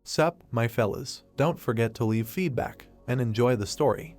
Sup, my fellas, don't forget to leave feedback, and enjoy the story.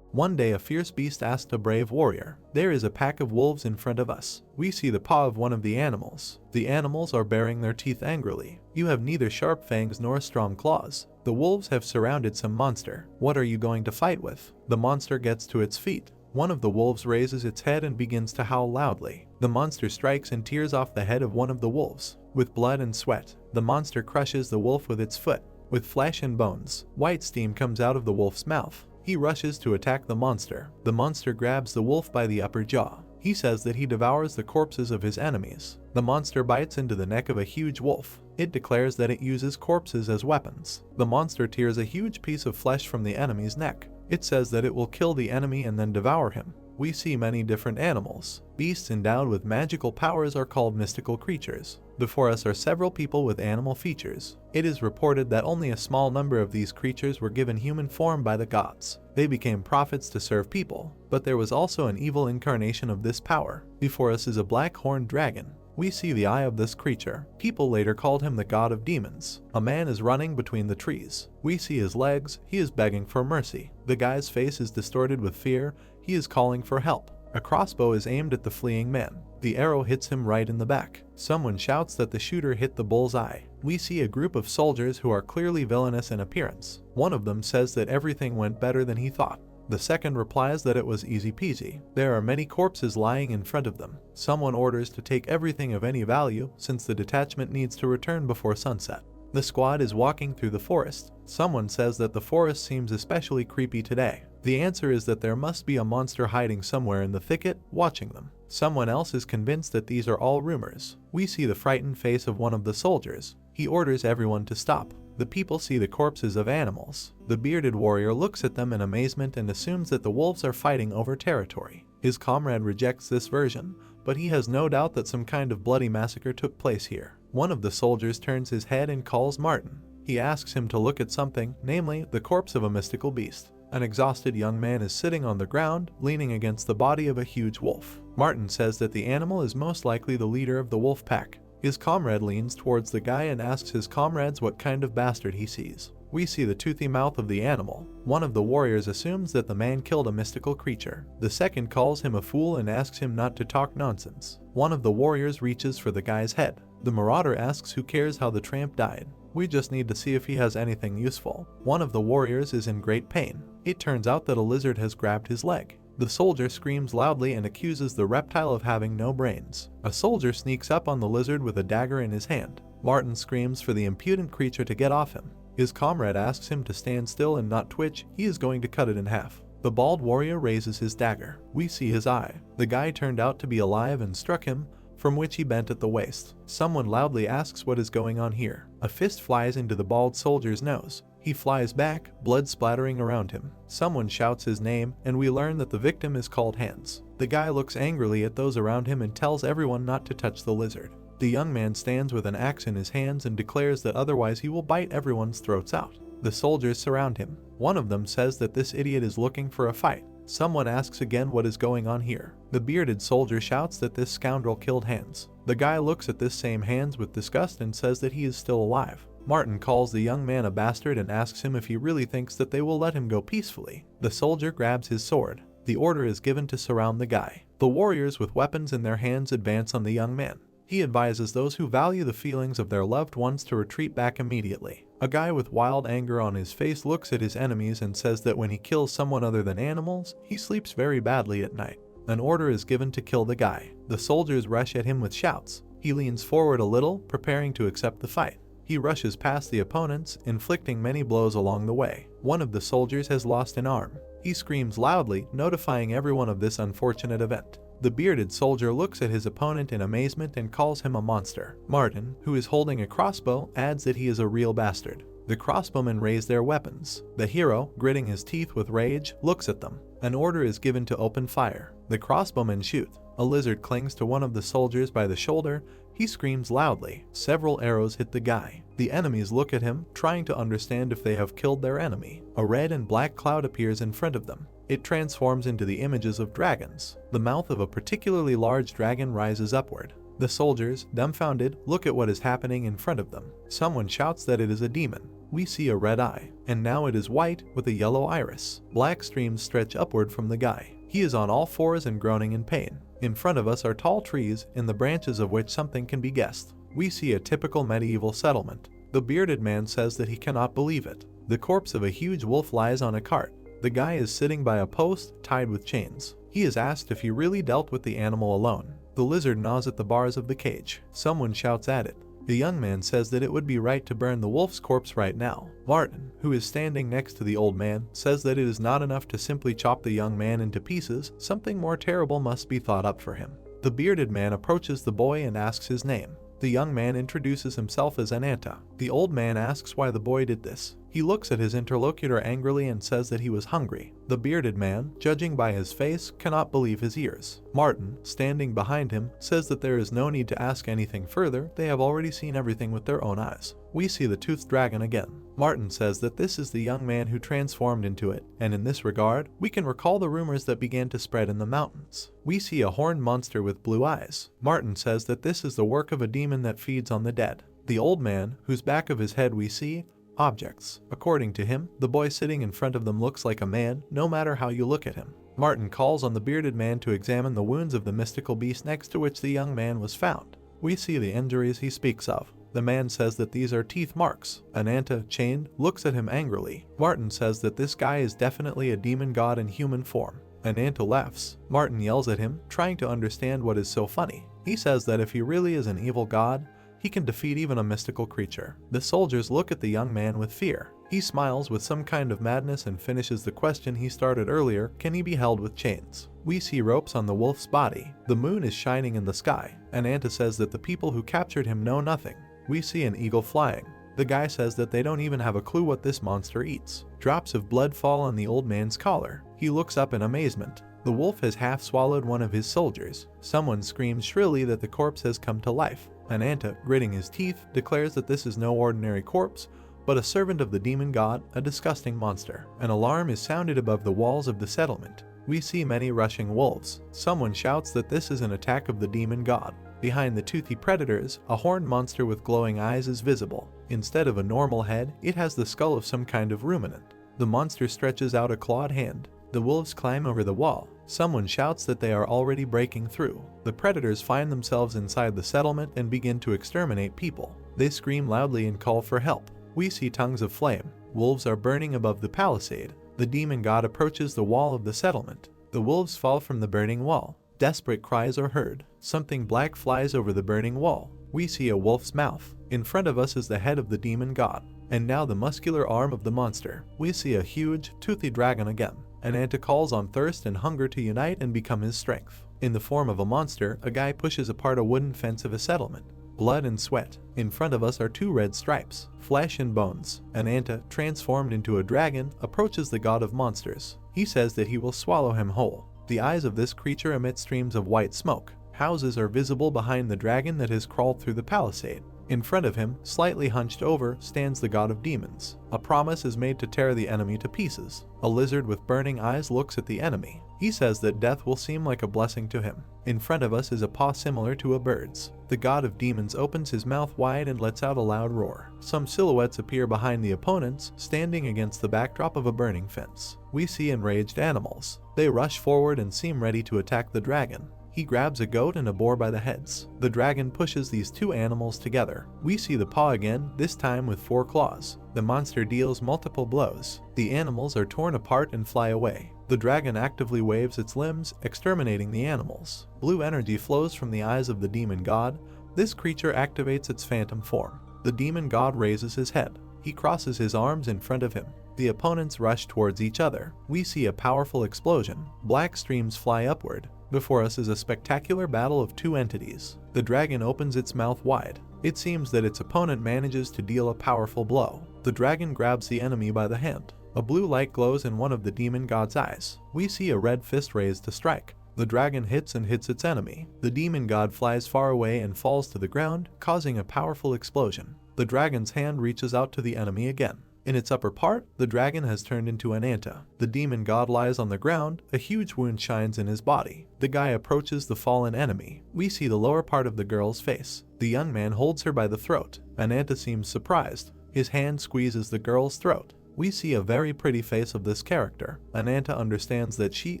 One day a fierce beast asked a brave warrior, "There is a pack of wolves in front of us. We see the paw of one of the animals. The animals are baring their teeth angrily. You have neither sharp fangs nor strong claws. The wolves have surrounded some monster. What are you going to fight with?" The monster gets to its feet. One of the wolves raises its head and begins to howl loudly. The monster strikes and tears off the head of one of the wolves. With blood and sweat, the monster crushes the wolf with its foot. With flesh and bones, white steam comes out of the wolf's mouth. He rushes to attack the monster. The monster grabs the wolf by the upper jaw. He says that he devours the corpses of his enemies. The monster bites into the neck of a huge wolf. It declares that it uses corpses as weapons. The monster tears a huge piece of flesh from the enemy's neck. It says that it will kill the enemy and then devour him. We see many different animals. Beasts endowed with magical powers are called mystical creatures. Before us are several people with animal features. It is reported that only a small number of these creatures were given human form by the gods. They became prophets to serve people, but there was also an evil incarnation of this power. Before us is a black-horned dragon. We see the eye of this creature. People later called him the god of demons. A man is running between the trees. We see his legs. He is begging for mercy. The guy's face is distorted with fear. He is calling for help. A crossbow is aimed at the fleeing man. The arrow hits him right in the back. Someone shouts that the shooter hit the bull's eye. We see a group of soldiers who are clearly villainous in appearance. One of them says that everything went better than he thought. The second replies that it was easy peasy. There are many corpses lying in front of them. Someone orders to take everything of any value since the detachment needs to return before sunset. The squad is walking through the forest. Someone says that the forest seems especially creepy today. The answer is that there must be a monster hiding somewhere in the thicket, watching them. Someone else is convinced that these are all rumors. We see the frightened face of one of the soldiers. He orders everyone to stop. The people see the corpses of animals. The bearded warrior looks at them in amazement and assumes that the wolves are fighting over territory. His comrade rejects this version, but he has no doubt that some kind of bloody massacre took place here. One of the soldiers turns his head and calls Martin. He asks him to look at something, namely the corpse of a mystical beast. An exhausted young man is sitting on the ground, leaning against the body of a huge wolf. Martin says that the animal is most likely the leader of the wolf pack. His comrade leans towards the guy and asks his comrades what kind of bastard he sees. We see the toothy mouth of the animal. One of the warriors assumes that the man killed a mystical creature. The second calls him a fool and asks him not to talk nonsense. One of the warriors reaches for the guy's head. The marauder asks who cares how the tramp died. We just need to see if he has anything useful. One of the warriors is in great pain. It turns out that a lizard has grabbed his leg. The soldier screams loudly and accuses the reptile of having no brains. A soldier sneaks up on the lizard with a dagger in his hand. Martin screams for the impudent creature to get off him. His comrade asks him to stand still and not twitch. He is going to cut it in half. The bald warrior raises his dagger. We see his eye. The guy turned out to be alive and struck him, from which he bent at the waist. Someone loudly asks what is going on here. A fist flies into the bald soldier's nose. He flies back, blood splattering around him. Someone shouts his name, and we learn that the victim is called Hans. The guy looks angrily at those around him and tells everyone not to touch the lizard. The young man stands with an axe in his hands and declares that otherwise he will bite everyone's throats out. The soldiers surround him. One of them says that this idiot is looking for a fight. Someone asks again what is going on here. The bearded soldier shouts that this scoundrel killed Hans. The guy looks at this same Hans with disgust and says that he is still alive. Martin calls the young man a bastard and asks him if he really thinks that they will let him go peacefully. The soldier grabs his sword. The order is given to surround the guy. The warriors with weapons in their hands advance on the young man. He advises those who value the feelings of their loved ones to retreat back immediately. A guy with wild anger on his face looks at his enemies and says that when he kills someone other than animals, he sleeps very badly at night. An order is given to kill the guy. The soldiers rush at him with shouts. He leans forward a little, preparing to accept the fight. He rushes past the opponents, inflicting many blows along the way. One of the soldiers has lost an arm. He screams loudly, notifying everyone of this unfortunate event. The bearded soldier looks at his opponent in amazement and calls him a monster. Martin, who is holding a crossbow, adds that he is a real bastard. The crossbowmen raise their weapons. The hero, gritting his teeth with rage, looks at them. An order is given to open fire. The crossbowmen shoot. A lizard clings to one of the soldiers by the shoulder. He screams loudly. Several arrows hit the guy. The enemies look at him, trying to understand if they have killed their enemy. A red and black cloud appears in front of them. It transforms into the images of dragons. The mouth of a particularly large dragon rises upward. The soldiers, dumbfounded, look at what is happening in front of them. Someone shouts that it is a demon. We see a red eye, and now it is white with a yellow iris. Black streams stretch upward from the guy. He is on all fours and groaning in pain. In front of us are tall trees, in the branches of which something can be guessed. We see a typical medieval settlement. The bearded man says that he cannot believe it. The corpse of a huge wolf lies on a cart. The guy is sitting by a post, tied with chains. He is asked if he really dealt with the animal alone. The lizard gnaws at the bars of the cage. Someone shouts at it. The young man says that it would be right to burn the wolf's corpse right now. Martin, who is standing next to the old man, says that it is not enough to simply chop the young man into pieces. Something more terrible must be thought up for him. The bearded man approaches the boy and asks his name. The young man introduces himself as Ananta. The old man asks why the boy did this. He looks at his interlocutor angrily and says that he was hungry. The bearded man, judging by his face, cannot believe his ears. Martin, standing behind him, says that there is no need to ask anything further. They have already seen everything with their own eyes. We see the toothed dragon again. Martin says that this is the young man who transformed into it, and in this regard, we can recall the rumors that began to spread in the mountains. We see a horned monster with blue eyes. Martin says that this is the work of a demon that feeds on the dead. The old man, whose back of his head we see, objects. According to him, the boy sitting in front of them looks like a man, no matter how you look at him. Martin calls on the bearded man to examine the wounds of the mystical beast next to which the young man was found. We see the injuries he speaks of. The man says that these are teeth marks. Ananta, chained, looks at him angrily. Martin says that this guy is definitely a demon god in human form. Ananta laughs. Martin yells at him, trying to understand what is so funny. He says that if he really is an evil god, he can defeat even a mystical creature. The soldiers look at the young man with fear. He smiles with some kind of madness and finishes the question he started earlier: can he be held with chains? We see ropes on the wolf's body. The moon is shining in the sky. Ananta says that the people who captured him know nothing. We see an eagle flying. The guy says that they don't even have a clue what this monster eats. Drops of blood fall on the old man's collar. He looks up in amazement. The wolf has half swallowed one of his soldiers. Someone screams shrilly that the corpse has come to life. Ananta, gritting his teeth, declares that this is no ordinary corpse, but a servant of the demon god, a disgusting monster. An alarm is sounded above the walls of the settlement. We see many rushing wolves. Someone shouts that this is an attack of the demon god. Behind the toothy predators, a horned monster with glowing eyes is visible. Instead of a normal head, it has the skull of some kind of ruminant. The monster stretches out a clawed hand. The wolves climb over the wall. Someone shouts that they are already breaking through. The predators find themselves inside the settlement and begin to exterminate people. They scream loudly and call for help. We see tongues of flame. Wolves are burning above the palisade. The demon god approaches the wall of the settlement. The wolves fall from the burning wall. Desperate cries are heard. Something black flies over the burning wall. We see a wolf's mouth. In front of us is the head of the demon god, and now the muscular arm of the monster. We see a huge, toothy dragon again. Ananta calls on thirst and hunger to unite and become his strength. In the form of a monster, a guy pushes apart a wooden fence of a settlement. Blood and sweat. In front of us are two red stripes, flesh and bones. Ananta, transformed into a dragon, approaches the god of monsters. He says that he will swallow him whole. The eyes of this creature emit streams of white smoke. Houses are visible behind the dragon that has crawled through the palisade. In front of him, slightly hunched over, stands the god of demons. A promise is made to tear the enemy to pieces. A lizard with burning eyes looks at the enemy. He says that death will seem like a blessing to him. In front of us is a paw similar to a bird's. The god of demons opens his mouth wide and lets out a loud roar. Some silhouettes appear behind the opponents, standing against the backdrop of a burning fence. We see enraged animals. They rush forward and seem ready to attack the dragon. He grabs a goat and a boar by the heads. The dragon pushes these two animals together. We see the paw again, this time with 4 claws. The monster deals multiple blows. The animals are torn apart and fly away. The dragon actively waves its limbs, exterminating the animals. Blue energy flows from the eyes of the demon god. This creature activates its phantom form. The demon god raises his head. He crosses his arms in front of him. The opponents rush towards each other. We see a powerful explosion. Black streams fly upward. Before us is a spectacular battle of two entities. The dragon opens its mouth wide. It seems that its opponent manages to deal a powerful blow. The dragon grabs the enemy by the hand. A blue light glows in one of the demon god's eyes. We see a red fist raised to strike. The dragon hits and hits its enemy. The demon god flies far away and falls to the ground, causing a powerful explosion. The dragon's hand reaches out to the enemy again. In its upper part, the dragon has turned into an Anta. The demon god lies on the ground, a huge wound shines in his body. The guy approaches the fallen enemy. We see the lower part of the girl's face. The young man holds her by the throat. An Anta seems surprised. His hand squeezes the girl's throat. We see a very pretty face of this character. An Anta understands that she,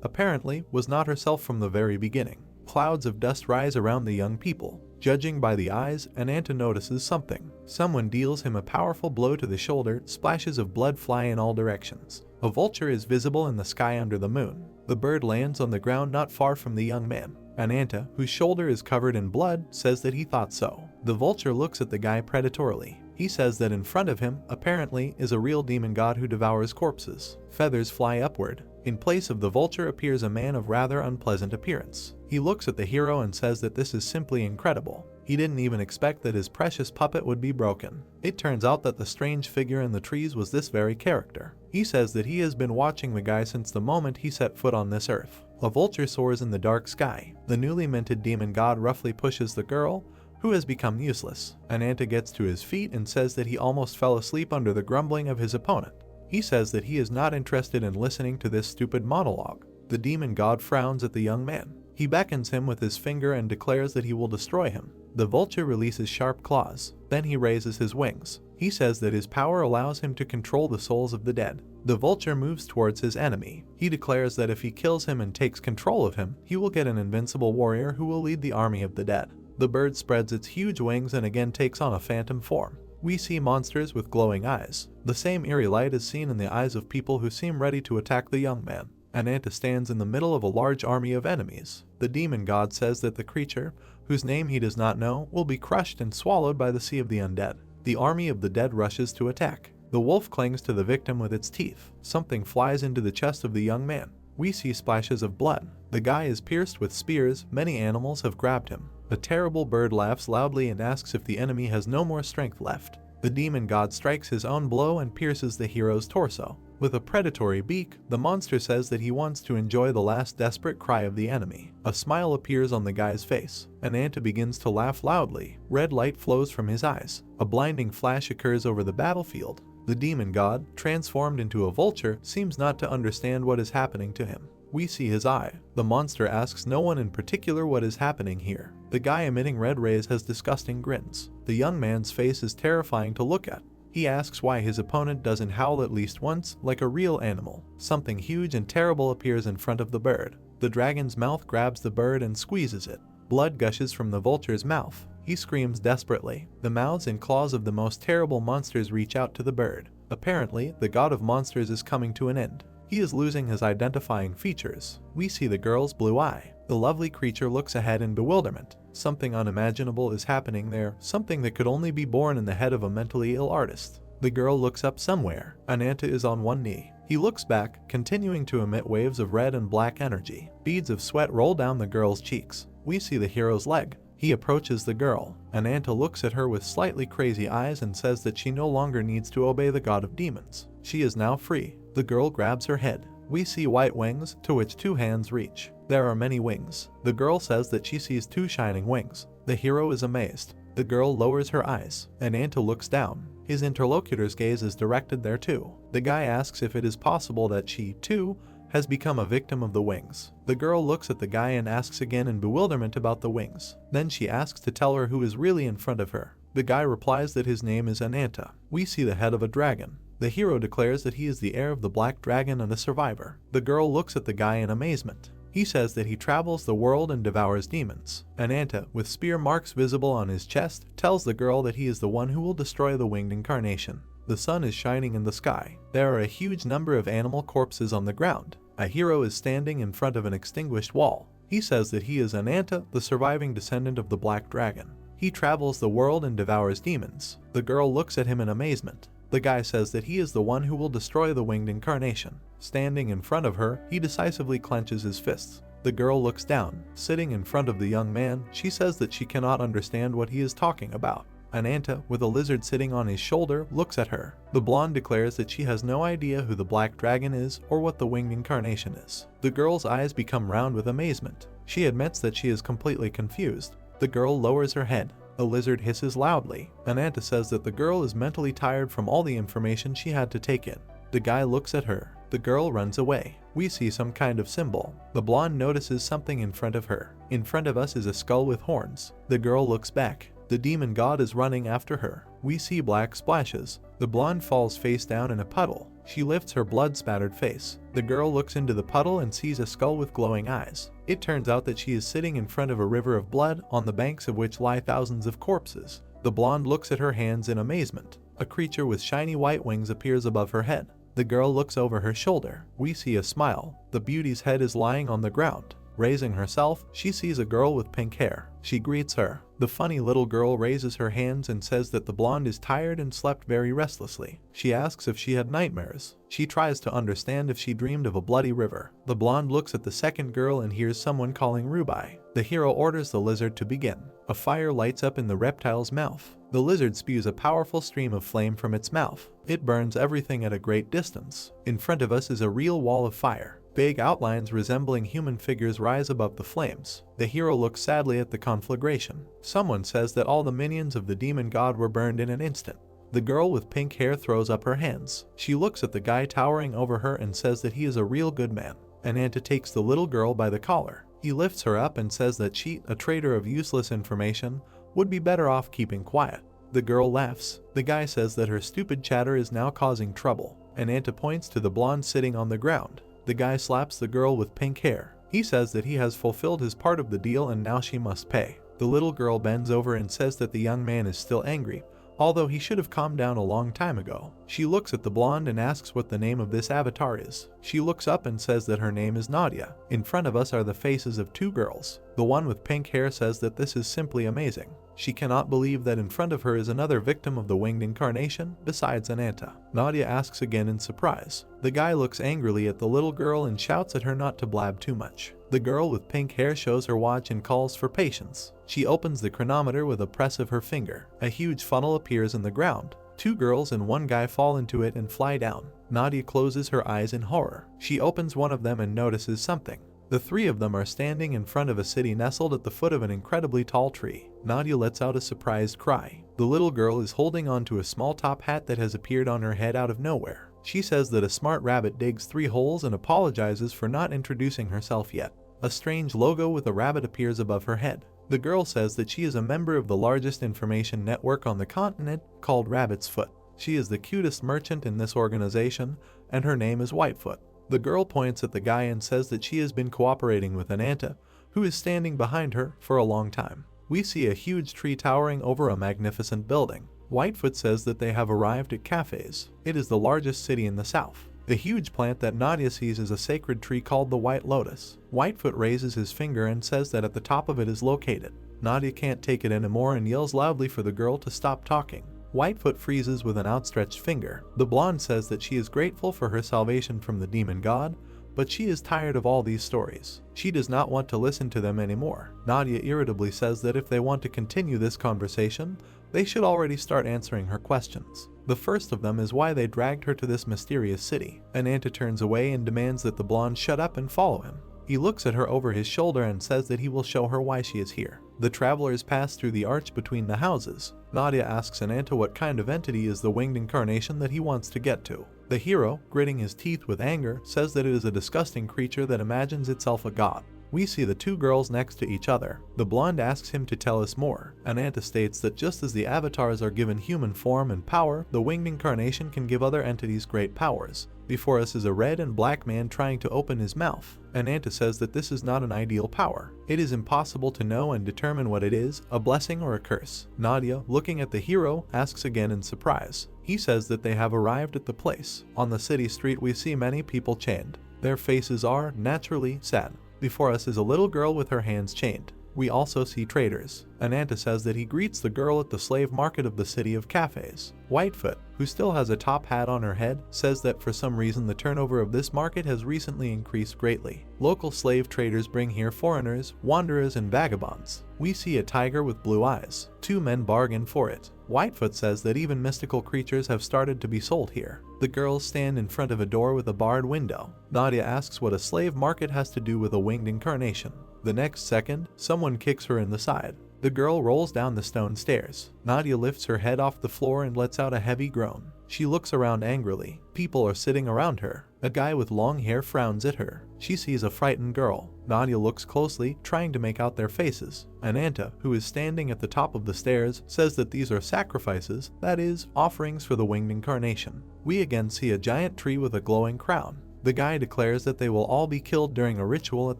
apparently, was not herself from the very beginning. Clouds of dust rise around the young people. Judging by the eyes, an Anta notices something. Someone deals him a powerful blow to the shoulder, splashes of blood fly in all directions. A vulture is visible in the sky under the moon. The bird lands on the ground not far from the young man. An Anta, whose shoulder is covered in blood, says that he thought so. The vulture looks at the guy predatorily. He says that in front of him, apparently, is a real demon god who devours corpses. Feathers fly upward. In place of the vulture appears a man of rather unpleasant appearance. He looks at the hero and says that this is simply incredible. He didn't even expect that his precious puppet would be broken. It turns out that the strange figure in the trees was this very character. He says that he has been watching the guy since the moment he set foot on this earth. A vulture soars in the dark sky. The newly minted demon god roughly pushes the girl, who has become useless. An Anta gets to his feet and says that he almost fell asleep under the grumbling of his opponent. He says that he is not interested in listening to this stupid monologue. The demon god frowns at the young man. He beckons him with his finger and declares that he will destroy him. The vulture releases sharp claws. Then he raises his wings. He says that his power allows him to control the souls of the dead. The vulture moves towards his enemy. He declares that if he kills him and takes control of him, he will get an invincible warrior who will lead the army of the dead. The bird spreads its huge wings and again takes on a phantom form. We see monsters with glowing eyes. The same eerie light is seen in the eyes of people who seem ready to attack the young man. An Anta stands in the middle of a large army of enemies. The demon god says that the creature, whose name he does not know, will be crushed and swallowed by the sea of the undead. The army of the dead rushes to attack. The wolf clings to the victim with its teeth. Something flies into the chest of the young man. We see splashes of blood. The guy is pierced with spears. Many animals have grabbed him. A terrible bird laughs loudly and asks if the enemy has no more strength left. The demon god strikes his own blow and pierces the hero's torso. With a predatory beak, the monster says that he wants to enjoy the last desperate cry of the enemy. A smile appears on the guy's face. An Anta begins to laugh loudly. Red light flows from his eyes. A blinding flash occurs over the battlefield. The demon god, transformed into a vulture, seems not to understand what is happening to him. We see his eye. The monster asks no one in particular what is happening here. The guy emitting red rays has disgusting grins. The young man's face is terrifying to look at. He asks why his opponent doesn't howl at least once, like a real animal. Something huge and terrible appears in front of the bird. The dragon's mouth grabs the bird and squeezes it. Blood gushes from the vulture's mouth. He screams desperately. The mouths and claws of the most terrible monsters reach out to the bird. Apparently, the god of monsters is coming to an end. He is losing his identifying features. We see the girl's blue eye. The lovely creature looks ahead in bewilderment. Something unimaginable is happening there, something that could only be born in the head of a mentally ill artist. The girl looks up somewhere. An Anta is on one knee. He looks back, continuing to emit waves of red and black energy. Beads of sweat roll down the girl's cheeks. We see the hero's leg. He approaches the girl. An Anta looks at her with slightly crazy eyes and says that she no longer needs to obey the god of demons. She is now free. The girl grabs her head. We see white wings, to which two hands reach. There are many wings. The girl says that she sees two shining wings. The hero is amazed. The girl lowers her eyes. An Anta looks down. His interlocutor's gaze is directed there too. The guy asks if it is possible that she, too, has become a victim of the wings. The girl looks at the guy and asks again in bewilderment about the wings. Then she asks to tell her who is really in front of her. The guy replies that his name is An Anta. We see the head of a dragon. The hero declares that he is the heir of the black dragon and a survivor. The girl looks at the guy in amazement. He says that he travels the world and devours demons. An Anta, with spear marks visible on his chest, tells the girl that he is the one who will destroy the winged incarnation. The sun is shining in the sky. There are a huge number of animal corpses on the ground. A hero is standing in front of an extinguished wall. He says that he is An Anta, the surviving descendant of the black dragon. He travels the world and devours demons. The girl looks at him in amazement. The guy says that he is the one who will destroy the winged incarnation. Standing in front of her, he decisively clenches his fists. The girl looks down. Sitting in front of the young man, she says that she cannot understand what he is talking about. An Anta, with a lizard sitting on his shoulder, looks at her. The blonde declares that she has no idea who the black dragon is or what the winged incarnation is. The girl's eyes become round with amazement. She admits that she is completely confused. The girl lowers her head. A lizard hisses loudly. Ananta says that the girl is mentally tired from all the information she had to take in. The guy looks at her. The girl runs away. We see some kind of symbol. The blonde notices something in front of her. In front of us is a skull with horns. The girl looks back. The demon god is running after her. We see black splashes. The blonde falls face down in a puddle. She lifts her blood-spattered face. The girl looks into the puddle and sees a skull with glowing eyes. It turns out that she is sitting in front of a river of blood, on the banks of which lie thousands of corpses. The blonde looks at her hands in amazement. A creature with shiny white wings appears above her head. The girl looks over her shoulder. We see a smile. The beauty's head is lying on the ground. Raising herself, she sees a girl with pink hair. She greets her. The funny little girl raises her hands and says that the blonde is tired and slept very restlessly. She asks if she had nightmares. She tries to understand if she dreamed of a bloody river. The blonde looks at the second girl and hears someone calling Ruby. The hero orders the lizard to begin. A fire lights up in the reptile's mouth. The lizard spews a powerful stream of flame from its mouth. It burns everything at a great distance. In front of us is a real wall of fire. Vague outlines resembling human figures rise above the flames. The hero looks sadly at the conflagration. Someone says that all the minions of the demon god were burned in an instant. The girl with pink hair throws up her hands. She looks at the guy towering over her and says that he is a real good man. Ananta takes the little girl by the collar. He lifts her up and says that she, a trader of useless information, would be better off keeping quiet. The girl laughs. The guy says that her stupid chatter is now causing trouble. Ananta points to the blonde sitting on the ground. The guy slaps the girl with pink hair. He says that he has fulfilled his part of the deal and now she must pay. The little girl bends over and says that the young man is still angry, although he should have calmed down a long time ago. She looks at the blonde and asks what the name of this avatar is. She looks up and says that her name is Nadia. In front of us are the faces of two girls. The one with pink hair says that this is simply amazing. She cannot believe that in front of her is another victim of the winged incarnation, besides Ananta. Nadia asks again in surprise. The guy looks angrily at the little girl and shouts at her not to blab too much. The girl with pink hair shows her watch and calls for patience. She opens the chronometer with a press of her finger. A huge funnel appears in the ground. Two girls and one guy fall into it and fly down. Nadia closes her eyes in horror. She opens one of them and notices something. The three of them are standing in front of a city nestled at the foot of an incredibly tall tree. Nadia lets out a surprised cry. The little girl is holding onto a small top hat that has appeared on her head out of nowhere. She says that a smart rabbit digs 3 holes and apologizes for not introducing herself yet. A strange logo with a rabbit appears above her head. The girl says that she is a member of the largest information network on the continent, called Rabbit's Foot. She is the cutest merchant in this organization, and her name is Whitefoot. The girl points at the guy and says that she has been cooperating with Ananta, who is standing behind her, for a long time. We see a huge tree towering over a magnificent building. Whitefoot says that they have arrived at Cafes. It is the largest city in the south. The huge plant that Nadia sees is a sacred tree called the White Lotus. Whitefoot raises his finger and says that at the top of it is located. Nadia can't take it anymore and yells loudly for the girl to stop talking. Whitefoot freezes with an outstretched finger. The blonde says that she is grateful for her salvation from the demon god, but she is tired of all these stories. She does not want to listen to them anymore. Nadia irritably says that if they want to continue this conversation, they should already start answering her questions. The first of them is why they dragged her to this mysterious city. Ananta turns away and demands that the blonde shut up and follow him. He looks at her over his shoulder and says that he will show her why she is here. The travelers pass through the arch between the houses. Nadia asks Ananta what kind of entity is the winged incarnation that he wants to get to. The hero, gritting his teeth with anger, says that it is a disgusting creature that imagines itself a god. We see the two girls next to each other. The blonde asks him to tell us more. Ananta states that just as the avatars are given human form and power, the winged incarnation can give other entities great powers. Before us is a red and black man trying to open his mouth. Ananta says that this is not an ideal power. It is impossible to know and determine what it is, a blessing or a curse. Nadia, looking at the hero, asks again in surprise. He says that they have arrived at the place. On the city street we see many people chained. Their faces are, naturally, sad. Before us is a little girl with her hands chained. We also see traders. Ananta says that he greets the girl at the slave market of the city of Cafes. Whitefoot, who still has a top hat on her head, says that for some reason the turnover of this market has recently increased greatly. Local slave traders bring here foreigners, wanderers, and vagabonds. We see a tiger with blue eyes. 2 men bargain for it. Whitefoot says that even mystical creatures have started to be sold here. The girls stand in front of a door with a barred window. Nadia asks what a slave market has to do with a winged incarnation. The next second, someone kicks her in the side. The girl rolls down the stone stairs. Nadia lifts her head off the floor and lets out a heavy groan. She looks around angrily. People are sitting around her. A guy with long hair frowns at her. She sees a frightened girl. Nadia looks closely, trying to make out their faces. Ananta, who is standing at the top of the stairs, says that these are sacrifices, that is, offerings for the winged incarnation. We again see a giant tree with a glowing crown. The guy declares that they will all be killed during a ritual at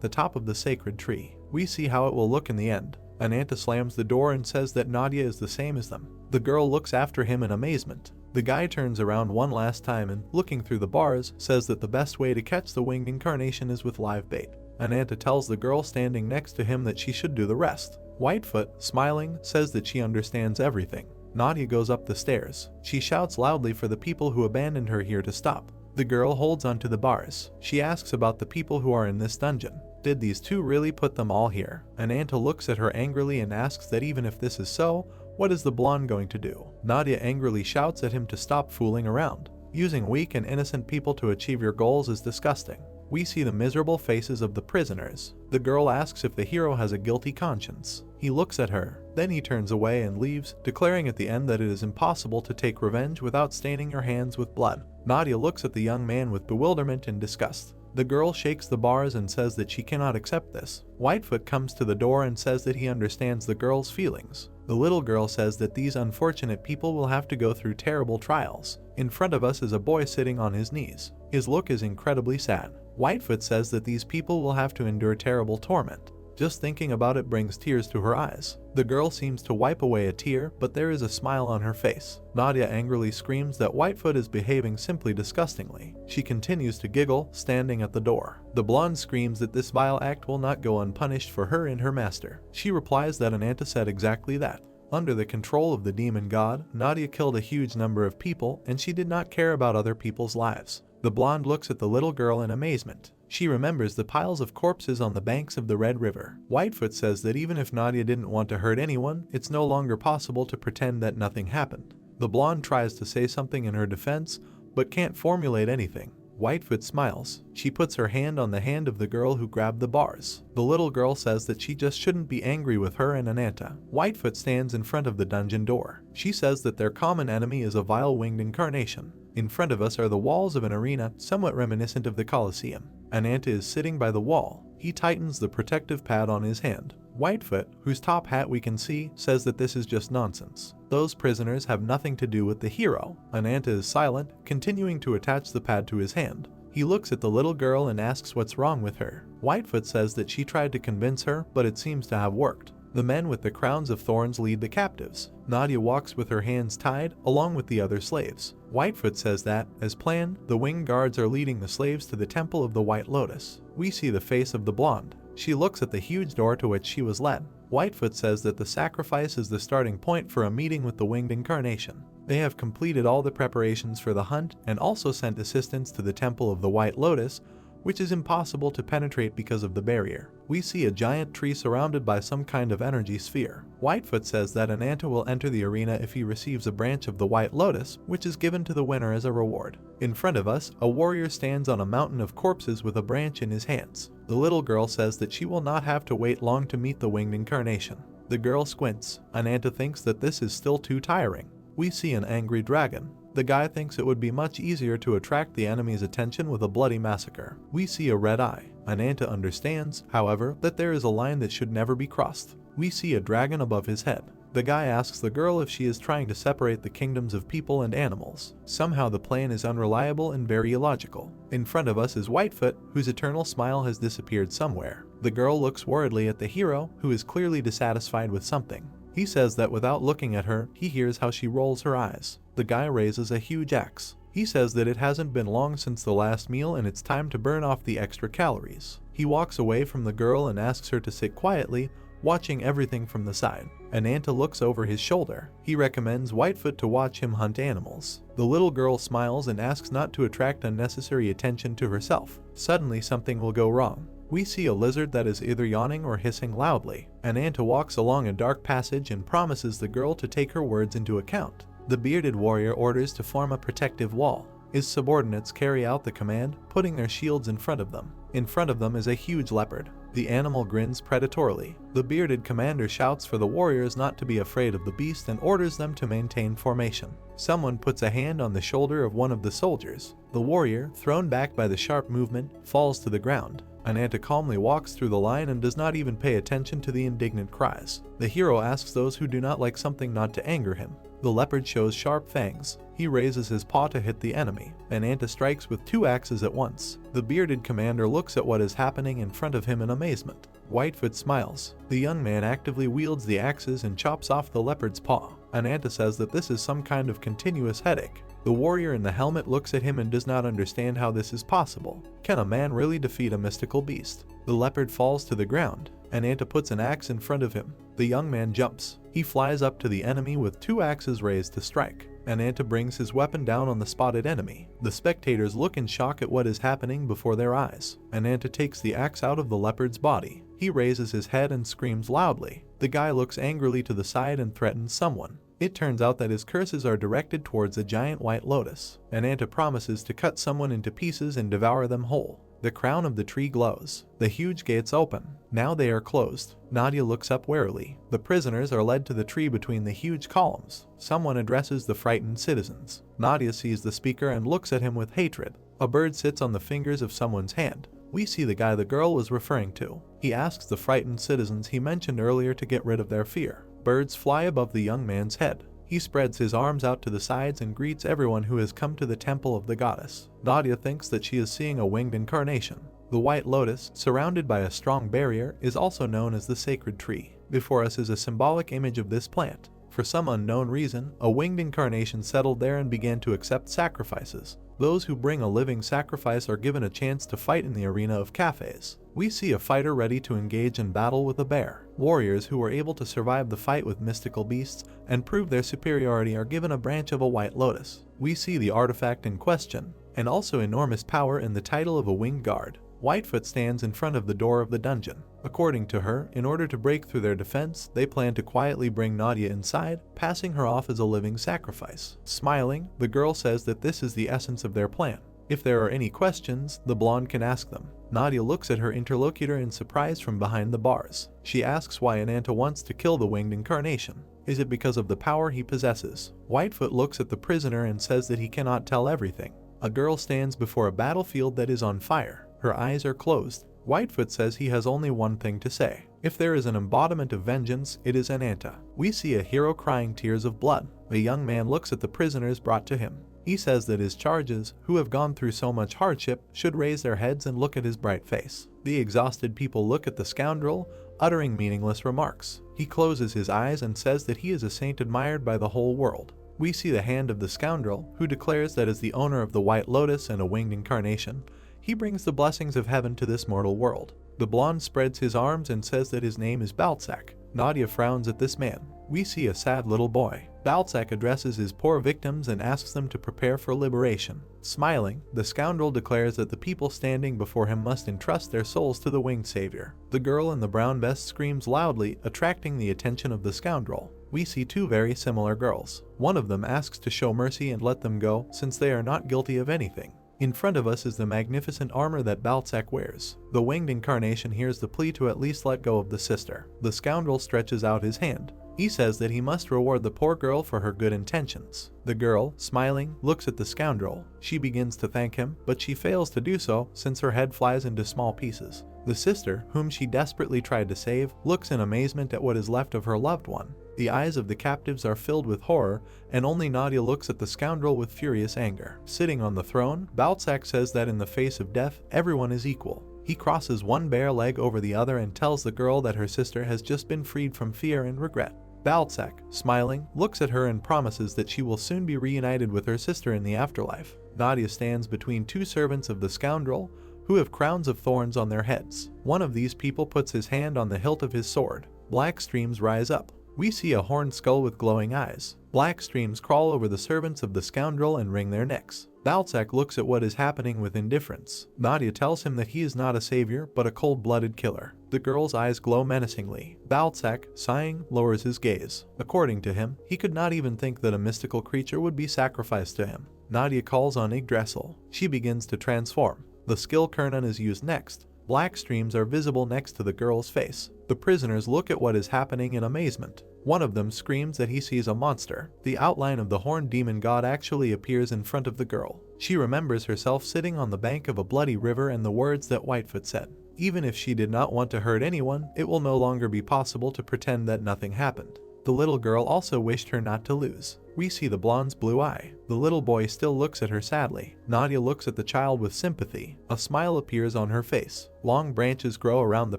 the top of the sacred tree. We see how it will look in the end. Ananta slams the door and says that Nadia is the same as them. The girl looks after him in amazement. The guy turns around one last time and, looking through the bars, says that the best way to catch the winged incarnation is with live bait. Ananta tells the girl standing next to him that she should do the rest. Whitefoot, smiling, says that she understands everything. Nadia goes up the stairs. She shouts loudly for the people who abandoned her here to stop. The girl holds onto the bars. She asks about the people who are in this dungeon. Did these two really put them all here? Ananta looks at her angrily and asks that even if this is so, what is the blonde going to do? Nadia angrily shouts at him to stop fooling around. Using weak and innocent people to achieve your goals is disgusting. We see the miserable faces of the prisoners. The girl asks if the hero has a guilty conscience. He looks at her, then he turns away and leaves, declaring at the end that it is impossible to take revenge without staining your hands with blood. Nadia looks at the young man with bewilderment and disgust. The girl shakes the bars and says that she cannot accept this. Whitefoot comes to the door and says that he understands the girl's feelings. The little girl says that these unfortunate people will have to go through terrible trials. In front of us is a boy sitting on his knees. His look is incredibly sad. Whitefoot says that these people will have to endure terrible torment. Just thinking about it brings tears to her eyes. The girl seems to wipe away a tear, but there is a smile on her face. Nadia angrily screams that Whitefoot is behaving simply disgustingly. She continues to giggle, standing at the door. The blonde screams that this vile act will not go unpunished for her and her master. She replies that Ananta said exactly that. Under the control of the demon god, Nadia killed a huge number of people, and she did not care about other people's lives. The blonde looks at the little girl in amazement. She remembers the piles of corpses on the banks of the Red River. Whitefoot says that even if Nadia didn't want to hurt anyone, it's no longer possible to pretend that nothing happened. The blonde tries to say something in her defense, but can't formulate anything. Whitefoot smiles. She puts her hand on the hand of the girl who grabbed the bars. The little girl says that she just shouldn't be angry with her and Ananta. Whitefoot stands in front of the dungeon door. She says that their common enemy is a vile winged incarnation. In front of us are the walls of an arena, somewhat reminiscent of the Colosseum. Ananta is sitting by the wall. He tightens the protective pad on his hand. Whitefoot, whose top hat we can see, says that this is just nonsense. Those prisoners have nothing to do with the hero. Ananta is silent, continuing to attach the pad to his hand. He looks at the little girl and asks what's wrong with her. Whitefoot says that she tried to convince her, but it seems to have worked. The men with the crowns of thorns lead the captives. Nadia walks with her hands tied, along with the other slaves. Whitefoot says that, as planned, the winged guards are leading the slaves to the Temple of the White Lotus. We see the face of the blonde. She looks at the huge door to which she was led. Whitefoot says that the sacrifice is the starting point for a meeting with the winged incarnation. They have completed all the preparations for the hunt and also sent assistance to the Temple of the White Lotus, which is impossible to penetrate because of the barrier. We see a giant tree surrounded by some kind of energy sphere. Whitefoot says that Ananta will enter the arena if he receives a branch of the White Lotus, which is given to the winner as a reward. In front of us, a warrior stands on a mountain of corpses with a branch in his hands. The little girl says that she will not have to wait long to meet the winged incarnation. The girl squints. Ananta thinks that this is still too tiring. We see an angry dragon. The guy thinks it would be much easier to attract the enemy's attention with a bloody massacre. We see a red eye. Ananta understands, however, that there is a line that should never be crossed. We see a dragon above his head. The guy asks the girl if she is trying to separate the kingdoms of people and animals. Somehow the plan is unreliable and very illogical. In front of us is Whitefoot, whose eternal smile has disappeared somewhere. The girl looks worriedly at the hero, who is clearly dissatisfied with something. He says that without looking at her, he hears how she rolls her eyes. The guy raises a huge axe. He says that it hasn't been long since the last meal and it's time to burn off the extra calories. He walks away from the girl and asks her to sit quietly, watching everything from the side. Ananta looks over his shoulder. He recommends Whitefoot to watch him hunt animals. The little girl smiles and asks not to attract unnecessary attention to herself. Suddenly something will go wrong. We see a lizard that is either yawning or hissing loudly. Ananta walks along a dark passage and promises the girl to take her words into account. The bearded warrior orders to form a protective wall. His subordinates carry out the command, putting their shields in front of them. In front of them is a huge leopard. The animal grins predatorily. The bearded commander shouts for the warriors not to be afraid of the beast and orders them to maintain formation. Someone puts a hand on the shoulder of one of the soldiers. The warrior, thrown back by the sharp movement, falls to the ground. Ananta calmly walks through the line and does not even pay attention to the indignant cries. The hero asks those who do not like something not to anger him. The leopard shows sharp fangs. He raises his paw to hit the enemy. Ananta strikes with 2 axes at once. The bearded commander looks at what is happening in front of him in amazement. Whitefoot smiles. The young man actively wields the axes and chops off the leopard's paw. Ananta says that this is some kind of continuous headache. The warrior in the helmet looks at him and does not understand how this is possible. Can a man really defeat a mystical beast? The leopard falls to the ground. Ananta puts an axe in front of him. The young man jumps. He flies up to the enemy with 2 axes raised to strike. Ananta brings his weapon down on the spotted enemy. The spectators look in shock at what is happening before their eyes. Ananta takes the axe out of the leopard's body. He raises his head and screams loudly. The guy looks angrily to the side and threatens someone. It turns out that his curses are directed towards a giant white lotus. Ananta promises to cut someone into pieces and devour them whole. The crown of the tree glows. The huge gates open. Now they are closed. Nadia looks up warily. The prisoners are led to the tree between the huge columns. Someone addresses the frightened citizens. Nadia sees the speaker and looks at him with hatred. A bird sits on the fingers of someone's hand. We see the guy the girl was referring to. He asks the frightened citizens he mentioned earlier to get rid of their fear. Birds fly above the young man's head. He spreads his arms out to the sides and greets everyone who has come to the temple of the goddess. Nadia thinks that she is seeing a winged incarnation. The white lotus, surrounded by a strong barrier, is also known as the sacred tree. Before us is a symbolic image of this plant. For some unknown reason, a winged incarnation settled there and began to accept sacrifices. Those who bring a living sacrifice are given a chance to fight in the arena of cafes. We see a fighter ready to engage in battle with a bear. Warriors who were able to survive the fight with mystical beasts and prove their superiority are given a branch of a white lotus. We see the artifact in question, and also enormous power in the title of a winged guard. Whitefoot stands in front of the door of the dungeon. According to her, in order to break through their defense, they plan to quietly bring Nadia inside, passing her off as a living sacrifice. Smiling, the girl says that this is the essence of their plan. If there are any questions, the blonde can ask them. Nadia looks at her interlocutor in surprise from behind the bars. She asks why Ananta wants to kill the winged incarnation. Is it because of the power he possesses? Whitefoot looks at the prisoner and says that he cannot tell everything. A girl stands before a battlefield that is on fire. Her eyes are closed. Whitefoot says he has only one thing to say. If there is an embodiment of vengeance, it is Ananta. We see a hero crying tears of blood. A young man looks at the prisoners brought to him. He says that his charges, who have gone through so much hardship, should raise their heads and look at his bright face. The exhausted people look at the scoundrel, uttering meaningless remarks. He closes his eyes and says that he is a saint admired by the whole world. We see the hand of the scoundrel, who declares that as the owner of the white lotus and a winged incarnation, he brings the blessings of heaven to this mortal world. The blonde spreads his arms and says that his name is Balzac. Nadia frowns at this man. We see a sad little boy. Balzac addresses his poor victims and asks them to prepare for liberation. Smiling, the scoundrel declares that the people standing before him must entrust their souls to the winged savior. The girl in the brown vest screams loudly, attracting the attention of the scoundrel. We see 2 very similar girls. One of them asks to show mercy and let them go, since they are not guilty of anything. In front of us is the magnificent armor that Balzac wears. The winged incarnation hears the plea to at least let go of the sister. The scoundrel stretches out his hand. He says that he must reward the poor girl for her good intentions. The girl, smiling, looks at the scoundrel. She begins to thank him, but she fails to do so since her head flies into small pieces. The sister, whom she desperately tried to save, looks in amazement at what is left of her loved one. The eyes of the captives are filled with horror, and only Nadia looks at the scoundrel with furious anger. Sitting on the throne, Balzac says that in the face of death, everyone is equal. He crosses one bare leg over the other and tells the girl that her sister has just been freed from fear and regret. Balzac, smiling, looks at her and promises that she will soon be reunited with her sister in the afterlife. Nadia stands between 2 servants of the scoundrel, who have crowns of thorns on their heads. One of these people puts his hand on the hilt of his sword. Black streams rise up. We see a horned skull with glowing eyes. Black streams crawl over the servants of the scoundrel and wring their necks. Balzac looks at what is happening with indifference. Nadia tells him that he is not a savior, but a cold-blooded killer. The girl's eyes glow menacingly. Balzac, sighing, lowers his gaze. According to him, he could not even think that a mystical creature would be sacrificed to him. Nadia calls on Yggdrasil. She begins to transform. The skill Kernan is used next. Black streams are visible next to the girl's face. The prisoners look at what is happening in amazement. One of them screams that he sees a monster. The outline of the horned demon god actually appears in front of the girl. She remembers herself sitting on the bank of a bloody river and the words that Whitefoot said. Even if she did not want to hurt anyone, it will no longer be possible to pretend that nothing happened. The little girl also wished her not to lose. We see the blonde's blue eye. The little boy still looks at her sadly. Nadia looks at the child with sympathy. A smile appears on her face. Long branches grow around the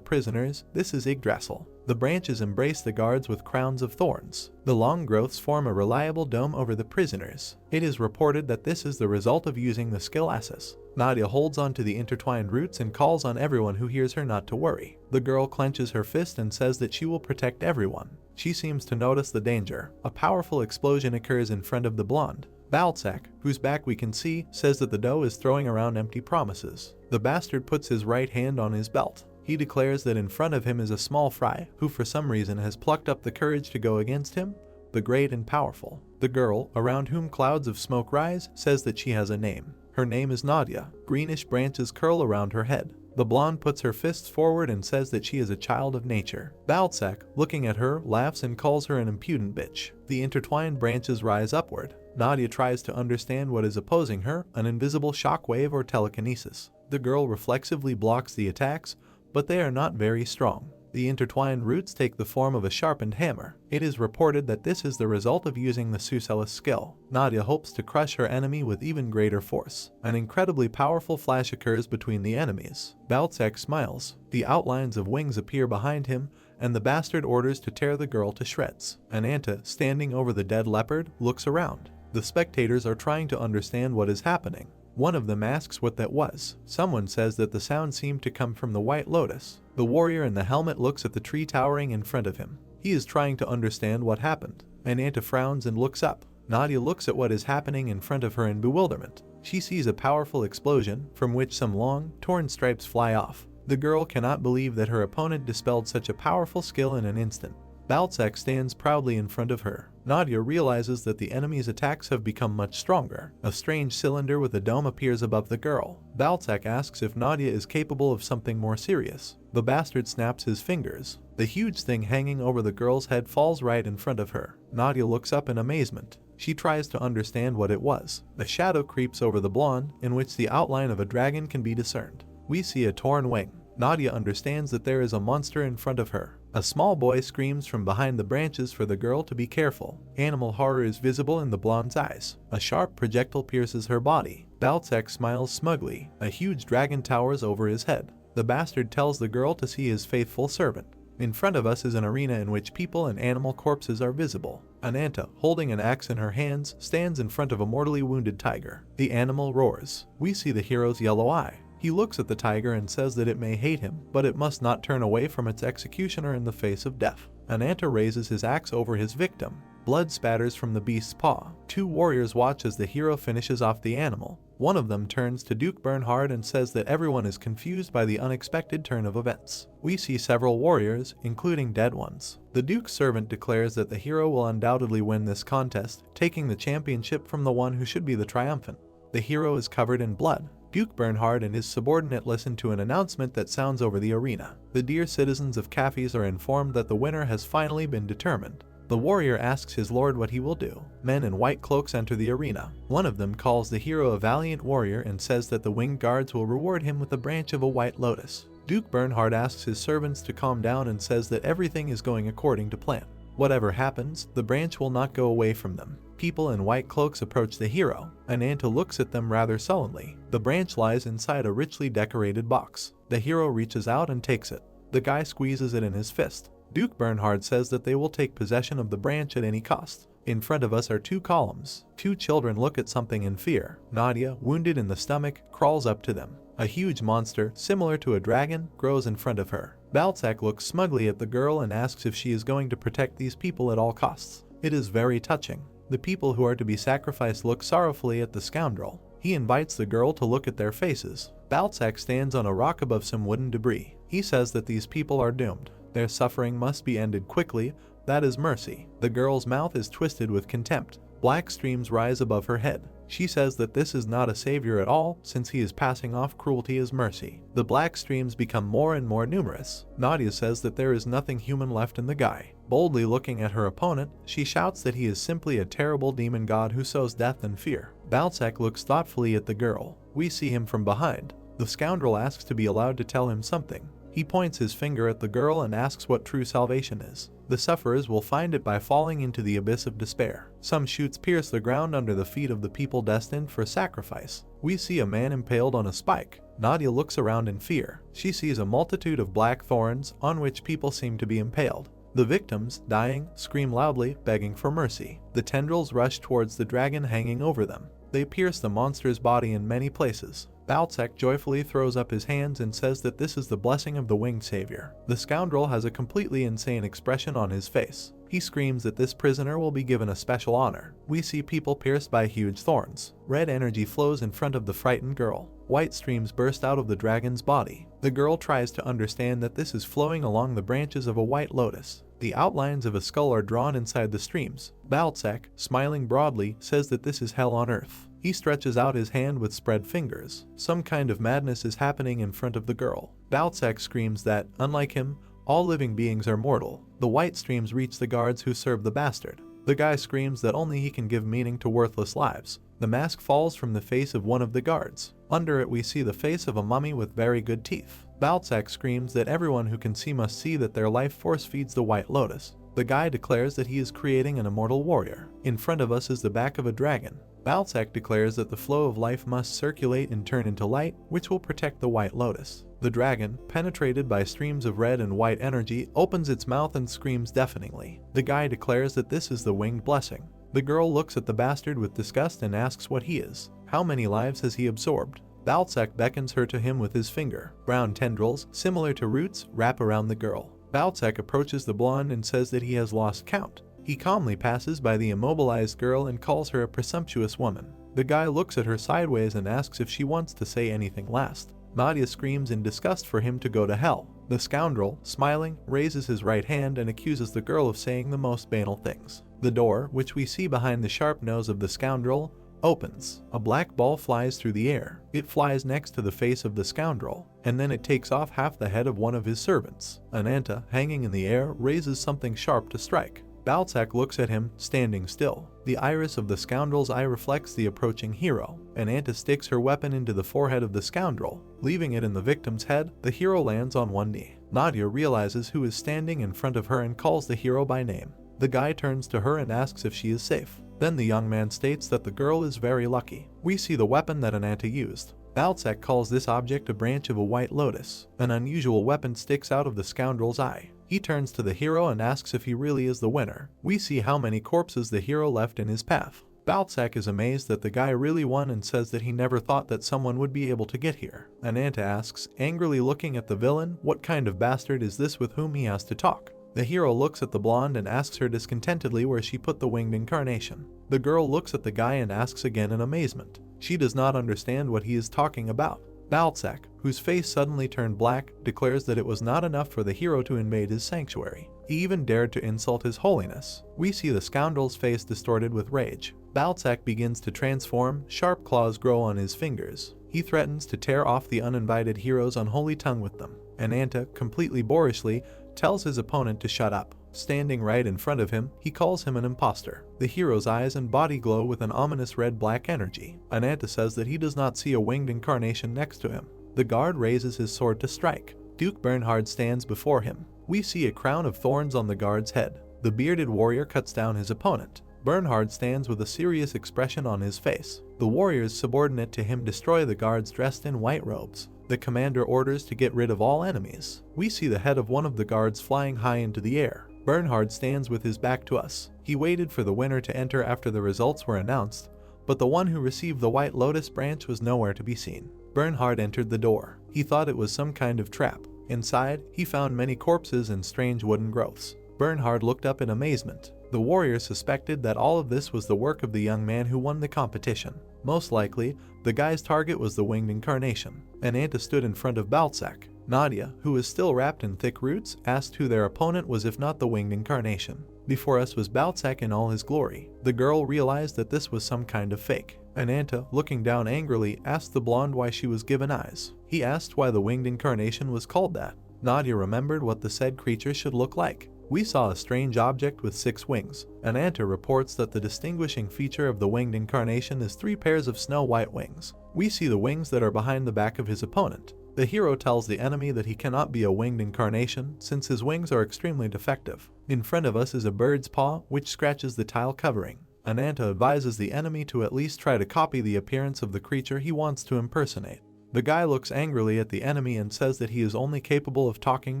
prisoners. This is Yggdrasil. The branches embrace the guards with crowns of thorns. The long growths form a reliable dome over the prisoners. It is reported that this is the result of using the skill Assis. Nadia holds on to the intertwined roots and calls on everyone who hears her not to worry. The girl clenches her fist and says that she will protect everyone. She seems to notice the danger. A powerful explosion occurs in front of the blonde. Balzac, whose back we can see, says that the doe is throwing around empty promises. The bastard puts his right hand on his belt. He declares that in front of him is a small fry, who for some reason has plucked up the courage to go against him, the great and powerful. The girl, around whom clouds of smoke rise, says that she has a name. Her name is Nadia. Greenish branches curl around her head. The blonde puts her fists forward and says that she is a child of nature. Balzac, looking at her, laughs and calls her an impudent bitch. The intertwined branches rise upward. Nadia tries to understand what is opposing her, an invisible shockwave or telekinesis. The girl reflexively blocks the attacks, but they are not very strong. The intertwined roots take the form of a sharpened hammer. It is reported that this is the result of using the Sucellus skill. Nadia hopes to crush her enemy with even greater force. An incredibly powerful flash occurs between the enemies. Balzac smiles. The outlines of wings appear behind him, and the bastard orders to tear the girl to shreds. Ananta, standing over the dead leopard, looks around. The spectators are trying to understand what is happening. One of them asks what that was. Someone says that the sound seemed to come from the White Lotus. The warrior in the helmet looks at the tree towering in front of him. He is trying to understand what happened. Ananta frowns and looks up. Nadia looks at what is happening in front of her in bewilderment. She sees a powerful explosion, from which some long, torn stripes fly off. The girl cannot believe that her opponent dispelled such a powerful skill in an instant. Balzac stands proudly in front of her. Nadia realizes that the enemy's attacks have become much stronger. A strange cylinder with a dome appears above the girl. Balzac asks if Nadia is capable of something more serious. The bastard snaps his fingers. The huge thing hanging over the girl's head falls right in front of her. Nadia looks up in amazement. She tries to understand what it was. A shadow creeps over the blonde, in which the outline of a dragon can be discerned. We see a torn wing. Nadia understands that there is a monster in front of her. A small boy screams from behind the branches for the girl to be careful. Animal horror is visible in the blonde's eyes. A sharp projectile pierces her body. Balzac smiles smugly. A huge dragon towers over his head. The bastard tells the girl to see his faithful servant. In front of us is an arena in which people and animal corpses are visible. Ananta, holding an axe in her hands, stands in front of a mortally wounded tiger. The animal roars. We see the hero's yellow eye. He looks at the tiger and says that it may hate him, but it must not turn away from its executioner in the face of death. Ananta raises his axe over his victim. Blood spatters from the beast's paw. Two warriors watch as the hero finishes off the animal. One of them turns to Duke Bernhard and says that everyone is confused by the unexpected turn of events. We see several warriors, including dead ones. The Duke's servant declares that the hero will undoubtedly win this contest, taking the championship from the one who should be the triumphant. The hero is covered in blood. Duke Bernhard and his subordinate listen to an announcement that sounds over the arena. The dear citizens of Cafes are informed that the winner has finally been determined. The warrior asks his lord what he will do. Men in white cloaks enter the arena. One of them calls the hero a valiant warrior and says that the winged guards will reward him with a branch of a white lotus. Duke Bernhard asks his servants to calm down and says that everything is going according to plan. Whatever happens, the branch will not go away from them. People in white cloaks approach the hero. Ananta looks at them rather sullenly. The branch lies inside a richly decorated box. The hero reaches out and takes it. The guy squeezes it in his fist. Duke Bernhard says that they will take possession of the branch at any cost. In front of us are two columns. Two children look at something in fear. Nadia, wounded in the stomach, crawls up to them. A huge monster, similar to a dragon, grows in front of her. Balzac looks smugly at the girl and asks if she is going to protect these people at all costs. It is very touching. The people who are to be sacrificed look sorrowfully at the scoundrel. He invites the girl to look at their faces. Balzac stands on a rock above some wooden debris. He says that these people are doomed. Their suffering must be ended quickly. That is mercy. The girl's mouth is twisted with contempt. Black streams rise above her head. She says that this is not a savior at all, since he is passing off cruelty as mercy. The black streams become more and more numerous. Nadia says that there is nothing human left in the guy. Boldly looking at her opponent, she shouts that he is simply a terrible demon god who sows death and fear. Balzac looks thoughtfully at the girl. We see him from behind. The scoundrel asks to be allowed to tell him something. He points his finger at the girl and asks what true salvation is. The sufferers will find it by falling into the abyss of despair. Some shoots pierce the ground under the feet of the people destined for sacrifice. We see a man impaled on a spike. Nadia looks around in fear. She sees a multitude of black thorns on which people seem to be impaled. The victims, dying, scream loudly, begging for mercy. The tendrils rush towards the dragon hanging over them. They pierce the monster's body in many places. Balzac joyfully throws up his hands and says that this is the blessing of the winged savior. The scoundrel has a completely insane expression on his face. He screams that this prisoner will be given a special honor. We see people pierced by huge thorns. Red energy flows in front of the frightened girl. White streams burst out of the dragon's body. The girl tries to understand that this is flowing along the branches of a white lotus. The outlines of a skull are drawn inside the streams. Balzac, smiling broadly, says that this is hell on earth. He stretches out his hand with spread fingers. Some kind of madness is happening in front of the girl. Balzac screams that, unlike him, all living beings are mortal. The white streams reach the guards who serve the bastard. The guy screams that only he can give meaning to worthless lives. The mask falls from the face of one of the guards. Under it we see the face of a mummy with very good teeth. Balzac screams that everyone who can see must see that their life force feeds the white lotus. The guy declares that he is creating an immortal warrior. In front of us is the back of a dragon. Balzac declares that the flow of life must circulate and turn into light, which will protect the white lotus. The dragon, penetrated by streams of red and white energy, opens its mouth and screams deafeningly. The guy declares that this is the winged blessing. The girl looks at the bastard with disgust and asks what he is. How many lives has he absorbed? Balzac beckons her to him with his finger. Brown tendrils, similar to roots, wrap around the girl. Balzac approaches the blonde and says that he has lost count. He calmly passes by the immobilized girl and calls her a presumptuous woman. The guy looks at her sideways and asks if she wants to say anything last. Nadia screams in disgust for him to go to hell. The scoundrel, smiling, raises his right hand and accuses the girl of saying the most banal things. The door, which we see behind the sharp nose of the scoundrel, opens. A black ball flies through the air. It flies next to the face of the scoundrel, and then it takes off half the head of one of his servants. Ananta, hanging in the air, raises something sharp to strike. Balzac looks at him, standing still. The iris of the scoundrel's eye reflects the approaching hero. Ananta sticks her weapon into the forehead of the scoundrel. Leaving it in the victim's head, the hero lands on one knee. Nadia realizes who is standing in front of her and calls the hero by name. The guy turns to her and asks if she is safe. Then the young man states that the girl is very lucky. We see the weapon that Ananta used. Balzac calls this object a branch of a white lotus. An unusual weapon sticks out of the scoundrel's eye. He turns to the hero and asks if he really is the winner. We see how many corpses the hero left in his path. Balzac is amazed that the guy really won and says that he never thought that someone would be able to get here. Ananta asks, angrily looking at the villain, what kind of bastard is this with whom he has to talk? The hero looks at the blonde and asks her discontentedly where she put the winged incarnation. The girl looks at the guy and asks again in amazement. She does not understand what he is talking about. Balzac, whose face suddenly turned black, declares that it was not enough for the hero to invade his sanctuary. He even dared to insult his holiness. We see the scoundrel's face distorted with rage. Balzac begins to transform, sharp claws grow on his fingers. He threatens to tear off the uninvited hero's unholy tongue with them. Ananta, completely boorishly, tells his opponent to shut up. Standing right in front of him, he calls him an imposter. The hero's eyes and body glow with an ominous red-black energy. Ananta says that he does not see a winged incarnation next to him. The guard raises his sword to strike. Duke Bernhard stands before him. We see a crown of thorns on the guard's head. The bearded warrior cuts down his opponent. Bernhard stands with a serious expression on his face. The warriors subordinate to him destroy the guards dressed in white robes. The commander orders to get rid of all enemies. We see the head of one of the guards flying high into the air. Bernhard stands with his back to us. He waited for the winner to enter after the results were announced, but the one who received the white lotus branch was nowhere to be seen. Bernhard entered the door. He thought it was some kind of trap. Inside, he found many corpses and strange wooden growths. Bernhard looked up in amazement. The warrior suspected that all of this was the work of the young man who won the competition. Most likely, the guy's target was the winged incarnation. Ananta stood in front of Balzac. Nadia, who was still wrapped in thick roots, asked who their opponent was if not the winged incarnation. Before us was Balzac in all his glory. The girl realized that this was some kind of fake. Ananta, looking down angrily, asked the blonde why she was given eyes. He asked why the winged incarnation was called that. Nadia remembered what the said creature should look like. We saw a strange object with 6 wings. Ananta reports that the distinguishing feature of the winged incarnation is 3 pairs of snow-white wings. We see the wings that are behind the back of his opponent. The hero tells the enemy that he cannot be a winged incarnation since his wings are extremely defective. In front of us is a bird's paw which scratches the tile covering. Ananta advises the enemy to at least try to copy the appearance of the creature he wants to impersonate. The guy looks angrily at the enemy and says that he is only capable of talking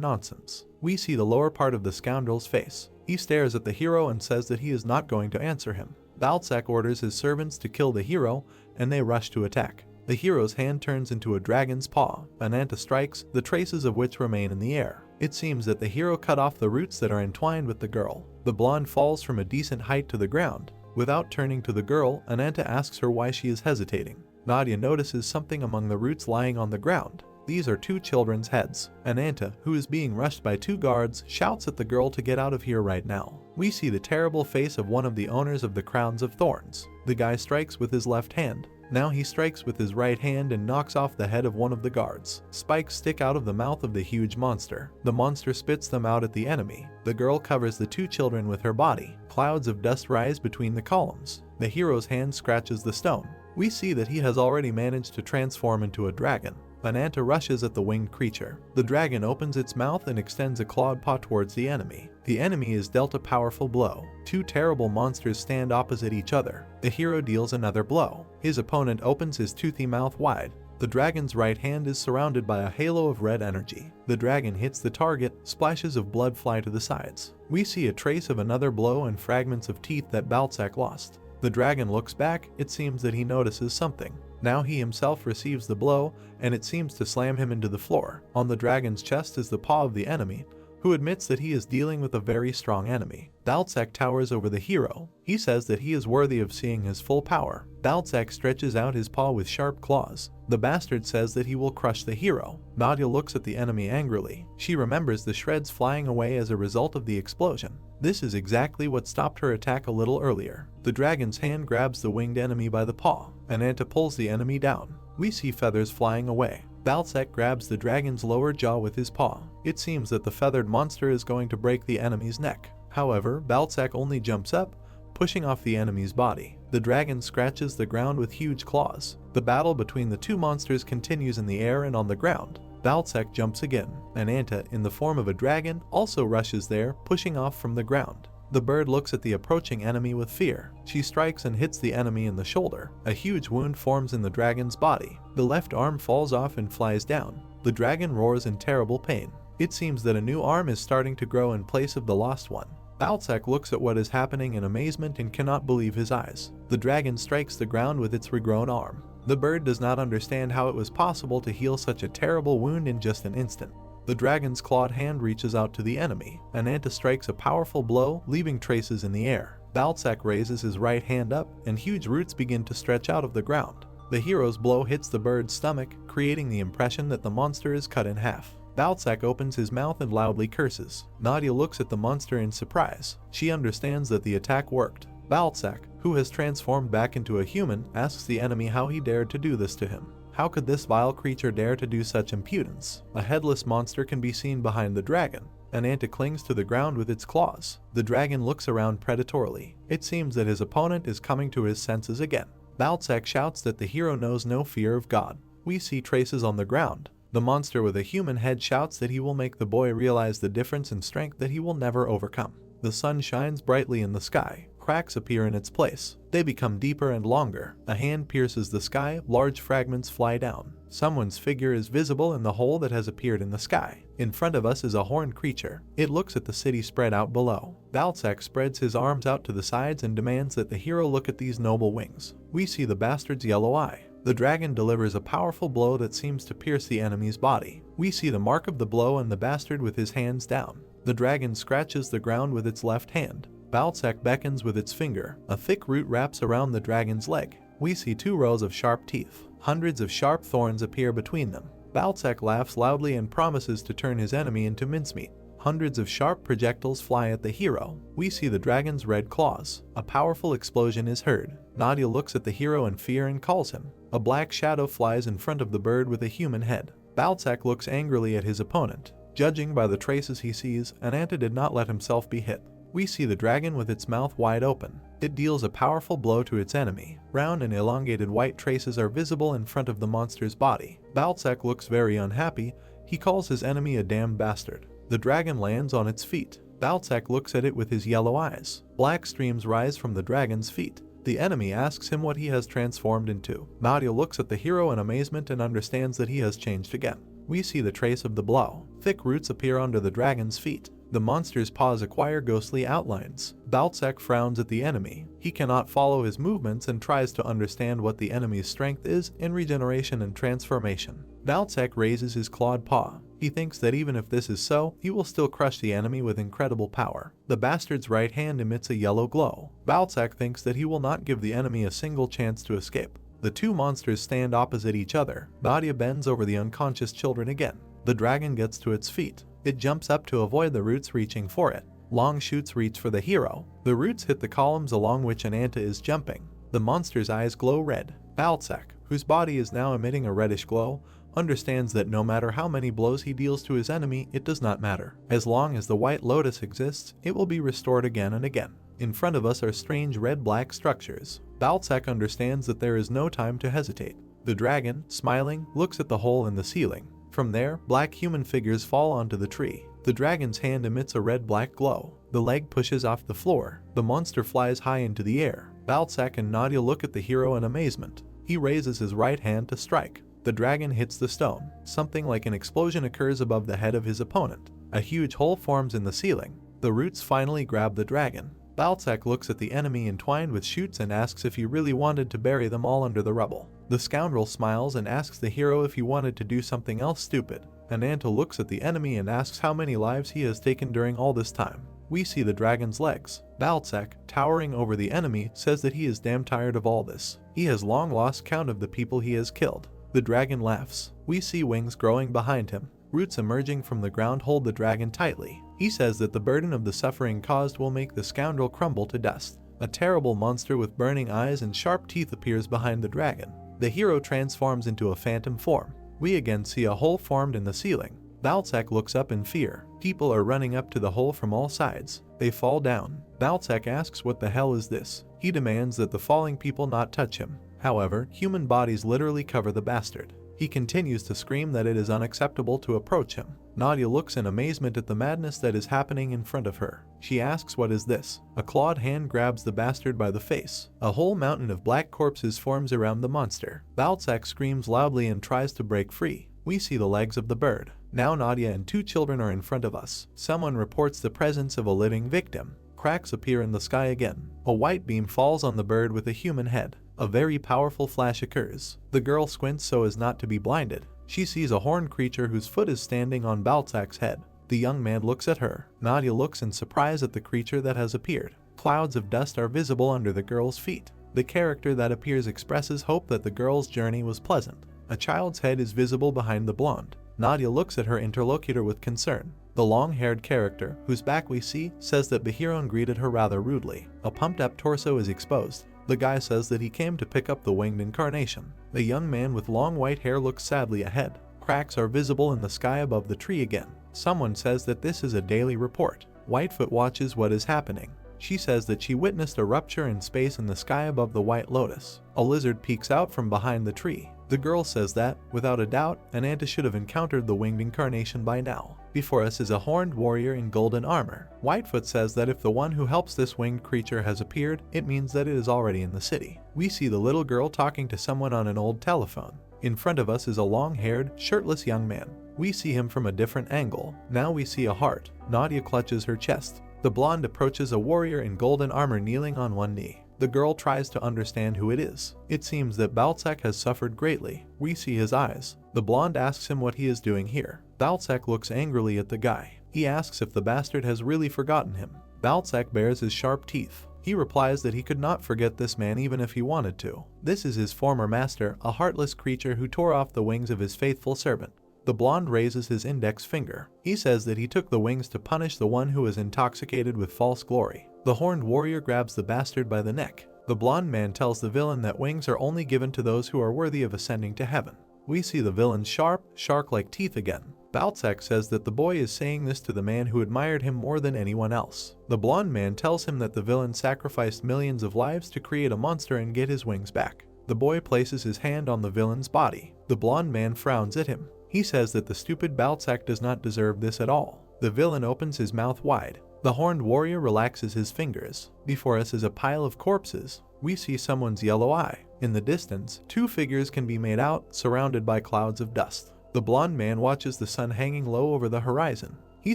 nonsense. We see the lower part of the scoundrel's face. He stares at the hero and says that he is not going to answer him. Balzac orders his servants to kill the hero, and they rush to attack. The hero's hand turns into a dragon's paw. Ananta strikes, the traces of which remain in the air. It seems that the hero cut off the roots that are entwined with the girl. The blonde falls from a decent height to the ground. Without turning to the girl, Ananta asks her why she is hesitating. Nadia notices something among the roots lying on the ground. These are 2 children's heads. Ananta, who is being rushed by 2 guards, shouts at the girl to get out of here right now. We see the terrible face of one of the owners of the crowns of thorns. The guy strikes with his left hand. Now he strikes with his right hand and knocks off the head of one of the guards. Spikes stick out of the mouth of the huge monster. The monster spits them out at the enemy. The girl covers the 2 children with her body. Clouds of dust rise between the columns. The hero's hand scratches the stone. We see that he has already managed to transform into a dragon. Ananta rushes at the winged creature. The dragon opens its mouth and extends a clawed paw towards the enemy. The enemy is dealt a powerful blow. 2 terrible monsters stand opposite each other. The hero deals another blow. His opponent opens his toothy mouth wide. The dragon's right hand is surrounded by a halo of red energy. The dragon hits the target, splashes of blood fly to the sides. We see a trace of another blow and fragments of teeth that Balzac lost. The dragon looks back, it seems that he notices something. Now he himself receives the blow, and it seems to slam him into the floor. On the dragon's chest is the paw of the enemy, who admits that he is dealing with a very strong enemy. Balzac towers over the hero. He says that he is worthy of seeing his full power. Balzac stretches out his paw with sharp claws. The bastard says that he will crush the hero. Nadia looks at the enemy angrily. She remembers the shreds flying away as a result of the explosion. This is exactly what stopped her attack a little earlier. The dragon's hand grabs the winged enemy by the paw. Ananta pulls the enemy down. We see feathers flying away. Balzac grabs the dragon's lower jaw with his paw. It seems that the feathered monster is going to break the enemy's neck. However, Balzac only jumps up, pushing off the enemy's body. The dragon scratches the ground with huge claws. The battle between the 2 monsters continues in the air and on the ground. Balzac jumps again. Ananta, in the form of a dragon, also rushes there, pushing off from the ground. The bird looks at the approaching enemy with fear. She strikes and hits the enemy in the shoulder. A huge wound forms in the dragon's body. The left arm falls off and flies down. The dragon roars in terrible pain. It seems that a new arm is starting to grow in place of the lost one. Balzac looks at what is happening in amazement and cannot believe his eyes. The dragon strikes the ground with its regrown arm. The bird does not understand how it was possible to heal such a terrible wound in just an instant. The dragon's clawed hand reaches out to the enemy. Ananta strikes a powerful blow, leaving traces in the air. Balzac raises his right hand up, and huge roots begin to stretch out of the ground. The hero's blow hits the bird's stomach, creating the impression that the monster is cut in half. Balzac opens his mouth and loudly curses. Nadia looks at the monster in surprise. She understands that the attack worked. Balzac, who has transformed back into a human, asks the enemy how he dared to do this to him. How could this vile creature dare to do such impudence? A headless monster can be seen behind the dragon. Ananta clings to the ground with its claws. The dragon looks around predatorily. It seems that his opponent is coming to his senses again. Balzac shouts that the hero knows no fear of God. We see traces on the ground. The monster with a human head shouts that he will make the boy realize the difference in strength that he will never overcome. The sun shines brightly in the sky. Cracks appear in its place. They become deeper and longer. A hand pierces the sky, large fragments fly down. Someone's figure is visible in the hole that has appeared in the sky. In front of us is a horned creature. It looks at the city spread out below. Balzac spreads his arms out to the sides and demands that the hero look at these noble wings. We see the bastard's yellow eye. The dragon delivers a powerful blow that seems to pierce the enemy's body. We see the mark of the blow and the bastard with his hands down. The dragon scratches the ground with its left hand. Balzac beckons with its finger. A thick root wraps around the dragon's leg. We see 2 rows of sharp teeth. Hundreds of sharp thorns appear between them. Balzac laughs loudly and promises to turn his enemy into mincemeat. Hundreds of sharp projectiles fly at the hero. We see the dragon's red claws. A powerful explosion is heard. Nadia looks at the hero in fear and calls him. A black shadow flies in front of the bird with a human head. Balzac looks angrily at his opponent. Judging by the traces he sees, Ananta did not let himself be hit. We see the dragon with its mouth wide open. It deals a powerful blow to its enemy. Round and elongated white traces are visible in front of the monster's body. Balzac looks very unhappy. He calls his enemy a damn bastard. The dragon lands on its feet. Balzac looks at it with his yellow eyes. Black streams rise from the dragon's feet. The enemy asks him what he has transformed into. Nadia looks at the hero in amazement and understands that he has changed again. We see the trace of the blow. Thick roots appear under the dragon's feet. The monster's paws acquire ghostly outlines. Balzac frowns at the enemy. He cannot follow his movements and tries to understand what the enemy's strength is in regeneration and transformation. Balzac raises his clawed paw. He thinks that even if this is so, he will still crush the enemy with incredible power. The bastard's right hand emits a yellow glow. Balzac thinks that he will not give the enemy a single chance to escape. The two monsters stand opposite each other. Nadia bends over the unconscious children again. The dragon gets to its feet. It jumps up to avoid the roots reaching for it. Long shoots reach for the hero. The roots hit the columns along which Ananta is jumping. The monster's eyes glow red. Balzac, whose body is now emitting a reddish glow, understands that no matter how many blows he deals to his enemy, it does not matter. As long as the white lotus exists, it will be restored again and again. In front of us are strange red-black structures. Balzac understands that there is no time to hesitate. The dragon, smiling, looks at the hole in the ceiling. From there, black human figures fall onto the tree. The dragon's hand emits a red-black glow. The leg pushes off the floor. The monster flies high into the air. Balzac and Nadia look at the hero in amazement. He raises his right hand to strike. The dragon hits the stone. Something like an explosion occurs above the head of his opponent. A huge hole forms in the ceiling. The roots finally grab the dragon. Balzac looks at the enemy entwined with shoots and asks if he really wanted to bury them all under the rubble. The scoundrel smiles and asks the hero if he wanted to do something else stupid. Ananta looks at the enemy and asks how many lives he has taken during all this time. We see the dragon's legs. Balzac, towering over the enemy, says that he is damn tired of all this. He has long lost count of the people he has killed. The dragon laughs. We see wings growing behind him. Roots emerging from the ground hold the dragon tightly. He says that the burden of the suffering caused will make the scoundrel crumble to dust. A terrible monster with burning eyes and sharp teeth appears behind the dragon. The hero transforms into a phantom form. We again see a hole formed in the ceiling. Balzac looks up in fear. People are running up to the hole from all sides. They fall down. Balzac asks what the hell is this. He demands that the falling people not touch him. However, human bodies literally cover the bastard. He continues to scream that it is unacceptable to approach him. Nadia looks in amazement at the madness that is happening in front of her. She asks what is this. A clawed hand grabs the bastard by the face. A whole mountain of black corpses forms around the monster. Balzac screams loudly and tries to break free. We see the legs of the bird. Now Nadia and two children are in front of us. Someone reports the presence of a living victim. Cracks appear in the sky again. A white beam falls on the bird with a human head. A very powerful flash occurs. The girl squints so as not to be blinded. She sees a horned creature whose foot is standing on Balzac's head. The young man looks at her. Nadia looks in surprise at the creature that has appeared. Clouds of dust are visible under the girl's feet. The character that appears expresses hope that the girl's journey was pleasant. A child's head is visible behind the blonde. Nadia looks at her interlocutor with concern. The long-haired character, whose back we see, says that Behiron greeted her rather rudely. A pumped-up torso is exposed. The guy says that he came to pick up the winged incarnation. The young man with long white hair looks sadly ahead. Cracks are visible in the sky above the tree again. Someone says that this is a daily report. Whitefoot watches what is happening. She says that she witnessed a rupture in space in the sky above the white lotus. A lizard peeks out from behind the tree. The girl says that, without a doubt, Ananta should have encountered the winged incarnation by now. Before us is a horned warrior in golden armor. Whitefoot says that if the one who helps this winged creature has appeared, it means that it is already in the city. We see the little girl talking to someone on an old telephone. In front of us is a long-haired, shirtless young man. We see him from a different angle. Now we see a heart. Nadia clutches her chest. The blonde approaches a warrior in golden armor kneeling on one knee. The girl tries to understand who it is. It seems that Balzac has suffered greatly. We see his eyes. The blonde asks him what he is doing here. Balzac looks angrily at the guy. He asks if the bastard has really forgotten him. Balzac bares his sharp teeth. He replies that he could not forget this man even if he wanted to. This is his former master, a heartless creature who tore off the wings of his faithful servant. The blonde raises his index finger. He says that he took the wings to punish the one who was intoxicated with false glory. The horned warrior grabs the bastard by the neck. The blonde man tells the villain that wings are only given to those who are worthy of ascending to heaven. We see the villain's sharp, shark-like teeth again. Balzac says that the boy is saying this to the man who admired him more than anyone else. The blonde man tells him that the villain sacrificed millions of lives to create a monster and get his wings back. The boy places his hand on the villain's body. The blonde man frowns at him. He says that the stupid Balzac does not deserve this at all. The villain opens his mouth wide. The horned warrior relaxes his fingers. Before us is a pile of corpses. We see someone's yellow eye. In the distance, two figures can be made out, surrounded by clouds of dust. The blonde man watches the sun hanging low over the horizon. He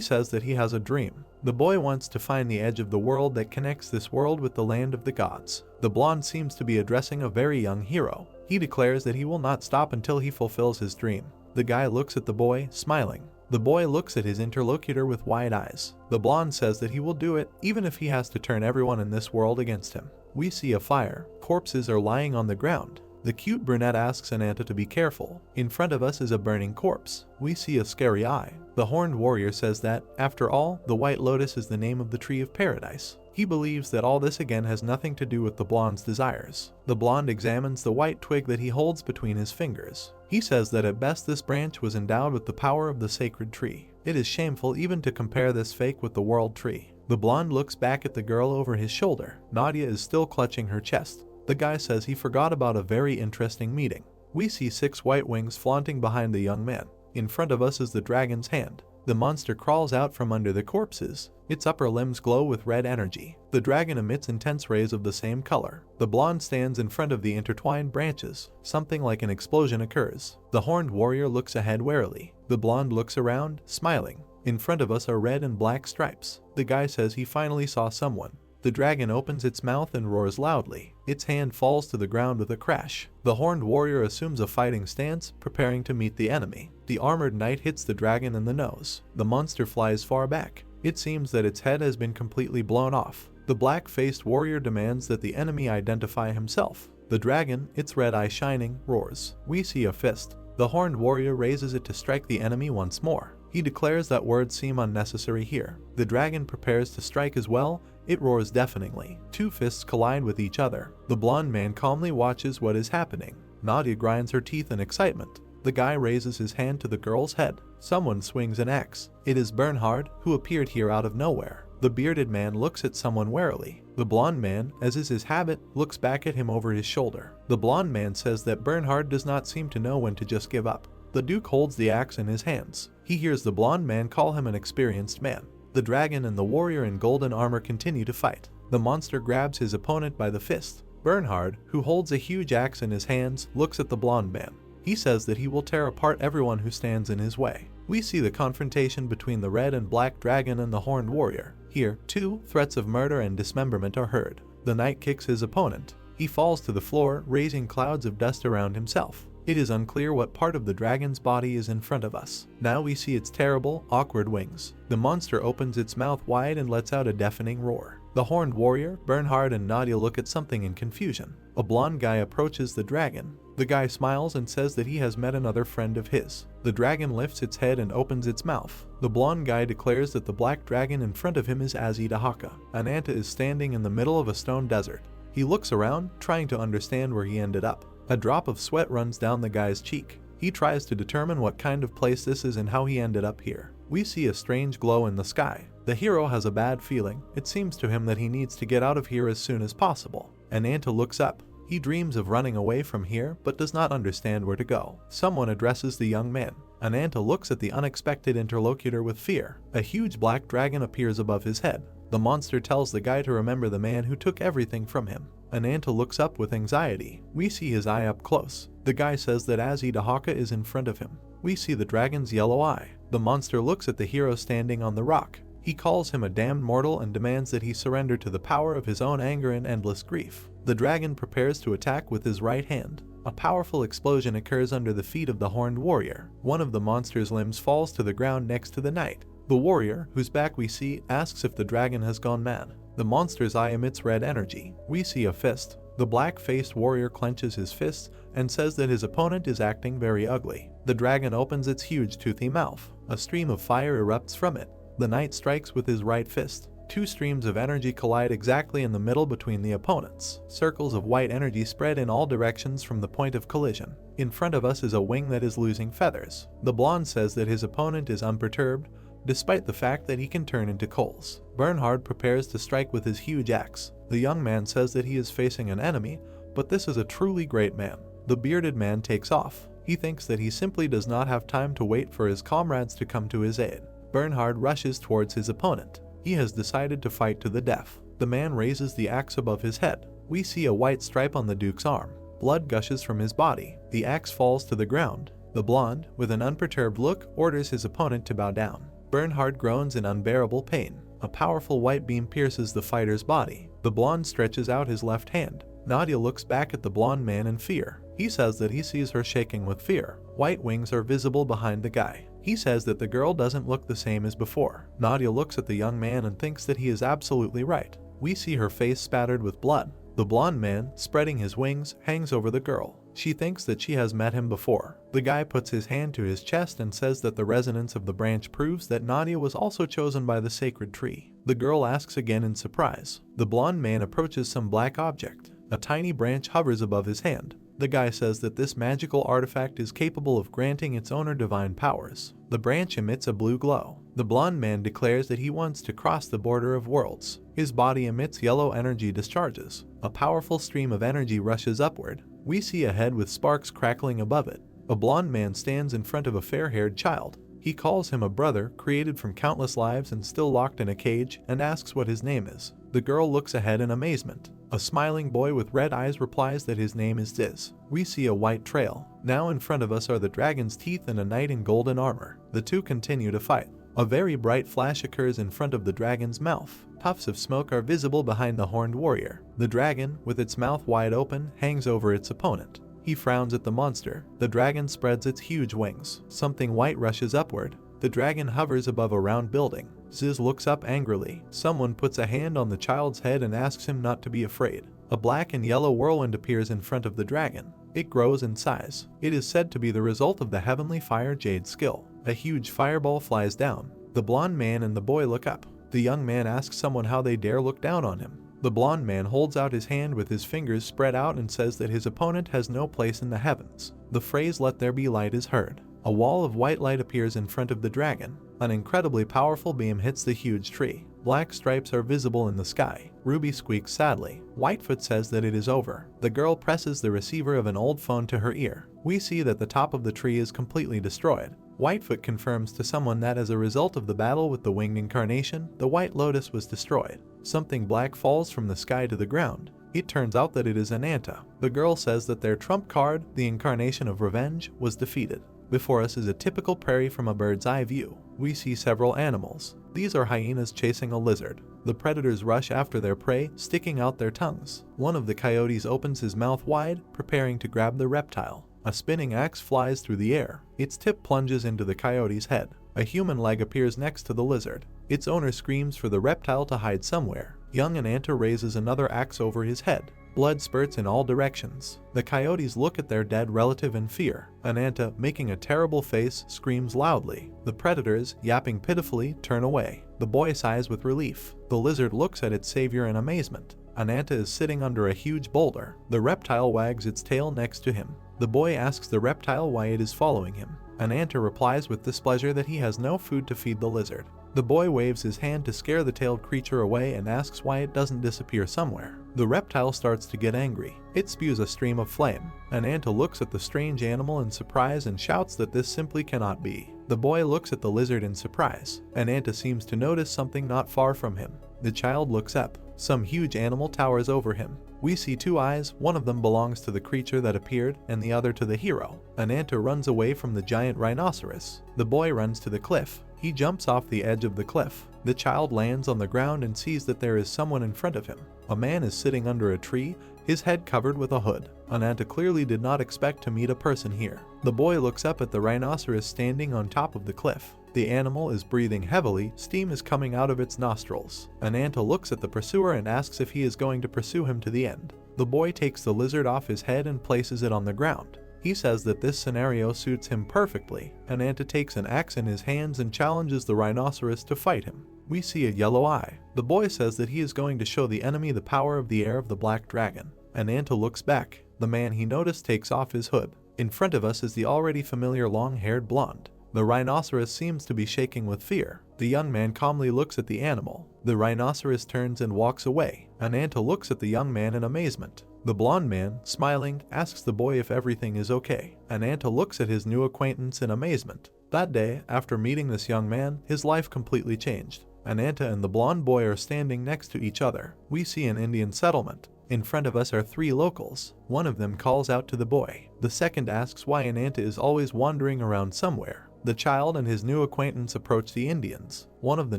says that he has a dream. The boy wants to find the edge of the world that connects this world with the land of the gods. The blonde seems to be addressing a very young hero. He declares that he will not stop until he fulfills his dream. The guy looks at the boy, smiling. The boy looks at his interlocutor with wide eyes. The blonde says that he will do it, even if he has to turn everyone in this world against him. We see a fire. Corpses are lying on the ground. The cute brunette asks Ananta to be careful. In front of us is a burning corpse. We see a scary eye. The horned warrior says that, after all, the white lotus is the name of the tree of paradise. He believes that all this again has nothing to do with the blonde's desires. The blonde examines the white twig that he holds between his fingers. He says that at best this branch was endowed with the power of the sacred tree. It is shameful even to compare this fake with the world tree. The blonde looks back at the girl over his shoulder. Nadia is still clutching her chest. The guy says he forgot about a very interesting meeting. We see 6 white wings flaunting behind the young man. In front of us is the dragon's hand. The monster crawls out from under the corpses. Its upper limbs glow with red energy. The dragon emits intense rays of the same color. The blonde stands in front of the intertwined branches. Something like an explosion occurs. The horned warrior looks ahead warily. The blonde looks around, smiling. In front of us are red and black stripes. The guy says he finally saw someone. The dragon opens its mouth and roars loudly. Its hand falls to the ground with a crash. The horned warrior assumes a fighting stance, preparing to meet the enemy. The armored knight hits the dragon in the nose. The monster flies far back. It seems that its head has been completely blown off. The black-faced warrior demands that the enemy identify himself. The dragon, its red eye shining, roars. We see a fist. The horned warrior raises it to strike the enemy once more. He declares that words seem unnecessary here. The dragon prepares to strike as well. It roars deafeningly. 2 fists collide with each other. The blonde man calmly watches what is happening. Nadia grinds her teeth in excitement. The guy raises his hand to the girl's head. Someone swings an axe. It is Bernhard, who appeared here out of nowhere. The bearded man looks at someone warily. The blonde man, as is his habit, looks back at him over his shoulder. The blonde man says that Bernhard does not seem to know when to just give up. The duke holds the axe in his hands. He hears the blonde man call him an experienced man. The dragon and the warrior in golden armor continue to fight. The monster grabs his opponent by the fist. Bernhard, who holds a huge axe in his hands, looks at the blonde man. He says that he will tear apart everyone who stands in his way. We see the confrontation between the red and black dragon and the horned warrior. Here, 2 threats of murder and dismemberment are heard. The knight kicks his opponent. He falls to the floor, raising clouds of dust around himself. It is unclear what part of the dragon's body is in front of us. Now we see its terrible, awkward wings. The monster opens its mouth wide and lets out a deafening roar. The horned warrior, Bernhard and Nadia look at something in confusion. A blonde guy approaches the dragon. The guy smiles and says that he has met another friend of his. The dragon lifts its head and opens its mouth. The blonde guy declares that the black dragon in front of him is Azidahaka. Ananta is standing in the middle of a stone desert. He looks around, trying to understand where he ended up. A drop of sweat runs down the guy's cheek. He tries to determine what kind of place this is and how he ended up here. We see a strange glow in the sky. The hero has a bad feeling. It seems to him that he needs to get out of here as soon as possible. Ananta looks up. He dreams of running away from here, but does not understand where to go. Someone addresses the young man. Ananta looks at the unexpected interlocutor with fear. A huge black dragon appears above his head. The monster tells the guy to remember the man who took everything from him. Ananta looks up with anxiety. We see his eye up close. The guy says that Azidahaka is in front of him. We see the dragon's yellow eye. The monster looks at the hero standing on the rock. He calls him a damned mortal and demands that he surrender to the power of his own anger and endless grief. The dragon prepares to attack with his right hand. A powerful explosion occurs under the feet of the horned warrior. One of the monster's limbs falls to the ground next to the knight. The warrior, whose back we see, asks if the dragon has gone mad. The monster's eye emits red energy. We see a fist. The black-faced warrior clenches his fists, and says that his opponent is acting very ugly. The dragon opens its huge toothy mouth. A stream of fire erupts from it. The knight strikes with his right fist. Two streams of energy collide exactly in the middle between the opponents. Circles of white energy spread in all directions from the point of collision. In front of us is a wing that is losing feathers. The blonde says that his opponent is unperturbed, despite the fact that he can turn into coals. Bernhard prepares to strike with his huge axe. The young man says that he is facing an enemy, but this is a truly great man. The bearded man takes off. He thinks that he simply does not have time to wait for his comrades to come to his aid. Bernhard rushes towards his opponent. He has decided to fight to the death. The man raises the axe above his head. We see a white stripe on the duke's arm. Blood gushes from his body. The axe falls to the ground. The blonde, with an unperturbed look, orders his opponent to bow down. Bernhard groans in unbearable pain. A powerful white beam pierces the fighter's body. The blonde stretches out his left hand. Nadia looks back at the blonde man in fear. He says that he sees her shaking with fear. White wings are visible behind the guy. He says that the girl doesn't look the same as before. Nadia looks at the young man and thinks that he is absolutely right. We see her face spattered with blood. The blonde man, spreading his wings, hangs over the girl. She thinks that she has met him before. The guy puts his hand to his chest and says that the resonance of the branch proves that Nadia was also chosen by the sacred tree. The girl asks again in surprise. The blonde man approaches some black object. A tiny branch hovers above his hand. The guy says that this magical artifact is capable of granting its owner divine powers. The branch emits a blue glow. The blonde man declares that he wants to cross the border of worlds. His body emits yellow energy discharges. A powerful stream of energy rushes upward. We see a head with sparks crackling above it. A blonde man stands in front of a fair-haired child. He calls him a brother created from countless lives and still locked in a cage, and asks what his name is. The girl looks ahead in amazement. A smiling boy with red eyes replies that his name is Diz. We see a white trail. Now in front of us are the dragon's teeth and a knight in golden armor. The two continue to fight. A very bright flash occurs in front of the dragon's mouth. Puffs of smoke are visible behind the horned warrior. The dragon, with its mouth wide open, hangs over its opponent. He frowns at the monster. The dragon spreads its huge wings. Something white rushes upward. The dragon hovers above a round building. Ziz looks up angrily. Someone puts a hand on the child's head and asks him not to be afraid. A black and yellow whirlwind appears in front of the dragon. It grows in size. It is said to be the result of the heavenly fire jade skill. A huge fireball flies down. The blonde man and the boy look up. The young man asks someone how they dare look down on him. The blonde man holds out his hand with his fingers spread out and says that his opponent has no place in the heavens. The phrase "let there be light" is heard. A wall of white light appears in front of the dragon. An incredibly powerful beam hits the huge tree. Black stripes are visible in the sky. Ruby squeaks sadly. Whitefoot says that it is over. The girl presses the receiver of an old phone to her ear. We see that the top of the tree is completely destroyed. Whitefoot confirms to someone that as a result of the battle with the winged incarnation, the White Lotus was destroyed. Something black falls from the sky to the ground. It turns out that it is an Anta. The girl says that their trump card, the incarnation of revenge, was defeated. Before us is a typical prairie from a bird's eye view. We see several animals. These are hyenas chasing a lizard. The predators rush after their prey, sticking out their tongues. One of the coyotes opens his mouth wide, preparing to grab the reptile. A spinning axe flies through the air. Its tip plunges into the coyote's head. A human leg appears next to the lizard. Its owner screams for the reptile to hide somewhere. Young Ananta raises another axe over his head. Blood spurts in all directions. The coyotes look at their dead relative in fear. Ananta, making a terrible face, screams loudly. The predators, yapping pitifully, turn away. The boy sighs with relief. The lizard looks at its savior in amazement. Ananta is sitting under a huge boulder. The reptile wags its tail next to him. The boy asks the reptile why it is following him. Ananta replies with displeasure that he has no food to feed the lizard. The boy waves his hand to scare the tailed creature away and asks why it doesn't disappear somewhere. The reptile starts to get angry. It spews a stream of flame. Ananta looks at the strange animal in surprise and shouts that this simply cannot be. The boy looks at the lizard in surprise. Ananta seems to notice something not far from him. The child looks up. Some huge animal towers over him. We see two eyes, one of them belongs to the creature that appeared, and the other to the hero. Ananta runs away from the giant rhinoceros. The boy runs to the cliff. He jumps off the edge of the cliff. The child lands on the ground and sees that there is someone in front of him. A man is sitting under a tree, his head covered with a hood. Ananta clearly did not expect to meet a person here. The boy looks up at the rhinoceros standing on top of the cliff. The animal is breathing heavily, steam is coming out of its nostrils. Ananta looks at the pursuer and asks if he is going to pursue him to the end. The boy takes the lizard off his head and places it on the ground. He says that this scenario suits him perfectly. Ananta takes an axe in his hands and challenges the rhinoceros to fight him. We see a yellow eye. The boy says that he is going to show the enemy the power of the air of the black dragon. Ananta looks back. The man he noticed takes off his hood. In front of us is the already familiar long-haired blonde. The rhinoceros seems to be shaking with fear. The young man calmly looks at the animal. The rhinoceros turns and walks away. Ananta looks at the young man in amazement. The blonde man, smiling, asks the boy if everything is okay. Ananta looks at his new acquaintance in amazement. That day, after meeting this young man, his life completely changed. Ananta and the blonde boy are standing next to each other. We see an Indian settlement. In front of us are 3 locals. One of them calls out to the boy. The second asks why Ananta is always wandering around somewhere. The child and his new acquaintance approach the Indians. One of the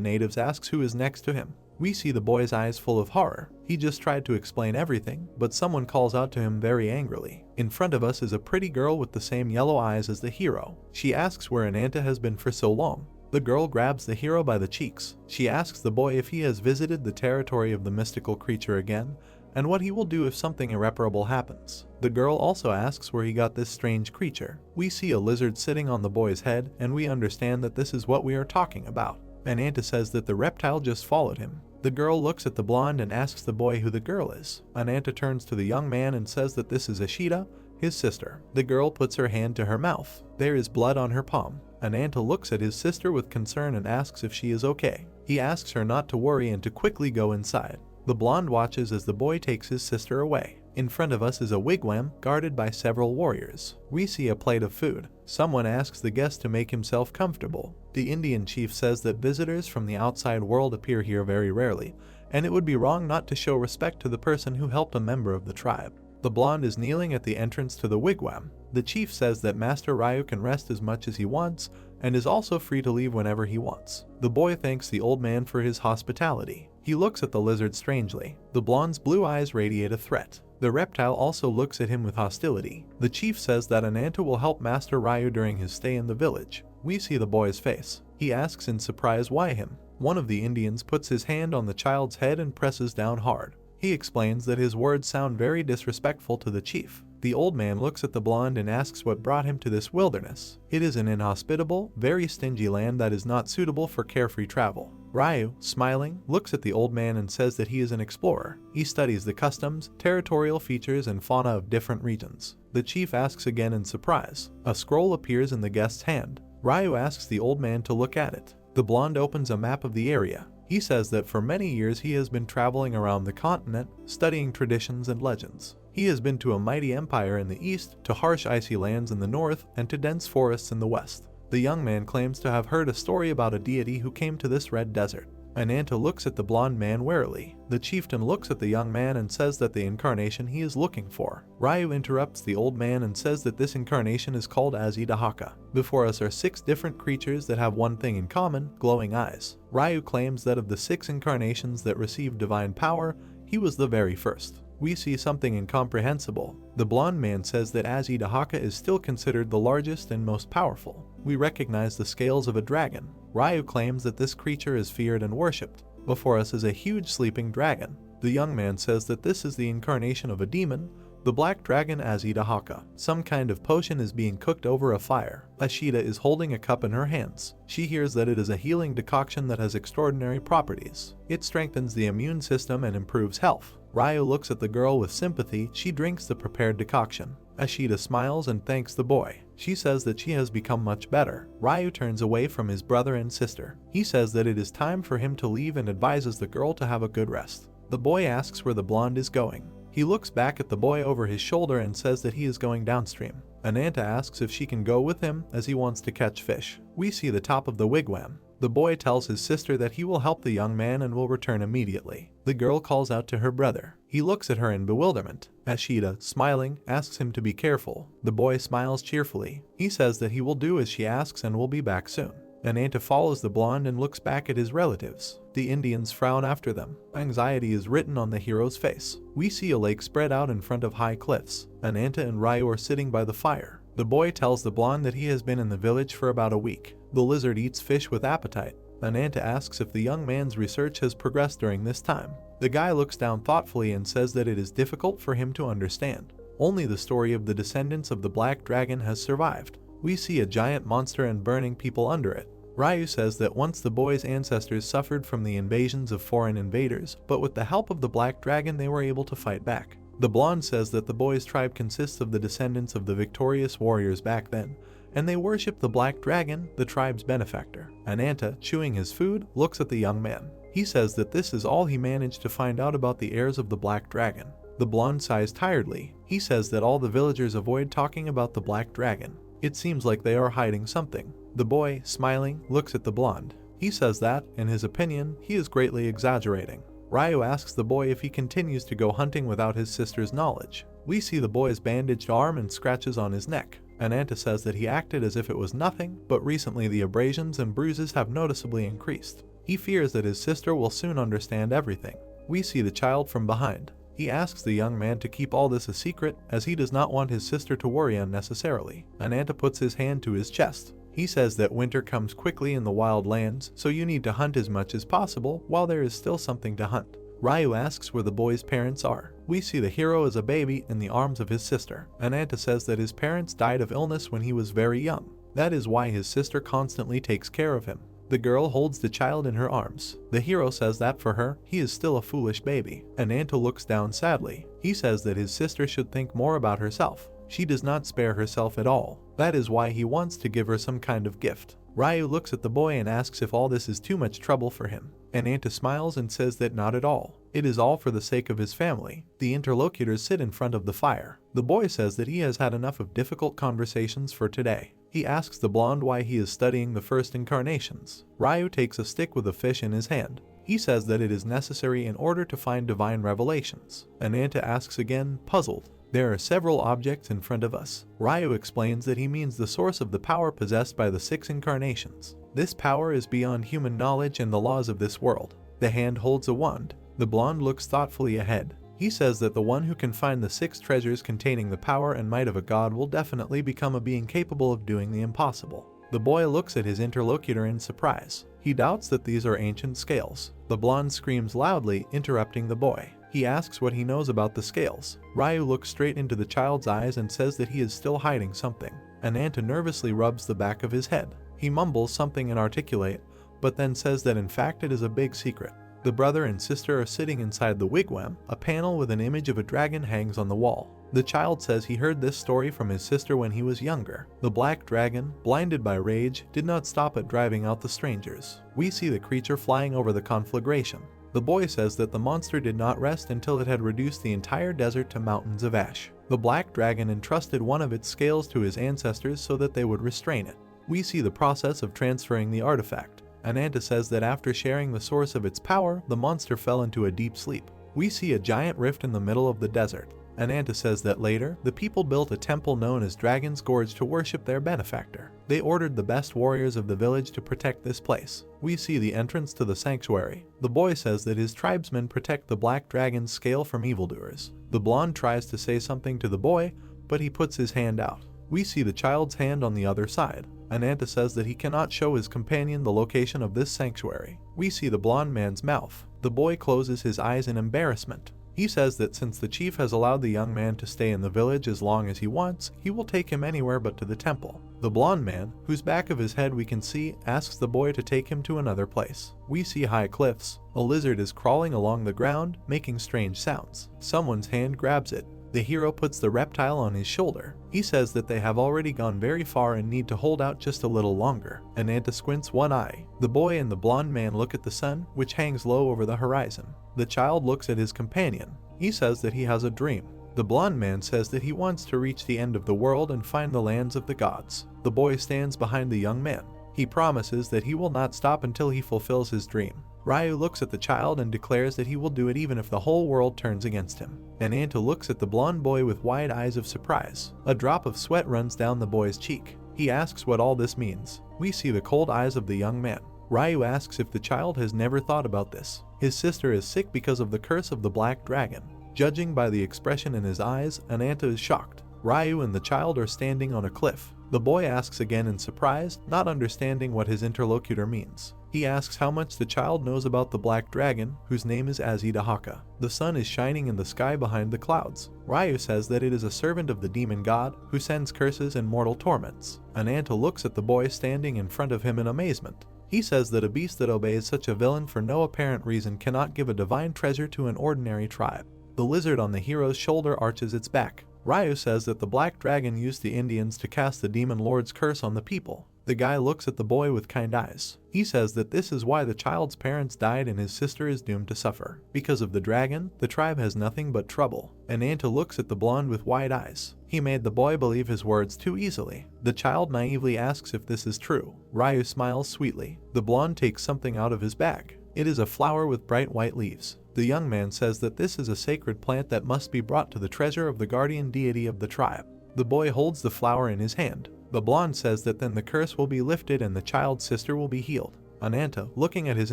natives asks who is next to him. We see the boy's eyes full of horror. He just tried to explain everything, but someone calls out to him very angrily. In front of us is a pretty girl with the same yellow eyes as the hero. She asks where Ananta has been for so long. The girl grabs the hero by the cheeks. She asks the boy if he has visited the territory of the mystical creature again, and what he will do if something irreparable happens. The girl also asks where he got this strange creature. We see a lizard sitting on the boy's head, and we understand that this is what we are talking about. Ananta says that the reptile just followed him. The girl looks at the blonde and asks the boy who the girl is. Ananta turns to the young man and says that this is Ashita, his sister. The girl puts her hand to her mouth. There is blood on her palm. Ananta looks at his sister with concern and asks if she is okay. He asks her not to worry and to quickly go inside. The blonde watches as the boy takes his sister away. In front of us is a wigwam guarded by several warriors. We see a plate of food. Someone asks the guest to make himself comfortable. The Indian chief says that visitors from the outside world appear here very rarely, and it would be wrong not to show respect to the person who helped a member of the tribe. The blonde is kneeling at the entrance to the wigwam. The chief says that Master Ryu can rest as much as he wants, and is also free to leave whenever he wants. The boy thanks the old man for his hospitality. He looks at the lizard strangely. The blonde's blue eyes radiate a threat. The reptile also looks at him with hostility. The chief says that Ananta will help Master Ryu during his stay in the village. We see the boy's face. He asks in surprise why him. One of the Indians puts his hand on the child's head and presses down hard. He explains that his words sound very disrespectful to the chief. The old man looks at the blonde and asks what brought him to this wilderness. It is an inhospitable, very stingy land that is not suitable for carefree travel. Ryu, smiling, looks at the old man and says that he is an explorer. He studies the customs, territorial features, and fauna of different regions. The chief asks again in surprise. A scroll appears in the guest's hand. Ryu asks the old man to look at it. The blonde opens a map of the area. He says that for many years he has been traveling around the continent, studying traditions and legends. He has been to a mighty empire in the east, to harsh icy lands in the north, and to dense forests in the west. The young man claims to have heard a story about a deity who came to this red desert. Ananta looks at the blonde man warily. The chieftain looks at the young man and says that the incarnation he is looking for. Ryu interrupts the old man and says that this incarnation is called Azidahaka. Before us are 6 different creatures that have one thing in common: glowing eyes. Ryu claims that of the 6 incarnations that received divine power, he was the very first. We see something incomprehensible. The blonde man says that Azidahaka is still considered the largest and most powerful. We recognize the scales of a dragon. Ryu claims that this creature is feared and worshipped. Before us is a huge sleeping dragon. The young man says that this is the incarnation of a demon, the black dragon Azidahaka. Some kind of potion is being cooked over a fire. Ashita is holding a cup in her hands. She hears that it is a healing decoction that has extraordinary properties. It strengthens the immune system and improves health. Ryu looks at the girl with sympathy. She drinks the prepared decoction. Ashita smiles and thanks the boy. She says that she has become much better. Ryu turns away from his brother and sister. He says that it is time for him to leave and advises the girl to have a good rest. The boy asks where the blonde is going. He looks back at the boy over his shoulder and says that he is going downstream. Ananta asks if she can go with him as he wants to catch fish. We see the top of the wigwam. The boy tells his sister that he will help the young man and will return immediately. The girl calls out to her brother. He looks at her in bewilderment. Ashita, smiling, asks him to be careful. The boy smiles cheerfully. He says that he will do as she asks and will be back soon. Ananta follows the blonde and looks back at his relatives. The Indians frown after them. Anxiety is written on the hero's face. We see a lake spread out in front of high cliffs. Ananta and Ryu are sitting by the fire. The boy tells the blonde that he has been in the village for about a week. The lizard eats fish with appetite. Ananta asks if the young man's research has progressed during this time. The guy looks down thoughtfully and says that it is difficult for him to understand. Only the story of the descendants of the black dragon has survived. We see a giant monster and burning people under it. Ryu says that once the boy's ancestors suffered from the invasions of foreign invaders, but with the help of the black dragon they were able to fight back. The blonde says that the boy's tribe consists of the descendants of the victorious warriors back then, and they worship the black dragon, the tribe's benefactor. Ananta, chewing his food, looks at the young man. He says that this is all he managed to find out about the heirs of the black dragon. The blonde sighs tiredly. He says that all the villagers avoid talking about the black dragon. It seems like they are hiding something. The boy, smiling, looks at the blonde. He says that, in his opinion, he is greatly exaggerating. Ryu asks the boy if he continues to go hunting without his sister's knowledge. We see the boy's bandaged arm and scratches on his neck. Ananta says that he acted as if it was nothing, but recently the abrasions and bruises have noticeably increased. He fears that his sister will soon understand everything. We see the child from behind. He asks the young man to keep all this a secret, as he does not want his sister to worry unnecessarily. Ananta puts his hand to his chest. He says that winter comes quickly in the wild lands, so you need to hunt as much as possible while there is still something to hunt. Ryu asks where the boy's parents are. We see the hero as a baby in the arms of his sister. Ananta says that his parents died of illness when he was very young. That is why his sister constantly takes care of him. The girl holds the child in her arms. The hero says that for her, he is still a foolish baby. Ananta looks down sadly. He says that his sister should think more about herself. She does not spare herself at all. That is why he wants to give her some kind of gift. Ryu looks at the boy and asks if all this is too much trouble for him. Ananta smiles and says that not at all. It is all for the sake of his family. The interlocutors sit in front of the fire. The boy says that he has had enough of difficult conversations for today. He asks the blonde why he is studying the first incarnations. Ryu takes a stick with a fish in his hand. He says that it is necessary in order to find divine revelations. Ananta asks again, puzzled. There are several objects in front of us. Ryu explains that he means the source of the power possessed by the 6 incarnations. This power is beyond human knowledge and the laws of this world. The hand holds a wand. The blonde looks thoughtfully ahead. He says that the one who can find the 6 treasures containing the power and might of a god will definitely become a being capable of doing the impossible. The boy looks at his interlocutor in surprise. He doubts that these are ancient scales. The blonde screams loudly, interrupting the boy. He asks what he knows about the scales. Ryu looks straight into the child's eyes and says that he is still hiding something. Ananta nervously rubs the back of his head. He mumbles something inarticulate, but then says that in fact it is a big secret. The brother and sister are sitting inside the wigwam. A panel with an image of a dragon hangs on the wall. The child says he heard this story from his sister when he was younger. The black dragon, blinded by rage, did not stop at driving out the strangers. We see the creature flying over the conflagration. The boy says that the monster did not rest until it had reduced the entire desert to mountains of ash. The black dragon entrusted one of its scales to his ancestors so that they would restrain it. We see the process of transferring the artifact. Ananta says that after sharing the source of its power, the monster fell into a deep sleep. We see a giant rift in the middle of the desert. Ananta says that later, the people built a temple known as Dragon's Gorge to worship their benefactor. They ordered the best warriors of the village to protect this place. We see the entrance to the sanctuary. The boy says that his tribesmen protect the black dragon's scale from evildoers. The blonde tries to say something to the boy, but he puts his hand out. We see the child's hand on the other side. Ananta says that he cannot show his companion the location of this sanctuary. We see the blonde man's mouth. The boy closes his eyes in embarrassment. He says that since the chief has allowed the young man to stay in the village as long as he wants, he will take him anywhere but to the temple. The blonde man, whose back of his head we can see, asks the boy to take him to another place. We see high cliffs. A lizard is crawling along the ground, making strange sounds. Someone's hand grabs it. The hero puts the reptile on his shoulder. He says that they have already gone very far and need to hold out just a little longer. Ananta squints one eye. The boy and the blonde man look at the sun, which hangs low over the horizon. The child looks at his companion. He says that he has a dream. The blonde man says that he wants to reach the end of the world and find the lands of the gods. The boy stands behind the young man. He promises that he will not stop until he fulfills his dream. Ryu looks at the child and declares that he will do it even if the whole world turns against him. Ananta looks at the blonde boy with wide eyes of surprise. A drop of sweat runs down the boy's cheek. He asks what all this means. We see the cold eyes of the young man. Ryu asks if the child has never thought about this. His sister is sick because of the curse of the black dragon. Judging by the expression in his eyes, Ananta is shocked. Ryu and the child are standing on a cliff. The boy asks again in surprise, not understanding what his interlocutor means. He asks how much the child knows about the black dragon, whose name is Azidahaka. The sun is shining in the sky behind the clouds. Ryu says that it is a servant of the demon god, who sends curses and mortal torments. Ananta looks at the boy standing in front of him in amazement. He says that a beast that obeys such a villain for no apparent reason cannot give a divine treasure to an ordinary tribe. The lizard on the hero's shoulder arches its back. Ryu says that the black dragon used the Indians to cast the demon lord's curse on the people. The guy looks at the boy with kind eyes. He says that this is why the child's parents died and his sister is doomed to suffer. Because of the dragon, the tribe has nothing but trouble. Ananta looks at the blonde with wide eyes. He made the boy believe his words too easily. The child naively asks if this is true. Ryu smiles sweetly. The blonde takes something out of his bag. It is a flower with bright white leaves. The young man says that this is a sacred plant that must be brought to the treasure of the guardian deity of the tribe. The boy holds the flower in his hand. The blonde says that then the curse will be lifted and the child's sister will be healed. Ananta, looking at his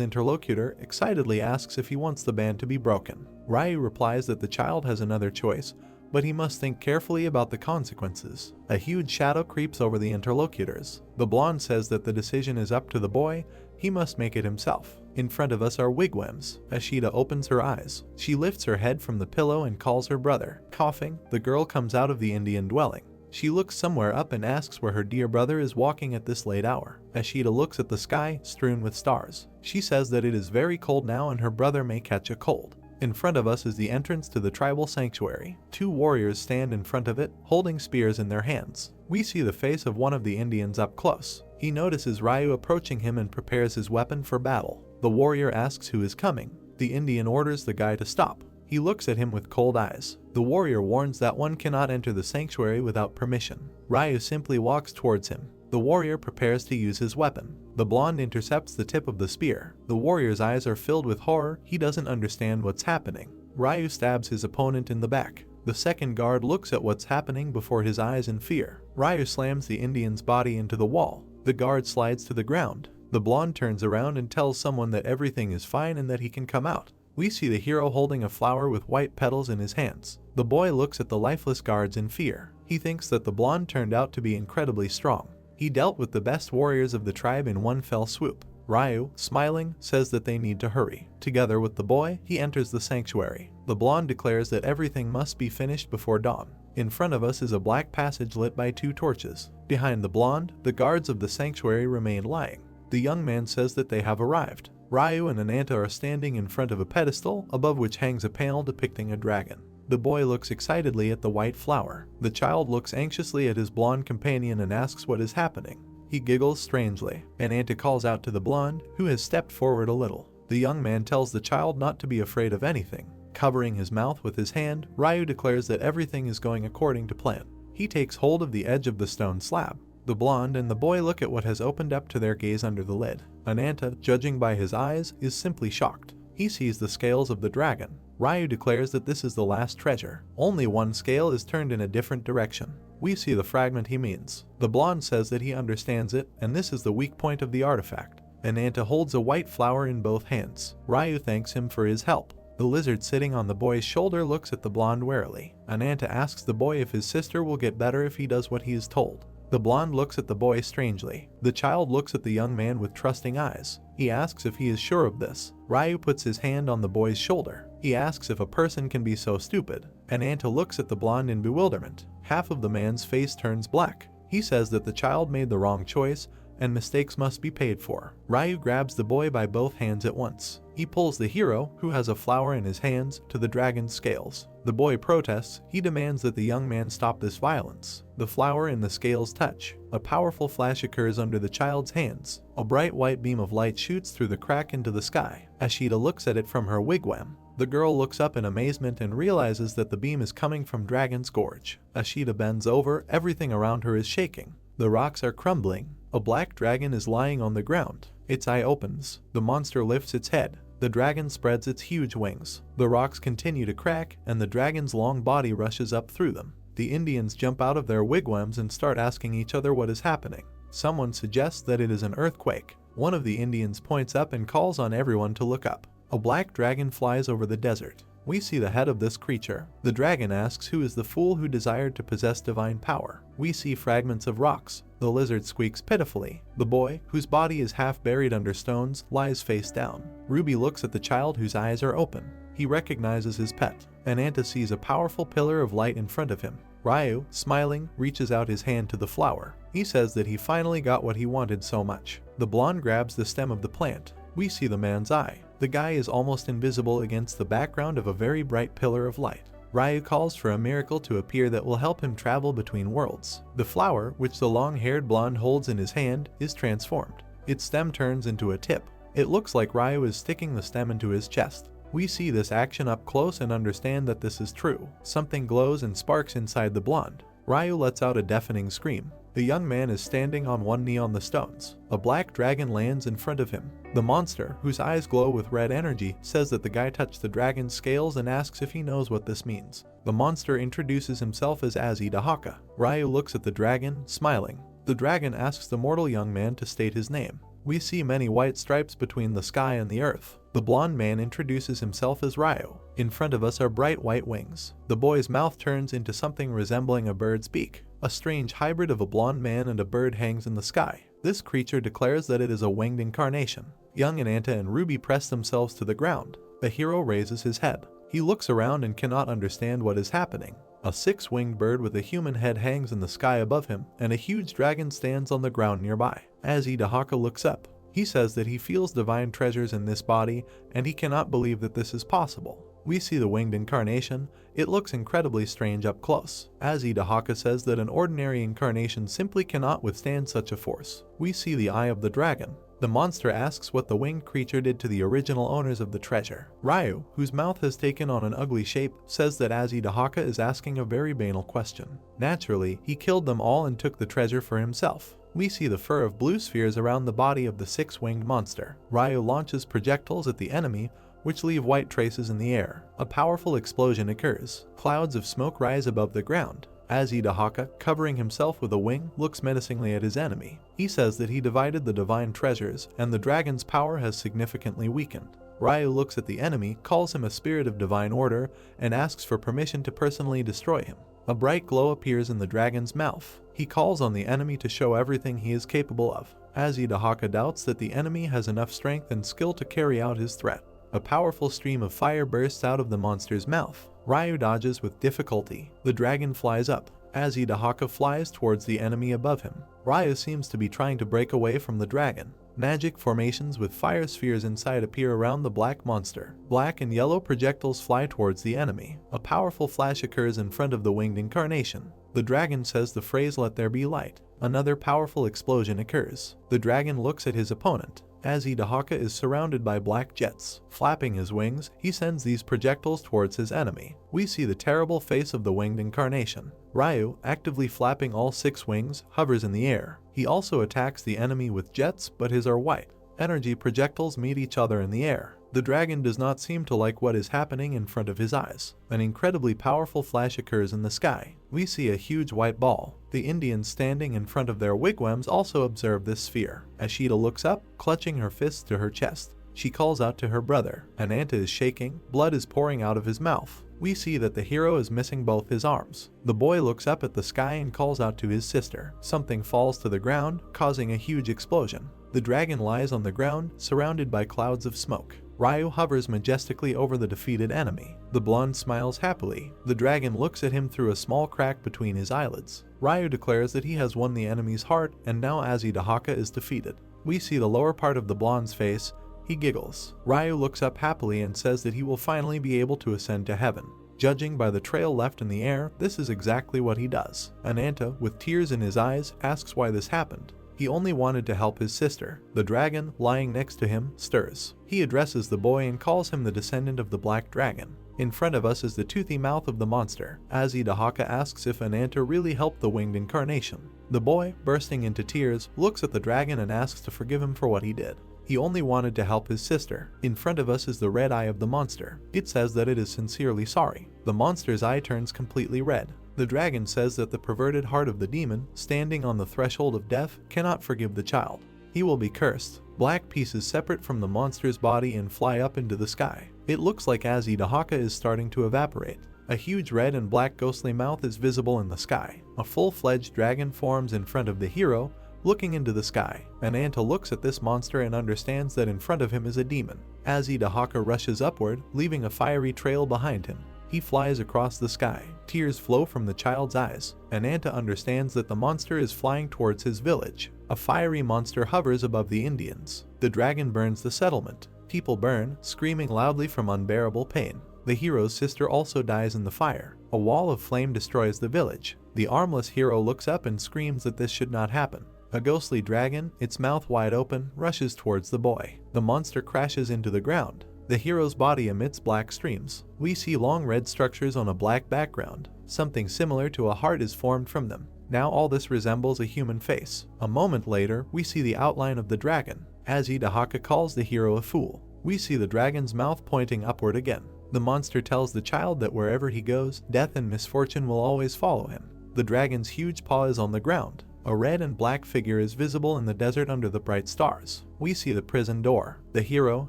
interlocutor, excitedly asks if he wants the band to be broken. Ryu replies that the child has another choice, but he must think carefully about the consequences. A huge shadow creeps over the interlocutors. The blonde says that the decision is up to the boy. He must make it himself. In front of us are wigwams. Ashita opens her eyes. She lifts her head from the pillow and calls her brother. Coughing, the girl comes out of the Indian dwelling. She looks somewhere up and asks where her dear brother is walking at this late hour. Ashita looks at the sky, strewn with stars. She says that it is very cold now and her brother may catch a cold. In front of us is the entrance to the tribal sanctuary. Two warriors stand in front of it, holding spears in their hands. We see the face of one of the Indians up close. He notices Ryu approaching him and prepares his weapon for battle. The warrior asks who is coming. The Indian orders the guy to stop. He looks at him with cold eyes. The warrior warns that one cannot enter the sanctuary without permission. Ryu simply walks towards him. The warrior prepares to use his weapon. The blonde intercepts the tip of the spear. The warrior's eyes are filled with horror. He doesn't understand what's happening. Ryu stabs his opponent in the back. The second guard looks at what's happening before his eyes in fear. Ryu slams the Indian's body into the wall. The guard slides to the ground. The blonde turns around and tells someone that everything is fine and that he can come out. We see the hero holding a flower with white petals in his hands. The boy looks at the lifeless guards in fear. He thinks that the blonde turned out to be incredibly strong. He dealt with the best warriors of the tribe in one fell swoop. Ryu, smiling, says that they need to hurry. Together with the boy, he enters the sanctuary. The blonde declares that everything must be finished before dawn. In front of us is a black passage lit by two torches. Behind the blonde, the guards of the sanctuary remain lying. The young man says that they have arrived. Ryu and Ananta are standing in front of a pedestal, above which hangs a panel depicting a dragon. The boy looks excitedly at the white flower. The child looks anxiously at his blonde companion and asks what is happening. He giggles strangely. Ananta calls out to the blonde, who has stepped forward a little. The young man tells the child not to be afraid of anything. Covering his mouth with his hand, Ryu declares that everything is going according to plan. He takes hold of the edge of the stone slab. The blonde and the boy look at what has opened up to their gaze under the lid. Ananta, judging by his eyes, is simply shocked. He sees the scales of the dragon. Ryu declares that this is the last treasure. Only one scale is turned in a different direction. We see the fragment he means. The blonde says that he understands it, and this is the weak point of the artifact. Ananta holds a white flower in both hands. Ryu thanks him for his help. The lizard sitting on the boy's shoulder looks at the blonde warily. Ananta asks the boy if his sister will get better if he does what he is told. The blonde looks at the boy strangely. The child looks at the young man with trusting eyes. He asks if he is sure of this. Ryu puts his hand on the boy's shoulder. He asks if a person can be so stupid. Ananta looks at the blonde in bewilderment. Half of the man's face turns black. He says that the child made the wrong choice and mistakes must be paid for. Ryu grabs the boy by both hands at once. He pulls the hero, who has a flower in his hands, to the dragon's scales. The boy protests. He demands that the young man stop this violence. The flower and the scales touch. A powerful flash occurs under the child's hands. A bright white beam of light shoots through the crack into the sky. Ashita looks at it from her wigwam. The girl looks up in amazement and realizes that the beam is coming from Dragon's Gorge. Ashita bends over. Everything around her is shaking. The rocks are crumbling. A black dragon is lying on the ground. Its eye opens. The monster lifts its head. The dragon spreads its huge wings. The rocks continue to crack, and the dragon's long body rushes up through them. The Indians jump out of their wigwams and start asking each other what is happening. Someone suggests that it is an earthquake. One of the Indians points up and calls on everyone to look up. A black dragon flies over the desert. We see the head of this creature. The dragon asks who is the fool who desired to possess divine power. We see fragments of rocks. The lizard squeaks pitifully. The boy, whose body is half buried under stones, lies face down. Ruby looks at the child whose eyes are open. He recognizes his pet. Ananta sees a powerful pillar of light in front of him. Ryu, smiling, reaches out his hand to the flower. He says that he finally got what he wanted so much. The blonde grabs the stem of the plant. We see the man's eye. The guy is almost invisible against the background of a very bright pillar of light. Ryu calls for a miracle to appear that will help him travel between worlds. The flower, which the long-haired blonde holds in his hand, is transformed. Its stem turns into a tip. It looks like Ryu is sticking the stem into his chest. We see this action up close and understand that this is true. Something glows and sparks inside the blonde. Ryu lets out a deafening scream. The young man is standing on one knee on the stones. A black dragon lands in front of him. The monster, whose eyes glow with red energy, says that the guy touched the dragon's scales and asks if he knows what this means. The monster introduces himself as Azidahaka. Ryu looks at the dragon, smiling. The dragon asks the mortal young man to state his name. We see many white stripes between the sky and the earth. The blonde man introduces himself as Ryu. In front of us are bright white wings. The boy's mouth turns into something resembling a bird's beak. A strange hybrid of a blonde man and a bird hangs in the sky. This creature declares that it is a winged incarnation. Young Ananta and Ruby press themselves to the ground. The hero raises his head. He looks around and cannot understand what is happening. A six-winged bird with a human head hangs in the sky above him, and a huge dragon stands on the ground nearby. Azidahaka looks up. He says that he feels divine treasures in this body, and he cannot believe that this is possible. We see the winged incarnation. It looks incredibly strange up close. Azidahaka says that an ordinary incarnation simply cannot withstand such a force. We see the eye of the dragon. The monster asks what the winged creature did to the original owners of the treasure. Ryu, whose mouth has taken on an ugly shape, says that Azidahaka is asking a very banal question. Naturally, he killed them all and took the treasure for himself. We see the fur of blue spheres around the body of the six-winged monster. Ryu launches projectiles at the enemy, which leave white traces in the air. A powerful explosion occurs. Clouds of smoke rise above the ground. Azidahaka, covering himself with a wing, looks menacingly at his enemy. He says that he divided the divine treasures, and the dragon's power has significantly weakened. Ryu looks at the enemy, calls him a spirit of divine order, and asks for permission to personally destroy him. A bright glow appears in the dragon's mouth. He calls on the enemy to show everything he is capable of. Azidahaka doubts that the enemy has enough strength and skill to carry out his threat. A powerful stream of fire bursts out of the monster's mouth. Ryu dodges with difficulty. The dragon flies up. Azidahaka flies towards the enemy above him. Ryu seems to be trying to break away from the dragon. Magic formations with fire spheres inside appear around the black monster. Black and yellow projectiles fly towards the enemy. A powerful flash occurs in front of the winged incarnation. The dragon says the phrase "let there be light." Another powerful explosion occurs. The dragon looks at his opponent. Azidahaka is surrounded by black jets. Flapping his wings, he sends these projectiles towards his enemy. We see the terrible face of the winged incarnation. Ryu, actively flapping all six wings, hovers in the air. He also attacks the enemy with jets, but his are white. Energy projectiles meet each other in the air. The dragon does not seem to like what is happening in front of his eyes. An incredibly powerful flash occurs in the sky. We see a huge white ball. The Indians standing in front of their wigwams also observe this sphere. Ashita looks up, clutching her fists to her chest. She calls out to her brother. Ananta is shaking. Blood is pouring out of his mouth. We see that the hero is missing both his arms. The boy looks up at the sky and calls out to his sister. Something falls to the ground, causing a huge explosion. The dragon lies on the ground, surrounded by clouds of smoke. Ryu hovers majestically over the defeated enemy. The blonde smiles happily. The dragon looks at him through a small crack between his eyelids. Ryu declares that he has won the enemy's heart, and now Azidahaka is defeated. We see the lower part of the blonde's face. He giggles. Ryu looks up happily and says that he will finally be able to ascend to heaven. Judging by the trail left in the air, this is exactly what he does. Ananta, with tears in his eyes, asks why this happened. He only wanted to help his sister. The dragon, lying next to him, stirs. He addresses the boy and calls him the descendant of the black dragon. In front of us is the toothy mouth of the monster. Azidahaka asks if Ananta really helped the winged incarnation. The boy, bursting into tears, looks at the dragon and asks to forgive him for what he did. He only wanted to help his sister. In front of us is the red eye of the monster. It says that it is sincerely sorry. The monster's eye turns completely red. The dragon says that the perverted heart of the demon, standing on the threshold of death, cannot forgive the child. He will be cursed. Black pieces separate from the monster's body and fly up into the sky. It looks like Dahaka is starting to evaporate. A huge red and black ghostly mouth is visible in the sky. A full-fledged dragon forms in front of the hero, looking into the sky. Anta looks at this monster and understands that in front of him is a demon. Dahaka rushes upward, leaving a fiery trail behind him. He flies across the sky. Tears flow from the child's eyes. Anta understands that the monster is flying towards his village. A fiery monster hovers above the Indians. The dragon burns the settlement. People burn, screaming loudly from unbearable pain. The hero's sister also dies in the fire. A wall of flame destroys the village. The armless hero looks up and screams that this should not happen. A ghostly dragon, its mouth wide open, rushes towards the boy. The monster crashes into the ground. The hero's body emits black streams. We see long red structures on a black background. Something similar to a heart is formed from them. Now all this resembles a human face. A moment later, we see the outline of the dragon. Dahaka calls the hero a fool. We see the dragon's mouth pointing upward again. The monster tells the child that wherever he goes, death and misfortune will always follow him. The dragon's huge paw is on the ground. A red and black figure is visible in the desert under the bright stars. We see the prison door. The hero,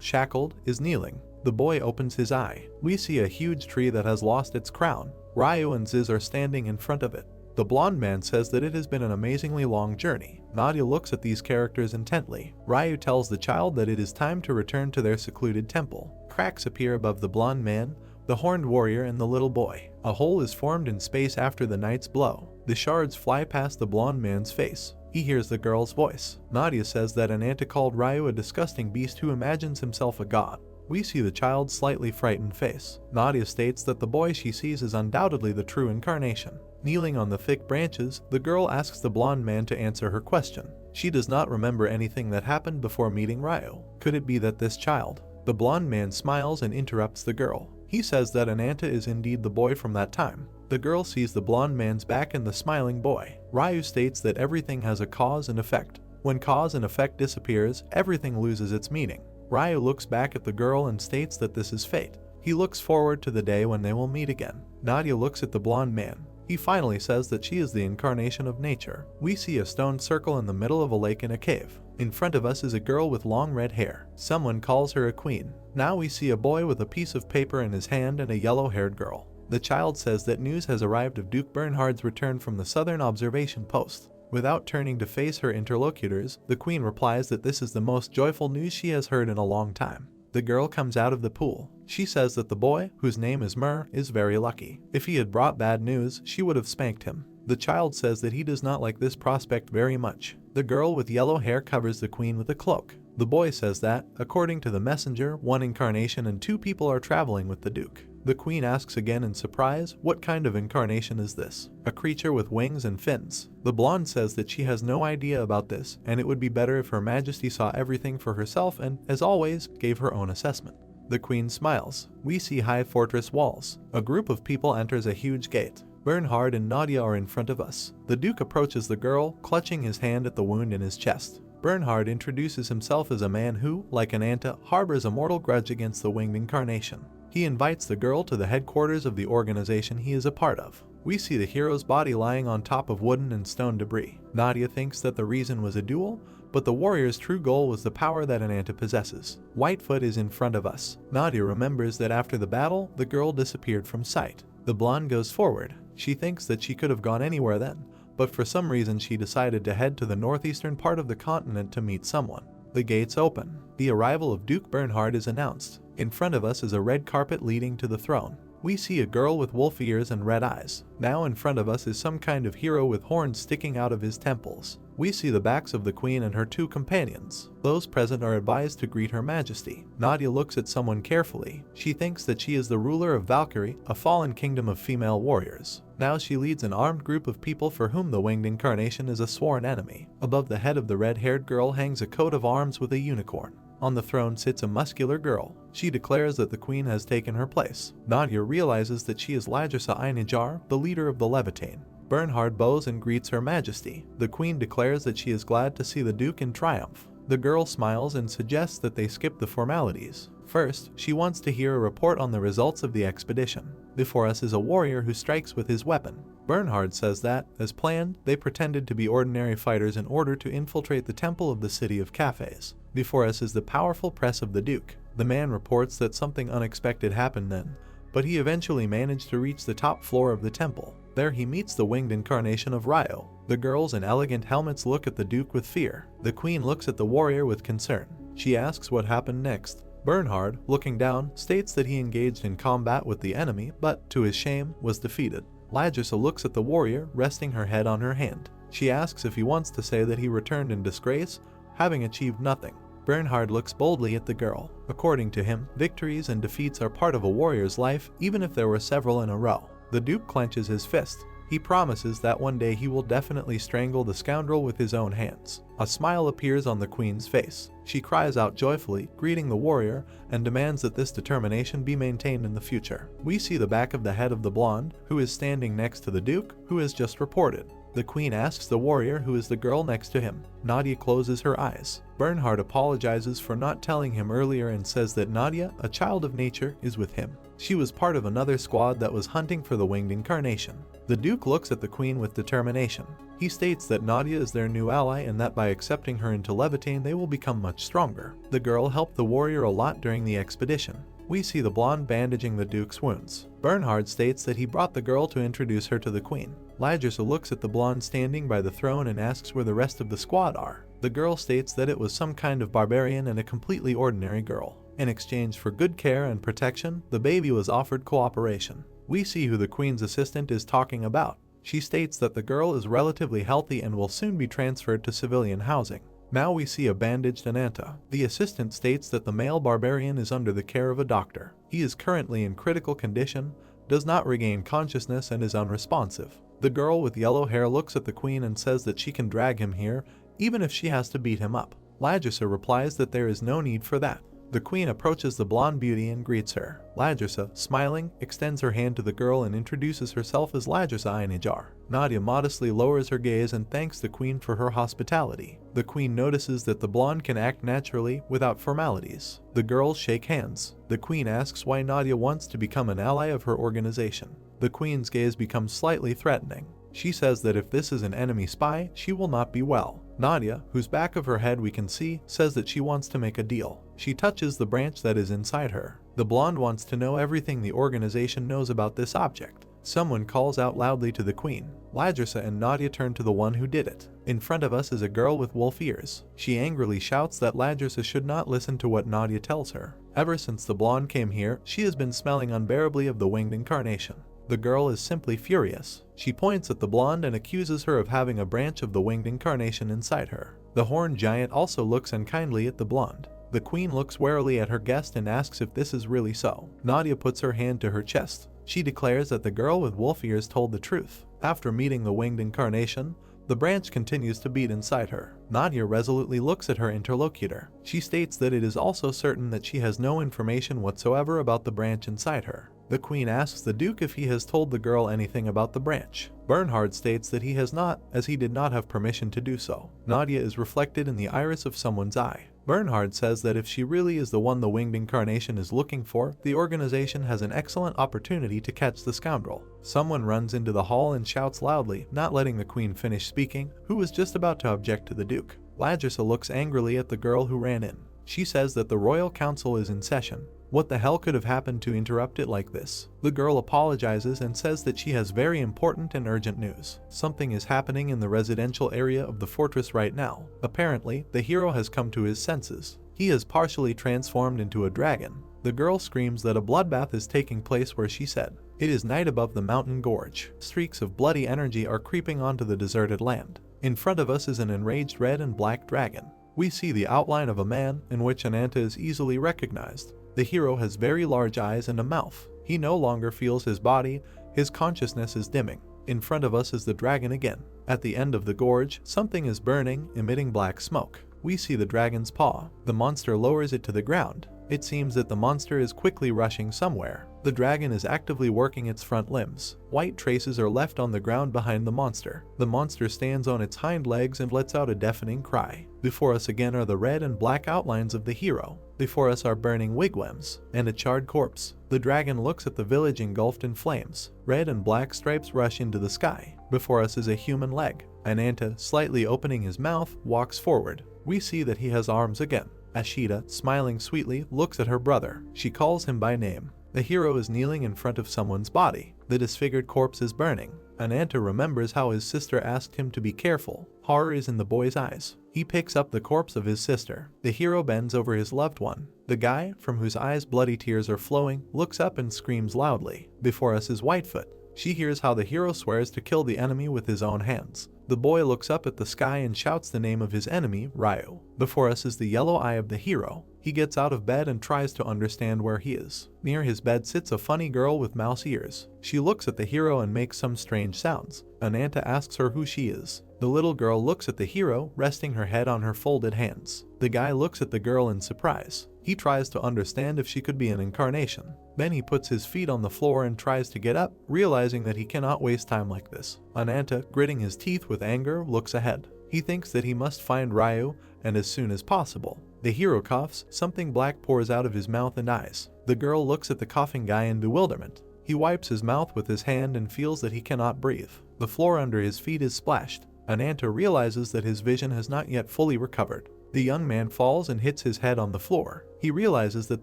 shackled, is kneeling. The boy opens his eye. We see a huge tree that has lost its crown. Ryu and Ziz are standing in front of it. The blonde man says that it has been an amazingly long journey. Nadia looks at these characters intently. Ryu tells the child that it is time to return to their secluded temple. Cracks appear above the blonde man, the horned warrior, and the little boy. A hole is formed in space after the knight's blow. The shards fly past the blonde man's face. He hears the girl's voice. Nadia says that Anta called Ryu a disgusting beast who imagines himself a god. We see the child's slightly frightened face. Nadia states that the boy she sees is undoubtedly the true incarnation. Kneeling on the thick branches, the girl asks the blonde man to answer her question. She does not remember anything that happened before meeting Ryu. Could it be that this child? The blonde man smiles and interrupts the girl. He says that Anta is indeed the boy from that time. The girl sees the blonde man's back and the smiling boy. Ryu states that everything has a cause and effect. When cause and effect disappears, everything loses its meaning. Ryu looks back at the girl and states that this is fate. He looks forward to the day when they will meet again. Nadia looks at the blonde man. He finally says that she is the incarnation of nature. We see a stone circle in the middle of a lake in a cave. In front of us is a girl with long red hair. Someone calls her a queen. Now we see a boy with a piece of paper in his hand and a yellow-haired girl. The child says that news has arrived of Duke Bernhard's return from the southern observation post. Without turning to face her interlocutors, the queen replies that this is the most joyful news she has heard in a long time. The girl comes out of the pool. She says that the boy, whose name is Mur, is very lucky. If he had brought bad news, she would have spanked him. The child says that he does not like this prospect very much. The girl with yellow hair covers the queen with a cloak. The boy says that, according to the messenger, one incarnation and 2 people are traveling with the duke. The queen asks again in surprise, what kind of incarnation is this? A creature with wings and fins. The blonde says that she has no idea about this, and it would be better if Her Majesty saw everything for herself and, as always, gave her own assessment. The queen smiles. We see high fortress walls. A group of people enters a huge gate. Bernhard and Nadia are in front of us. The duke approaches the girl, clutching his hand at the wound in his chest. Bernhard introduces himself as a man who, like Anta, harbors a mortal grudge against the winged incarnation. He invites the girl to the headquarters of the organization he is a part of. We see the hero's body lying on top of wooden and stone debris. Nadia thinks that the reason was a duel, but the warrior's true goal was the power that Anta possesses. Whitefoot is in front of us. Nadia remembers that after the battle, the girl disappeared from sight. The blonde goes forward. She thinks that she could have gone anywhere then, but for some reason she decided to head to the northeastern part of the continent to meet someone. The gates open. The arrival of Duke Bernhard is announced. In front of us is a red carpet leading to the throne. We see a girl with wolf ears and red eyes. Now in front of us is some kind of hero with horns sticking out of his temples. We see the backs of the queen and her 2 companions. Those present are advised to greet Her Majesty. Nadia looks at someone carefully. She thinks that she is the ruler of Valkyrie, a fallen kingdom of female warriors. Now she leads an armed group of people for whom the winged incarnation is a sworn enemy. Above the head of the red-haired girl hangs a coat of arms with a unicorn. On the throne sits a muscular girl. She declares that the queen has taken her place. Nadia realizes that she is Ladrasa Einijar, the leader of the Levitane. Bernhard bows and greets Her Majesty. The queen declares that she is glad to see the duke in triumph. The girl smiles and suggests that they skip the formalities. First, she wants to hear a report on the results of the expedition. Before us is a warrior who strikes with his weapon. Bernhard says that, as planned, they pretended to be ordinary fighters in order to infiltrate the temple of the city of cafes. Before us is the powerful press of the Duke. The man reports that something unexpected happened then, but he eventually managed to reach the top floor of the temple. There he meets the winged incarnation of Wail. The girls in elegant helmets look at the Duke with fear. The queen looks at the warrior with concern. She asks what happened next. Bernhard, looking down, states that he engaged in combat with the enemy, but, to his shame, was defeated. Larissa looks at the warrior, resting her head on her hand. She asks if he wants to say that he returned in disgrace, having achieved nothing. Bernhard looks boldly at the girl. According to him, victories and defeats are part of a warrior's life, even if there were several in a row. The Duke clenches his fist. He promises that one day he will definitely strangle the scoundrel with his own hands. A smile appears on the queen's face. She cries out joyfully, greeting the warrior, and demands that this determination be maintained in the future. We see the back of the head of the blonde, who is standing next to the Duke, who has just reported. The queen asks the warrior who is the girl next to him. Nadia closes her eyes. Bernhard apologizes for not telling him earlier and says that Nadia, a child of nature, is with him. She was part of another squad that was hunting for the winged incarnation. The Duke looks at the queen with determination. He states that Nadia is their new ally and that by accepting her into Levitane they will become much stronger. The girl helped the warrior a lot during the expedition. We see the blonde bandaging the Duke's wounds. Bernhard states that he brought the girl to introduce her to the queen. Larissa looks at the blonde standing by the throne and asks where the rest of the squad are. The girl states that it was some kind of barbarian and a completely ordinary girl. In exchange for good care and protection, the baby was offered cooperation. We see who the queen's assistant is talking about. She states that the girl is relatively healthy and will soon be transferred to civilian housing. Now we see a bandaged Ananta. The assistant states that the male barbarian is under the care of a doctor. He is currently in critical condition, does not regain consciousness and is unresponsive. The girl with yellow hair looks at the queen and says that she can drag him here, even if she has to beat him up. Larissa replies that there is no need for that. The queen approaches the blonde beauty and greets her. Larissa, smiling, extends her hand to the girl and introduces herself as Larissa Einijar. Nadia modestly lowers her gaze and thanks the queen for her hospitality. The queen notices that the blonde can act naturally, without formalities. The girls shake hands. The queen asks why Nadia wants to become an ally of her organization. The queen's gaze becomes slightly threatening. She says that if this is an enemy spy, she will not be well. Nadia, whose back of her head we can see, says that she wants to make a deal. She touches the branch that is inside her. The blonde wants to know everything the organization knows about this object. Someone calls out loudly to the queen. Larissa and Nadia turn to the one who did it. In front of us is a girl with wolf ears. She angrily shouts that Larissa should not listen to what Nadia tells her. Ever since the blonde came here, she has been smelling unbearably of the winged incarnation. The girl is simply furious. She points at the blonde and accuses her of having a branch of the winged incarnation inside her. The horned giant also looks unkindly at the blonde. The queen looks warily at her guest and asks if this is really so. Nadia puts her hand to her chest. She declares that the girl with wolf ears told the truth. After meeting the winged incarnation, the branch continues to beat inside her. Nadia resolutely looks at her interlocutor. She states that it is also certain that she has no information whatsoever about the branch inside her. The queen asks the Duke if he has told the girl anything about the branch. Bernhard states that he has not, as he did not have permission to do so. Nadia is reflected in the iris of someone's eye. Bernhard says that if she really is the one the winged incarnation is looking for, the organization has an excellent opportunity to catch the scoundrel. Someone runs into the hall and shouts loudly, not letting the queen finish speaking, who was just about to object to the Duke. Larissa looks angrily at the girl who ran in. She says that the royal council is in session. What the hell could have happened to interrupt it like this? The girl apologizes and says that she has very important and urgent news. Something is happening in the residential area of the fortress right now. Apparently, the hero has come to his senses. He is partially transformed into a dragon. The girl screams that a bloodbath is taking place where she said. It is night above the mountain gorge. Streaks of bloody energy are creeping onto the deserted land. In front of us is an enraged red and black dragon. We see the outline of a man, in which Ananta is easily recognized. The hero has very large eyes and a mouth. He no longer feels his body, his consciousness is dimming. In front of us is the dragon again. At the end of the gorge, something is burning, emitting black smoke. We see the dragon's paw. The monster lowers it to the ground. It seems that the monster is quickly rushing somewhere. The dragon is actively working its front limbs. White traces are left on the ground behind the monster. The monster stands on its hind legs and lets out a deafening cry. Before us again are the red and black outlines of the hero. Before us are burning wigwams and a charred corpse. The dragon looks at the village engulfed in flames. Red and black stripes rush into the sky. Before us is a human leg. Ananta, slightly opening his mouth, walks forward. We see that he has arms again. Ashita, smiling sweetly, looks at her brother. She calls him by name. The hero is kneeling in front of someone's body. The disfigured corpse is burning. Ananta remembers how his sister asked him to be careful. Horror is in the boy's eyes. He picks up the corpse of his sister. The hero bends over his loved one. The guy, from whose eyes bloody tears are flowing, looks up and screams loudly. Before us is Whitefoot. She hears how the hero swears to kill the enemy with his own hands. The boy looks up at the sky and shouts the name of his enemy, Ryu. Before us is the yellow eye of the hero. He gets out of bed and tries to understand where he is. Near his bed sits a funny girl with mouse ears. She looks at the hero and makes some strange sounds. Ananta asks her who she is. The little girl looks at the hero, resting her head on her folded hands. The guy looks at the girl in surprise. He tries to understand if she could be an incarnation. Then he puts his feet on the floor and tries to get up, realizing that he cannot waste time like this. Ananta, gritting his teeth with anger, looks ahead. He thinks that he must find Ryu, and as soon as possible. The hero coughs, something black pours out of his mouth and eyes. The girl looks at the coughing guy in bewilderment. He wipes his mouth with his hand and feels that he cannot breathe. The floor under his feet is splashed. Ananta realizes that his vision has not yet fully recovered. The young man falls and hits his head on the floor. He realizes that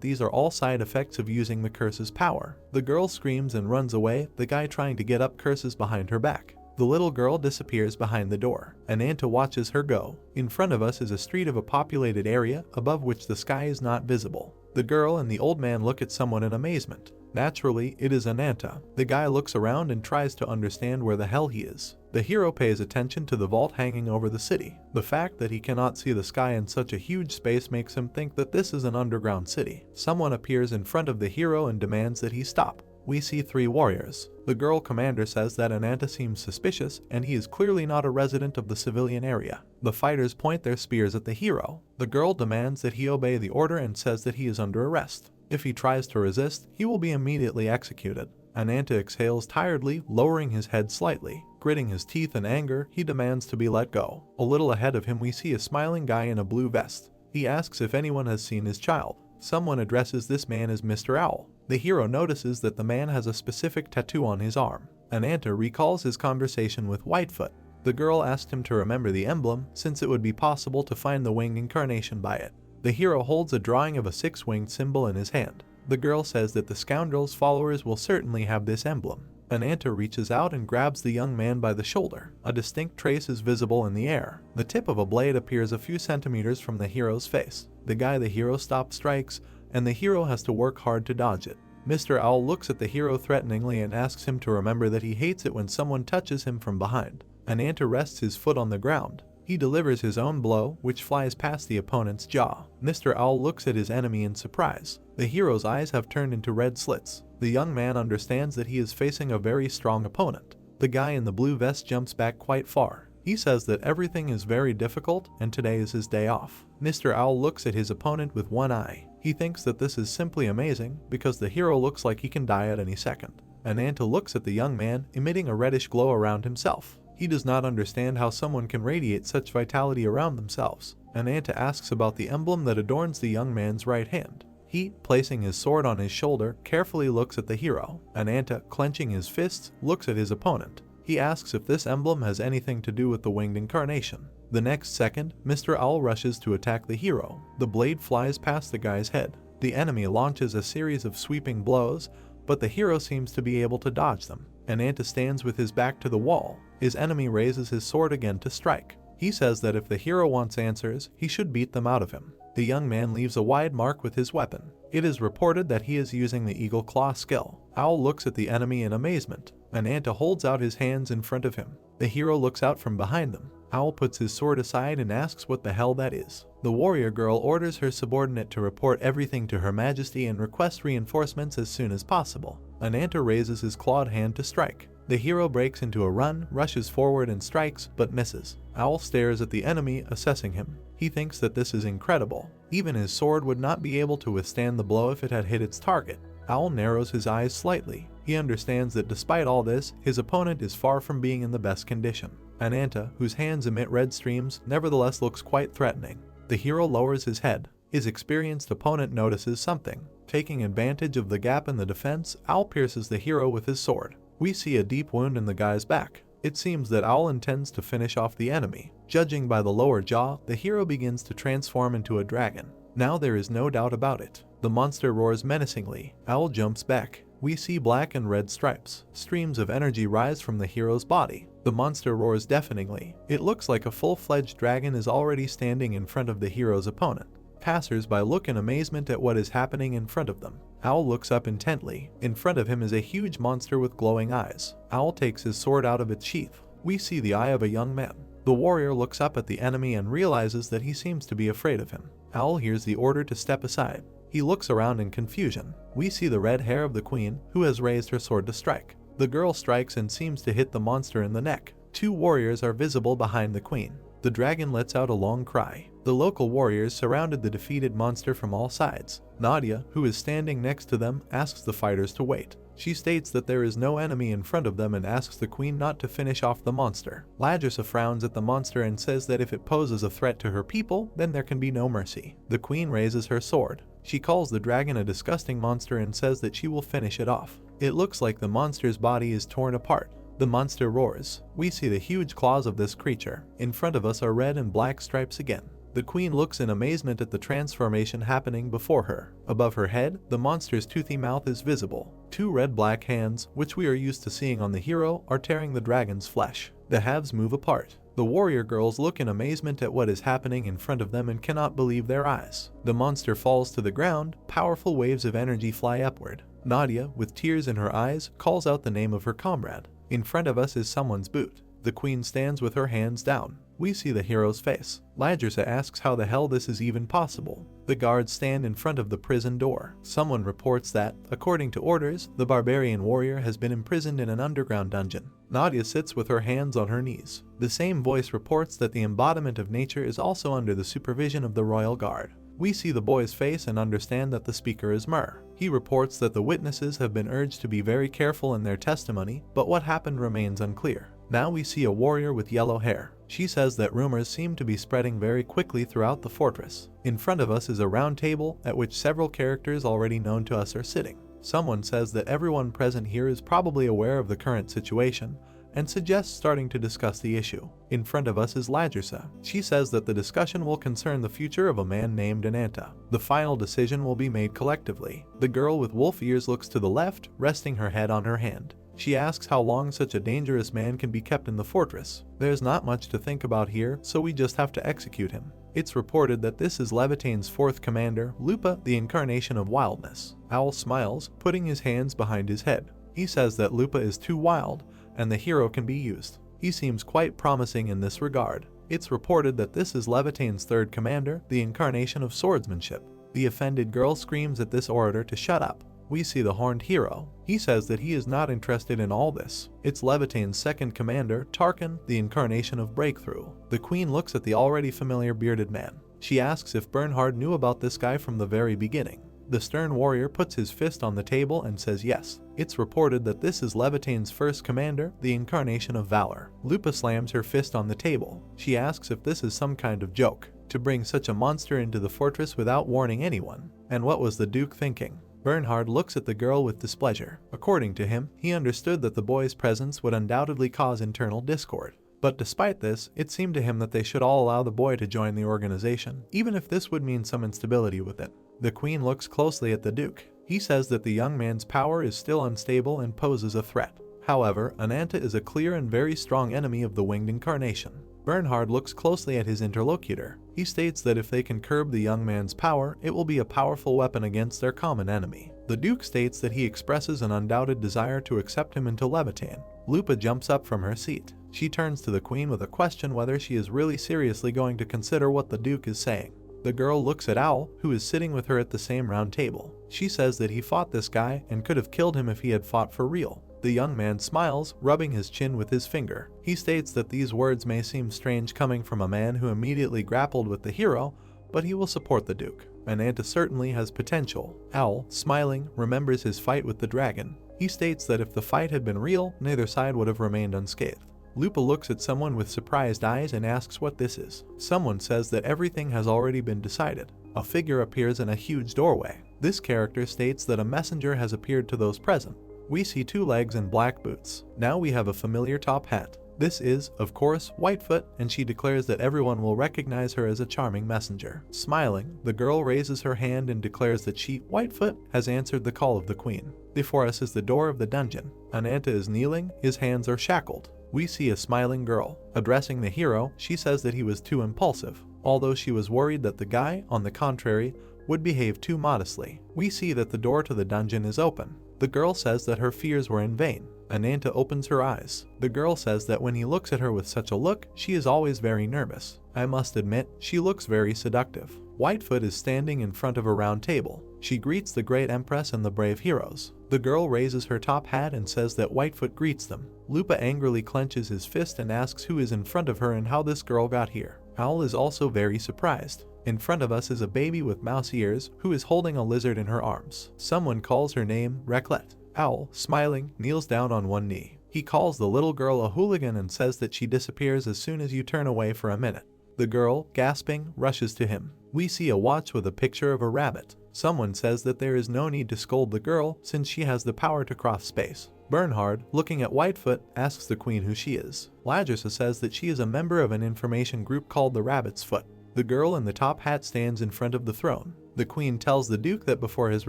these are all side effects of using the curse's power. The girl screams and runs away. The guy trying to get up curses behind her back. The little girl disappears behind the door. Ananta watches her go. In front of us is a street of a populated area, above which the sky is not visible. The girl and the old man look at someone in amazement. Naturally, it is Ananta. The guy looks around and tries to understand where the hell he is. The hero pays attention to the vault hanging over the city. The fact that he cannot see the sky in such a huge space makes him think that this is an underground city. Someone appears in front of the hero and demands that he stop. We see 3 warriors. The girl commander says that Ananta seems suspicious and he is clearly not a resident of the civilian area. The fighters point their spears at the hero. The girl demands that he obey the order and says that he is under arrest. If he tries to resist, he will be immediately executed. Ananta exhales tiredly, lowering his head slightly. Gritting his teeth in anger, he demands to be let go. A little ahead of him we see a smiling guy in a blue vest. He asks if anyone has seen his child. Someone addresses this man as Mr. Owl. The hero notices that the man has a specific tattoo on his arm. Ananta recalls his conversation with Whitefoot. The girl asked him to remember the emblem, since it would be possible to find the winged incarnation by it. The hero holds a drawing of a 6-winged symbol in his hand. The girl says that the scoundrel's followers will certainly have this emblem. Ananta reaches out and grabs the young man by the shoulder. A distinct trace is visible in the air. The tip of a blade appears a few centimeters from the hero's face. The guy the hero stops strikes, and the hero has to work hard to dodge it. Mr. Owl looks at the hero threateningly and asks him to remember that he hates it when someone touches him from behind. Ananta rests his foot on the ground. He delivers his own blow, which flies past the opponent's jaw. Mr. Owl looks at his enemy in surprise. The hero's eyes have turned into red slits. The young man understands that he is facing a very strong opponent. The guy in the blue vest jumps back quite far. He says that everything is very difficult and today is his day off. Mr. Owl looks at his opponent with one eye. He thinks that this is simply amazing because the hero looks like he can die at any second. Ananta looks at the young man, emitting a reddish glow around himself. He does not understand how someone can radiate such vitality around themselves. Ananta asks about the emblem that adorns the young man's right hand. He, placing his sword on his shoulder, carefully looks at the hero. Ananta, clenching his fists, looks at his opponent. He asks if this emblem has anything to do with the winged incarnation. The next second, Mr. Owl rushes to attack the hero. The blade flies past the guy's head. The enemy launches a series of sweeping blows, but the hero seems to be able to dodge them. Ananta stands with his back to the wall. His enemy raises his sword again to strike. He says that if the hero wants answers, he should beat them out of him. The young man leaves a wide mark with his weapon. It is reported that he is using the Eagle Claw skill. Owl looks at the enemy in amazement. Ananta holds out his hands in front of him. The hero looks out from behind them. Owl puts his sword aside and asks what the hell that is. The warrior girl orders her subordinate to report everything to Her Majesty and request reinforcements as soon as possible. Ananta raises his clawed hand to strike. The hero breaks into a run, rushes forward and strikes, but misses. Owl stares at the enemy, assessing him. He thinks that this is incredible. Even his sword would not be able to withstand the blow if it had hit its target. Owl narrows his eyes slightly. He understands that despite all this, his opponent is far from being in the best condition. Ananta, whose hands emit red streams, nevertheless looks quite threatening. The hero lowers his head. His experienced opponent notices something. Taking advantage of the gap in the defense, Owl pierces the hero with his sword. We see a deep wound in the guy's back. It seems that Owl intends to finish off the enemy. Judging by the lower jaw, the hero begins to transform into a dragon. Now there is no doubt about it. The monster roars menacingly. Owl jumps back. We see black and red stripes. Streams of energy rise from the hero's body. The monster roars deafeningly. It looks like a full-fledged dragon is already standing in front of the hero's opponent. Passers-by look in amazement at what is happening in front of them. Owl looks up intently. In front of him is a huge monster with glowing eyes. Owl takes his sword out of its sheath. We see the eye of a young man. The warrior looks up at the enemy and realizes that he seems to be afraid of him. Owl hears the order to step aside. He looks around in confusion. We see the red hair of the queen, who has raised her sword to strike. The girl strikes and seems to hit the monster in the neck. Two warriors are visible behind the queen. The dragon lets out a long cry. The local warriors surrounded the defeated monster from all sides. Nadia, who is standing next to them, asks the fighters to wait. She states that there is no enemy in front of them and asks the queen not to finish off the monster. Ladrasa frowns at the monster and says that if it poses a threat to her people, then there can be no mercy. The queen raises her sword. She calls the dragon a disgusting monster and says that she will finish it off. It looks like the monster's body is torn apart. The monster roars. We see the huge claws of this creature. In front of us are red and black stripes again. The queen looks in amazement at the transformation happening before her. Above her head, the monster's toothy mouth is visible. Two red-black hands, which we are used to seeing on the hero, are tearing the dragon's flesh. The halves move apart. The warrior girls look in amazement at what is happening in front of them and cannot believe their eyes. The monster falls to the ground. Powerful waves of energy fly upward. Nadia, with tears in her eyes, calls out the name of her comrade. In front of us is someone's boot. The queen stands with her hands down. We see the hero's face. Ladrasa asks how the hell this is even possible. The guards stand in front of the prison door. Someone reports that, according to orders, the barbarian warrior has been imprisoned in an underground dungeon. Nadia sits with her hands on her knees. The same voice reports that the embodiment of nature is also under the supervision of the royal guard. We see the boy's face and understand that the speaker is Mur. He reports that the witnesses have been urged to be very careful in their testimony, but what happened remains unclear. Now we see a warrior with yellow hair. She says that rumors seem to be spreading very quickly throughout the fortress. In front of us is a round table at which several characters already known to us are sitting. Someone says that everyone present here is probably aware of the current situation and suggests starting to discuss the issue. In front of us is Ladrasa. She says that the discussion will concern the future of a man named Ananta. The final decision will be made collectively. The girl with wolf ears looks to the left, resting her head on her hand. She asks how long such a dangerous man can be kept in the fortress. There's not much to think about here, so we just have to execute him. It's reported that this is Levitane's fourth commander, Lupa, the incarnation of wildness. Owl smiles, putting his hands behind his head. He says that Lupa is too wild, and the hero can be used. He seems quite promising in this regard. It's reported that this is Levitane's third commander, the incarnation of swordsmanship. The offended girl screams at this orator to shut up. We see the horned hero. He says that he is not interested in all this. It's Levitane's second commander, Tarkan, the incarnation of breakthrough. The queen looks at the already familiar bearded man. She asks if Bernhard knew about this guy from the very beginning. The stern warrior puts his fist on the table and says yes. It's reported that this is Levitane's first commander, the incarnation of valor. Lupa slams her fist on the table. She asks if this is some kind of joke, to bring such a monster into the fortress without warning anyone. And what was the Duke thinking? Bernhard looks at the girl with displeasure. According to him, he understood that the boy's presence would undoubtedly cause internal discord. But despite this, it seemed to him that they should all allow the boy to join the organization, even if this would mean some instability with it. The queen looks closely at the Duke. He says that the young man's power is still unstable and poses a threat. However, Ananta is a clear and very strong enemy of the winged incarnation. Bernhard looks closely at his interlocutor. He states that if they can curb the young man's power, it will be a powerful weapon against their common enemy. The Duke states that he expresses an undoubted desire to accept him into Levitane. Lupa jumps up from her seat. She turns to the queen with a question whether she is really seriously going to consider what the Duke is saying. The girl looks at Owl, who is sitting with her at the same round table. She says that he fought this guy and could have killed him if he had fought for real. The young man smiles, rubbing his chin with his finger. He states that these words may seem strange coming from a man who immediately grappled with the hero, but he will support the Duke. Ananta certainly has potential. Owl, smiling, remembers his fight with the dragon. He states that if the fight had been real, neither side would have remained unscathed. Lupa looks at someone with surprised eyes and asks what this is. Someone says that everything has already been decided. A figure appears in a huge doorway. This character states that a messenger has appeared to those present. We see two legs and black boots. Now we have a familiar top hat. This is, of course, Whitefoot, and she declares that everyone will recognize her as a charming messenger. Smiling, the girl raises her hand and declares that she, Whitefoot, has answered the call of the queen. Before us is the door of the dungeon. Ananta is kneeling, his hands are shackled. We see a smiling girl. Addressing the hero, she says that he was too impulsive, although she was worried that the guy, on the contrary, would behave too modestly. We see that the door to the dungeon is open. The girl says that her fears were in vain. Ananta opens her eyes. The girl says that when he looks at her with such a look, she is always very nervous. I must admit, she looks very seductive. Whitefoot is standing in front of a round table. She greets the great empress and the brave heroes. The girl raises her top hat and says that Whitefoot greets them. Lupa angrily clenches his fist and asks who is in front of her and how this girl got here. Owl is also very surprised. In front of us is a baby with mouse ears who is holding a lizard in her arms. Someone calls her name Reclet. Owl, smiling, kneels down on one knee. He calls the little girl a hooligan and says that she disappears as soon as you turn away for a minute. The girl, gasping, rushes to him. We see a watch with a picture of a rabbit. Someone says that there is no need to scold the girl since she has the power to cross space. Bernhard, looking at Whitefoot, asks the queen who she is. Ladrasa says that she is a member of an information group called the Rabbit's Foot. The girl in the top hat stands in front of the throne. The queen tells the duke that before his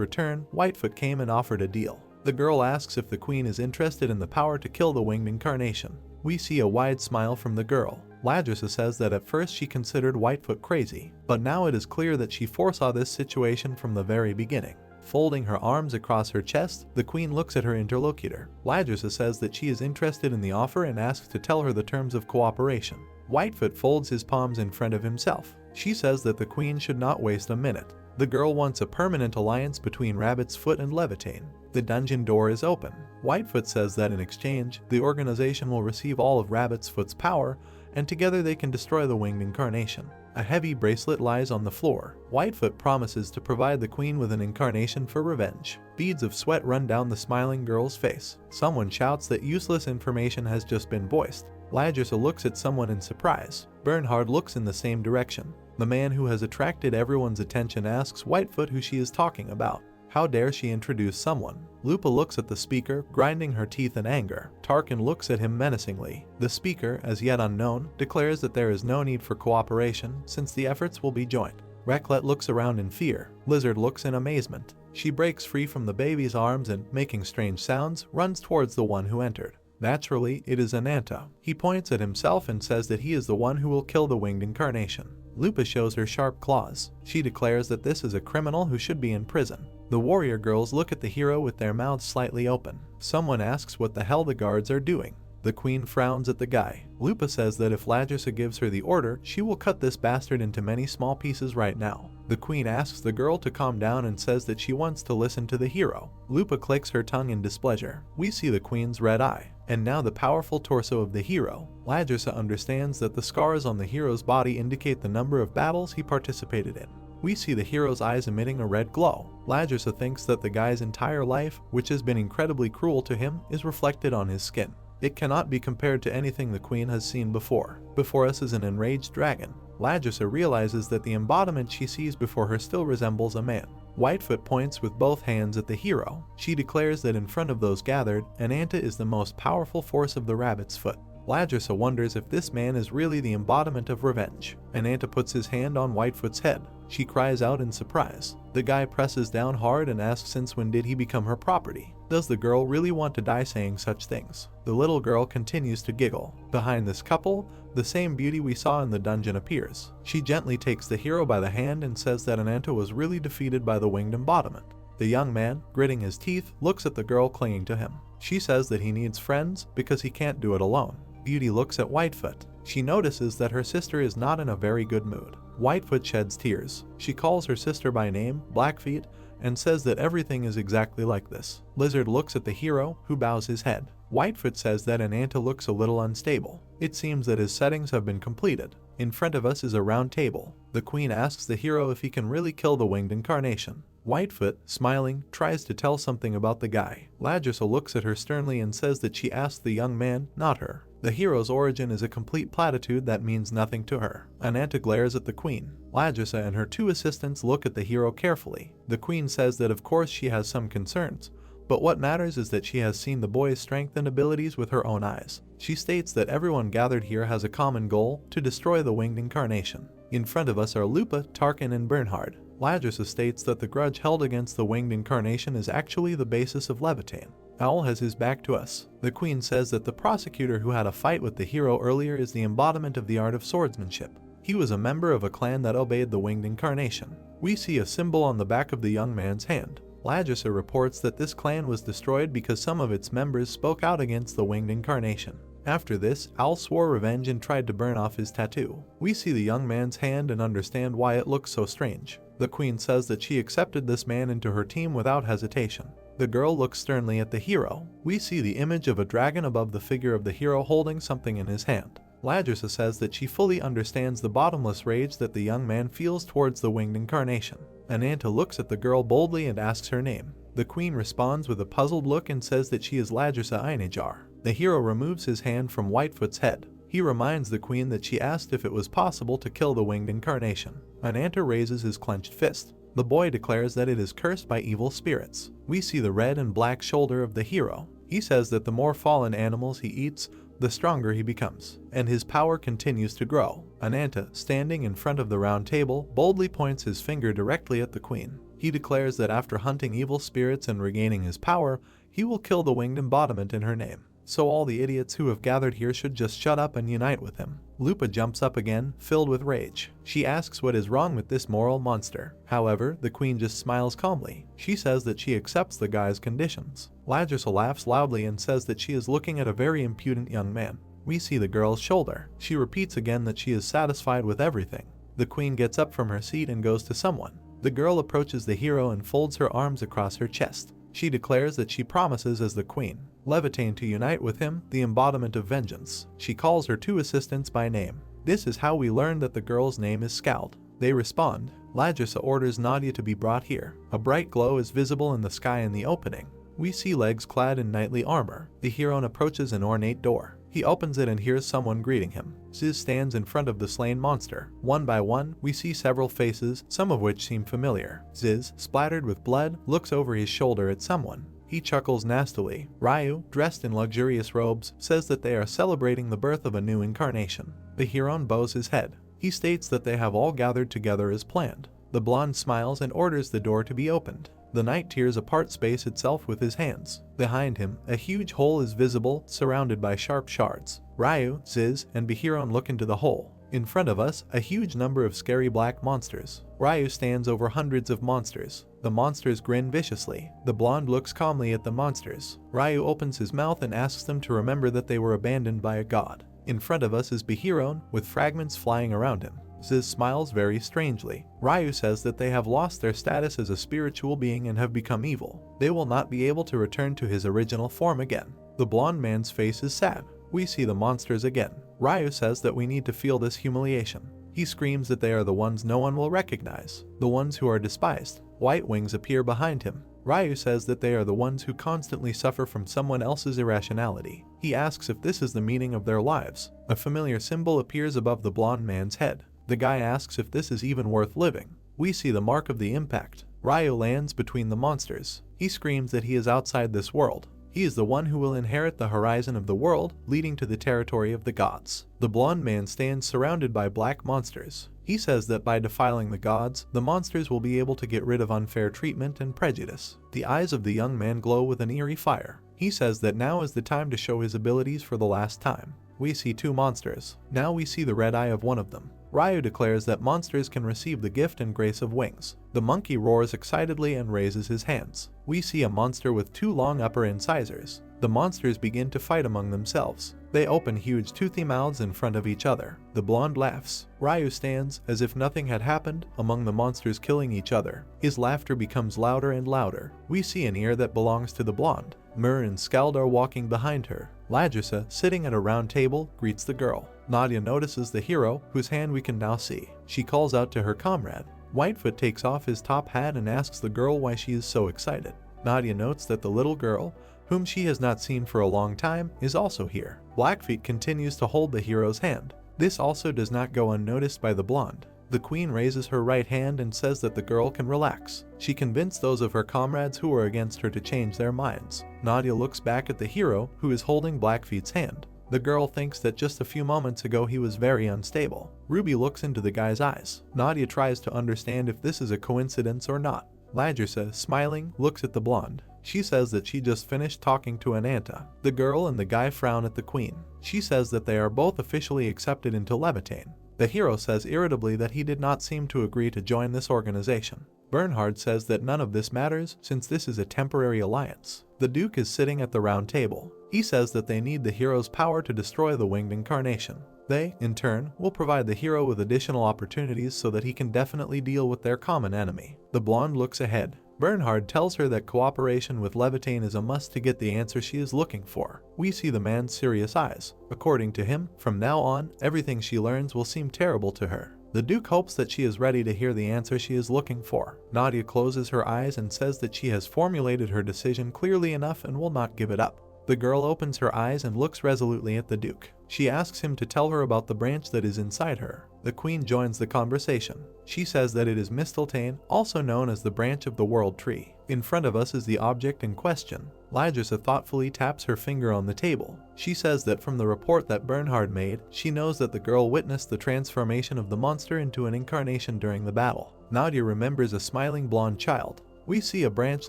return, Whitefoot came and offered a deal. The girl asks if the queen is interested in the power to kill the winged incarnation. We see a wide smile from the girl. Ladrasa says that at first she considered Whitefoot crazy, but now it is clear that she foresaw this situation from the very beginning. Folding her arms across her chest, the queen looks at her interlocutor. Ladrasa says that she is interested in the offer and asks to tell her the terms of cooperation. Whitefoot folds his palms in front of himself. She says that the queen should not waste a minute. The girl wants a permanent alliance between Rabbit's Foot and Levitane. The dungeon door is open. Whitefoot says that in exchange, the organization will receive all of Rabbit's Foot's power, and together they can destroy the winged incarnation. A heavy bracelet lies on the floor. Whitefoot promises to provide the queen with an incarnation for revenge. Beads of sweat run down the smiling girl's face. Someone shouts that useless information has just been voiced. Ladrasa looks at someone in surprise. Bernhard looks in the same direction. The man who has attracted everyone's attention asks Whitefoot who she is talking about. How dare she introduce someone? Lupa looks at the speaker, grinding her teeth in anger. Tarkin looks at him menacingly. The speaker, as yet unknown, declares that there is no need for cooperation since the efforts will be joint. Reclet looks around in fear. Lizard looks in amazement. She breaks free from the baby's arms and, making strange sounds, runs towards the one who entered. Naturally, it is Ananta. He points at himself and says that he is the one who will kill the winged incarnation. Lupa shows her sharp claws. She declares that this is a criminal who should be in prison. The warrior girls look at the hero with their mouths slightly open. Someone asks what the hell the guards are doing. The queen frowns at the guy. Lupa says that if Ladrasa gives her the order, she will cut this bastard into many small pieces right now. The queen asks the girl to calm down and says that she wants to listen to the hero. Lupa clicks her tongue in displeasure. We see the queen's red eye, and now the powerful torso of the hero. Ladrasa understands that the scars on the hero's body indicate the number of battles he participated in. We see the hero's eyes emitting a red glow. Ladrasa thinks that the guy's entire life, which has been incredibly cruel to him, is reflected on his skin. It cannot be compared to anything the queen has seen before. Before us is an enraged dragon. Ladrasa realizes that the embodiment she sees before her still resembles a man. Whitefoot points with both hands at the hero. She declares that in front of those gathered, Ananta is the most powerful force of the Rabbit's Foot. Ladrasa wonders if this man is really the embodiment of revenge. Ananta puts his hand on Whitefoot's head. She cries out in surprise. The guy presses down hard and asks since when did he become her property. Does the girl really want to die saying such things? The little girl continues to giggle. Behind this couple, the same beauty we saw in the dungeon appears. She gently takes the hero by the hand and says that Ananta was really defeated by the winged embodiment. The young man, gritting his teeth, looks at the girl clinging to him. She says that he needs friends because he can't do it alone. Beauty looks at Whitefoot. She notices that her sister is not in a very good mood. Whitefoot sheds tears. She calls her sister by name, Blackfeet, and says that everything is exactly like this. Lizard looks at the hero, who bows his head. Whitefoot says that Ananta looks a little unstable. It seems that his settings have been completed. In front of us is a round table. The queen asks the hero if he can really kill the winged incarnation. Whitefoot, smiling, tries to tell something about the guy. Ladrasa looks at her sternly and says that she asked the young man, not her. The hero's origin is a complete platitude that means nothing to her. Ananta glares at the queen. Ladrasa and her two assistants look at the hero carefully. The queen says that of course she has some concerns, But what matters is that she has seen the boy's strength and abilities with her own eyes. She states that everyone gathered here has a common goal: to destroy the winged incarnation. In front of us are Lupa, Tarkin, and Bernhard. Ladrissa states that the grudge held against the winged incarnation is actually the basis of Levitain. Owl has his back to us. The queen says that the prosecutor who had a fight with the hero earlier is the embodiment of the art of swordsmanship. He was a member of a clan that obeyed the winged incarnation. We see a symbol on the back of the young man's hand. Ladrissa reports that this clan was destroyed because some of its members spoke out against the winged incarnation. After this, Owl swore revenge and tried to burn off his tattoo. We see the young man's hand and understand why it looks so strange. The queen says that she accepted this man into her team without hesitation. The girl looks sternly at the hero. We see the image of a dragon above the figure of the hero holding something in his hand. Ladrissa says that she fully understands the bottomless rage that the young man feels towards the winged incarnation. Ananta looks at the girl boldly and asks her name. The queen responds with a puzzled look and says that she is Ladrissa Einijar. The hero removes his hand from Whitefoot's head. He reminds the queen that she asked if it was possible to kill the winged incarnation. Ananta raises his clenched fist. The boy declares that it is cursed by evil spirits. We see the red and black shoulder of the hero. He says that the more fallen animals he eats, the stronger he becomes, and his power continues to grow. Ananta, standing in front of the round table, boldly points his finger directly at the queen. He declares that after hunting evil spirits and regaining his power, he will kill the winged embodiment in her name. So all the idiots who have gathered here should just shut up and unite with him. Lupa jumps up again, filled with rage. She asks what is wrong with this moral monster. However, the queen just smiles calmly. She says that she accepts the guy's conditions. Ladrissa laughs loudly and says that she is looking at a very impudent young man. We see the girl's shoulder. She repeats again that she is satisfied with everything. The queen gets up from her seat and goes to someone. The girl approaches the hero and folds her arms across her chest. She declares that she promises as the queen, Levitain, to unite with him, the embodiment of vengeance. She calls her two assistants by name. This is how we learn that the girl's name is Scald. They respond. Ladrissa orders Nadia to be brought here. A bright glow is visible in the sky in the opening. We see legs clad in knightly armor. The hero approaches an ornate door. He opens it and hears someone greeting him. Ziz stands in front of the slain monster. One by one, we see several faces, some of which seem familiar. Ziz, splattered with blood, looks over his shoulder at someone. He chuckles nastily. Ryu, dressed in luxurious robes, says that they are celebrating the birth of a new incarnation. The hero bows his head. He states that they have all gathered together as planned. The blonde smiles and orders the door to be opened. The knight tears apart space itself with his hands. Behind him, a huge hole is visible, surrounded by sharp shards. Ryu, Ziz, and Bihiron look into the hole. In front of us, a huge number of scary black monsters. Ryu stands over hundreds of monsters. The monsters grin viciously. The blonde looks calmly at the monsters. Ryu opens his mouth and asks them to remember that they were abandoned by a god. In front of us is Bihiron, with fragments flying around him. Ziz smiles very strangely. Ryu says that they have lost their status as a spiritual being and have become evil. They will not be able to return to his original form again. The blonde man's face is sad. We see the monsters again. Ryu says that we need to feel this humiliation. He screams that they are the ones no one will recognize, the ones who are despised. White wings appear behind him. Ryu says that they are the ones who constantly suffer from someone else's irrationality. He asks if this is the meaning of their lives. A familiar symbol appears above the blonde man's head. The guy asks if this is even worth living. We see the mark of the impact. Ryu lands between the monsters. He screams that he is outside this world. He is the one who will inherit the horizon of the world, leading to the territory of the gods. The blonde man stands surrounded by black monsters. He says that by defiling the gods, the monsters will be able to get rid of unfair treatment and prejudice. The eyes of the young man glow with an eerie fire. He says that now is the time to show his abilities for the last time. We see two monsters. Now we see the red eye of one of them. Ryu declares that monsters can receive the gift and grace of wings. The monkey roars excitedly and raises his hands. We see a monster with two long upper incisors. The monsters begin to fight among themselves. They open huge toothy mouths in front of each other. The blonde laughs. Ryu stands, as if nothing had happened, among the monsters killing each other. His laughter becomes louder and louder. We see an ear that belongs to the blonde. Mur and Scald are walking behind her. Ladrissa, sitting at a round table, greets the girl. Nadia notices the hero, whose hand we can now see. She calls out to her comrade. Whitefoot takes off his top hat and asks the girl why she is so excited. Nadia notes that the little girl, whom she has not seen for a long time, is also here. Blackfeet continues to hold the hero's hand. This also does not go unnoticed by the blonde. The queen raises her right hand and says that the girl can relax. She convinced those of her comrades who were against her to change their minds. Nadia looks back at the hero, who is holding Blackfeet's hand. The girl thinks that just a few moments ago he was very unstable. Ruby looks into the guy's eyes. Nadia tries to understand if this is a coincidence or not. Lajersa, smiling, looks at the blonde. She says that she just finished talking to Ananta. The girl and the guy frown at the queen. She says that they are both officially accepted into Levitane. The hero says irritably that he did not seem to agree to join this organization. Bernhard says that none of this matters since this is a temporary alliance. The Duke is sitting at the round table. He says that they need the hero's power to destroy the winged incarnation. They, in turn, will provide the hero with additional opportunities so that he can definitely deal with their common enemy. The blonde looks ahead. Bernhard tells her that cooperation with Levitane is a must to get the answer she is looking for. We see the man's serious eyes. According to him, from now on, everything she learns will seem terrible to her. The Duke hopes that she is ready to hear the answer she is looking for. Nadia closes her eyes and says that she has formulated her decision clearly enough and will not give it up. The girl opens her eyes and looks resolutely at the Duke. She asks him to tell her about the branch that is inside her. The queen joins the conversation. She says that it is Mistletoe, also known as the branch of the world tree. In front of us is the object in question. Lajersa thoughtfully taps her finger on the table. She says that from the report that Bernhard made, she knows that the girl witnessed the transformation of the monster into an incarnation during the battle. Nadia remembers a smiling blonde child. We see a branch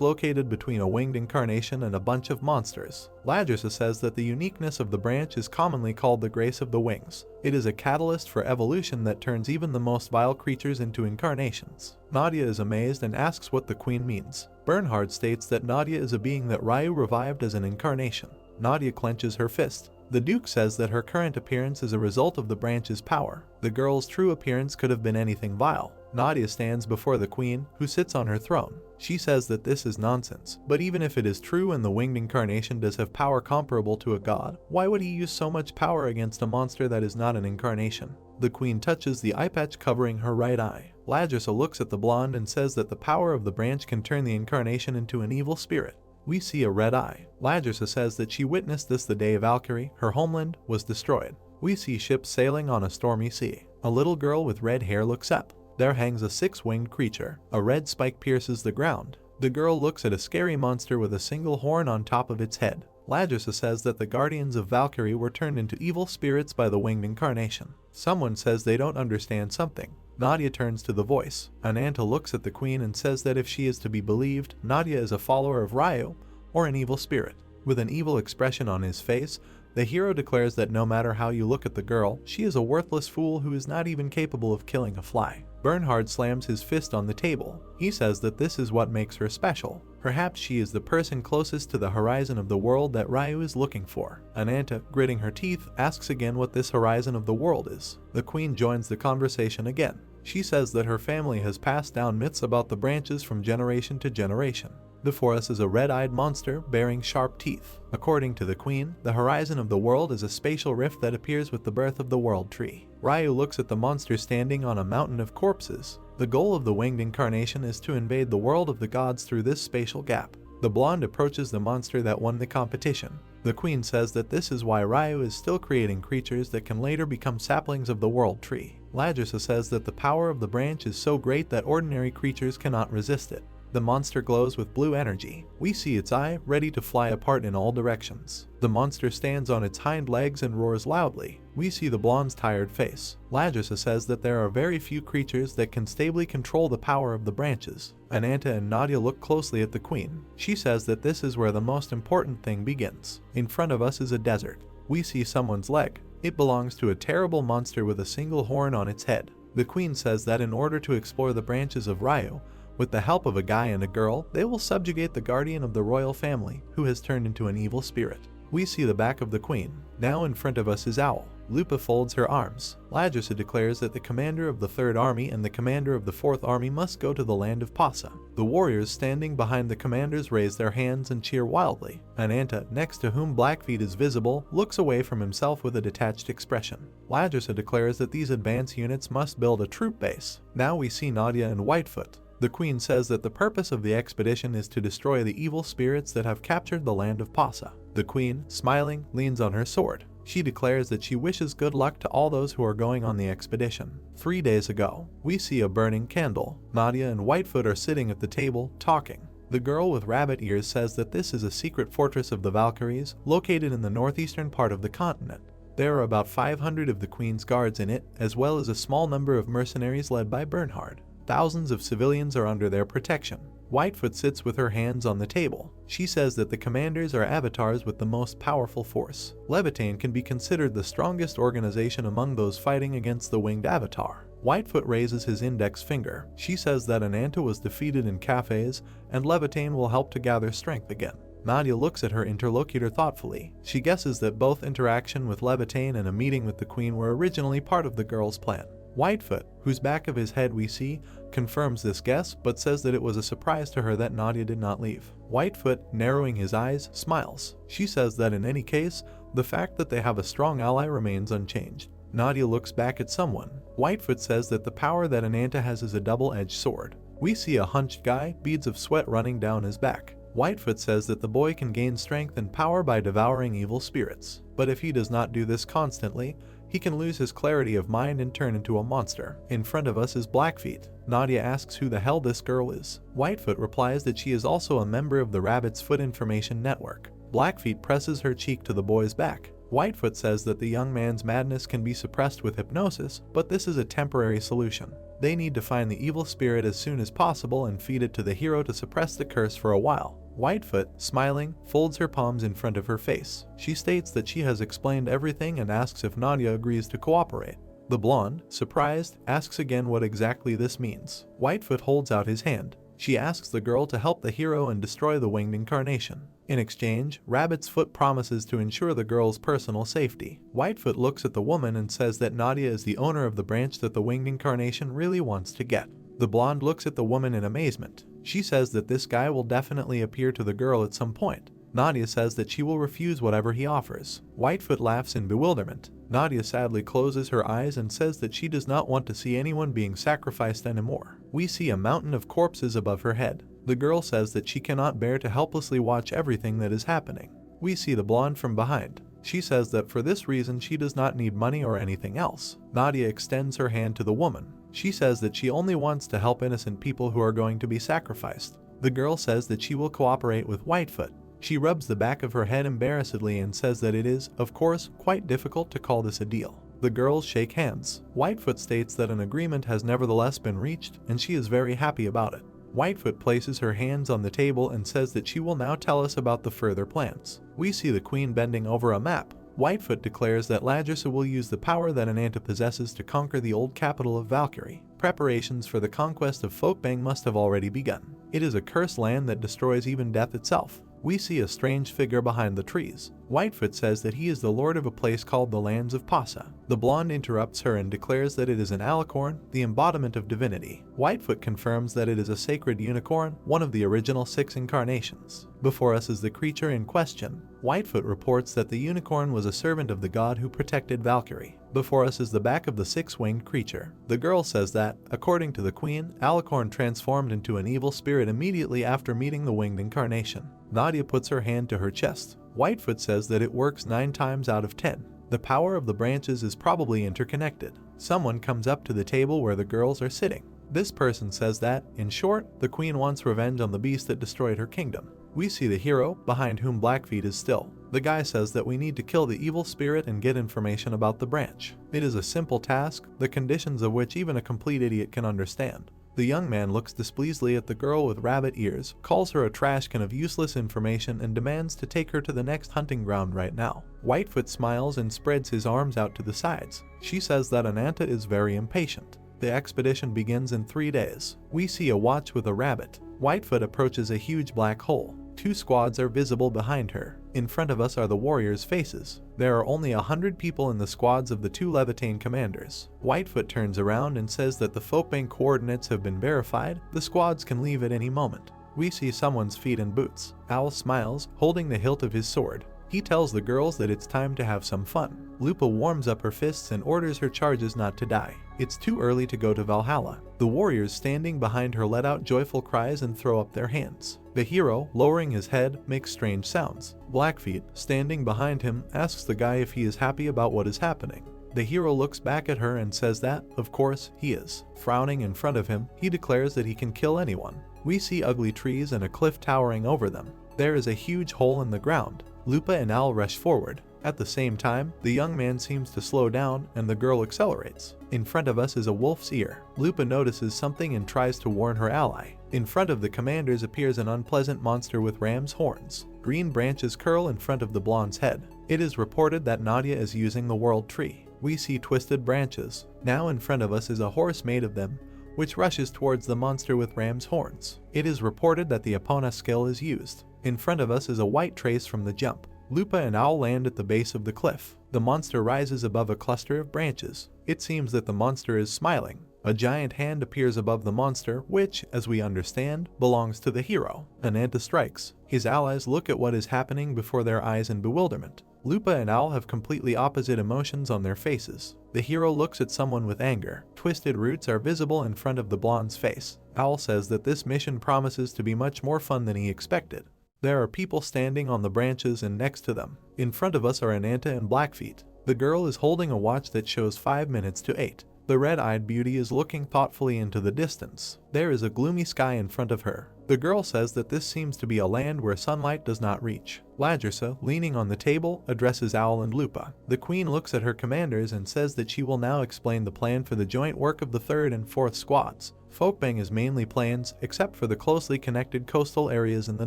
located between a winged incarnation and a bunch of monsters. Lajersa says that the uniqueness of the branch is commonly called the grace of the wings. It is a catalyst for evolution that turns even the most vile creatures into incarnations. Nadia is amazed and asks what the queen means. Bernhard states that Nadia is a being that Ryu revived as an incarnation. Nadia clenches her fist. The Duke says that her current appearance is a result of the branch's power. The girl's true appearance could have been anything vile. Nadia stands before the queen, who sits on her throne. She says that this is nonsense, but even if it is true and the winged incarnation does have power comparable to a god, why would he use so much power against a monster that is not an incarnation? The queen touches the eye patch covering her right eye. Lajersa looks at the blonde and says that the power of the branch can turn the incarnation into an evil spirit. We see a red eye. Lajersa says that she witnessed this the day Valkyrie, her homeland, was destroyed. We see ships sailing on a stormy sea. A little girl with red hair looks up. There hangs a six-winged creature. A red spike pierces the ground. The girl looks at a scary monster with a single horn on top of its head. Lajersa says that the guardians of Valkyrie were turned into evil spirits by the winged incarnation. Someone says they don't understand something. Nadia turns to the voice. Ananta looks at the queen and says that if she is to be believed, Nadia is a follower of Ryu, or an evil spirit. With an evil expression on his face, the hero declares that no matter how you look at the girl, she is a worthless fool who is not even capable of killing a fly. Bernhard slams his fist on the table. He says that this is what makes her special. Perhaps she is the person closest to the horizon of the world that Ryu is looking for. Ananta, gritting her teeth, asks again what this horizon of the world is. The queen joins the conversation again. She says that her family has passed down myths about the branches from generation to generation. Before us is a red-eyed monster bearing sharp teeth. According to the queen, the horizon of the world is a spatial rift that appears with the birth of the world tree. Ryu looks at the monster standing on a mountain of corpses. The goal of the winged incarnation is to invade the world of the gods through this spatial gap. The blonde approaches the monster that won the competition. The queen says that this is why Ryu is still creating creatures that can later become saplings of the world tree. Lajersa says that the power of the branch is so great that ordinary creatures cannot resist it. The monster glows with blue energy. We see its eye, ready to fly apart in all directions. The monster stands on its hind legs and roars loudly. We see the blonde's tired face. Lajersa says that there are very few creatures that can stably control the power of the branches. Ananta and Nadia look closely at the queen. She says that this is where the most important thing begins. In front of us is a desert. We see someone's leg. It belongs to a terrible monster with a single horn on its head. The queen says that in order to explore the branches of Ryu, with the help of a guy and a girl, they will subjugate the guardian of the royal family, who has turned into an evil spirit. We see the back of the queen. Now in front of us is Owl. Lupa folds her arms. Lajersa declares that the commander of the 3rd Army and the commander of the 4th Army must go to the land of Pasa. The warriors standing behind the commanders raise their hands and cheer wildly. Ananta, next to whom Blackfeet is visible, looks away from himself with a detached expression. Lajersa declares that these advance units must build a troop base. Now we see Nadia and Whitefoot. The queen says that the purpose of the expedition is to destroy the evil spirits that have captured the land of Pasa. The queen, smiling, leans on her sword. She declares that she wishes good luck to all those who are going on the expedition. 3 days ago, we see a burning candle. Nadia and Whitefoot are sitting at the table, talking. The girl with rabbit ears says that this is a secret fortress of the Valkyries, located in the northeastern part of the continent. There are about 500 of the Queen's guards in it, as well as a small number of mercenaries led by Bernhard. Thousands of civilians are under their protection. Whitefoot sits with her hands on the table. She says that the commanders are avatars with the most powerful force. Levitain can be considered the strongest organization among those fighting against the winged avatar. Whitefoot raises his index finger. She says that Ananta was defeated in cafes, and Levitain will help to gather strength again. Nadia looks at her interlocutor thoughtfully. She guesses that both interaction with Levitain and a meeting with the Queen were originally part of the girl's plan. Whitefoot, whose back of his head we see, confirms this guess but says that it was a surprise to her that Nadia did not leave. Whitefoot, narrowing his eyes, smiles. She says that in any case, the fact that they have a strong ally remains unchanged. Nadia looks back at someone. Whitefoot says that the power that Ananta has is a double-edged sword. We see a hunched guy, beads of sweat running down his back. Whitefoot says that the boy can gain strength and power by devouring evil spirits. But if he does not do this constantly, he can lose his clarity of mind and turn into a monster. In front of us is Blackfeet. Nadia asks who the hell this girl is. Whitefoot replies that she is also a member of the Rabbit's Foot Information Network. Blackfeet presses her cheek to the boy's back. Whitefoot says that the young man's madness can be suppressed with hypnosis, but this is a temporary solution. They need to find the evil spirit as soon as possible and feed it to the hero to suppress the curse for a while. Whitefoot, smiling, folds her palms in front of her face. She states that she has explained everything and asks if Nadia agrees to cooperate. The blonde, surprised, asks again what exactly this means. Whitefoot holds out his hand. She asks the girl to help the hero and destroy the winged incarnation. In exchange, Rabbit's Foot promises to ensure the girl's personal safety. Whitefoot looks at the woman and says that Nadia is the owner of the branch that the winged incarnation really wants to get. The blonde looks at the woman in amazement. She says that this guy will definitely appear to the girl at some point. Nadia says that she will refuse whatever he offers. Whitefoot laughs in bewilderment. Nadia sadly closes her eyes and says that she does not want to see anyone being sacrificed anymore. We see a mountain of corpses above her head. The girl says that she cannot bear to helplessly watch everything that is happening. We see the blonde from behind. She says that for this reason she does not need money or anything else. Nadia extends her hand to the woman. She says that she only wants to help innocent people who are going to be sacrificed. The girl says that she will cooperate with Whitefoot. She rubs the back of her head embarrassedly and says that it is, of course, quite difficult to call this a deal. The girls shake hands. Whitefoot states that an agreement has nevertheless been reached, and she is very happy about it. Whitefoot places her hands on the table and says that she will now tell us about the further plans. We see the Queen bending over a map. Whitefoot declares that Ladrasa will use the power that Ananta possesses to conquer the old capital of Valkyrie. Preparations for the conquest of Folkbang must have already begun. It is a cursed land that destroys even death itself. We see a strange figure behind the trees. Whitefoot says that he is the lord of a place called the Lands of Pasa. The blonde interrupts her and declares that it is an alicorn, the embodiment of divinity. Whitefoot confirms that it is a sacred unicorn, one of the original 6 incarnations. Before us is the creature in question. Whitefoot reports that the unicorn was a servant of the god who protected Valkyrie. Before us is the back of the 6-winged creature. The girl says that, according to the queen, Alicorn transformed into an evil spirit immediately after meeting the winged incarnation. Nadia puts her hand to her chest. Whitefoot says that it works 9 times out of 10. The power of the branches is probably interconnected. Someone comes up to the table where the girls are sitting. This person says that, in short, the queen wants revenge on the beast that destroyed her kingdom. We see the hero, behind whom Blackfeet is still. The guy says that we need to kill the evil spirit and get information about the branch. It is a simple task, the conditions of which even a complete idiot can understand. The young man looks displeasedly at the girl with rabbit ears, calls her a trash can of useless information and demands to take her to the next hunting ground right now. Whitefoot smiles and spreads his arms out to the sides. She says that Ananta is very impatient. The expedition begins in 3 days. We see a watch with a rabbit. Whitefoot approaches a huge black hole. 2 squads are visible behind her. In front of us are the warriors' faces. There are only 100 people in the squads of the 2 Levitain commanders. Whitefoot turns around and says that the Folkbang coordinates have been verified. The squads can leave at any moment. We see someone's feet and boots. Owl smiles, holding the hilt of his sword. He tells the girls that it's time to have some fun. Lupa warms up her fists and orders her charges not to die. It's too early to go to Valhalla. The warriors standing behind her let out joyful cries and throw up their hands. The hero, lowering his head, makes strange sounds. Blackfeet, standing behind him, asks the guy if he is happy about what is happening. The hero looks back at her and says that, of course, he is. Frowning in front of him, he declares that he can kill anyone. We see ugly trees and a cliff towering over them. There is a huge hole in the ground. Lupa and Al rush forward. At the same time, the young man seems to slow down and the girl accelerates. In front of us is a wolf's ear. Lupa notices something and tries to warn her ally. In front of the commanders appears an unpleasant monster with ram's horns. Green branches curl in front of the blonde's head. It is reported that Nadia is using the world tree. We see twisted branches. Now in front of us is a horse made of them, which rushes towards the monster with ram's horns. It is reported that the Epona skill is used. In front of us is a white trace from the jump. Lupa and Owl land at the base of the cliff. The monster rises above a cluster of branches. It seems that the monster is smiling. A giant hand appears above the monster, which, as we understand, belongs to the hero. Ananta strikes. His allies look at what is happening before their eyes in bewilderment. Lupa and Owl have completely opposite emotions on their faces. The hero looks at someone with anger. Twisted roots are visible in front of the blonde's face. Owl says that this mission promises to be much more fun than he expected. There are people standing on the branches and next to them. In front of us are Ananta and Blackfeet. The girl is holding a watch that shows 5 minutes to 8. The red-eyed beauty is looking thoughtfully into the distance. There is a gloomy sky in front of her. The girl says that this seems to be a land where sunlight does not reach. Lajersa, leaning on the table, addresses Owl and Lupa. The queen looks at her commanders and says that she will now explain the plan for the joint work of the 3rd and 4th squads. Folkbang is mainly plains, except for the closely connected coastal areas in the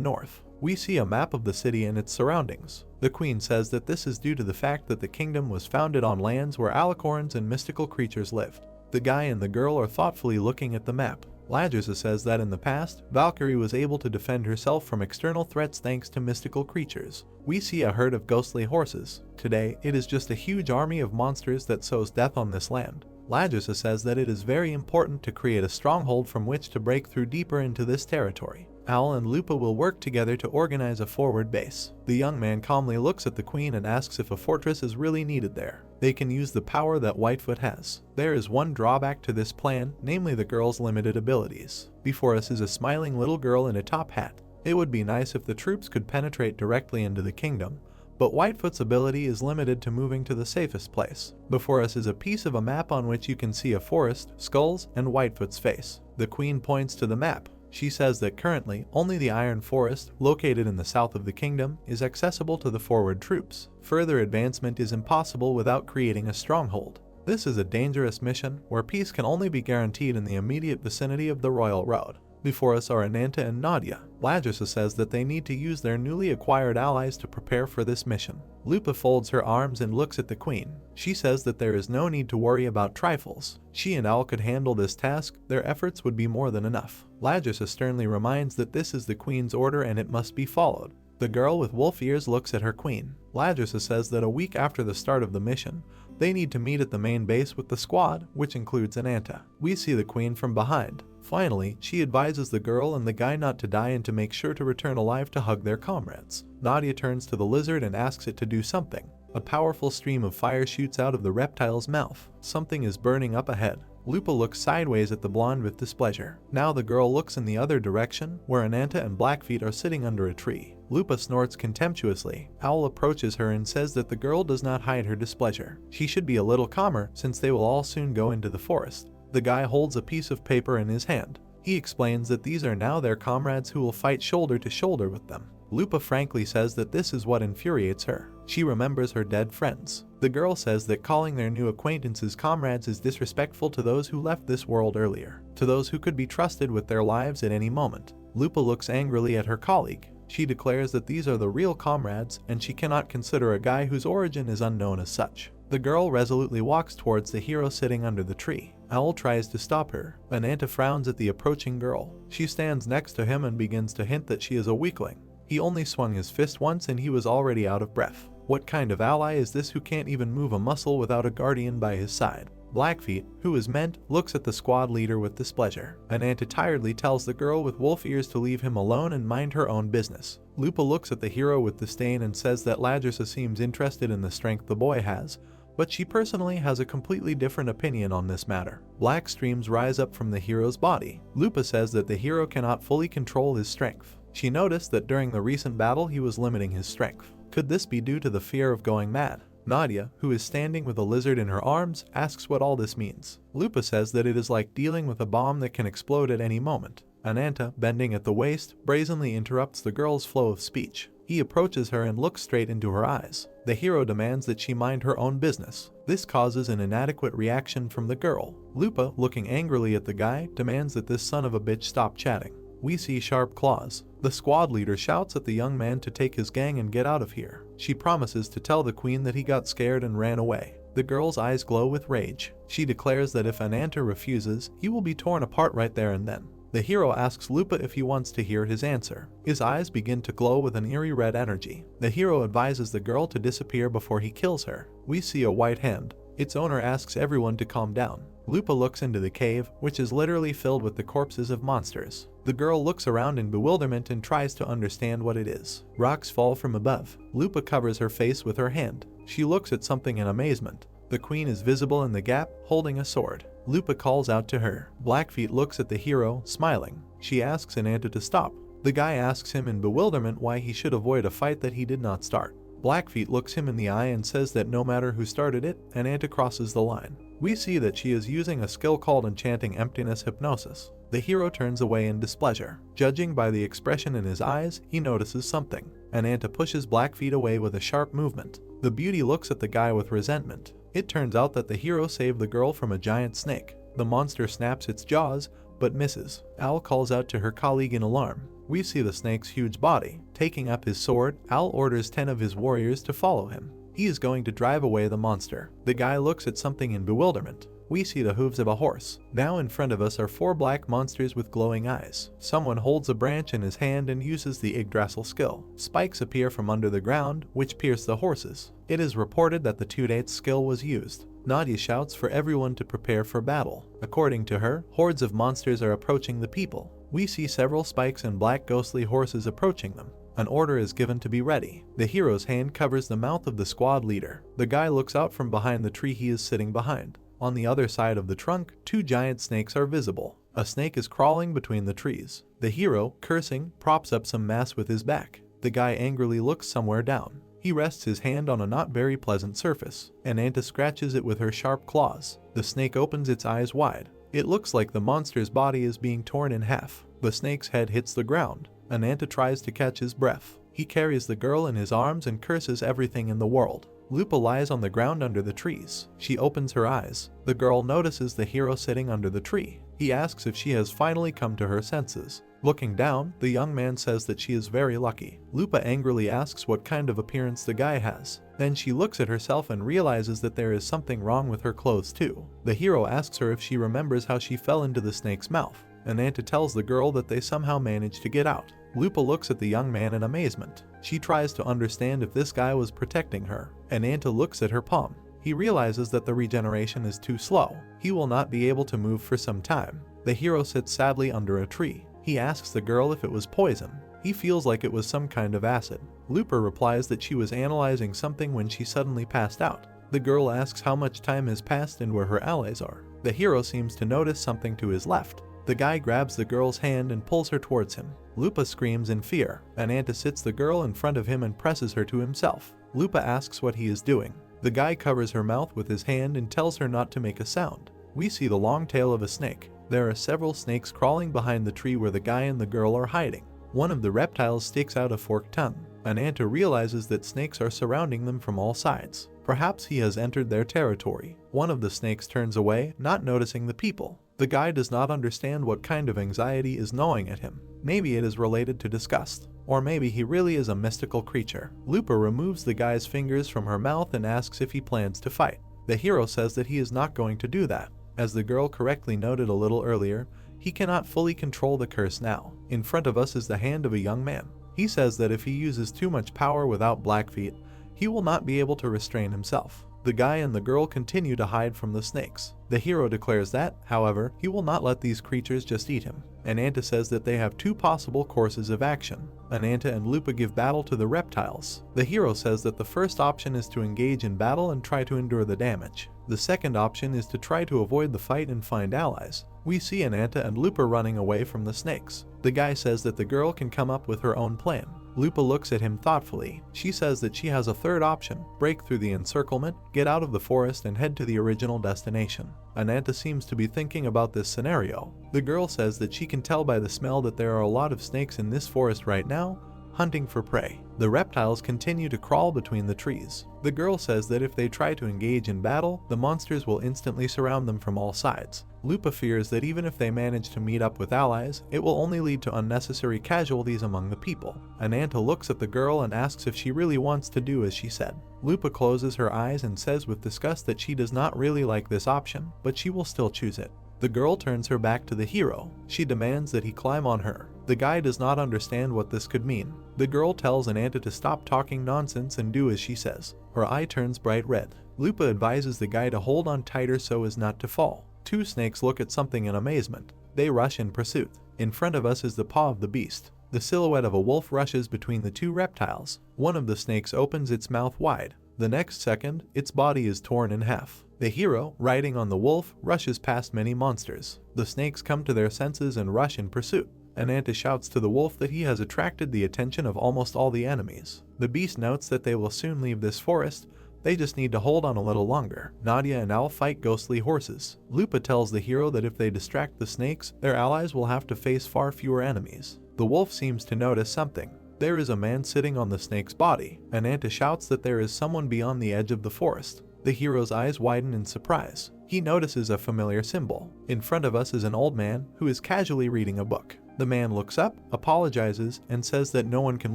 north. We see a map of the city and its surroundings. The queen says that this is due to the fact that the kingdom was founded on lands where alicorns and mystical creatures lived. The guy and the girl are thoughtfully looking at the map. Lajersa says that in the past, Valkyrie was able to defend herself from external threats thanks to mystical creatures. We see a herd of ghostly horses. Today, it is just a huge army of monsters that sows death on this land. Lajersa says that it is very important to create a stronghold from which to break through deeper into this territory. Owl and Lupa will work together to organize a forward base. The young man calmly looks at the queen and asks if a fortress is really needed there. They can use the power that Whitefoot has. There is one drawback to this plan, namely the girl's limited abilities. Before us is a smiling little girl in a top hat. It would be nice if the troops could penetrate directly into the kingdom, but Whitefoot's ability is limited to moving to the safest place. Before us is a piece of a map on which you can see a forest, skulls, and Whitefoot's face. The queen points to the map. She says that currently, only the Iron Forest, located in the south of the kingdom, is accessible to the forward troops. Further advancement is impossible without creating a stronghold. This is a dangerous mission, where peace can only be guaranteed in the immediate vicinity of the Royal Road. Before us are Ananta and Nadia. Lajersa says that they need to use their newly acquired allies to prepare for this mission. Lupa folds her arms and looks at the queen. She says that there is no need to worry about trifles. She and Owl could handle this task, their efforts would be more than enough. Lajersa sternly reminds that this is the queen's order and it must be followed. The girl with wolf ears looks at her queen. Lajersa says that a week after the start of the mission, they need to meet at the main base with the squad, which includes Ananta. We see the queen from behind. Finally, she advises the girl and the guy not to die and to make sure to return alive to hug their comrades. Nadia turns to the lizard and asks it to do something. A powerful stream of fire shoots out of the reptile's mouth. Something is burning up ahead. Lupa looks sideways at the blonde with displeasure. Now the girl looks in the other direction, where Ananta and Blackfeet are sitting under a tree. Lupa snorts contemptuously. Owl approaches her and says that the girl does not hide her displeasure. She should be a little calmer, since they will all soon go into the forest. The guy holds a piece of paper in his hand. He explains that these are now their comrades who will fight shoulder to shoulder with them. Lupa frankly says that this is what infuriates her. She remembers her dead friends. The girl says that calling their new acquaintances comrades is disrespectful to those who left this world earlier, to those who could be trusted with their lives at any moment. Lupa looks angrily at her colleague. She declares that these are the real comrades, and she cannot consider a guy whose origin is unknown as such. The girl resolutely walks towards the hero sitting under the tree. Owl tries to stop her. Ananta frowns at the approaching girl. She stands next to him and begins to hint that she is a weakling. He only swung his fist once and he was already out of breath. What kind of ally is this who can't even move a muscle without a guardian by his side? Blackfeet, who is meant, looks at the squad leader with displeasure. Ananta tiredly tells the girl with wolf ears to leave him alone and mind her own business. Lupa looks at the hero with disdain and says that Ladrissa seems interested in the strength the boy has, but she personally has a completely different opinion on this matter. Black streams rise up from the hero's body. Lupa says that the hero cannot fully control his strength. She noticed that during the recent battle he was limiting his strength. Could this be due to the fear of going mad? Nadia, who is standing with a lizard in her arms, asks what all this means. Lupa says that it is like dealing with a bomb that can explode at any moment. Ananta, bending at the waist, brazenly interrupts the girl's flow of speech. He approaches her and looks straight into her eyes. The hero demands that she mind her own business. This causes an inadequate reaction from the girl. Lupa, looking angrily at the guy, demands that this son of a bitch stop chatting. We see sharp claws. The squad leader shouts at the young man to take his gang and get out of here. She promises to tell the queen that he got scared and ran away. The girl's eyes glow with rage. She declares that if Ananta refuses, he will be torn apart right there and then. The hero asks Lupa if he wants to hear his answer. His eyes begin to glow with an eerie red energy. The hero advises the girl to disappear before he kills her. We see a white hand. Its owner asks everyone to calm down. Lupa looks into the cave, which is literally filled with the corpses of monsters. The girl looks around in bewilderment and tries to understand what it is. Rocks fall from above. Lupa covers her face with her hand. She looks at something in amazement. The queen is visible in the gap, holding a sword. Lupa calls out to her. Blackfeet looks at the hero, smiling. She asks Ananta to stop. The guy asks him in bewilderment why he should avoid a fight that he did not start. Blackfeet looks him in the eye and says that no matter who started it, Ananta crosses the line. We see that she is using a skill called Enchanting Emptiness Hypnosis. The hero turns away in displeasure. Judging by the expression in his eyes, he notices something. Ananta pushes Blackfeet away with a sharp movement. The beauty looks at the guy with resentment. It turns out that the hero saved the girl from a giant snake. The monster snaps its jaws, but misses. Al calls out to her colleague in alarm. We see the snake's huge body. Taking up his sword, Al orders 10 of his warriors to follow him. He is going to drive away the monster. The guy looks at something in bewilderment. We see the hooves of a horse. Now in front of us are 4 black monsters with glowing eyes. Someone holds a branch in his hand and uses the Yggdrasil skill. Spikes appear from under the ground, which pierce the horses. It is reported that the Two-Dates skill was used. Nadia shouts for everyone to prepare for battle. According to her, hordes of monsters are approaching the people. We see several spikes and black ghostly horses approaching them. An order is given to be ready. The hero's hand covers the mouth of the squad leader. The guy looks out from behind the tree he is sitting behind. On the other side of the trunk, 2 giant snakes are visible. A snake is crawling between the trees. The hero, cursing, props up some mass with his back. The guy angrily looks somewhere down. He rests his hand on a not very pleasant surface. Ananta scratches it with her sharp claws. The snake opens its eyes wide. It looks like the monster's body is being torn in half. The snake's head hits the ground. Ananta tries to catch his breath. He carries the girl in his arms and curses everything in the world. Lupa lies on the ground under the trees. She opens her eyes. The girl notices the hero sitting under the tree. He asks if she has finally come to her senses. Looking down, the young man says that she is very lucky. Lupa angrily asks what kind of appearance the guy has. Then she looks at herself and realizes that there is something wrong with her clothes too. The hero asks her if she remembers how she fell into the snake's mouth. Ananta tells the girl that they somehow managed to get out. Lupa looks at the young man in amazement. She tries to understand if this guy was protecting her. Ananta looks at her palm. He realizes that the regeneration is too slow. He will not be able to move for some time. The hero sits sadly under a tree. He asks the girl if it was poison. He feels like it was some kind of acid. Lupa replies that she was analyzing something when she suddenly passed out. The girl asks how much time has passed and where her allies are. The hero seems to notice something to his left. The guy grabs the girl's hand and pulls her towards him. Lupa screams in fear. Ananta sits the girl in front of him and presses her to himself. Lupa asks what he is doing. The guy covers her mouth with his hand and tells her not to make a sound. We see the long tail of a snake. There are several snakes crawling behind the tree where the guy and the girl are hiding. One of the reptiles sticks out a forked tongue. Ananta realizes that snakes are surrounding them from all sides. Perhaps he has entered their territory. One of the snakes turns away, not noticing the people. The guy does not understand what kind of anxiety is gnawing at him. Maybe it is related to disgust. Or maybe he really is a mystical creature. Lupa removes the guy's fingers from her mouth and asks if he plans to fight. The hero says that he is not going to do that. As the girl correctly noted a little earlier, he cannot fully control the curse now. In front of us is the hand of a young man. He says that if he uses too much power without Blackfeet, he will not be able to restrain himself. The guy and the girl continue to hide from the snakes. The hero declares that, however, he will not let these creatures just eat him. Ananta says that they have two possible courses of action. Ananta and Lupa give battle to the reptiles. The hero says that the first option is to engage in battle and try to endure the damage. The second option is to try to avoid the fight and find allies. We see Ananta and Lupa running away from the snakes. The guy says that the girl can come up with her own plan. Lupa looks at him thoughtfully. She says that she has a third option: break through the encirclement, get out of the forest, and head to the original destination. Ananta seems to be thinking about this scenario. The girl says that she can tell by the smell that there are a lot of snakes in this forest right now, hunting for prey. The reptiles continue to crawl between the trees. The girl says that if they try to engage in battle, the monsters will instantly surround them from all sides. Lupa fears that even if they manage to meet up with allies, it will only lead to unnecessary casualties among the people. Ananta looks at the girl and asks if she really wants to do as she said. Lupa closes her eyes and says with disgust that she does not really like this option, but she will still choose it. The girl turns her back to the hero. She demands that he climb on her. The guy does not understand what this could mean. The girl tells Ananta to stop talking nonsense and do as she says. Her eye turns bright red. Lupa advises the guy to hold on tighter so as not to fall. Two snakes look at something in amazement. They rush in pursuit. In front of us is the paw of the beast. The silhouette of a wolf rushes between the two reptiles. One of the snakes opens its mouth wide. The next second, its body is torn in half. The hero, riding on the wolf, rushes past many monsters. The snakes come to their senses and rush in pursuit. Ananta shouts to the wolf that he has attracted the attention of almost all the enemies. The beast notes that they will soon leave this forest. They just need to hold on a little longer. Nadia and Owl fight ghostly horses. Lupa tells the hero that if they distract the snakes, their allies will have to face far fewer enemies. The wolf seems to notice something. There is a man sitting on the snake's body. Ananta shouts that there is someone beyond the edge of the forest. The hero's eyes widen in surprise. He notices a familiar symbol. In front of us is an old man who is casually reading a book. The man looks up, apologizes, and says that no one can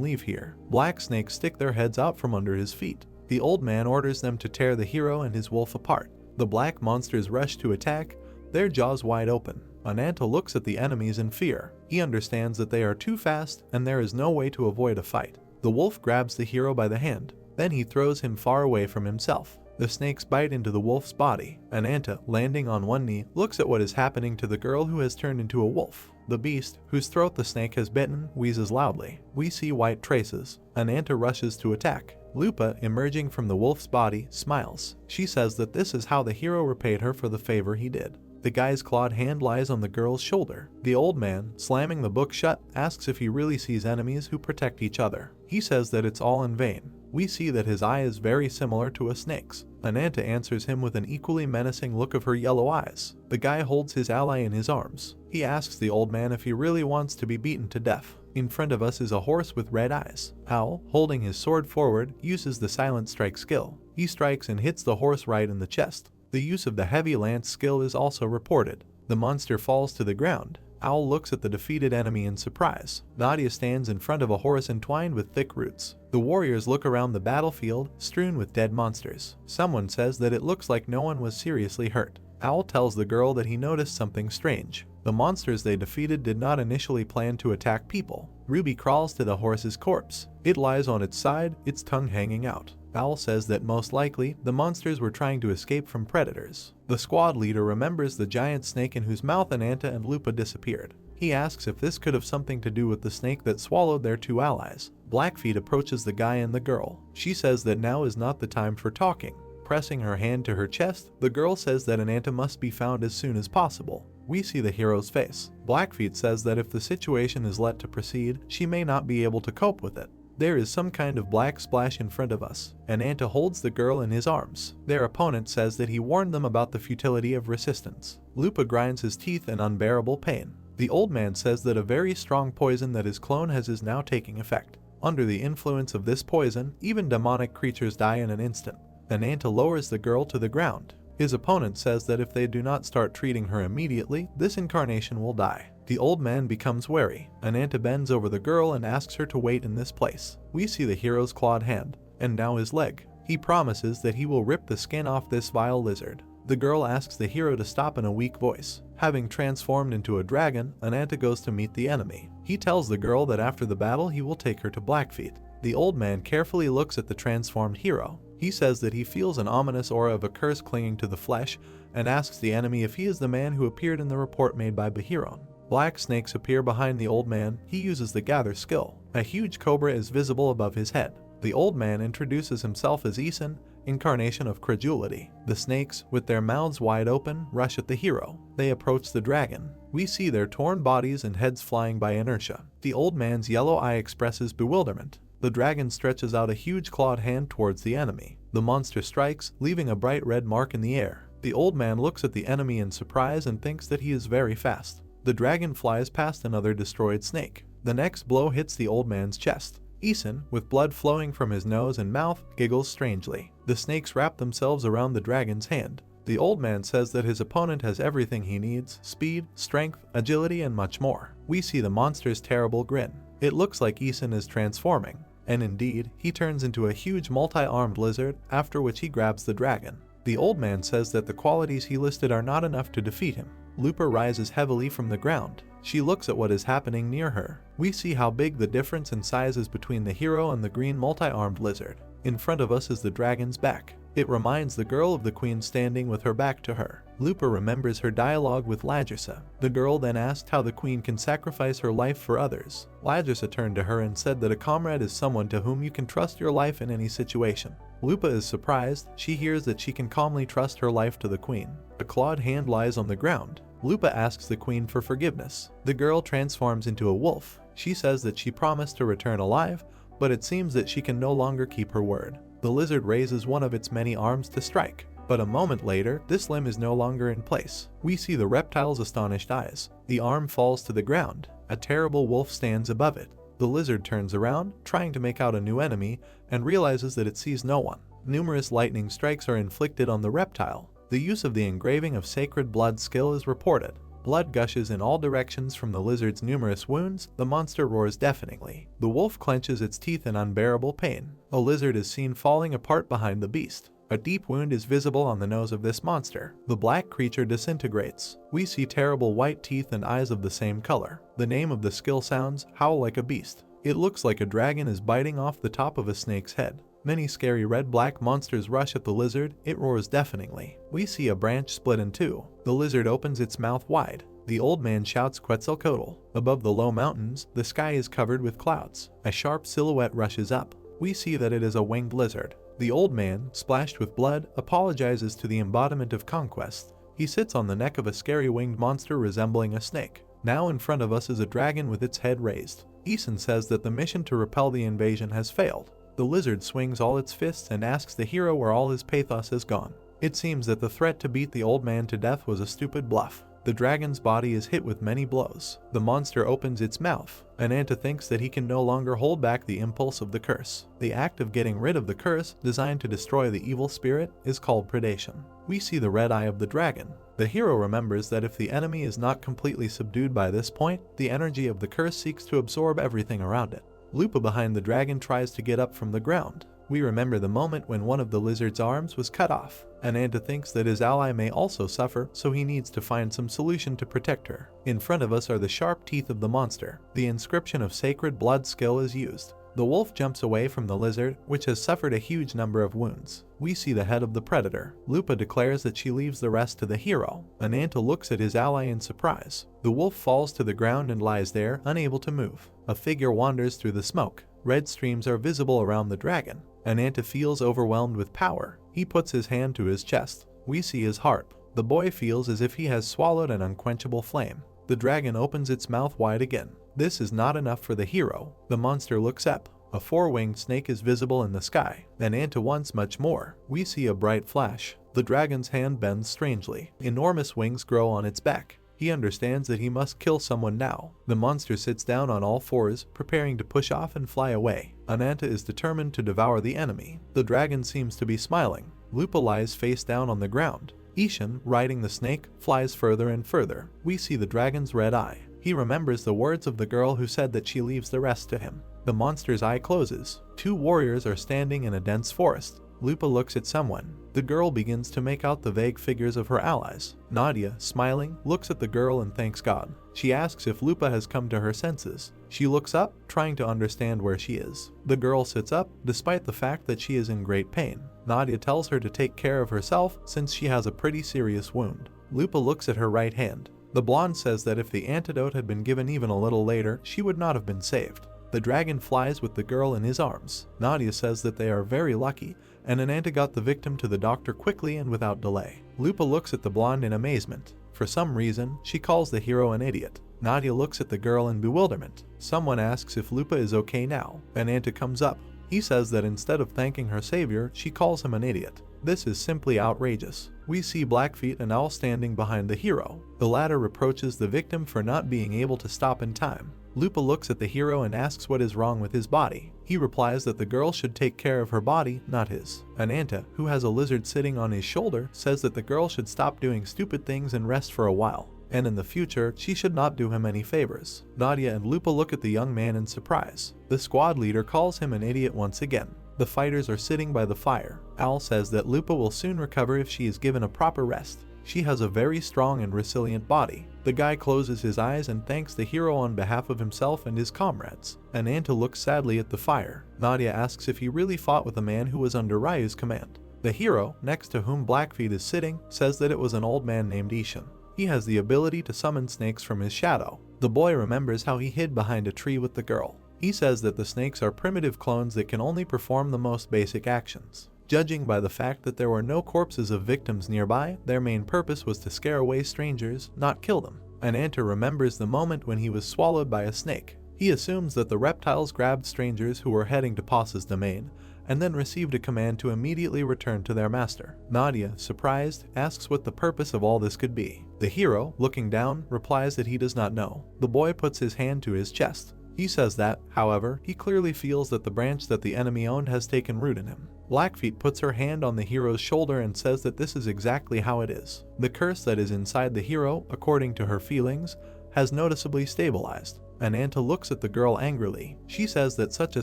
leave here. Black snakes stick their heads out from under his feet. The old man orders them to tear the hero and his wolf apart. The black monsters rush to attack, their jaws wide open. Ananta looks at the enemies in fear. He understands that they are too fast and there is no way to avoid a fight. The wolf grabs the hero by the hand. Then he throws him far away from himself. The snakes bite into the wolf's body. Ananta, landing on one knee, looks at what is happening to the girl who has turned into a wolf. The beast, whose throat the snake has bitten, wheezes loudly. We see white traces. Ananta rushes to attack. Lupa, emerging from the wolf's body, smiles. She says that this is how the hero repaid her for the favor he did. The guy's clawed hand lies on the girl's shoulder. The old man, slamming the book shut, asks if he really sees enemies who protect each other. He says that it's all in vain. We see that his eye is very similar to a snake's. Ananta answers him with an equally menacing look of her yellow eyes. The guy holds his ally in his arms. He asks the old man if he really wants to be beaten to death. In front of us is a horse with red eyes. Owl, holding his sword forward, uses the silent strike skill. He strikes and hits the horse right in the chest. The use of the heavy lance skill is also reported. The monster falls to the ground. Owl looks at the defeated enemy in surprise. Nadia stands in front of a horse entwined with thick roots. The warriors look around the battlefield, strewn with dead monsters. Someone says that it looks like no one was seriously hurt. Owl tells the girl that he noticed something strange. The monsters they defeated did not initially plan to attack people. Ruby crawls to the horse's corpse. It lies on its side, its tongue hanging out. Owl says that most likely, the monsters were trying to escape from predators. The squad leader remembers the giant snake in whose mouth Ananta and Lupa disappeared. He asks if this could have something to do with the snake that swallowed their two allies. Blackfeet approaches the guy and the girl. She says that now is not the time for talking. Pressing her hand to her chest, the girl says that Ananta must be found as soon as possible. We see the hero's face. Blackfeet says that if the situation is let to proceed, she may not be able to cope with it. There is some kind of black splash in front of us. Ananta holds the girl in his arms. Their opponent says that he warned them about the futility of resistance. Lupa grinds his teeth in unbearable pain. The old man says that a very strong poison that his clone has is now taking effect. Under the influence of this poison, even demonic creatures die in an instant. Ananta lowers the girl to the ground. His opponent says that if they do not start treating her immediately, this incarnation will die. The old man becomes wary. Ananta bends over the girl and asks her to wait in this place. We see the hero's clawed hand, and now his leg. He promises that he will rip the skin off this vile lizard. The girl asks the hero to stop in a weak voice. Having transformed into a dragon, Ananta goes to meet the enemy. He tells the girl that after the battle he will take her to Blackfeet. The old man carefully looks at the transformed hero. He says that he feels an ominous aura of a curse clinging to the flesh and asks the enemy if he is the man who appeared in the report made by Behiron. Black snakes appear behind the old man. He uses the gather skill. A huge cobra is visible above his head. The old man introduces himself as Isin, incarnation of credulity. The snakes, with their mouths wide open, rush at the hero. They approach the dragon. We see their torn bodies and heads flying by inertia. The old man's yellow eye expresses bewilderment. The dragon stretches out a huge clawed hand towards the enemy. The monster strikes, leaving a bright red mark in the air. The old man looks at the enemy in surprise and thinks that he is very fast. The dragon flies past another destroyed snake. The next blow hits the old man's chest. Isin, with blood flowing from his nose and mouth, giggles strangely. The snakes wrap themselves around the dragon's hand. The old man says that his opponent has everything he needs: speed, strength, agility, and much more. We see the monster's terrible grin. It looks like Isin is transforming. And indeed, he turns into a huge multi-armed lizard, after which he grabs the dragon. The old man says that the qualities he listed are not enough to defeat him. Lupa rises heavily from the ground. She looks at what is happening near her. We see how big the difference in size is between the hero and the green multi-armed lizard. In front of us is the dragon's back. It reminds the girl of the queen standing with her back to her. Lupa remembers her dialogue with Ladrasa. The girl then asked how the queen can sacrifice her life for others. Ladrasa turned to her and said that a comrade is someone to whom you can trust your life in any situation. Lupa is surprised. She hears that she can calmly trust her life to the queen. A clawed hand lies on the ground. Lupa asks the queen for forgiveness. The girl transforms into a wolf. She says that she promised to return alive, but it seems that she can no longer keep her word. The lizard raises one of its many arms to strike, but a moment later, this limb is no longer in place. We see the reptile's astonished eyes. The arm falls to the ground. A terrible wolf stands above it. The lizard turns around, trying to make out a new enemy, and realizes that it sees no one. Numerous lightning strikes are inflicted on the reptile. The use of the engraving of sacred blood skill is reported. Blood gushes in all directions from the lizard's numerous wounds. The monster roars deafeningly. The wolf clenches its teeth in unbearable pain. A lizard is seen falling apart behind the beast. A deep wound is visible on the nose of this monster. The black creature disintegrates. We see terrible white teeth and eyes of the same color. The name of the skill sounds, Howl Like a Beast. It looks like a dragon is biting off the top of a snake's head. Many scary red-black monsters rush at the lizard. It roars deafeningly. We see a branch split in two. The lizard opens its mouth wide. The old man shouts Quetzalcoatl. Above the low mountains, the sky is covered with clouds. A sharp silhouette rushes up. We see that it is a winged lizard. The old man, splashed with blood, apologizes to the embodiment of conquest. He sits on the neck of a scary winged monster resembling a snake. Now in front of us is a dragon with its head raised. Isin says that the mission to repel the invasion has failed. The lizard swings all its fists and asks the hero where all his pathos has gone. It seems that the threat to beat the old man to death was a stupid bluff. The dragon's body is hit with many blows. The monster opens its mouth. Ananta thinks that he can no longer hold back the impulse of the curse. The act of getting rid of the curse, designed to destroy the evil spirit, is called predation. We see the red eye of the dragon. The hero remembers that if the enemy is not completely subdued by this point, the energy of the curse seeks to absorb everything around it. Lupa behind the dragon tries to get up from the ground. We remember the moment when one of the lizard's arms was cut off. Ananta thinks that his ally may also suffer, so he needs to find some solution to protect her. In front of us are the sharp teeth of the monster. The inscription of sacred blood skill is used. The wolf jumps away from the lizard, which has suffered a huge number of wounds. We see the head of the predator. Lupa declares that she leaves the rest to the hero. Ananta looks at his ally in surprise. The wolf falls to the ground and lies there, unable to move. A figure wanders through the smoke. Red streams are visible around the dragon. Ananta feels overwhelmed with power. He puts his hand to his chest. We see his harp. The boy feels as if he has swallowed an unquenchable flame. The dragon opens its mouth wide again. This is not enough for the hero. The monster looks up. A four-winged snake is visible in the sky. Ananta wants much more. We see a bright flash. The dragon's hand bends strangely. Enormous wings grow on its back. He understands that he must kill someone now. The monster sits down on all fours, preparing to push off and fly away. Ananta is determined to devour the enemy. The dragon seems to be smiling. Lupa lies face down on the ground. Ishin, riding the snake, flies further and further. We see the dragon's red eye. He remembers the words of the girl who said that she leaves the rest to him. The monster's eye closes. Two warriors are standing in a dense forest. Lupa looks at someone. The girl begins to make out the vague figures of her allies. Nadia, smiling, looks at the girl and thanks God. She asks if Lupa has come to her senses. She looks up, trying to understand where she is. The girl sits up, despite the fact that she is in great pain. Nadia tells her to take care of herself since she has a pretty serious wound. Lupa looks at her right hand. The blonde says that if the antidote had been given even a little later, she would not have been saved. The dragon flies with the girl in his arms. Nadia says that they are very lucky, and Ananta got the victim to the doctor quickly and without delay. Lupa looks at the blonde in amazement. For some reason, she calls the hero an idiot. Nadia looks at the girl in bewilderment. Someone asks if Lupa is okay now. Ananta comes up. He says that instead of thanking her savior, she calls him an idiot. This is simply outrageous. We see Blackfeet and Owl standing behind the hero. The latter reproaches the victim for not being able to stop in time. Lupa looks at the hero and asks what is wrong with his body. He replies that the girl should take care of her body, not his. Ananta, who has a lizard sitting on his shoulder, says that the girl should stop doing stupid things and rest for a while, and in the future, she should not do him any favors. Nadia and Lupa look at the young man in surprise. The squad leader calls him an idiot once again. The fighters are sitting by the fire. Owl says that Lupa will soon recover if she is given a proper rest. She has a very strong and resilient body. The guy closes his eyes and thanks the hero on behalf of himself and his comrades. Ananta looks sadly at the fire. Nadia asks if he really fought with a man who was under Ryu's command. The hero, next to whom Blackfeet is sitting, says that it was an old man named Ishin. He has the ability to summon snakes from his shadow. The boy remembers how he hid behind a tree with the girl. He says that the snakes are primitive clones that can only perform the most basic actions. Judging by the fact that there were no corpses of victims nearby, their main purpose was to scare away strangers, not kill them. Ananta remembers the moment when he was swallowed by a snake. He assumes that the reptiles grabbed strangers who were heading to Pasa's domain, and then received a command to immediately return to their master. Nadia, surprised, asks what the purpose of all this could be. The hero, looking down, replies that he does not know. The boy puts his hand to his chest. He says that, however, he clearly feels that the branch that the enemy owned has taken root in him. Blackfeet puts her hand on the hero's shoulder and says that this is exactly how it is. The curse that is inside the hero, according to her feelings, has noticeably stabilized. Ananta looks at the girl angrily. She says that such a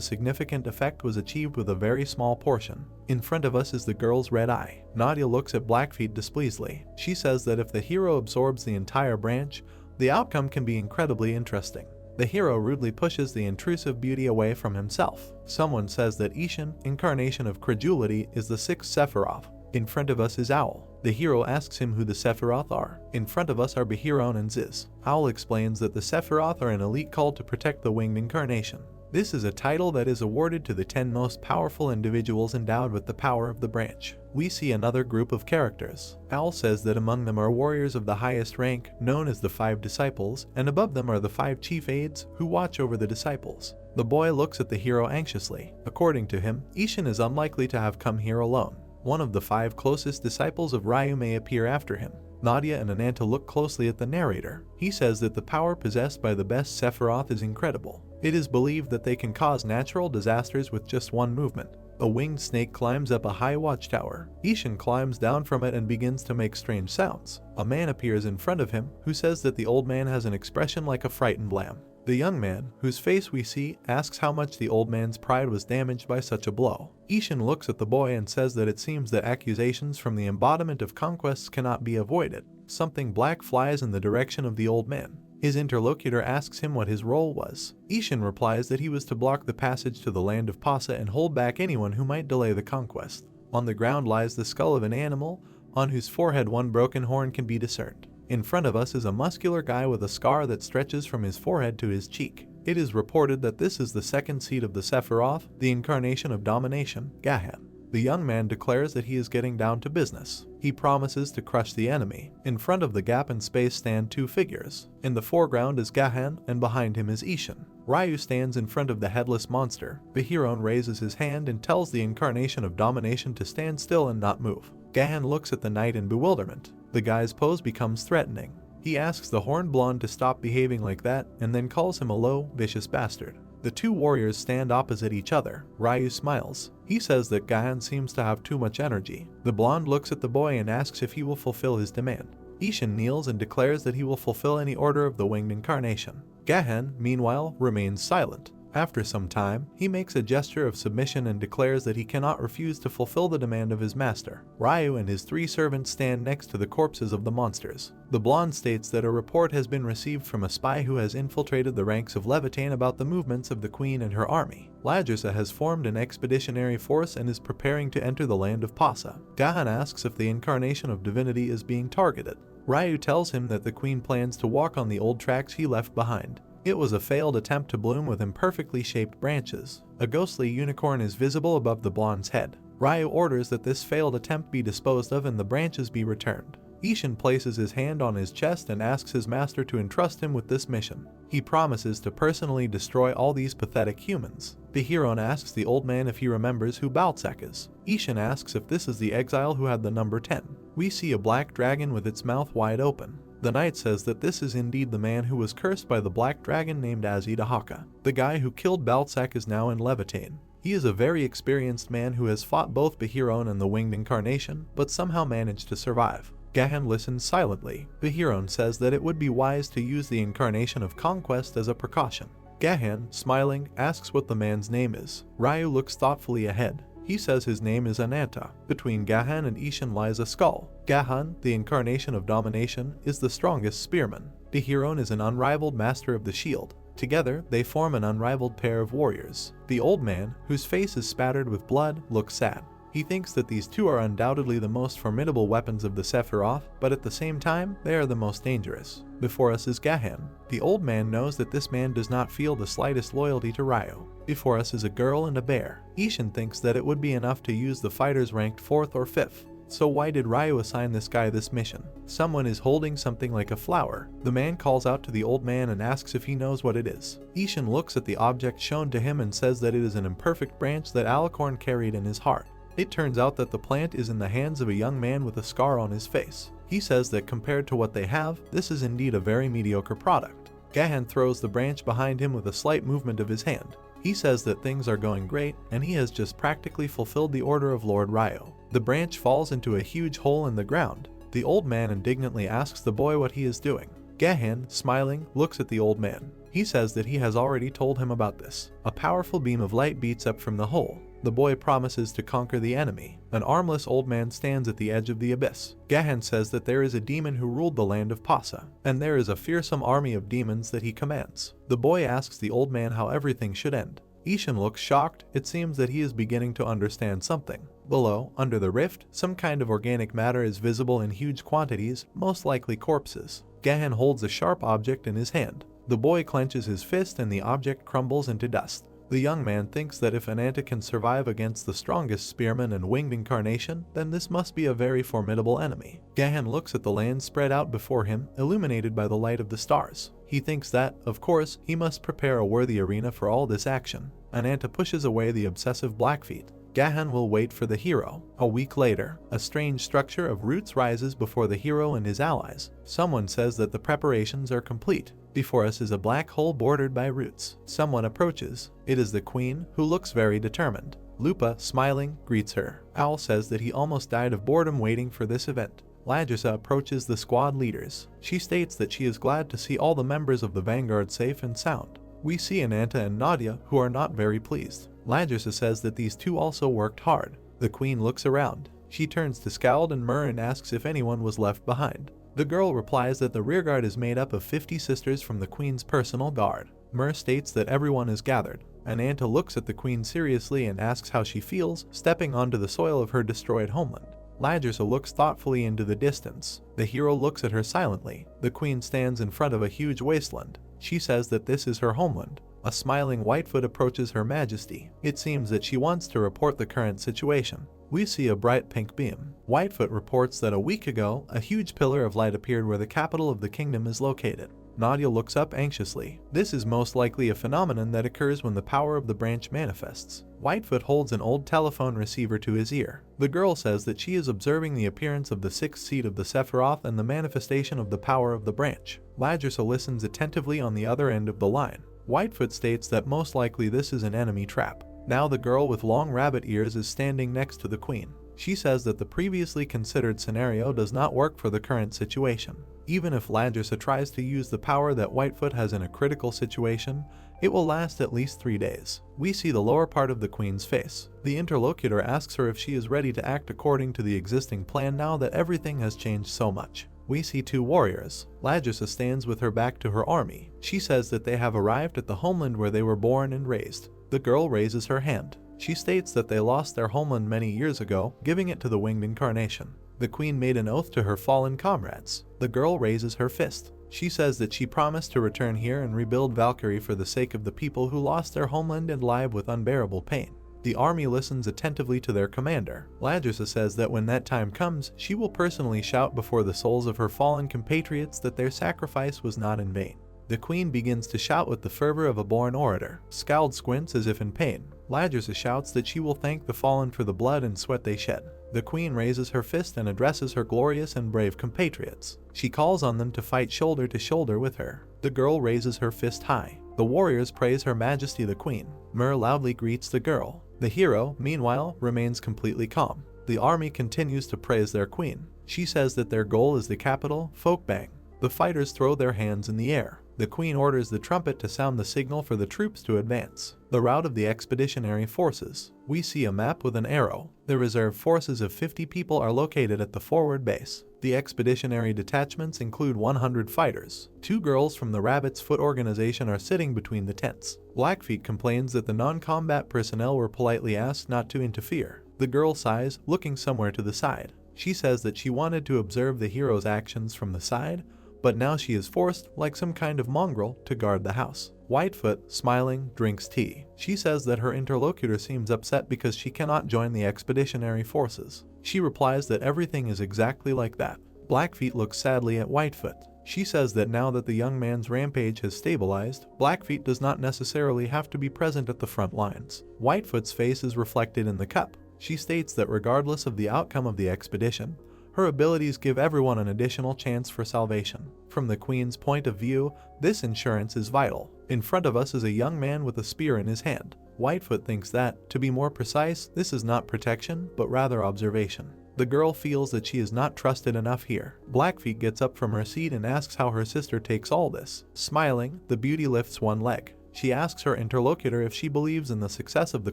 significant effect was achieved with a very small portion. In front of us is the girl's red eye. Nadia looks at Blackfeet displeasedly. She says that if the hero absorbs the entire branch, the outcome can be incredibly interesting. The hero rudely pushes the intrusive beauty away from himself. Someone says that Ishin, incarnation of credulity, is the sixth Sephiroth. In front of us is Owl. The hero asks him who the Sephiroth are. In front of us are Behiron and Ziz. Owl explains that the Sephiroth are an elite called to protect the winged incarnation. This is a title that is awarded to the 10 most powerful individuals endowed with the power of the branch. We see another group of characters. Owl says that among them are warriors of the highest rank, known as the 5 disciples, and above them are the 5 chief aides, who watch over the disciples. The boy looks at the hero anxiously. According to him, Ishin is unlikely to have come here alone. One of the 5 closest disciples of Ryu may appear after him. Nadia and Ananta look closely at the narrator. He says that the power possessed by the best Sephiroth is incredible. It is believed that they can cause natural disasters with just one movement. A winged snake climbs up a high watchtower. Ishin climbs down from it and begins to make strange sounds. A man appears in front of him, who says that the old man has an expression like a frightened lamb. The young man, whose face we see, asks how much the old man's pride was damaged by such a blow. Ishin looks at the boy and says that it seems that accusations from the embodiment of conquests cannot be avoided. Something black flies in the direction of the old man. His interlocutor asks him what his role was. Ishin replies that he was to block the passage to the land of Pasa and hold back anyone who might delay the conquest. On the ground lies the skull of an animal, on whose forehead one broken horn can be discerned. In front of us is a muscular guy with a scar that stretches from his forehead to his cheek. It is reported that this is the second seed of the Sephiroth, the incarnation of domination, Gahan. The young man declares that he is getting down to business. He promises to crush the enemy. In front of the gap in space stand 2 figures. In the foreground is Gahan, and behind him is Ishin. Ryu stands in front of the headless monster. Behiron raises his hand and tells the incarnation of domination to stand still and not move. Gahan looks at the knight in bewilderment. The guy's pose becomes threatening. He asks the horned blonde to stop behaving like that, and then calls him a low, vicious bastard. The 2 warriors stand opposite each other. Ryu smiles. He says that Gahan seems to have too much energy. The blonde looks at the boy and asks if he will fulfill his demand. Ishin kneels and declares that he will fulfill any order of the winged incarnation. Gahan, meanwhile, remains silent. After some time, he makes a gesture of submission and declares that he cannot refuse to fulfill the demand of his master. Ryu and his 3 servants stand next to the corpses of the monsters. The blonde states that a report has been received from a spy who has infiltrated the ranks of Levitain about the movements of the queen and her army. Ladrasa has formed an expeditionary force and is preparing to enter the land of Pasa. Gahan asks if the incarnation of divinity is being targeted. Ryu tells him that the queen plans to walk on the old tracks he left behind. It was a failed attempt to bloom with imperfectly shaped branches. A ghostly unicorn is visible above the blonde's head. Ryu orders that this failed attempt be disposed of and the branches be returned. Ishin places his hand on his chest and asks his master to entrust him with this mission. He promises to personally destroy all these pathetic humans. Bihiron asks the old man if he remembers who Baltsak is. Ishin asks if this is the exile who had the number 10. We see a black dragon with its mouth wide open. The knight says that this is indeed the man who was cursed by the black dragon named Azidahaka. The guy who killed Baltsak is now in Levitain. He is a very experienced man who has fought both Bihiron and the winged incarnation, but somehow managed to survive. Gahan listens silently. Bihiron says that it would be wise to use the incarnation of conquest as a precaution. Gahan, smiling, asks what the man's name is. Ryu looks thoughtfully ahead. He says his name is Ananta. Between Gahan and Ishin lies a skull. Gahan, the incarnation of domination, is the strongest spearman. Bihiron is an unrivaled master of the shield. Together, they form an unrivaled pair of warriors. The old man, whose face is spattered with blood, looks sad. He thinks that these two are undoubtedly the most formidable weapons of the Sephiroth, but at the same time, they are the most dangerous. Before us is Gahan. The old man knows that this man does not feel the slightest loyalty to Ryu. Before us is a girl and a bear. Ishin thinks that it would be enough to use the fighters ranked 4th or 5th. So why did Ryu assign this guy this mission? Someone is holding something like a flower. The man calls out to the old man and asks if he knows what it is. Ishin looks at the object shown to him and says that it is an imperfect branch that Alicorn carried in his heart. It turns out that the plant is in the hands of a young man with a scar on his face. He says that compared to what they have, this is indeed a very mediocre product. Gahan throws the branch behind him with a slight movement of his hand. He says that things are going great, and he has just practically fulfilled the order of Lord Ryu. The branch falls into a huge hole in the ground. The old man indignantly asks the boy what he is doing. Gahan, smiling, looks at the old man. He says that he has already told him about this. A powerful beam of light beats up from the hole. The boy promises to conquer the enemy. An armless old man stands at the edge of the abyss. Gahan says that there is a demon who ruled the land of Pasa, and there is a fearsome army of demons that he commands. The boy asks the old man how everything should end. Ishin looks shocked. It seems that he is beginning to understand something. Below, under the rift, some kind of organic matter is visible in huge quantities, most likely corpses. Gahan holds a sharp object in his hand. The boy clenches his fist and the object crumbles into dust. The young man thinks that if Ananta can survive against the strongest spearman and winged incarnation, then this must be a very formidable enemy. Gahan looks at the land spread out before him, illuminated by the light of the stars. He thinks that, of course, he must prepare a worthy arena for all this action. Ananta pushes away the obsessive Blackfeet. Gahan will wait for the hero. A week later, a strange structure of roots rises before the hero and his allies. Someone says that the preparations are complete. Before us is a black hole bordered by roots. Someone approaches. It is the queen, who looks very determined. Lupa, smiling, greets her. Owl says that he almost died of boredom waiting for this event. Ladrasa approaches the squad leaders. She states that she is glad to see all the members of the Vanguard safe and sound. We see Ananta and Nadia, who are not very pleased. Ladrasa says that these two also worked hard. The queen looks around. She turns to Scald and Mur and asks if anyone was left behind. The girl replies that the rearguard is made up of 50 sisters from the queen's personal guard. Mur states that everyone is gathered. Ananta looks at the queen seriously and asks how she feels, stepping onto the soil of her destroyed homeland. Ladrasa looks thoughtfully into the distance. The hero looks at her silently. The queen stands in front of a huge wasteland. She says that this is her homeland. A smiling Whitefoot approaches Her Majesty. It seems that she wants to report the current situation. We see a bright pink beam. Whitefoot reports that a week ago, a huge pillar of light appeared where the capital of the kingdom is located. Nadia looks up anxiously. This is most likely a phenomenon that occurs when the power of the branch manifests. Whitefoot holds an old telephone receiver to his ear. The girl says that she is observing the appearance of the 6th seed of the Sephiroth and the manifestation of the power of the branch. Ladrasa listens attentively on the other end of the line. Whitefoot states that most likely this is an enemy trap. Now the girl with long rabbit ears is standing next to the queen. She says that the previously considered scenario does not work for the current situation. Even if Ladrasa tries to use the power that Whitefoot has in a critical situation, it will last at least 3 days. We see the lower part of the queen's face. The interlocutor asks her if she is ready to act according to the existing plan now that everything has changed so much. We see 2 warriors. Ladrasa stands with her back to her army. She says that they have arrived at the homeland where they were born and raised. The girl raises her hand. She states that they lost their homeland many years ago, giving it to the winged incarnation. The queen made an oath to her fallen comrades. The girl raises her fist. She says that she promised to return here and rebuild Valkyrie for the sake of the people who lost their homeland and live with unbearable pain. The army listens attentively to their commander. Ladrasa says that when that time comes, she will personally shout before the souls of her fallen compatriots that their sacrifice was not in vain. The queen begins to shout with the fervor of a born orator. Scald squints as if in pain. Ladrasa shouts that she will thank the fallen for the blood and sweat they shed. The queen raises her fist and addresses her glorious and brave compatriots. She calls on them to fight shoulder to shoulder with her. The girl raises her fist high. The warriors praise Her Majesty the Queen. Myrrh loudly greets the girl. The hero, meanwhile, remains completely calm. The army continues to praise their queen. She says that their goal is the capital, Folkbang. The fighters throw their hands in the air. The queen orders the trumpet to sound the signal for the troops to advance. The route of the expeditionary forces. We see a map with an arrow. The reserve forces of 50 people are located at the forward base. The expeditionary detachments include 100 fighters. 2 girls from the Rabbit's Foot organization are sitting between the tents. Blackfeet complains that the non-combat personnel were politely asked not to interfere. The girl sighs, looking somewhere to the side. She says that she wanted to observe the hero's actions from the side, but now she is forced, like some kind of mongrel, to guard the house. Whitefoot, smiling, drinks tea. She says that her interlocutor seems upset because she cannot join the expeditionary forces. She replies that everything is exactly like that. Blackfeet looks sadly at Whitefoot. She says that now that the young man's rampage has stabilized, Blackfeet does not necessarily have to be present at the front lines. Whitefoot's face is reflected in the cup. She states that regardless of the outcome of the expedition, her abilities give everyone an additional chance for salvation. From the queen's point of view, this insurance is vital. In front of us is a young man with a spear in his hand. Whitefoot thinks that, to be more precise, this is not protection, but rather observation. The girl feels that she is not trusted enough here. Blackfeet gets up from her seat and asks how her sister takes all this. Smiling, the beauty lifts one leg. She asks her interlocutor if she believes in the success of the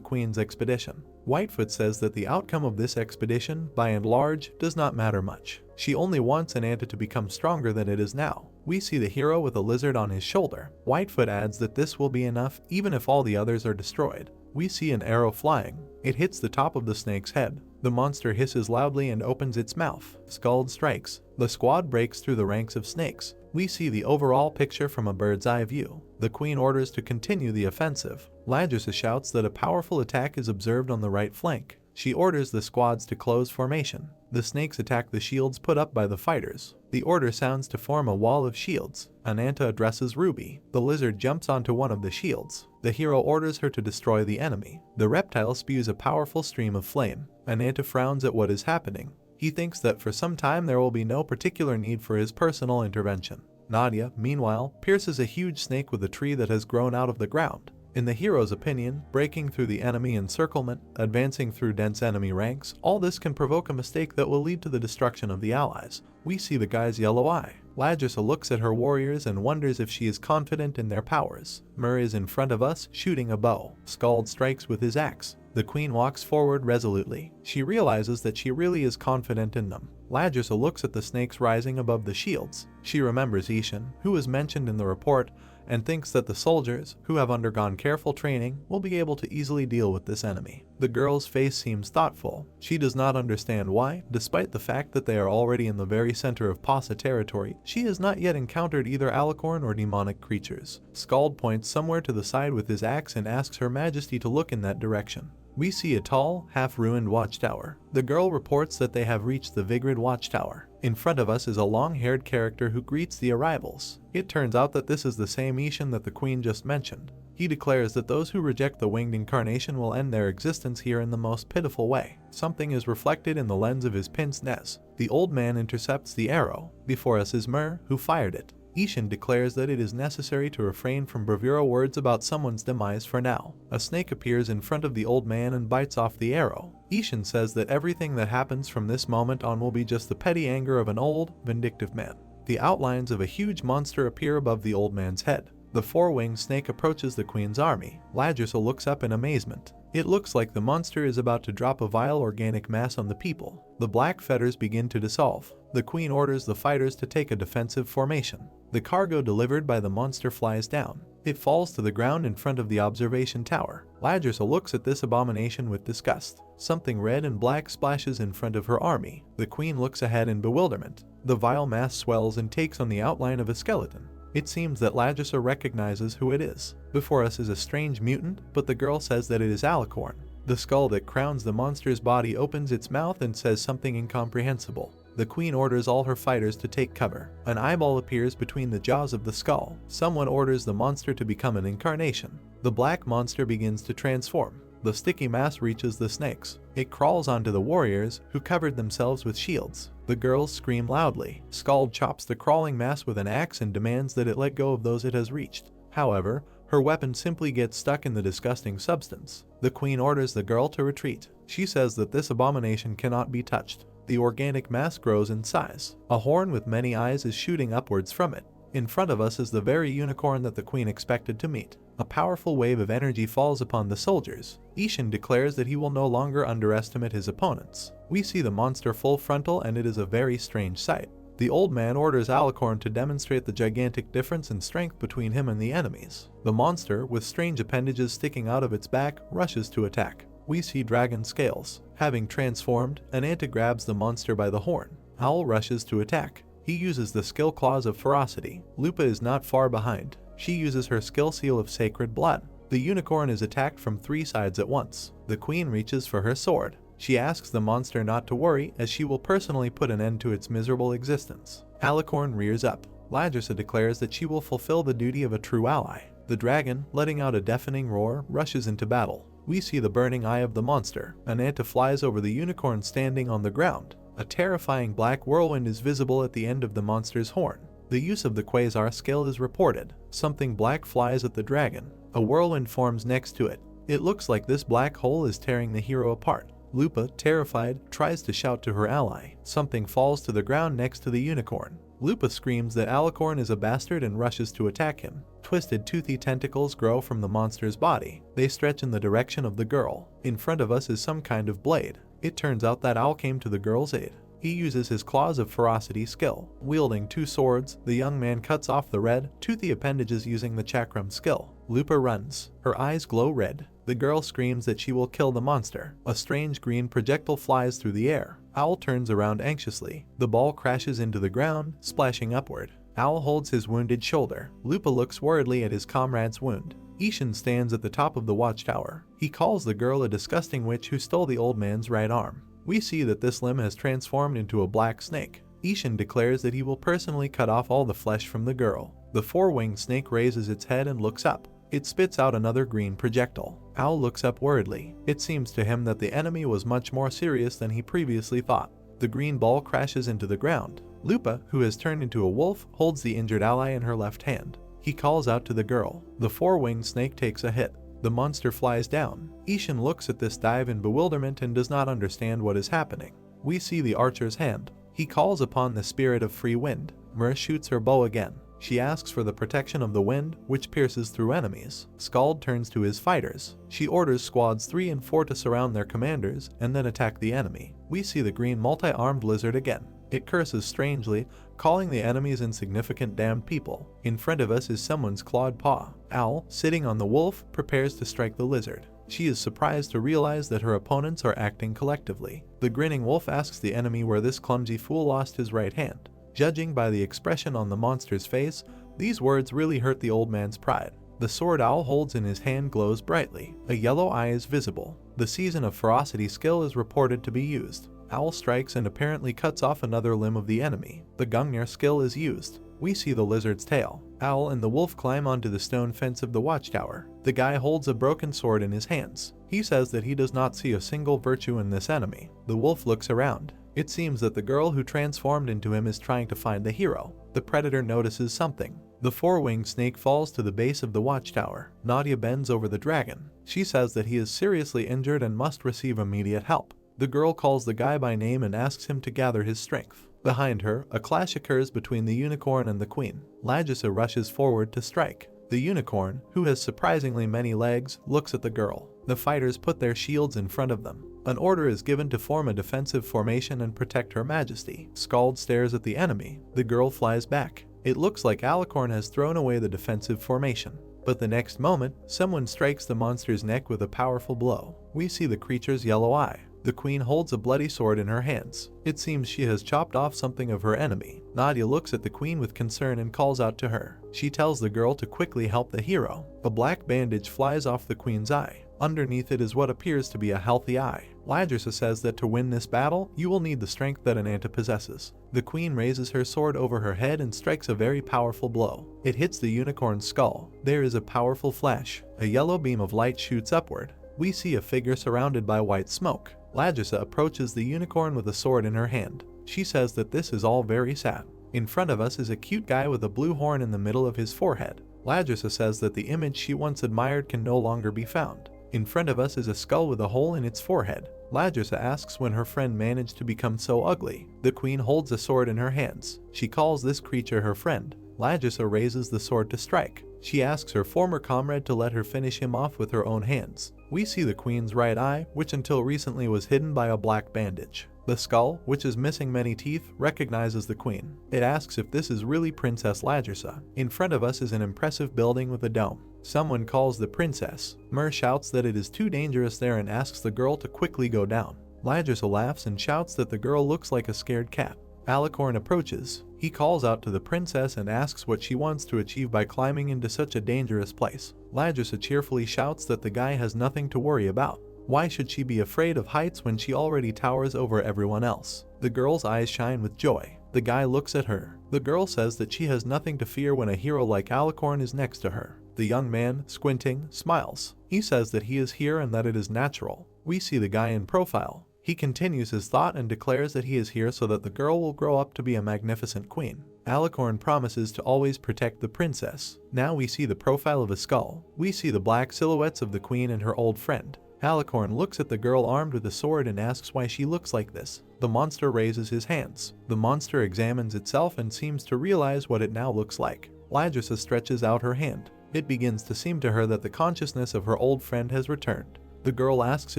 queen's expedition. Whitefoot says that the outcome of this expedition, by and large, does not matter much. She only wants Ananta to become stronger than it is now. We see the hero with a lizard on his shoulder. Whitefoot adds that this will be enough even if all the others are destroyed. We see an arrow flying. It hits the top of the snake's head. The monster hisses loudly and opens its mouth. Scald strikes. The squad breaks through the ranks of snakes. We see the overall picture from a bird's eye view. The queen orders to continue the offensive. Ladrasa shouts that a powerful attack is observed on the right flank. She orders the squads to close formation. The snakes attack the shields put up by the fighters. The order sounds to form a wall of shields. Ananta addresses Ruby. The lizard jumps onto one of the shields. The hero orders her to destroy the enemy. The reptile spews a powerful stream of flame. Ananta frowns at what is happening. He thinks that for some time there will be no particular need for his personal intervention. Nadia, meanwhile, pierces a huge snake with a tree that has grown out of the ground. In the hero's opinion, breaking through the enemy encirclement, advancing through dense enemy ranks, all this can provoke a mistake that will lead to the destruction of the allies. We see the guy's yellow eye. Ladrasa looks at her warriors and wonders if she is confident in their powers. Murray is in front of us, shooting a bow. Scald strikes with his axe. The queen walks forward resolutely. She realizes that she really is confident in them. Ladrasa looks at the snakes rising above the shields. She remembers Ishan, who was mentioned in the report, and thinks that the soldiers, who have undergone careful training, will be able to easily deal with this enemy. The girl's face seems thoughtful. She does not understand why, despite the fact that they are already in the very center of Pasa territory, she has not yet encountered either alicorn or demonic creatures. Scald points somewhere to the side with his axe and asks Her Majesty to look in that direction. We see a tall, half-ruined watchtower. The girl reports that they have reached the Vigrid watchtower. In front of us is a long-haired character who greets the arrivals. It turns out that this is the same Ishan that the queen just mentioned. He declares that those who reject the winged incarnation will end their existence here in the most pitiful way. Something is reflected in the lens of his pince nez. The old man intercepts the arrow. Before us is Myrrh, who fired it. Ishan declares that it is necessary to refrain from bravura words about someone's demise for now. A snake appears in front of the old man and bites off the arrow. Ishan says that everything that happens from this moment on will be just the petty anger of an old, vindictive man. the outlines of a huge monster appear above the old man's head. The four-winged snake approaches the queen's army. Ladrasa looks up in amazement. It looks like the monster is about to drop a vile organic mass on the people. The black fetters begin to dissolve. The queen orders the fighters to take a defensive formation. The cargo delivered by the monster flies down. It falls to the ground in front of the observation tower. Ladrasa looks at this abomination with disgust. Something red and black splashes in front of her army. The queen looks ahead in bewilderment. The vile mass swells and takes on the outline of a skeleton. It seems that Ladrasa recognizes who it is. Before us is a strange mutant, but the girl says that it is Alicorn. The skull that crowns the monster's body opens its mouth and says something incomprehensible. The queen orders all her fighters to take cover. An eyeball appears between the jaws of the skull. Someone orders the monster to become an incarnation. The black monster begins to transform. The sticky mass reaches the snakes. It crawls onto the warriors, who covered themselves with shields. The girls scream loudly. Skald chops the crawling mass with an axe and demands that it let go of those it has reached. However, her weapon simply gets stuck in the disgusting substance. The queen orders the girl to retreat. She says that this abomination cannot be touched. The organic mass grows in size. A horn with many eyes is shooting upwards from it. In front of us is the very unicorn that the queen expected to meet. A powerful wave of energy falls upon the soldiers. Ishin declares that he will no longer underestimate his opponents. We see the monster full frontal and it is a very strange sight. The old man orders Alicorn to demonstrate the gigantic difference in strength between him and the enemies. The monster, with strange appendages sticking out of its back, rushes to attack. We see dragon scales. Having transformed, Ananta grabs the monster by the horn. Owl rushes to attack. He uses the skill claws of ferocity. Lupa is not far behind. She uses her skill seal of sacred blood. The unicorn is attacked from 3 sides at once. The queen reaches for her sword. She asks the monster not to worry, as she will personally put an end to its miserable existence. Alicorn rears up. Ladrasa declares that she will fulfill the duty of a true ally. The dragon, letting out a deafening roar, rushes into battle. We see the burning eye of the monster. Ananta flies over the unicorn standing on the ground. A terrifying black whirlwind is visible at the end of the monster's horn. The use of the quasar skill is reported. Something black flies at the dragon. A whirlwind forms next to it. It looks like this black hole is tearing the hero apart. Lupa, terrified, tries to shout to her ally. Something falls to the ground next to the unicorn. Lupa screams that Alicorn is a bastard and rushes to attack him. Twisted toothy tentacles grow from the monster's body. They stretch in the direction of the girl. In front of us is some kind of blade. It turns out that Owl came to the girl's aid. He uses his claws of ferocity skill. Wielding 2 swords, the young man cuts off the red, toothy appendages using the chakram skill. Lupa runs. Her eyes glow red. The girl screams that she will kill the monster. A strange green projectile flies through the air. Owl turns around anxiously. The ball crashes into the ground, splashing upward. Owl holds his wounded shoulder. Lupa looks worriedly at his comrade's wound. Ishin stands at the top of the watchtower. He calls the girl a disgusting witch who stole the old man's right arm. We see that this limb has transformed into a black snake. Ishin declares that he will personally cut off all the flesh from the girl. The 4-winged snake raises its head and looks up. It spits out another green projectile. Owl looks up worriedly. It seems to him that the enemy was much more serious than he previously thought. The green ball crashes into the ground. Lupa, who has turned into a wolf, holds the injured ally in her left hand. He calls out to the girl. The 4-winged snake takes a hit. The monster flies down. Ishin looks at this dive in bewilderment and does not understand what is happening. We see the archer's hand. He calls upon the spirit of free wind. Myrrh shoots her bow again. She asks for the protection of the wind, which pierces through enemies. Skald turns to his fighters. She orders squads 3 and 4 to surround their commanders and then attack the enemy. We see the green multi-armed lizard again. It curses strangely, calling the enemies insignificant damned people. In front of us is someone's clawed paw. Owl, sitting on the wolf, prepares to strike the lizard. She is surprised to realize that her opponents are acting collectively. The grinning wolf asks the enemy where this clumsy fool lost his right hand. Judging by the expression on the monster's face, these words really hurt the old man's pride. The sword Owl holds in his hand glows brightly. A yellow eye is visible. The season of ferocity skill is reported to be used. Owl strikes and apparently cuts off another limb of the enemy. The Gungnir skill is used. We see the lizard's tail. Owl and the wolf climb onto the stone fence of the watchtower. The guy holds a broken sword in his hands. He says that he does not see a single virtue in this enemy. The wolf looks around. It seems that the girl who transformed into him is trying to find the hero. The predator notices something. The 4-winged snake falls to the base of the watchtower. Nadia bends over the dragon. She says that he is seriously injured and must receive immediate help. The girl calls the guy by name and asks him to gather his strength. Behind her, a clash occurs between the unicorn and the queen. Ladrasa rushes forward to strike. The unicorn, who has surprisingly many legs, looks at the girl. The fighters put their shields in front of them. An order is given to form a defensive formation and protect Her Majesty. Scald stares at the enemy. The girl flies back. It looks like Alicorn has thrown away the defensive formation. But the next moment, someone strikes the monster's neck with a powerful blow. We see the creature's yellow eye. The queen holds a bloody sword in her hands. It seems she has chopped off something of her enemy. Nadia looks at the queen with concern and calls out to her. She tells the girl to quickly help the hero. A black bandage flies off the queen's eye. Underneath it is what appears to be a healthy eye. Ladrasa says that to win this battle, you will need the strength that Ananta possesses. The queen raises her sword over her head and strikes a very powerful blow. It hits the unicorn's skull. There is a powerful flash. A yellow beam of light shoots upward. We see a figure surrounded by white smoke. Ladrasa approaches the unicorn with a sword in her hand. She says that this is all very sad. In front of us is a cute guy with a blue horn in the middle of his forehead. Ladrasa says that the image she once admired can no longer be found. In front of us is a skull with a hole in its forehead. Ladrasa asks when her friend managed to become so ugly. The queen holds a sword in her hands. She calls this creature her friend. Ladrasa raises the sword to strike. She asks her former comrade to let her finish him off with her own hands. We see the queen's right eye, which until recently was hidden by a black bandage. The skull, which is missing many teeth, recognizes the queen. It asks if this is really Princess Ladrasa. In front of us is an impressive building with a dome. Someone calls the princess. Mer shouts that it is too dangerous there and asks the girl to quickly go down. Ladrasa laughs and shouts that the girl looks like a scared cat. Alicorn approaches. He calls out to the princess and asks what she wants to achieve by climbing into such a dangerous place. Ladrasa cheerfully shouts that the guy has nothing to worry about. Why should she be afraid of heights when she already towers over everyone else? The girl's eyes shine with joy. The guy looks at her. The girl says that she has nothing to fear when a hero like Alicorn is next to her. The young man, squinting, smiles. He says that he is here and that it is natural. We see the guy in profile. He continues his thought and declares that he is here so that the girl will grow up to be a magnificent queen. Alicorn promises to always protect the princess. Now we see the profile of a skull. We see the black silhouettes of the queen and her old friend. Alicorn looks at the girl armed with a sword and asks why she looks like this. The monster raises his hands. The monster examines itself and seems to realize what it now looks like. Ladrasa stretches out her hand. It begins to seem to her that the consciousness of her old friend has returned. The girl asks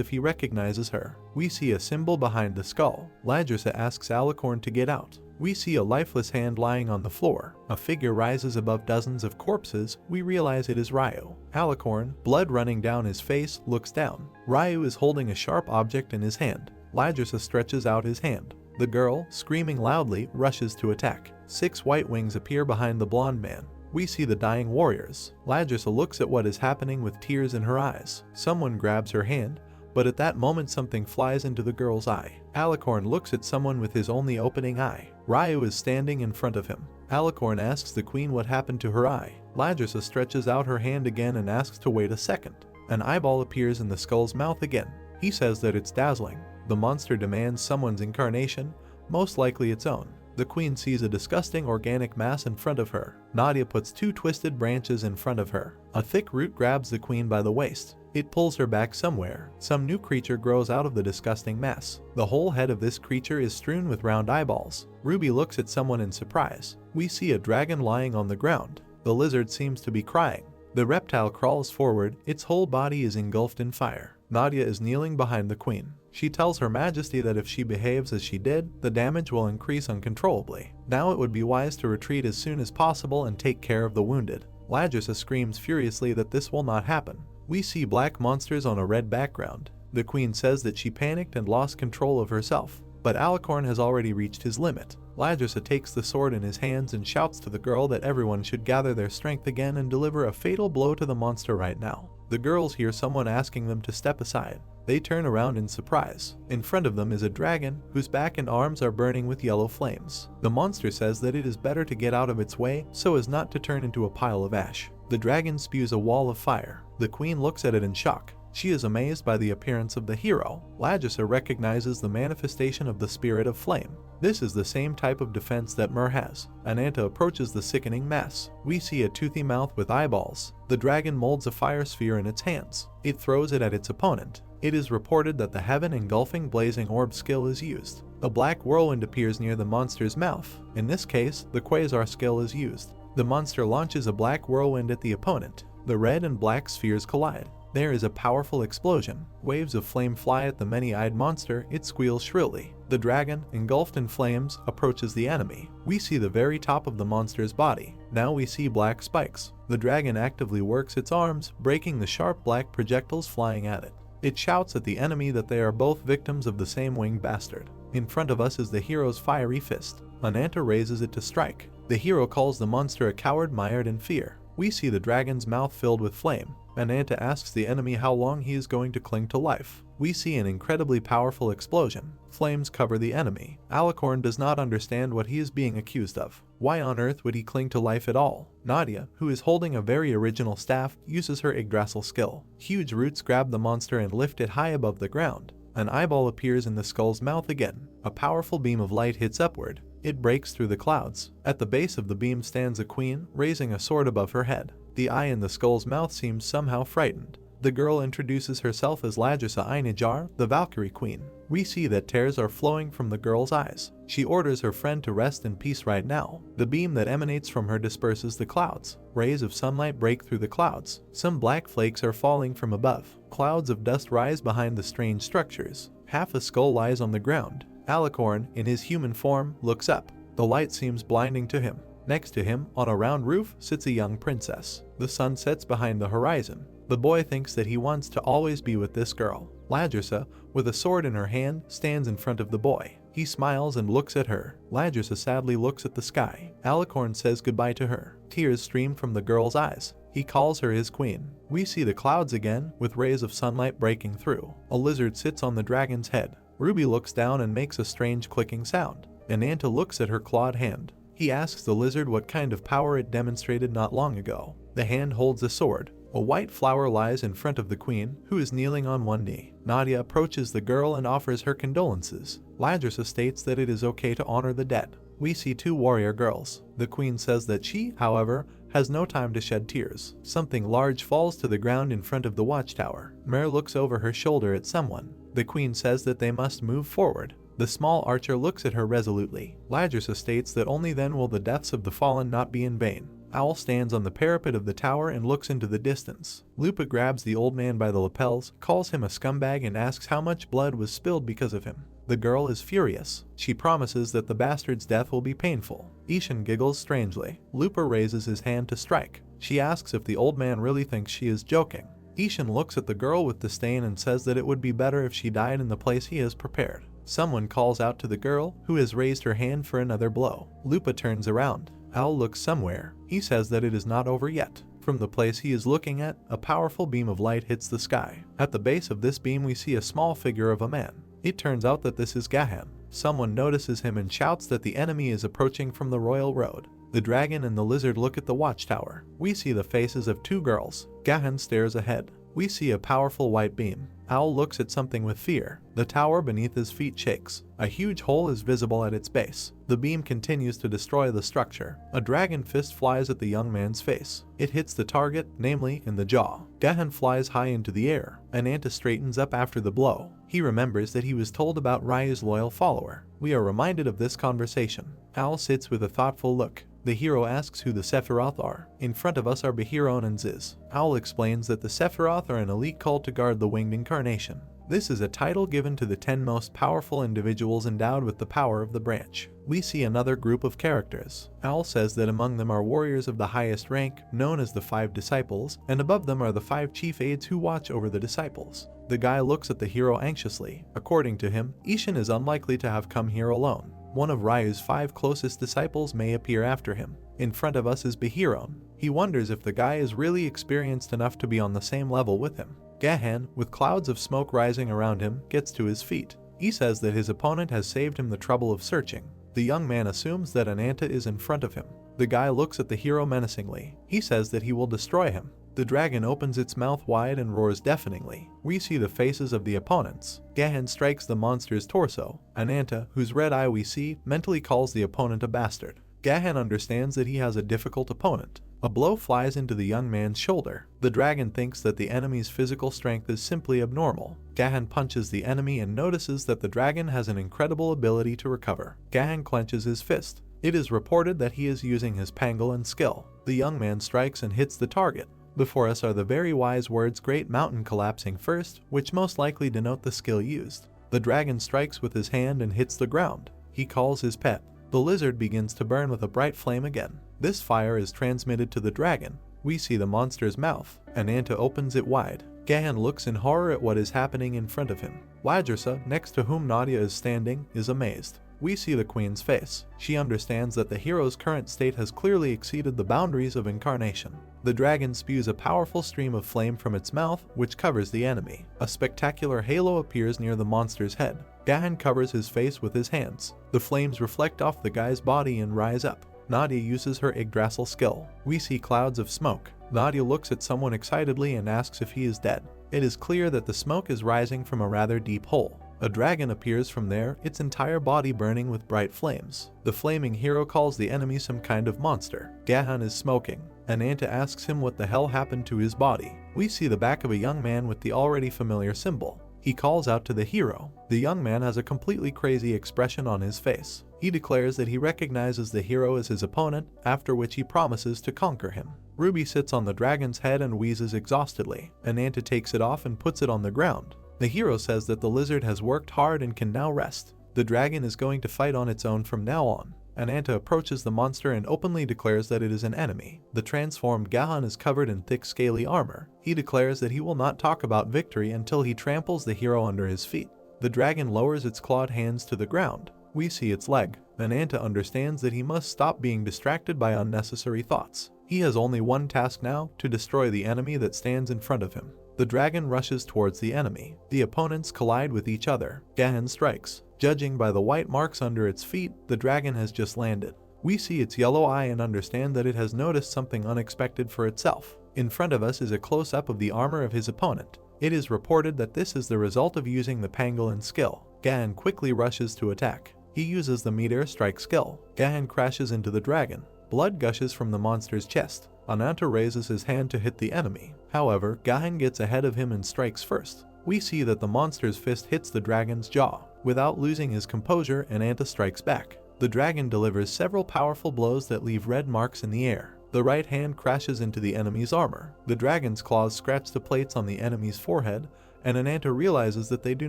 if he recognizes her. We see a symbol behind the skull. Ladrasa asks Alicorn to get out. We see a lifeless hand lying on the floor. A figure rises above dozens of corpses. We realize it is Ryu. Alicorn, blood running down his face, looks down. Ryu is holding a sharp object in his hand. Ladrasa stretches out his hand. The girl, screaming loudly, rushes to attack. 6 white wings appear behind the blonde man. We see the dying warriors. Ladrasa looks at what is happening with tears in her eyes. Someone grabs her hand, but at that moment something flies into the girl's eye. Alicorn looks at someone with his only opening eye. Ryu is standing in front of him. Alicorn asks the queen what happened to her eye. Ladrasa stretches out her hand again and asks to wait a second. An eyeball appears in the skull's mouth again. He says that it's dazzling. The monster demands someone's incarnation, most likely its own. The queen sees a disgusting organic mass in front of her. Nadia puts 2 twisted branches in front of her. A thick root grabs the queen by the waist. It pulls her back somewhere. Some new creature grows out of the disgusting mass. The whole head of this creature is strewn with round eyeballs. Ruby looks at someone in surprise. We see a dragon lying on the ground. The lizard seems to be crying. The reptile crawls forward. Its whole body is engulfed in fire. Nadia is kneeling behind the queen. She tells Her Majesty that if she behaves as she did, the damage will increase uncontrollably. Now it would be wise to retreat as soon as possible and take care of the wounded. Ladrasa screams furiously that this will not happen. We see black monsters on a red background. The queen says that she panicked and lost control of herself, but Alicorn has already reached his limit. Ladrasa takes the sword in his hands and shouts to the girl that everyone should gather their strength again and deliver a fatal blow to the monster right now. The girls hear someone asking them to step aside. They turn around in surprise. In front of them is a dragon, whose back and arms are burning with yellow flames. The monster says that it is better to get out of its way so as not to turn into a pile of ash. The dragon spews a wall of fire. The queen looks at it in shock. She is amazed by the appearance of the hero. Ladrasa recognizes the manifestation of the spirit of flame. This is the same type of defense that Mer has. Ananta approaches the sickening mass. We see a toothy mouth with eyeballs. The dragon molds a fire sphere in its hands. It throws it at its opponent. It is reported that the heaven engulfing blazing orb skill is used. A black whirlwind appears near the monster's mouth. In this case, the quasar skill is used. The monster launches a black whirlwind at the opponent. The red and black spheres collide. There is a powerful explosion. Waves of flame fly at the many-eyed monster. It squeals shrilly. The dragon, engulfed in flames, approaches the enemy. We see the very top of the monster's body. Now we see black spikes. The dragon actively works its arms, breaking the sharp black projectiles flying at it. It shouts at the enemy that they are both victims of the same winged bastard. In front of us is the hero's fiery fist. Ananta raises it to strike. The hero calls the monster a coward mired in fear. We see the dragon's mouth filled with flame. Ananta asks the enemy how long he is going to cling to life. We see an incredibly powerful explosion. Flames cover the enemy. Alicorn does not understand what he is being accused of. Why on earth would he cling to life at all? Nadia, who is holding a very original staff, uses her Yggdrasil skill. Huge roots grab the monster and lift it high above the ground. An eyeball appears in the skull's mouth again. A powerful beam of light hits upward. It breaks through the clouds. At the base of the beam stands a queen, raising a sword above her head. The eye in the skull's mouth seems somehow frightened. The girl introduces herself as Ladrasa Einijar, the Valkyrie Queen. We see that tears are flowing from the girl's eyes. She orders her friend to rest in peace right now. The beam that emanates from her disperses the clouds. Rays of sunlight break through the clouds. Some black flakes are falling from above. Clouds of dust rise behind the strange structures. Half a skull lies on the ground. Alicorn, in his human form, looks up. The light seems blinding to him. Next to him, on a round roof, sits a young princess. The sun sets behind the horizon. The boy thinks that he wants to always be with this girl. Ladrasa, with a sword in her hand, stands in front of the boy. He smiles and looks at her. Ladrasa sadly looks at the sky. Alicorn says goodbye to her. Tears stream from the girl's eyes. He calls her his queen. We see the clouds again, with rays of sunlight breaking through. A lizard sits on the dragon's head. Ruby looks down and makes a strange clicking sound. Ananta looks at her clawed hand. He asks the lizard what kind of power it demonstrated not long ago. The hand holds a sword. A white flower lies in front of the queen, who is kneeling on one knee. Nadia approaches the girl and offers her condolences. Ladrasa states that it is okay to honor the dead. We see two warrior girls. The queen says that she, however, has no time to shed tears. Something large falls to the ground in front of the watchtower. Mer looks over her shoulder at someone. The queen says that they must move forward. The small archer looks at her resolutely. Ladrasa states that only then will the deaths of the fallen not be in vain. Owl stands on the parapet of the tower and looks into the distance. Lupa grabs the old man by the lapels, calls him a scumbag and asks how much blood was spilled because of him. The girl is furious. She promises that the bastard's death will be painful. Ishan giggles strangely. Lupa raises his hand to strike. She asks if the old man really thinks she is joking. Ishan looks at the girl with disdain and says that it would be better if she died in the place he has prepared. Someone calls out to the girl, who has raised her hand for another blow. Lupa turns around. Owl looks somewhere. He says that it is not over yet. From the place he is looking at, a powerful beam of light hits the sky. At the base of this beam we see a small figure of a man. It turns out that this is Gahan. Someone notices him and shouts that the enemy is approaching from the royal road. The dragon and the lizard look at the watchtower. We see the faces of two girls. Gahan stares ahead. We see a powerful white beam. Owl looks at something with fear. The tower beneath his feet shakes. A huge hole is visible at its base. The beam continues to destroy the structure. A dragon fist flies at the young man's face. It hits the target, namely in the jaw. Gahan flies high into the air. Ananta straightens up after the blow. He remembers that he was told about Ryu's loyal follower. We are reminded of this conversation. Owl sits with a thoughtful look. The hero asks who the Sephiroth are. In front of us are Behiron and Ziz. Owl explains that the Sephiroth are an elite cult to guard the winged incarnation. This is a title given to the 10 most powerful individuals endowed with the power of the branch. We see another group of characters. Owl says that among them are warriors of the highest rank, known as the 5 disciples, and above them are the 5 chief aides who watch over the disciples. The guy looks at the hero anxiously. According to him, Ishin is unlikely to have come here alone. One of Ryu's 5 closest disciples may appear after him. In front of us is Behiron. He wonders if the guy is really experienced enough to be on the same level with him. Gahan, with clouds of smoke rising around him, gets to his feet. He says that his opponent has saved him the trouble of searching. The young man assumes that Ananta is in front of him. The guy looks at the hero menacingly. He says that he will destroy him. The dragon opens its mouth wide and roars deafeningly. We see the faces of the opponents. Gahan strikes the monster's torso. Ananta, whose red eye we see, mentally calls the opponent a bastard. Gahan understands that he has a difficult opponent. A blow flies into the young man's shoulder. The dragon thinks that the enemy's physical strength is simply abnormal. Gahan punches the enemy and notices that the dragon has an incredible ability to recover. Gahan clenches his fist. It is reported that he is using his pangolin skill. The young man strikes and hits the target. Before us are the very wise words "Great Mountain collapsing first," which most likely denote the skill used. The dragon strikes with his hand and hits the ground. He calls his pet. The lizard begins to burn with a bright flame again. This fire is transmitted to the dragon. We see the monster's mouth. An anta opens it wide. Gahan looks in horror at what is happening in front of him. Ladrissa, next to whom Nadia is standing, is amazed. We see the queen's face. She understands that the hero's current state has clearly exceeded the boundaries of incarnation. The dragon spews a powerful stream of flame from its mouth, which covers the enemy. A spectacular halo appears near the monster's head. Gahan covers his face with his hands. The flames reflect off the guy's body and rise up. Nadia uses her Yggdrasil skill. We see clouds of smoke. Nadia looks at someone excitedly and asks if he is dead. It is clear that the smoke is rising from a rather deep hole. A dragon appears from there, its entire body burning with bright flames. The flaming hero calls the enemy some kind of monster. Gahan is smoking. An anta asks him what the hell happened to his body. We see the back of a young man with the already familiar symbol. He calls out to the hero. The young man has a completely crazy expression on his face. He declares that he recognizes the hero as his opponent, after which he promises to conquer him. Ruby sits on the dragon's head and wheezes exhaustedly. An anta takes it off and puts it on the ground. The hero says that the lizard has worked hard and can now rest. The dragon is going to fight on its own from now on. An anta approaches the monster and openly declares that it is an enemy. The transformed Gahan is covered in thick scaly armor. He declares that he will not talk about victory until he tramples the hero under his feet. The dragon lowers its clawed hands to the ground. We see its leg. An anta understands that he must stop being distracted by unnecessary thoughts. He has only one task now: to destroy the enemy that stands in front of him. The dragon rushes towards the enemy. The opponents collide with each other. Gahan strikes. Judging by the white marks under its feet, the dragon has just landed. We see its yellow eye and understand that it has noticed something unexpected for itself. In front of us is a close-up of the armor of his opponent. It is reported that this is the result of using the pangolin skill. Gahan quickly rushes to attack. He uses the meteor strike skill. Gahan crashes into the dragon. Blood gushes from the monster's chest. An anta raises his hand to hit the enemy. However, Gahan gets ahead of him and strikes first. We see that the monster's fist hits the dragon's jaw. Without losing his composure, an anta strikes back. The dragon delivers several powerful blows that leave red marks in the air. The right hand crashes into the enemy's armor. The dragon's claws scratch the plates on the enemy's forehead, and an anta realizes that they do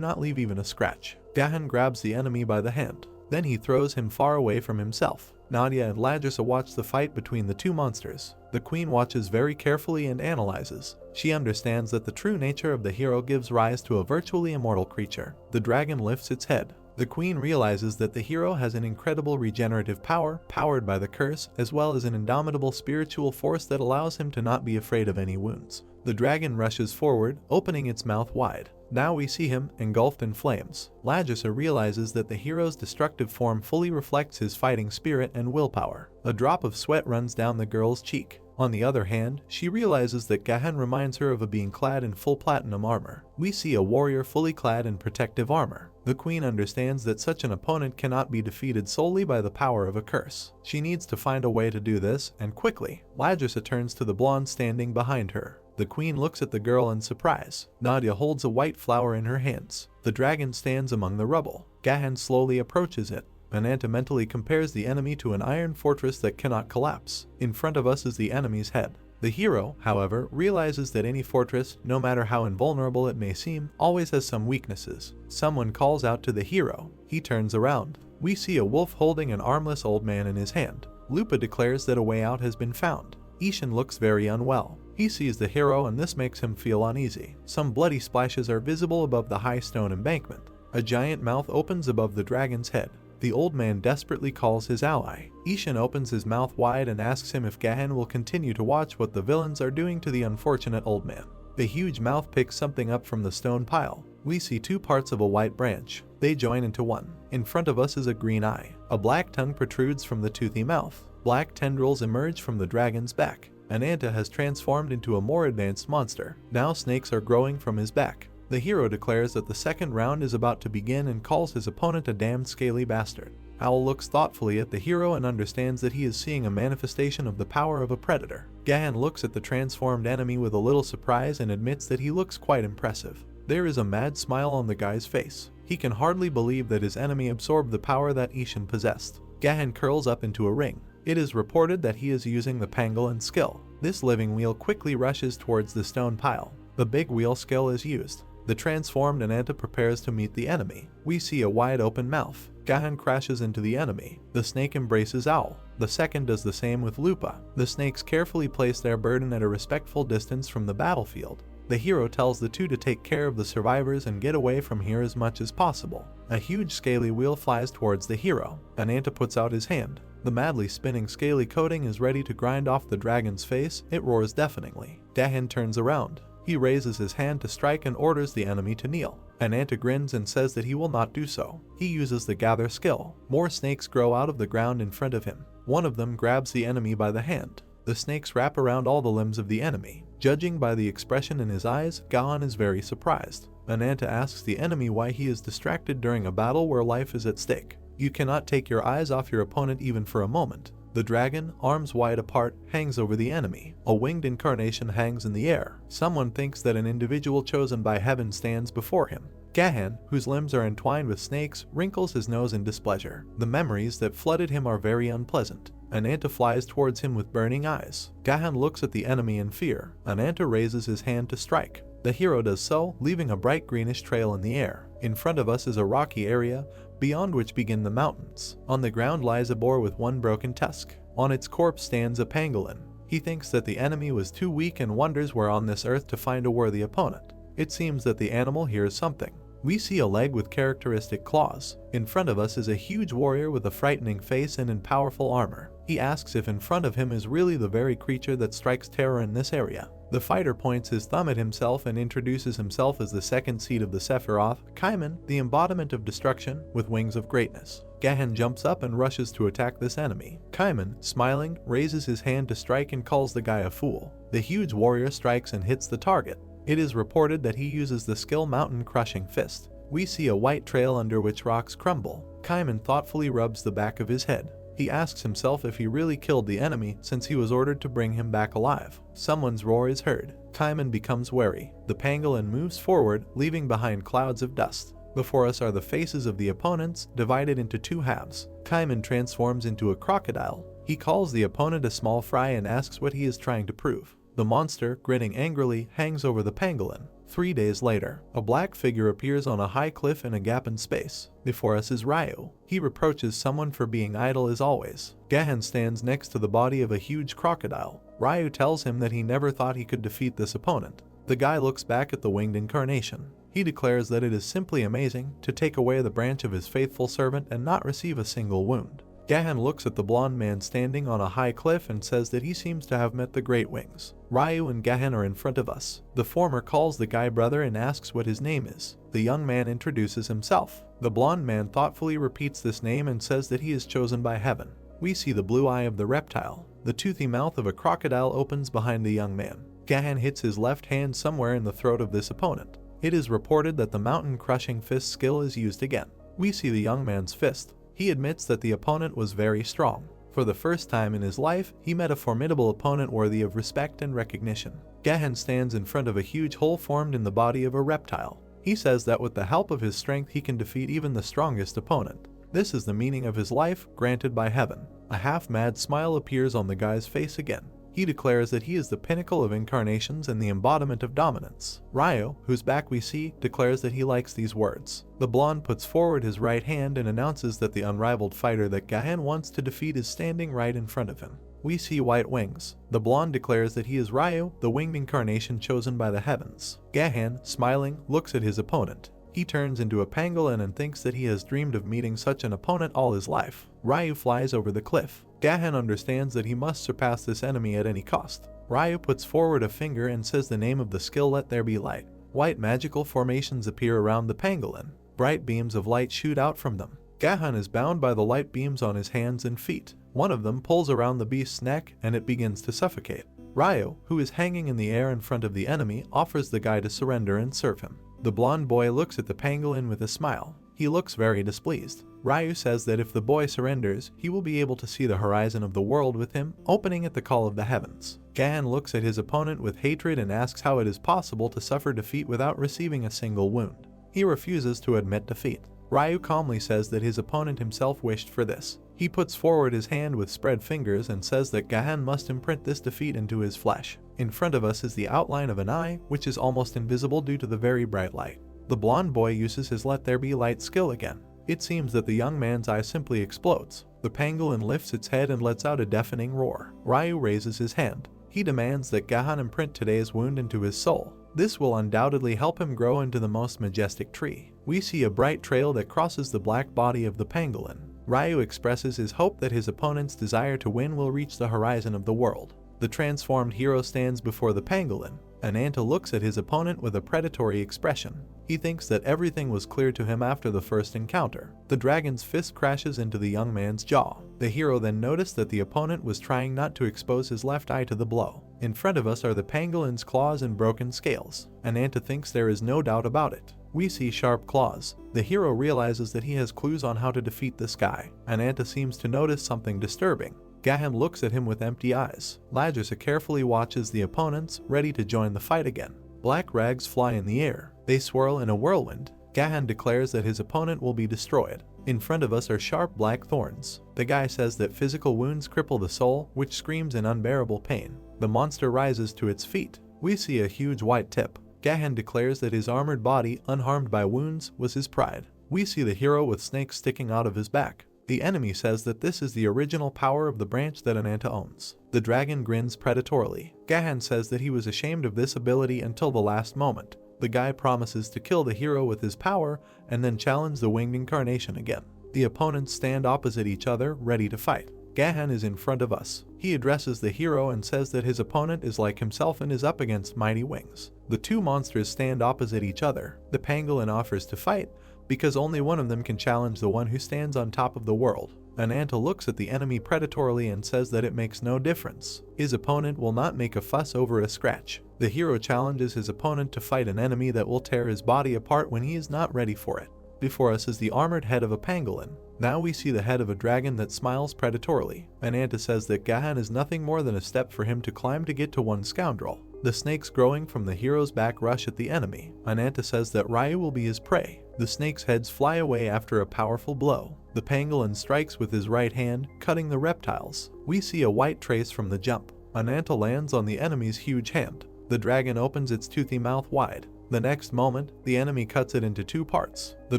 not leave even a scratch. Gahan grabs the enemy by the hand. Then he throws him far away from himself. Nadia and Ladrissa watch the fight between the two monsters. The queen watches very carefully and analyzes. She understands that the true nature of the hero gives rise to a virtually immortal creature. The dragon lifts its head. The queen realizes that the hero has an incredible regenerative power, powered by the curse, as well as an indomitable spiritual force that allows him to not be afraid of any wounds. The dragon rushes forward, opening its mouth wide. Now we see him engulfed in flames. Ladrissa realizes that the hero's destructive form fully reflects his fighting spirit and willpower. A drop of sweat runs down the girl's cheek. On the other hand, she realizes that Gahan reminds her of a being clad in full platinum armor. We see a warrior fully clad in protective armor. The queen understands that such an opponent cannot be defeated solely by the power of a curse. She needs to find a way to do this, and quickly. Ladrissa turns to the blonde standing behind her. The queen looks at the girl in surprise. Nadia holds a white flower in her hands. The dragon stands among the rubble. Gahan slowly approaches it. An anta mentally compares the enemy to an iron fortress that cannot collapse. In front of us is the enemy's head. The hero, however, realizes that any fortress, no matter how invulnerable it may seem, always has some weaknesses. Someone calls out to the hero. He turns around. We see a wolf holding an armless old man in his hand. Lupa declares that a way out has been found. Ishan looks very unwell. He sees the hero and this makes him feel uneasy. Some bloody splashes are visible above the high stone embankment. A giant mouth opens above the dragon's head. The old man desperately calls his ally. Ishan opens his mouth wide and asks him if Gahan will continue to watch what the villains are doing to the unfortunate old man. The huge mouth picks something up from the stone pile. We see two parts of a white branch. They join into one. In front of us is a green eye. A black tongue protrudes from the toothy mouth. Black tendrils emerge from the dragon's back. An anta has transformed into a more advanced monster. Now snakes are growing from his back. The hero declares that the second round is about to begin and calls his opponent a damned scaly bastard. Owl looks thoughtfully at the hero and understands that he is seeing a manifestation of the power of a predator. Gahan looks at the transformed enemy with a little surprise and admits that he looks quite impressive. There is a mad smile on the guy's face. He can hardly believe that his enemy absorbed the power that Ishin possessed. Gahan curls up into a ring. It is reported that he is using the pangolin skill. This living wheel quickly rushes towards the stone pile. The big wheel skill is used. The transformed Ananta prepares to meet the enemy. We see a wide open mouth. Gahan crashes into the enemy. The snake embraces Owl. The second does the same with Lupa. The snakes carefully place their burden at a respectful distance from the battlefield. The hero tells the two to take care of the survivors and get away from here as much as possible. A huge scaly wheel flies towards the hero. Ananta puts out his hand. The madly spinning scaly coating is ready to grind off the dragon's face. It roars deafeningly. Gahan turns around. He raises his hand to strike and orders the enemy to kneel. Ananta grins and says that he will not do so. He uses the gather skill. More snakes grow out of the ground in front of him. One of them grabs the enemy by the hand. The snakes wrap around all the limbs of the enemy. Judging by the expression in his eyes, Gahan is very surprised. Ananta asks the enemy why he is distracted during a battle where life is at stake. You cannot take your eyes off your opponent even for a moment. The dragon, arms wide apart, hangs over the enemy. A winged incarnation hangs in the air. Someone thinks that an individual chosen by heaven stands before him. Gahan, whose limbs are entwined with snakes, wrinkles his nose in displeasure. The memories that flooded him are very unpleasant. Ananta flies towards him with burning eyes. Gahan looks at the enemy in fear. Ananta raises his hand to strike. The hero does so, leaving a bright greenish trail in the air. In front of us is a rocky area, beyond which begin the mountains. On the ground lies a boar with one broken tusk. On its corpse stands a pangolin. He thinks that the enemy was too weak and wonders where on this earth to find a worthy opponent. It seems that the animal hears something. We see a leg with characteristic claws. In front of us is a huge warrior with a frightening face and in powerful armor. He asks if in front of him is really the very creature that strikes terror in this area. The fighter points his thumb at himself and introduces himself as the second seed of the Sephiroth, Kaiman, the embodiment of destruction, with wings of greatness. Gahan jumps up and rushes to attack this enemy. Kaiman, smiling, raises his hand to strike and calls the guy a fool. The huge warrior strikes and hits the target. It is reported that he uses the skill Mountain Crushing Fist. We see a white trail under which rocks crumble. Kaiman thoughtfully rubs the back of his head. He asks himself if he really killed the enemy since he was ordered to bring him back alive. Someone's roar is heard. Kaiman becomes wary. The pangolin moves forward, leaving behind clouds of dust. Before us are the faces of the opponents, divided into two halves. Kaiman transforms into a crocodile. He calls the opponent a small fry and asks what he is trying to prove. The monster, grinning angrily, hangs over the pangolin. 3 days later, a black figure appears on a high cliff in a gap in space. Before us is Ryu. He reproaches someone for being idle as always. Gahan stands next to the body of a huge crocodile. Ryu tells him that he never thought he could defeat this opponent. The guy looks back at the winged incarnation. He declares that it is simply amazing to take away the branch of his faithful servant and not receive a single wound. Gahan looks at the blonde man standing on a high cliff and says that he seems to have met the Great Wings. Ryu and Gahan are in front of us. The former calls the guy brother and asks what his name is. The young man introduces himself. The blonde man thoughtfully repeats this name and says that he is chosen by heaven. We see the blue eye of the reptile. The toothy mouth of a crocodile opens behind the young man. Gahan hits his left hand somewhere in the throat of this opponent. It is reported that the Mountain Crushing Fist skill is used again. We see the young man's fist. He admits that the opponent was very strong. For the first time in his life, he met a formidable opponent worthy of respect and recognition. Gahan stands in front of a huge hole formed in the body of a reptile. He says that with the help of his strength he can defeat even the strongest opponent. This is the meaning of his life, granted by heaven. A half-mad smile appears on the guy's face again. He declares that he is the pinnacle of incarnations and the embodiment of dominance. Ryo, whose back we see, declares that he likes these words. The blonde puts forward his right hand and announces that the unrivaled fighter that Gahan wants to defeat is standing right in front of him. We see white wings. The blonde declares that he is Ryo, the winged incarnation chosen by the heavens. Gahan, smiling, looks at his opponent. He turns into a pangolin and thinks that he has dreamed of meeting such an opponent all his life. Ryu flies over the cliff. Gahan understands that he must surpass this enemy at any cost. Ryu puts forward a finger and says the name of the skill Let There Be Light. White magical formations appear around the pangolin. Bright beams of light shoot out from them. Gahan is bound by the light beams on his hands and feet. One of them pulls around the beast's neck and it begins to suffocate. Ryu, who is hanging in the air in front of the enemy, offers the guy to surrender and serve him. The blonde boy looks at the pangolin with a smile. He looks very displeased. Ryu says that if the boy surrenders, he will be able to see the horizon of the world with him, opening at the call of the heavens. Gahan looks at his opponent with hatred and asks how it is possible to suffer defeat without receiving a single wound. He refuses to admit defeat. Ryu calmly says that his opponent himself wished for this. He puts forward his hand with spread fingers and says that Gahan must imprint this defeat into his flesh. In front of us is the outline of an eye, which is almost invisible due to the very bright light. The blonde boy uses his let there be light skill again. It seems that the young man's eye simply explodes. The pangolin lifts its head and lets out a deafening roar. Ryu raises his hand. He demands that Gahan imprint today's wound into his soul. This will undoubtedly help him grow into the most majestic tree. We see a bright trail that crosses the black body of the pangolin. Ryu expresses his hope that his opponent's desire to win will reach the horizon of the world. The transformed hero stands before the pangolin. Ananta looks at his opponent with a predatory expression. He thinks that everything was clear to him after the first encounter. The dragon's fist crashes into the young man's jaw. The hero then noticed that the opponent was trying not to expose his left eye to the blow. In front of us are the pangolin's claws and broken scales. Ananta thinks there is no doubt about it. We see sharp claws. The hero realizes that he has clues on how to defeat this guy. Ananta seems to notice something disturbing. Gahan looks at him with empty eyes. Ladrasa carefully watches the opponents, ready to join the fight again. Black rags fly in the air. They swirl in a whirlwind. Gahan declares that his opponent will be destroyed. In front of us are sharp black thorns. The guy says that physical wounds cripple the soul, which screams in unbearable pain. The monster rises to its feet. We see a huge white tip. Gahan declares that his armored body, unharmed by wounds, was his pride. We see the hero with snakes sticking out of his back. The enemy says that this is the original power of the branch that Ananta owns. The dragon grins predatorily. Gahan says that he was ashamed of this ability until the last moment. The guy promises to kill the hero with his power and then challenge the winged incarnation again. The opponents stand opposite each other, ready to fight. Gahan is in front of us. He addresses the hero and says that his opponent is like himself and is up against mighty wings. The two monsters stand opposite each other. The pangolin offers to fight, because only one of them can challenge the one who stands on top of the world. Ananta looks at the enemy predatorily and says that it makes no difference. His opponent will not make a fuss over a scratch. The hero challenges his opponent to fight an enemy that will tear his body apart when he is not ready for it. Before us is the armored head of a pangolin. Now we see the head of a dragon that smiles predatorily. Ananta says that Gahan is nothing more than a step for him to climb to get to one scoundrel. The snakes growing from the hero's back rush at the enemy. Ananta says that Ryu will be his prey. The snakes' heads fly away after a powerful blow. The pangolin strikes with his right hand, cutting the reptiles. We see a white trace from the jump. Ananta lands on the enemy's huge hand. The dragon opens its toothy mouth wide. The next moment, the enemy cuts it into two parts. The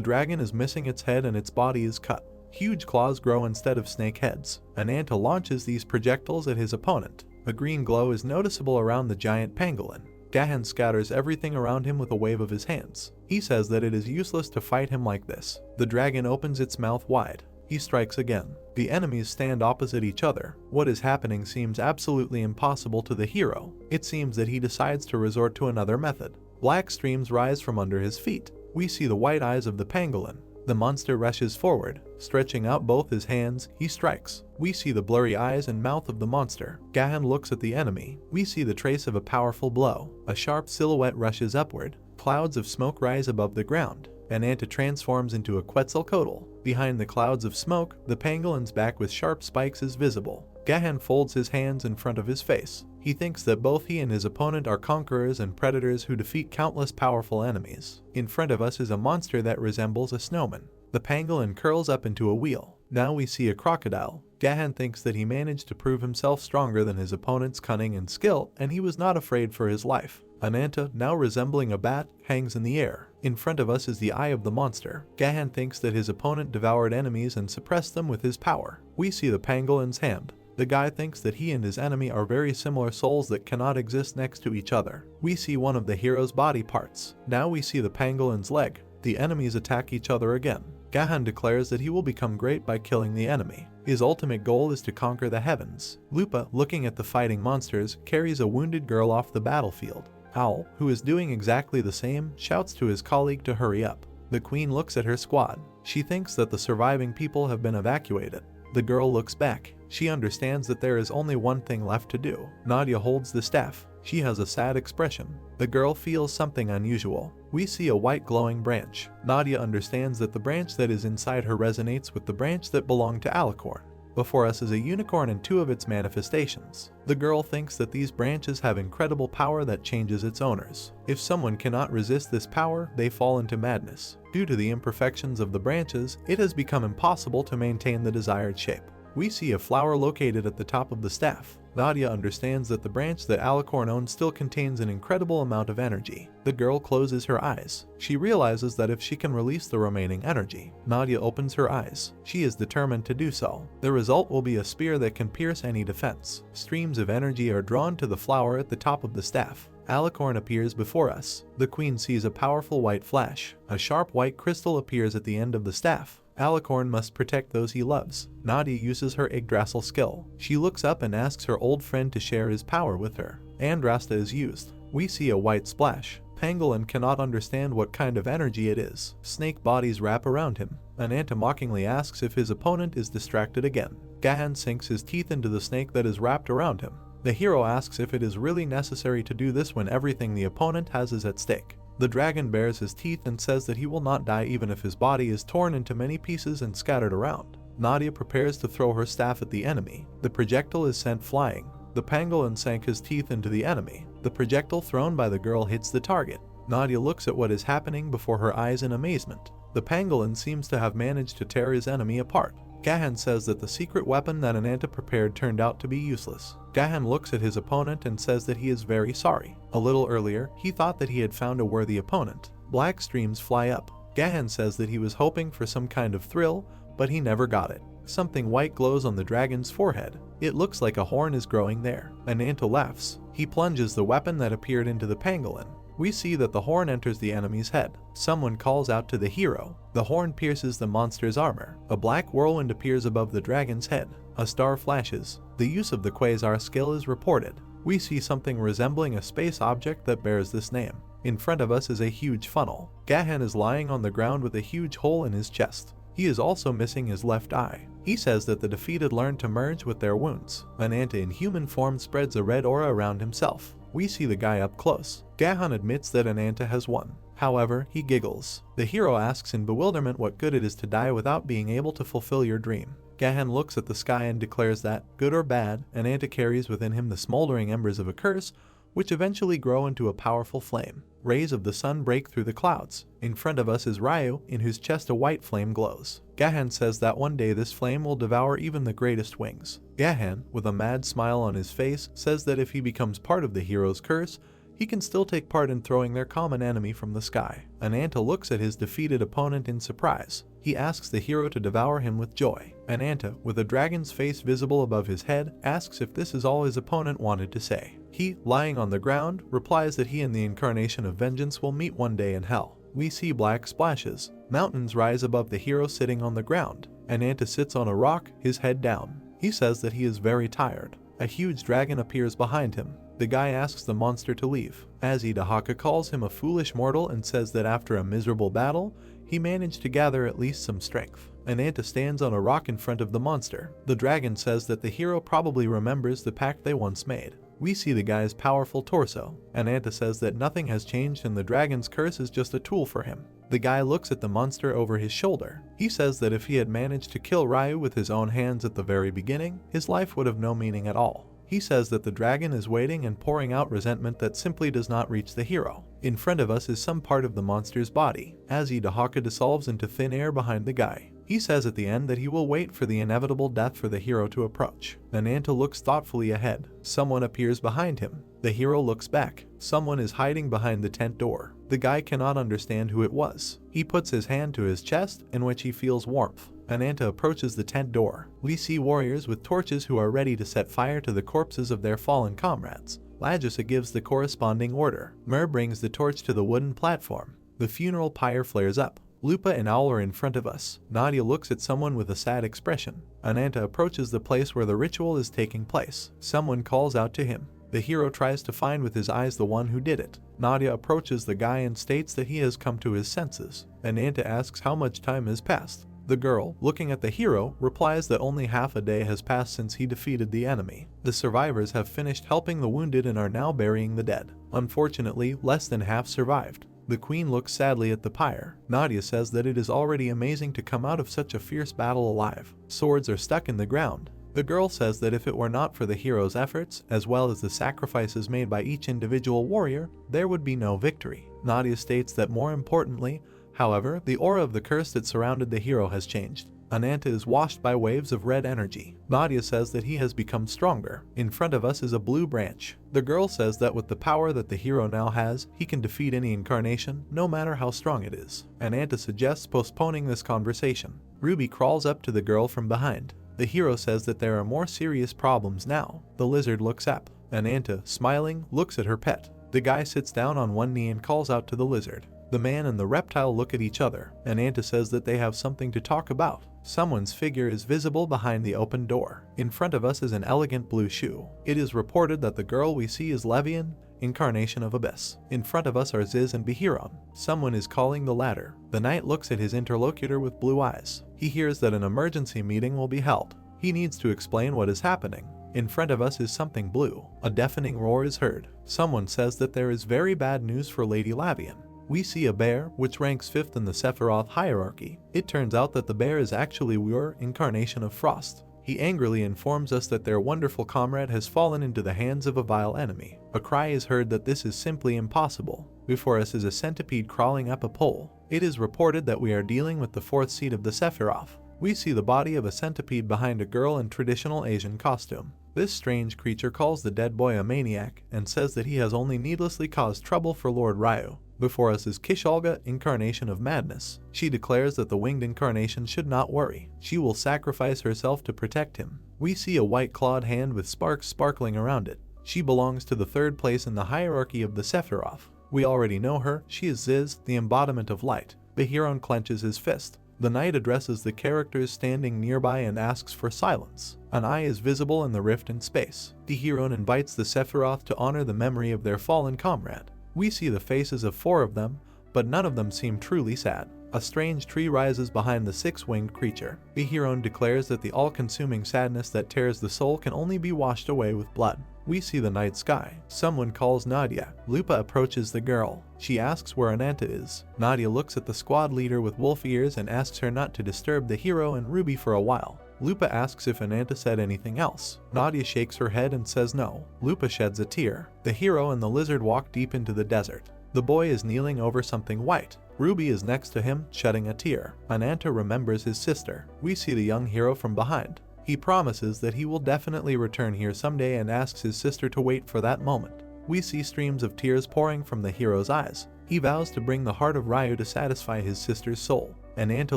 dragon is missing its head and its body is cut. Huge claws grow instead of snake heads. Ananta launches these projectiles at his opponent. A green glow is noticeable around the giant pangolin. Gahan scatters everything around him with a wave of his hands. He says that it is useless to fight him like this. The dragon opens its mouth wide. He strikes again. The enemies stand opposite each other. What is happening seems absolutely impossible to the hero. It seems that he decides to resort to another method. Black streams rise from under his feet. We see the white eyes of the pangolin. The monster rushes forward. Stretching out both his hands, he strikes. We see the blurry eyes and mouth of the monster. Gahan looks at the enemy. We see the trace of a powerful blow. A sharp silhouette rushes upward. Clouds of smoke rise above the ground. Ananta transforms into a Quetzalcoatl. Behind the clouds of smoke, the pangolin's back with sharp spikes is visible. Gahan folds his hands in front of his face. He thinks that both he and his opponent are conquerors and predators who defeat countless powerful enemies. In front of us is a monster that resembles a snowman. The pangolin curls up into a wheel. Now we see a crocodile. Gahan thinks that he managed to prove himself stronger than his opponent's cunning and skill, and he was not afraid for his life. Ananta, now resembling a bat, hangs in the air. In front of us is the eye of the monster. Gahan thinks that his opponent devoured enemies and suppressed them with his power. We see the pangolin's hand. The guy thinks that he and his enemy are very similar souls that cannot exist next to each other. We see one of the hero's body parts. Now we see the pangolin's leg. The enemies attack each other again. Gahan declares that he will become great by killing the enemy. His ultimate goal is to conquer the heavens. Lupa, looking at the fighting monsters, carries a wounded girl off the battlefield. Owl, who is doing exactly the same, shouts to his colleague to hurry up. The queen looks at her squad. She thinks that the surviving people have been evacuated. The girl looks back. She understands that there is only one thing left to do. Nadia holds the staff. She has a sad expression. The girl feels something unusual. We see a white glowing branch. Nadia understands that the branch that is inside her resonates with the branch that belonged to Alicorn. Before us is a unicorn and 2 of its manifestations. The girl thinks that these branches have incredible power that changes its owners. If someone cannot resist this power, they fall into madness. Due to the imperfections of the branches, it has become impossible to maintain the desired shape. We see a flower located at the top of the staff. Nadia understands that the branch that Alicorn owns still contains an incredible amount of energy. The girl closes her eyes. She realizes that if she can release the remaining energy, Nadia opens her eyes. She is determined to do so. The result will be a spear that can pierce any defense. Streams of energy are drawn to the flower at the top of the staff. Alicorn appears before us. The queen sees a powerful white flash. A sharp white crystal appears at the end of the staff. Alicorn must protect those he loves. Nadia uses her Yggdrasil skill. She looks up and asks her old friend to share his power with her. Andrasta is used. We see a white splash. Pangolin cannot understand what kind of energy it is. Snake bodies wrap around him. Ananta mockingly asks if his opponent is distracted again. Gahan sinks his teeth into the snake that is wrapped around him. The hero asks if it is really necessary to do this when everything the opponent has is at stake. The dragon bares his teeth and says that he will not die even if his body is torn into many pieces and scattered around. Nadia prepares to throw her staff at the enemy. The projectile is sent flying. The pangolin sank his teeth into the enemy. The projectile thrown by the girl hits the target. Nadia looks at what is happening before her eyes in amazement. The pangolin seems to have managed to tear his enemy apart. Gahan says that the secret weapon that Ananta prepared turned out to be useless. Gahan looks at his opponent and says that he is very sorry. A little earlier, he thought that he had found a worthy opponent. Black streams fly up. Gahan says that he was hoping for some kind of thrill, but he never got it. Something white glows on the dragon's forehead. It looks like a horn is growing there. Ananta laughs. He plunges the weapon that appeared into the pangolin. We see that the horn enters the enemy's head. Someone calls out to the hero. The horn pierces the monster's armor. A black whirlwind appears above the dragon's head. A star flashes. The use of the quasar skill is reported. We see something resembling a space object that bears this name. In front of us is a huge funnel. Gahan is lying on the ground with a huge hole in his chest. He is also missing his left eye. He says that the defeated learn to merge with their wounds. Ananta in human form spreads a red aura around himself. We see the guy up close. Gahan admits that Ananta has won. However, he giggles. The hero asks in bewilderment what good it is to die without being able to fulfill your dream. Gahan looks at the sky and declares that, good or bad, Ananta carries within him the smoldering embers of a curse, which eventually grow into a powerful flame. Rays of the sun break through the clouds. In front of us is Ryu, in whose chest a white flame glows. Gahan says that one day this flame will devour even the greatest wings. Gahan, with a mad smile on his face, says that if he becomes part of the hero's curse, he can still take part in throwing their common enemy from the sky. Ananta looks at his defeated opponent in surprise. He asks the hero to devour him with joy. Ananta, with a dragon's face visible above his head, asks if this is all his opponent wanted to say. He, lying on the ground, replies that he and the incarnation of vengeance will meet one day in hell. We see black splashes. Mountains rise above the hero sitting on the ground. Ananta sits on a rock, his head down. He says that he is very tired. A huge dragon appears behind him. The guy asks the monster to leave. Azidahaka calls him a foolish mortal and says that after a miserable battle, he managed to gather at least some strength. Ananta stands on a rock in front of the monster. The dragon says that the hero probably remembers the pact they once made. We see the guy's powerful torso. Ananta says that nothing has changed and the dragon's curse is just a tool for him. The guy looks at the monster over his shoulder. He says that if he had managed to kill Ryu with his own hands at the very beginning, his life would have no meaning at all. He says that the dragon is waiting and pouring out resentment that simply does not reach the hero. In front of us is some part of the monster's body. Azidahaka dissolves into thin air behind the guy. He says at the end that he will wait for the inevitable death for the hero to approach. Ananta looks thoughtfully ahead. Someone appears behind him. The hero looks back. Someone is hiding behind the tent door. The guy cannot understand who it was. He puts his hand to his chest, in which he feels warmth. Ananta approaches the tent door. We see warriors with torches who are ready to set fire to the corpses of their fallen comrades. Lagusa gives the corresponding order. Mer brings the torch to the wooden platform. The funeral pyre flares up. Lupa and Owl are in front of us. Nadia looks at someone with a sad expression. Ananta approaches the place where the ritual is taking place. Someone calls out to him. The hero tries to find with his eyes the one who did it. Nadia approaches the guy and states that he has come to his senses. Ananta asks how much time has passed. The girl, looking at the hero, replies that only half a day has passed since he defeated the enemy. The survivors have finished helping the wounded and are now burying the dead. Unfortunately, less than half survived. The queen looks sadly at the pyre. Nadia says that it is already amazing to come out of such a fierce battle alive. Swords are stuck in the ground. The girl says that if it were not for the hero's efforts, as well as the sacrifices made by each individual warrior, there would be no victory. Nadia states that more importantly, however, the aura of the curse that surrounded the hero has changed. Ananta is washed by waves of red energy. Nadia says that he has become stronger. In front of us is a blue branch. The girl says that with the power that the hero now has, he can defeat any incarnation, no matter how strong it is. Ananta suggests postponing this conversation. Ruby crawls up to the girl from behind. The hero says that there are more serious problems now. The lizard looks up. Ananta, smiling, looks at her pet. The guy sits down on one knee and calls out to the lizard. The man and the reptile look at each other. Ananta says that they have something to talk about. Someone's figure is visible behind the open door. In front of us is an elegant blue shoe. It is reported that the girl we see is Levian, incarnation of Abyss. In front of us are Ziz and Behiron. Someone is calling the latter. The knight looks at his interlocutor with blue eyes. He hears that an emergency meeting will be held. He needs to explain what is happening. In front of us is something blue. A deafening roar is heard. Someone says that there is very bad news for Lady Lavian. We see a bear, which ranks 5th in the Sephiroth hierarchy. It turns out that the bear is actually Wur, incarnation of Frost. He angrily informs us that their wonderful comrade has fallen into the hands of a vile enemy. A cry is heard that this is simply impossible. Before us is a centipede crawling up a pole. It is reported that we are dealing with the 4th seed of the Sephiroth. We see the body of a centipede behind a girl in traditional Asian costume. This strange creature calls the dead boy a maniac and says that he has only needlessly caused trouble for Lord Ryu. Before us is Kisholga, incarnation of madness. She declares that the winged incarnation should not worry. She will sacrifice herself to protect him. We see a white-clawed hand with sparks sparkling around it. She belongs to the 3rd place in the hierarchy of the Sephiroth. We already know her. She is Ziz, the embodiment of light. Behiron clenches his fist. The knight addresses the characters standing nearby and asks for silence. An eye is visible in the rift in space. Behiron invites the Sephiroth to honor the memory of their fallen comrade. We see the faces of 4 of them, but none of them seem truly sad. A strange tree rises behind the 6-winged creature. Behiron declares that the all-consuming sadness that tears the soul can only be washed away with blood. We see the night sky. Someone calls Nadia. Lupa approaches the girl. She asks where Ananta is. Nadia looks at the squad leader with wolf ears and asks her not to disturb the hero and Ruby for a while. Lupa asks if Ananta said anything else. Nadia shakes her head and says no. Lupa sheds a tear. The hero and the lizard walk deep into the desert. The boy is kneeling over something white. Ruby is next to him, shedding a tear. Ananta remembers his sister. We see the young hero from behind. He promises that he will definitely return here someday and asks his sister to wait for that moment. We see streams of tears pouring from the hero's eyes. He vows to bring the heart of Ryu to satisfy his sister's soul. Ananta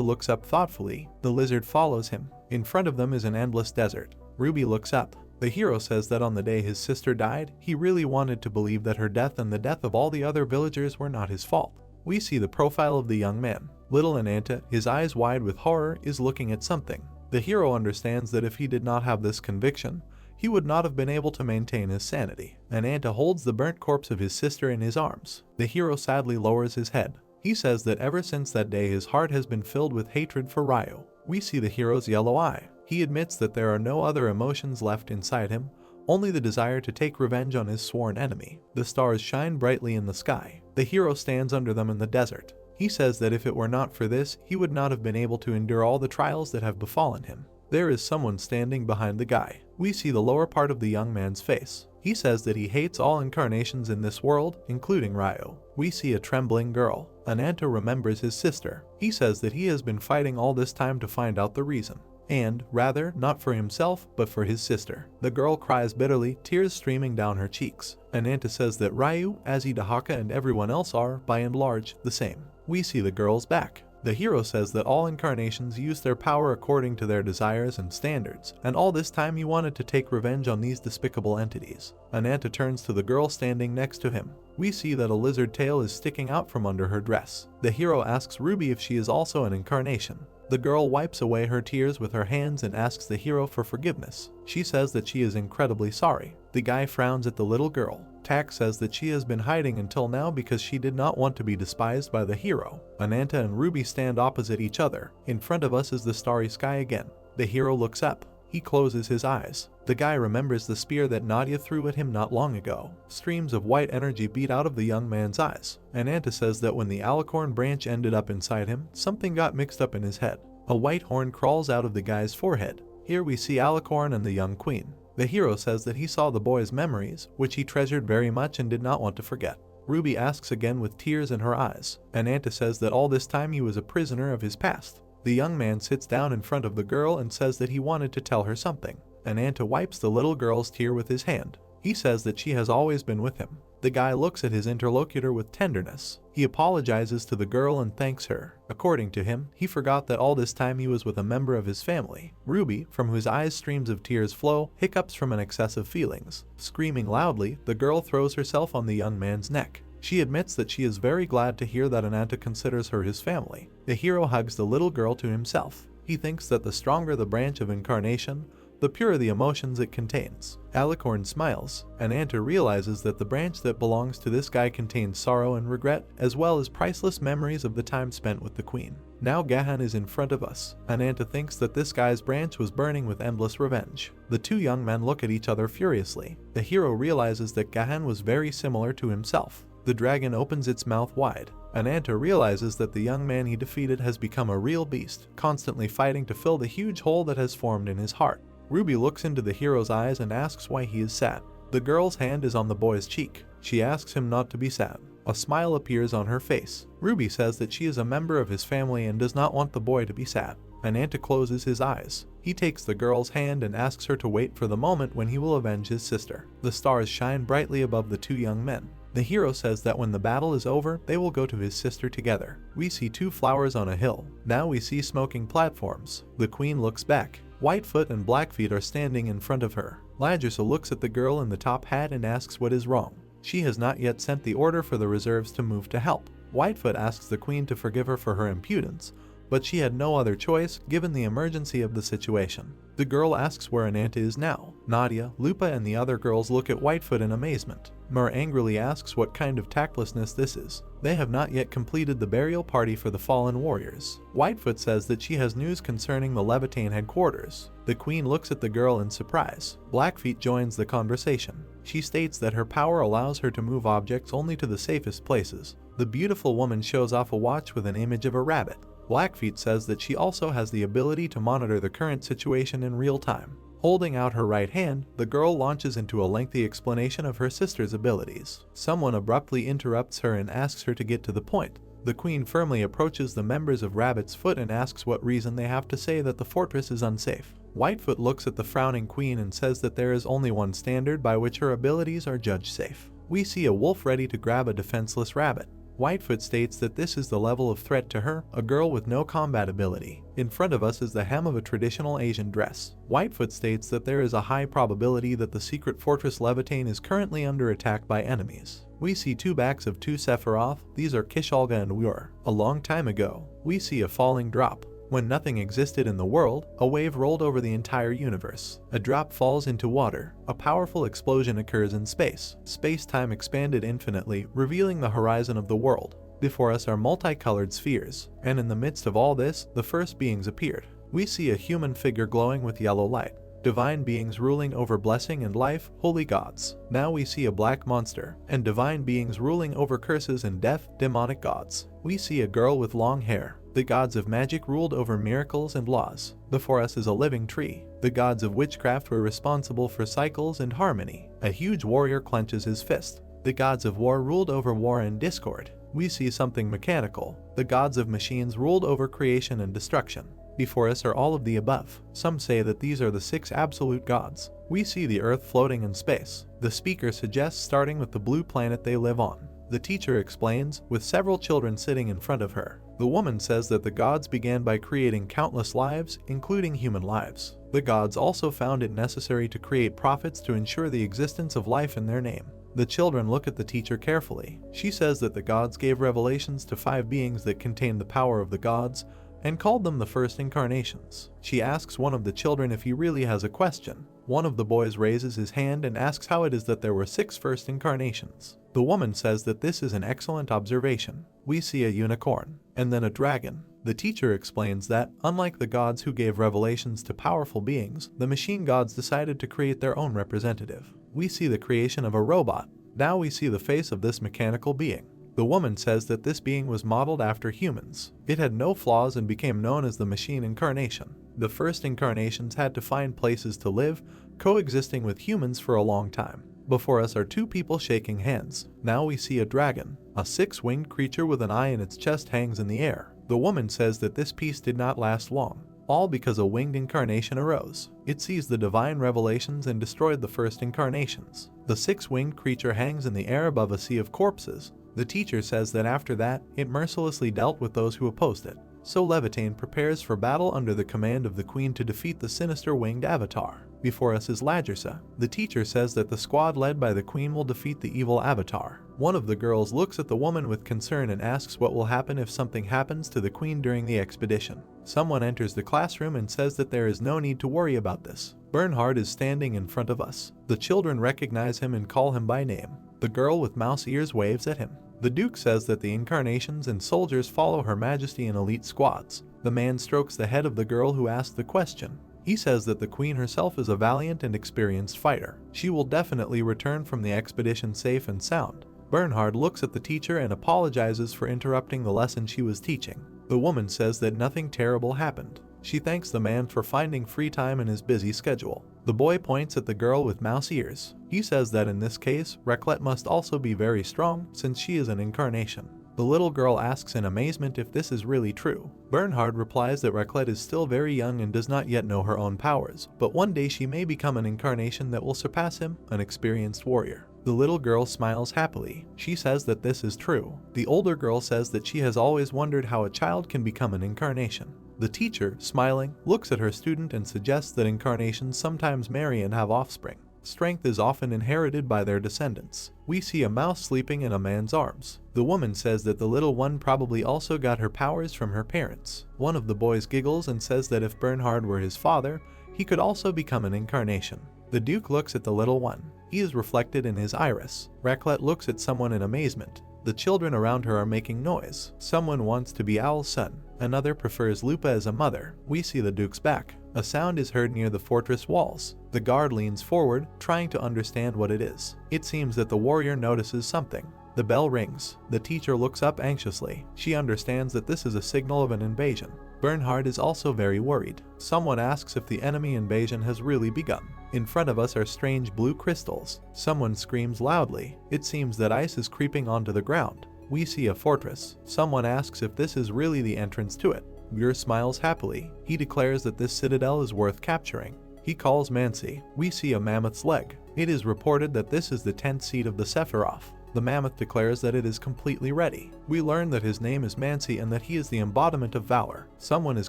looks up thoughtfully. The lizard follows him. In front of them is an endless desert. Ruby looks up. The hero says that on the day his sister died, he really wanted to believe that her death and the death of all the other villagers were not his fault. We see the profile of the young man. Little Ananta, his eyes wide with horror, is looking at something. The hero understands that if he did not have this conviction, he would not have been able to maintain his sanity. Ananta holds the burnt corpse of his sister in his arms. The hero sadly lowers his head. He says that ever since that day his heart has been filled with hatred for Ryu. We see the hero's yellow eye. He admits that there are no other emotions left inside him, only the desire to take revenge on his sworn enemy. The stars shine brightly in the sky. The hero stands under them in the desert. He says that if it were not for this, he would not have been able to endure all the trials that have befallen him. There is someone standing behind the guy. We see the lower part of the young man's face. He says that he hates all incarnations in this world, including Ryu. We see a trembling girl. Ananta remembers his sister. He says that he has been fighting all this time to find out the reason. And, rather, not for himself, but for his sister. The girl cries bitterly, tears streaming down her cheeks. Ananta says that Ryu, Azzy Dahaka and everyone else are, by and large, the same. We see the girl's back. The hero says that all incarnations use their power according to their desires and standards, and all this time he wanted to take revenge on these despicable entities. Ananta turns to the girl standing next to him. We see that a lizard tail is sticking out from under her dress. The hero asks Ruby if she is also an incarnation. The girl wipes away her tears with her hands and asks the hero for forgiveness. She says that she is incredibly sorry. The guy frowns at the little girl. Tak says that she has been hiding until now because she did not want to be despised by the hero. Ananta and Ruby stand opposite each other. In front of us is the starry sky again. The hero looks up. He closes his eyes. The guy remembers the spear that Nadia threw at him not long ago. Streams of white energy beat out of the young man's eyes. Ananta says that when the alicorn branch ended up inside him, something got mixed up in his head. A white horn crawls out of the guy's forehead. Here we see Alicorn and the young queen. The hero says that he saw the boy's memories, which he treasured very much and did not want to forget. Ruby asks again with tears in her eyes. Ananta says that all this time he was a prisoner of his past. The young man sits down in front of the girl and says that he wanted to tell her something. Ananta wipes the little girl's tear with his hand. He says that she has always been with him. The guy looks at his interlocutor with tenderness. He apologizes to the girl and thanks her. According to him, he forgot that all this time he was with a member of his family. Ruby, from whose eyes streams of tears flow, hiccups from an excess of feelings. Screaming loudly, the girl throws herself on the young man's neck. She admits that she is very glad to hear that Ananta considers her his family. The hero hugs the little girl to himself. He thinks that the stronger the branch of incarnation, the purer the emotions it contains. Alicorn smiles. Ananta realizes that the branch that belongs to this guy contains sorrow and regret, as well as priceless memories of the time spent with the queen. Now Gahan is in front of us. Ananta thinks that this guy's branch was burning with endless revenge. The two young men look at each other furiously. The hero realizes that Gahan was very similar to himself. The dragon opens its mouth wide. Ananta realizes that the young man he defeated has become a real beast, constantly fighting to fill the huge hole that has formed in his heart. Ruby looks into the hero's eyes and asks why he is sad. The girl's hand is on the boy's cheek. She asks him not to be sad. A smile appears on her face. Ruby says that she is a member of his family and does not want the boy to be sad. Ananta closes his eyes. He takes the girl's hand and asks her to wait for the moment when he will avenge his sister. The stars shine brightly above the two young men. The hero says that when the battle is over, they will go to his sister together. We see two flowers on a hill. Now we see smoking platforms. The queen looks back. Whitefoot and Blackfeet are standing in front of her. Ladrasa looks at the girl in the top hat and asks what is wrong. She has not yet sent the order for the reserves to move to help. Whitefoot asks the queen to forgive her for her impudence, but she had no other choice given the emergency of the situation. The girl asks where Ananta is now. Nadia, Lupa and the other girls look at Whitefoot in amazement. Mur angrily asks what kind of tactlessness this is. They have not yet completed the burial party for the fallen warriors. Whitefoot says that she has news concerning the Levitane headquarters. The queen looks at the girl in surprise. Blackfeet joins the conversation. She states that her power allows her to move objects only to the safest places. The beautiful woman shows off a watch with an image of a rabbit. Blackfeet says that she also has the ability to monitor the current situation in real time. Holding out her right hand, the girl launches into a lengthy explanation of her sister's abilities. Someone abruptly interrupts her and asks her to get to the point. The queen firmly approaches the members of Rabbit's Foot and asks what reason they have to say that the fortress is unsafe. Whitefoot looks at the frowning queen and says that there is only one standard by which her abilities are judged safe. We see a wolf ready to grab a defenseless rabbit. Whitefoot states that this is the level of threat to her, a girl with no combat ability. In front of us is the hem of a traditional Asian dress. Whitefoot states that there is a high probability that the secret fortress Levitane is currently under attack by enemies. We see two backs of two Sephiroth. These are Kishalga and Wur. A long time ago, we see a falling drop. When nothing existed in the world, a wave rolled over the entire universe. A drop falls into water. A powerful explosion occurs in space. Space-time expanded infinitely, revealing the horizon of the world. Before us are multicolored spheres, and in the midst of all this, the first beings appeared. We see a human figure glowing with yellow light. Divine beings ruling over blessing and life, holy gods. Now we see a black monster, and divine beings ruling over curses and death, demonic gods. We see a girl with long hair. The gods of magic ruled over miracles and laws. Before us is a living tree. The gods of witchcraft were responsible for cycles and harmony. A huge warrior clenches his fist. The gods of war ruled over war and discord. We see something mechanical. The gods of machines ruled over creation and destruction. Before us are all of the above. Some say that these are the 6 absolute gods. We see the earth floating in space. The speaker suggests starting with the blue planet they live on. The teacher explains, with several children sitting in front of her. The woman says that the gods began by creating countless lives, including human lives. The gods also found it necessary to create prophets to ensure the existence of life in their name. The children look at the teacher carefully. She says that the gods gave revelations to 5 beings that contained the power of the gods, and called them the first incarnations. She asks one of the children if he really has a question. One of the boys raises his hand and asks how it is that there were 6 first incarnations. The woman says that this is an excellent observation. We see a unicorn, and then a dragon. The teacher explains that, unlike the gods who gave revelations to powerful beings, the machine gods decided to create their own representative. We see the creation of a robot. Now we see the face of this mechanical being. The woman says that this being was modeled after humans. It had no flaws and became known as the machine incarnation. The first incarnations had to find places to live, coexisting with humans for a long time. Before us are 2 people shaking hands. Now we see a dragon. A 6-winged creature with an eye in its chest hangs in the air. The woman says that this piece did not last long, all because a winged incarnation arose. It seized the divine revelations and destroyed the first incarnations. The 6-winged creature hangs in the air above a sea of corpses. The teacher says that after that, it mercilessly dealt with those who opposed it. So Levitain prepares for battle under the command of the queen to defeat the sinister winged avatar. Before us is Lajersa. The teacher says that the squad led by the queen will defeat the evil avatar. One of the girls looks at the woman with concern and asks what will happen if something happens to the queen during the expedition. Someone enters the classroom and says that there is no need to worry about this. Bernhard is standing in front of us. The children recognize him and call him by name. The girl with mouse ears waves at him. The Duke says that the incarnations and soldiers follow Her Majesty in elite squads. The man strokes the head of the girl who asked the question. He says that the queen herself is a valiant and experienced fighter. She will definitely return from the expedition safe and sound. Bernhard looks at the teacher and apologizes for interrupting the lesson she was teaching. The woman says that nothing terrible happened. She thanks the man for finding free time in his busy schedule. The boy points at the girl with mouse ears. He says that in this case, Raclette must also be very strong since she is an incarnation. The little girl asks in amazement if this is really true. Bernhard replies that Raclette is still very young and does not yet know her own powers, but one day she may become an incarnation that will surpass him, an experienced warrior. The little girl smiles happily. She says that this is true. The older girl says that she has always wondered how a child can become an incarnation. The teacher, smiling, looks at her student and suggests that incarnations sometimes marry and have offspring. Strength is often inherited by their descendants. We see a mouse sleeping in a man's arms. The woman says that the little one probably also got her powers from her parents. One of the boys giggles and says that if Bernhard were his father, he could also become an incarnation. The Duke looks at the little one. He is reflected in his iris. Raclette looks at someone in amazement. The children around her are making noise. Someone wants to be Owl's son. Another prefers Lupa as a mother. We see the Duke's back. A sound is heard near the fortress walls. The guard leans forward, trying to understand what it is. It seems that the warrior notices something. The bell rings. The teacher looks up anxiously. She understands that this is a signal of an invasion. Bernhard is also very worried. Someone asks if the enemy invasion has really begun. In front of us are strange blue crystals. Someone screams loudly. It seems that ice is creeping onto the ground. We see a fortress. Someone asks if this is really the entrance to it. Muir smiles happily. He declares that this citadel is worth capturing. He calls Mansi. We see a mammoth's leg. It is reported that this is the 10th seat of the Sephiroth. The mammoth declares that it is completely ready. We learn that his name is Mansi and that he is the embodiment of valor. Someone is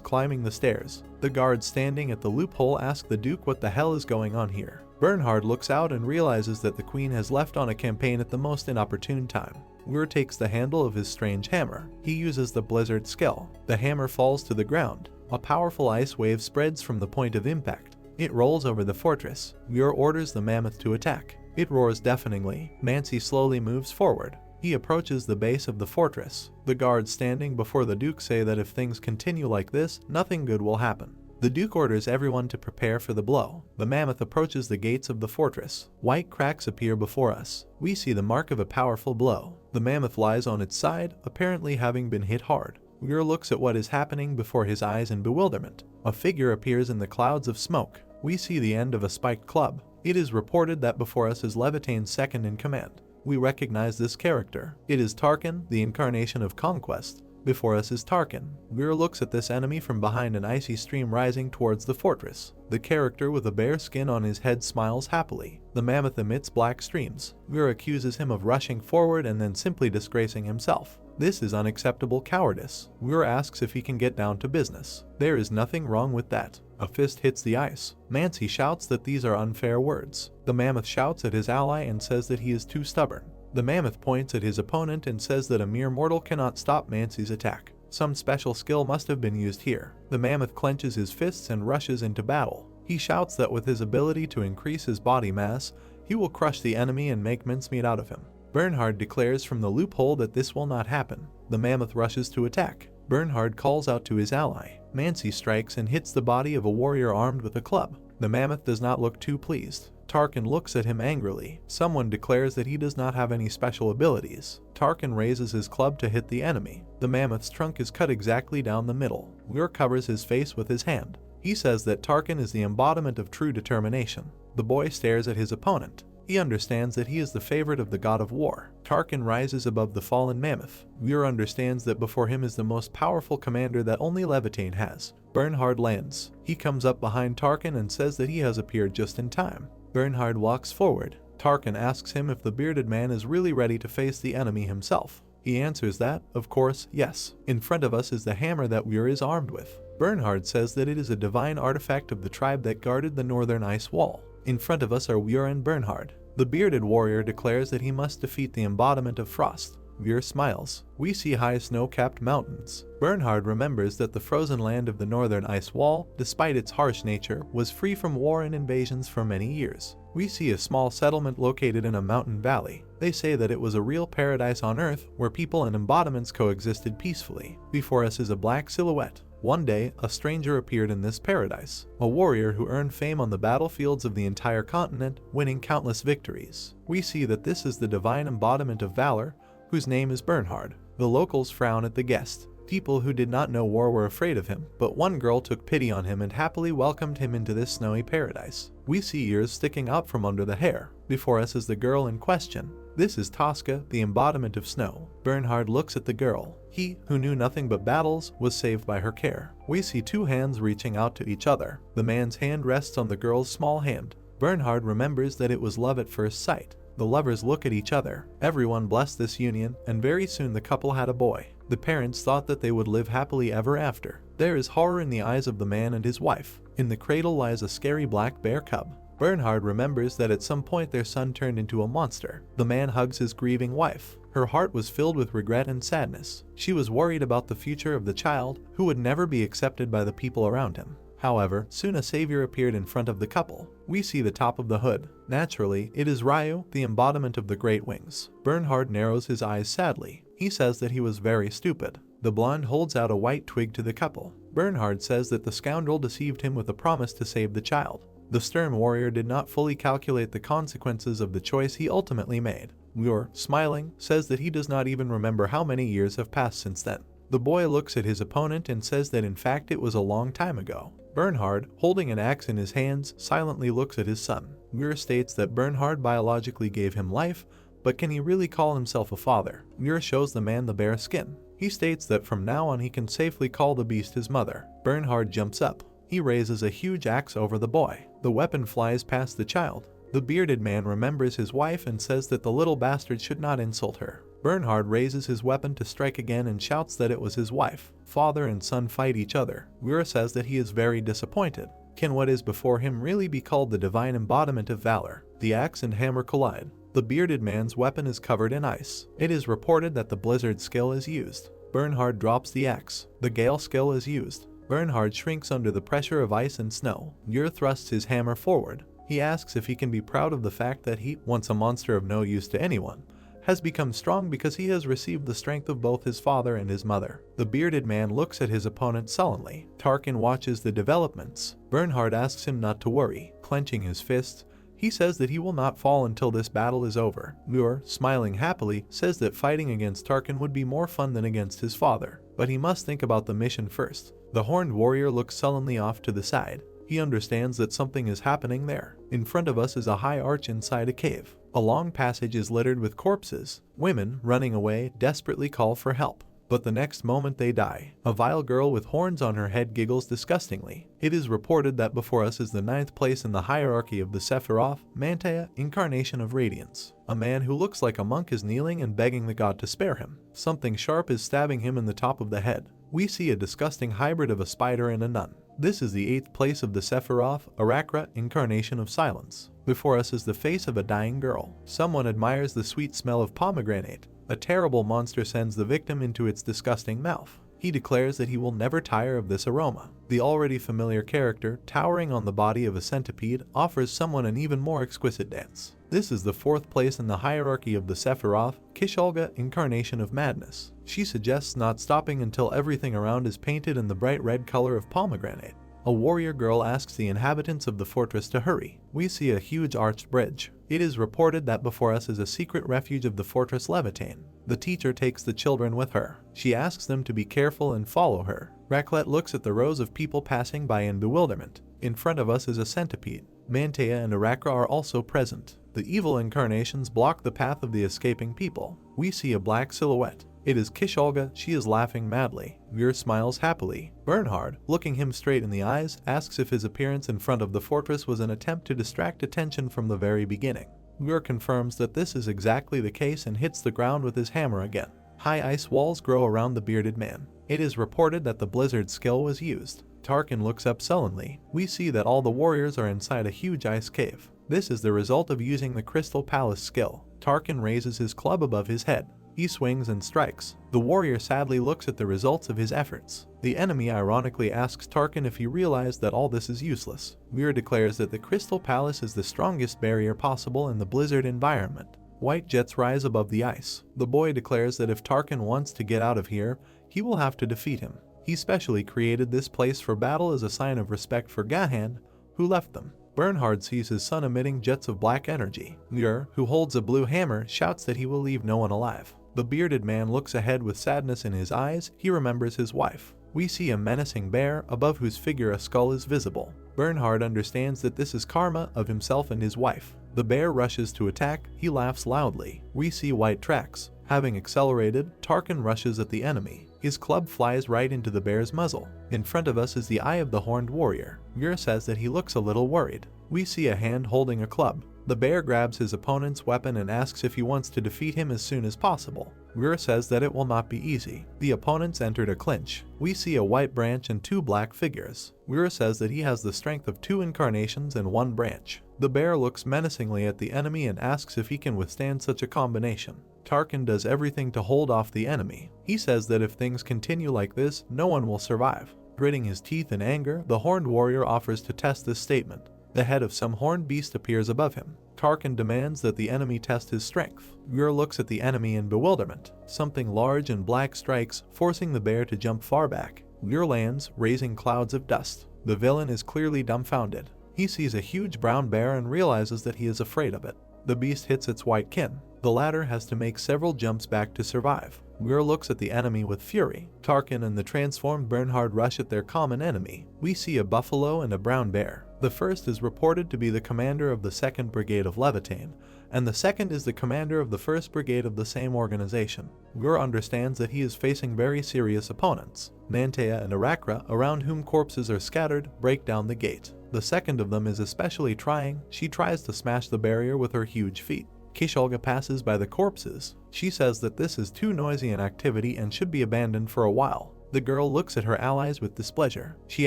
climbing the stairs. The guards standing at the loophole ask the Duke what the hell is going on here. Bernhard looks out and realizes that the queen has left on a campaign at the most inopportune time. Weir takes the handle of his strange hammer. He uses the blizzard skill. The hammer falls to the ground. A powerful ice wave spreads from the point of impact. It rolls over the fortress. Weir orders the mammoth to attack. It roars deafeningly. Mansi slowly moves forward. He approaches the base of the fortress. The guards standing before the Duke say that if things continue like this, nothing good will happen. The Duke orders everyone to prepare for the blow. The mammoth approaches the gates of the fortress. White cracks appear before us. We see the mark of a powerful blow. The mammoth lies on its side, apparently having been hit hard. Weir looks at what is happening before his eyes in bewilderment. A figure appears in the clouds of smoke. We see the end of a spiked club. It is reported that before us is Levitain's second in command. We recognize this character. It is Tarkin, the incarnation of conquest. Before us is Tarkin. Weir looks at this enemy from behind an icy stream rising towards the fortress. The character with a bare skin on his head smiles happily. The mammoth emits black streams. Weir accuses him of rushing forward and then simply disgracing himself. This is unacceptable cowardice. Weir asks if he can get down to business. There is nothing wrong with that. A fist hits the ice. Mansi shouts that these are unfair words. The mammoth shouts at his ally and says that he is too stubborn. The mammoth points at his opponent and says that a mere mortal cannot stop Mansi's attack. Some special skill must have been used here. The mammoth clenches his fists and rushes into battle. He He shouts that with his ability to increase his body mass, he will crush the enemy and make mincemeat out of him. Bernhard declares from the loophole that this will not happen. The mammoth rushes to attack. Bernhard calls out to his ally. Mancy strikes and hits the body of a warrior armed with a club. The mammoth does not look too pleased. Tarkin looks at him angrily. Someone declares that he does not have any special abilities. Tarkin raises his club to hit the enemy. The mammoth's trunk is cut exactly down the middle. Weir covers his face with his hand. He says that Tarkin is the embodiment of true determination. The boy stares at his opponent. He understands that he is the favorite of the god of war. Tarkin rises above the fallen mammoth. Weir understands that before him is the most powerful commander that only Levitane has. Bernhard lands. He comes up behind Tarkin and says that he has appeared just in time. Bernhard walks forward. Tarkin asks him if the bearded man is really ready to face the enemy himself. He answers that, of course, yes. In front of us is the hammer that Weir is armed with. Bernhard says that it is a divine artifact of the tribe that guarded the northern ice wall. In front of us are Weir and Bernhard. The bearded warrior declares that he must defeat the embodiment of frost. Weir smiles. We see high snow-capped mountains. Bernhard remembers that the frozen land of the northern ice wall, despite its harsh nature, was free from war and invasions for many years. We see a small settlement located in a mountain valley. They say that it was a real paradise on Earth where people and embodiments coexisted peacefully. Before us is a black silhouette. One day, a stranger appeared in this paradise, a warrior who earned fame on the battlefields of the entire continent, winning countless victories. We see that this is the divine embodiment of valor, whose name is Bernhard. The locals frown at the guest. People who did not know war were afraid of him, but one girl took pity on him and happily welcomed him into this snowy paradise. We see ears sticking out from under the hair. Before us is the girl in question. This is Tosca, the embodiment of snow. Bernhard looks at the girl. He, who knew nothing but battles, was saved by her care. We see two hands reaching out to each other. The man's hand rests on the girl's small hand. Bernhard remembers that it was love at first sight. The lovers look at each other. Everyone blessed this union, and very soon the couple had a boy. The parents thought that they would live happily ever after. There is horror in the eyes of the man and his wife. In the cradle lies a scary black bear cub. Bernhard remembers that at some point their son turned into a monster. The man hugs his grieving wife. Her heart was filled with regret and sadness. She was worried about the future of the child, who would never be accepted by the people around him. However, soon a savior appeared in front of the couple. We see the top of the hood. Naturally, it is Ryu, the embodiment of the Great Wings. Bernhard narrows his eyes sadly. He says that he was very stupid. The blonde holds out a white twig to the couple. Bernhard says that the scoundrel deceived him with a promise to save the child. The stern warrior did not fully calculate the consequences of the choice he ultimately made. Weir, smiling, says that he does not even remember how many years have passed since then. The boy looks at his opponent and says that in fact it was a long time ago. Bernhard, holding an axe in his hands, silently looks at his son. Weir states that Bernhard biologically gave him life, but can he really call himself a father? Weir shows the man the bear skin. He states that from now on he can safely call the beast his mother. Bernhard jumps up. He raises a huge axe over the boy. The weapon flies past the child. The bearded man remembers his wife and says that the little bastard should not insult her. Bernhard raises his weapon to strike again and shouts that it was his wife. Father and son fight each other. Weir says that he is very disappointed. Can what is before him really be called the divine embodiment of valor? The axe and hammer collide. The bearded man's weapon is covered in ice. It is reported that the blizzard skill is used. Bernhard drops the axe. The gale skill is used. Bernhard shrinks under the pressure of ice and snow. Weir thrusts his hammer forward. He asks if he can be proud of the fact that he, once a monster of no use to anyone, has become strong because he has received the strength of both his father and his mother. The bearded man looks at his opponent sullenly. Tarkin watches the developments. Bernhard asks him not to worry. Clenching his fists, he says that he will not fall until this battle is over. Weir, smiling happily, says that fighting against Tarkin would be more fun than against his father, but he must think about the mission first. The horned warrior looks sullenly off to the side. He understands that something is happening there. In front of us is a high arch inside a cave. A long passage is littered with corpses. Women, running away, desperately call for help. But the next moment they die. A vile girl with horns on her head giggles disgustingly. It is reported that before us is the 9th place in the hierarchy of the Sephiroth, Manhwa, incarnation of radiance. A man who looks like a monk is kneeling and begging the god to spare him. Something sharp is stabbing him in the top of the head. We see a disgusting hybrid of a spider and a nun. This is the 8th place of the Sephiroth, Arakra, incarnation of silence. Before us is the face of a dying girl. Someone admires the sweet smell of pomegranate. A terrible monster sends the victim into its disgusting mouth. He declares that he will never tire of this aroma. The already familiar character, towering on the body of a centipede, offers someone an even more exquisite dance. This is the fourth place in the hierarchy of the Sephiroth, Kish-Olga, incarnation of madness. She suggests not stopping until everything around is painted in the bright red color of pomegranate. A warrior girl asks the inhabitants of the fortress to hurry. We see a huge arched bridge. It is reported that before us is a secret refuge of the fortress Levitain. The teacher takes the children with her. She asks them to be careful and follow her. Raclette looks at the rows of people passing by in bewilderment. In front of us is a centipede. Mantea and Arachra are also present. The evil incarnations block the path of the escaping people. We see a black silhouette. It is Kish-Olga. She is laughing madly. Veer smiles happily. Bernhard, looking him straight in the eyes, asks if his appearance in front of the fortress was an attempt to distract attention from the very beginning. Veer confirms that this is exactly the case and hits the ground with his hammer again. High ice walls grow around the bearded man. It is reported that the blizzard skill was used. Tarkin looks up sullenly. We see that all the warriors are inside a huge ice cave. This is the result of using the Crystal Palace skill. Tarkin raises his club above his head. He swings and strikes. The warrior sadly looks at the results of his efforts. The enemy ironically asks Tarkin if he realized that all this is useless. Veer declares that the Crystal Palace is the strongest barrier possible in the blizzard environment. White jets rise above the ice. The boy declares that if Tarkin wants to get out of here, he will have to defeat him. He specially created this place for battle as a sign of respect for Gahan, who left them. Bernhard sees his son emitting jets of black energy. Veer, who holds a blue hammer, shouts that he will leave no one alive. The bearded man looks ahead with sadness in his eyes. He remembers his wife. We see a menacing bear, above whose figure a skull is visible. Bernhard understands that this is karma of himself and his wife. The bear rushes to attack. He laughs loudly. We see white tracks. Having accelerated, Tarkin rushes at the enemy. His club flies right into the bear's muzzle. In front of us is the eye of the horned warrior. Veer says that he looks a little worried. We see a hand holding a club. The bear grabs his opponent's weapon and asks if he wants to defeat him as soon as possible. Veer says that it will not be easy. The opponents entered a clinch. We see a white branch and two black figures. Veer says that he has the strength of two incarnations and one branch. The bear looks menacingly at the enemy and asks if he can withstand such a combination. Tarkin does everything to hold off the enemy. He says that if things continue like this, no one will survive. Gritting his teeth in anger, the horned warrior offers to test this statement. The head of some horned beast appears above him. Tarkin demands that the enemy test his strength. Veer looks at the enemy in bewilderment. Something large and black strikes, forcing the bear to jump far back. Veer lands, raising clouds of dust. The villain is clearly dumbfounded. He sees a huge brown bear and realizes that he is afraid of it. The beast hits its white kin. The latter has to make several jumps back to survive. Veer looks at the enemy with fury. Tarkin and the transformed Bernhard rush at their common enemy. We see a buffalo and a brown bear. The first is reported to be the commander of the 2nd Brigade of Levitain, and the second is the commander of the 1st Brigade of the same organization. Veer understands that he is facing very serious opponents. Mantea and Arachra, around whom corpses are scattered, break down the gate. The second of them is especially trying. She tries to smash the barrier with her huge feet. Kish-Olga passes by the corpses. She says that this is too noisy an activity and should be abandoned for a while. The girl looks at her allies with displeasure. She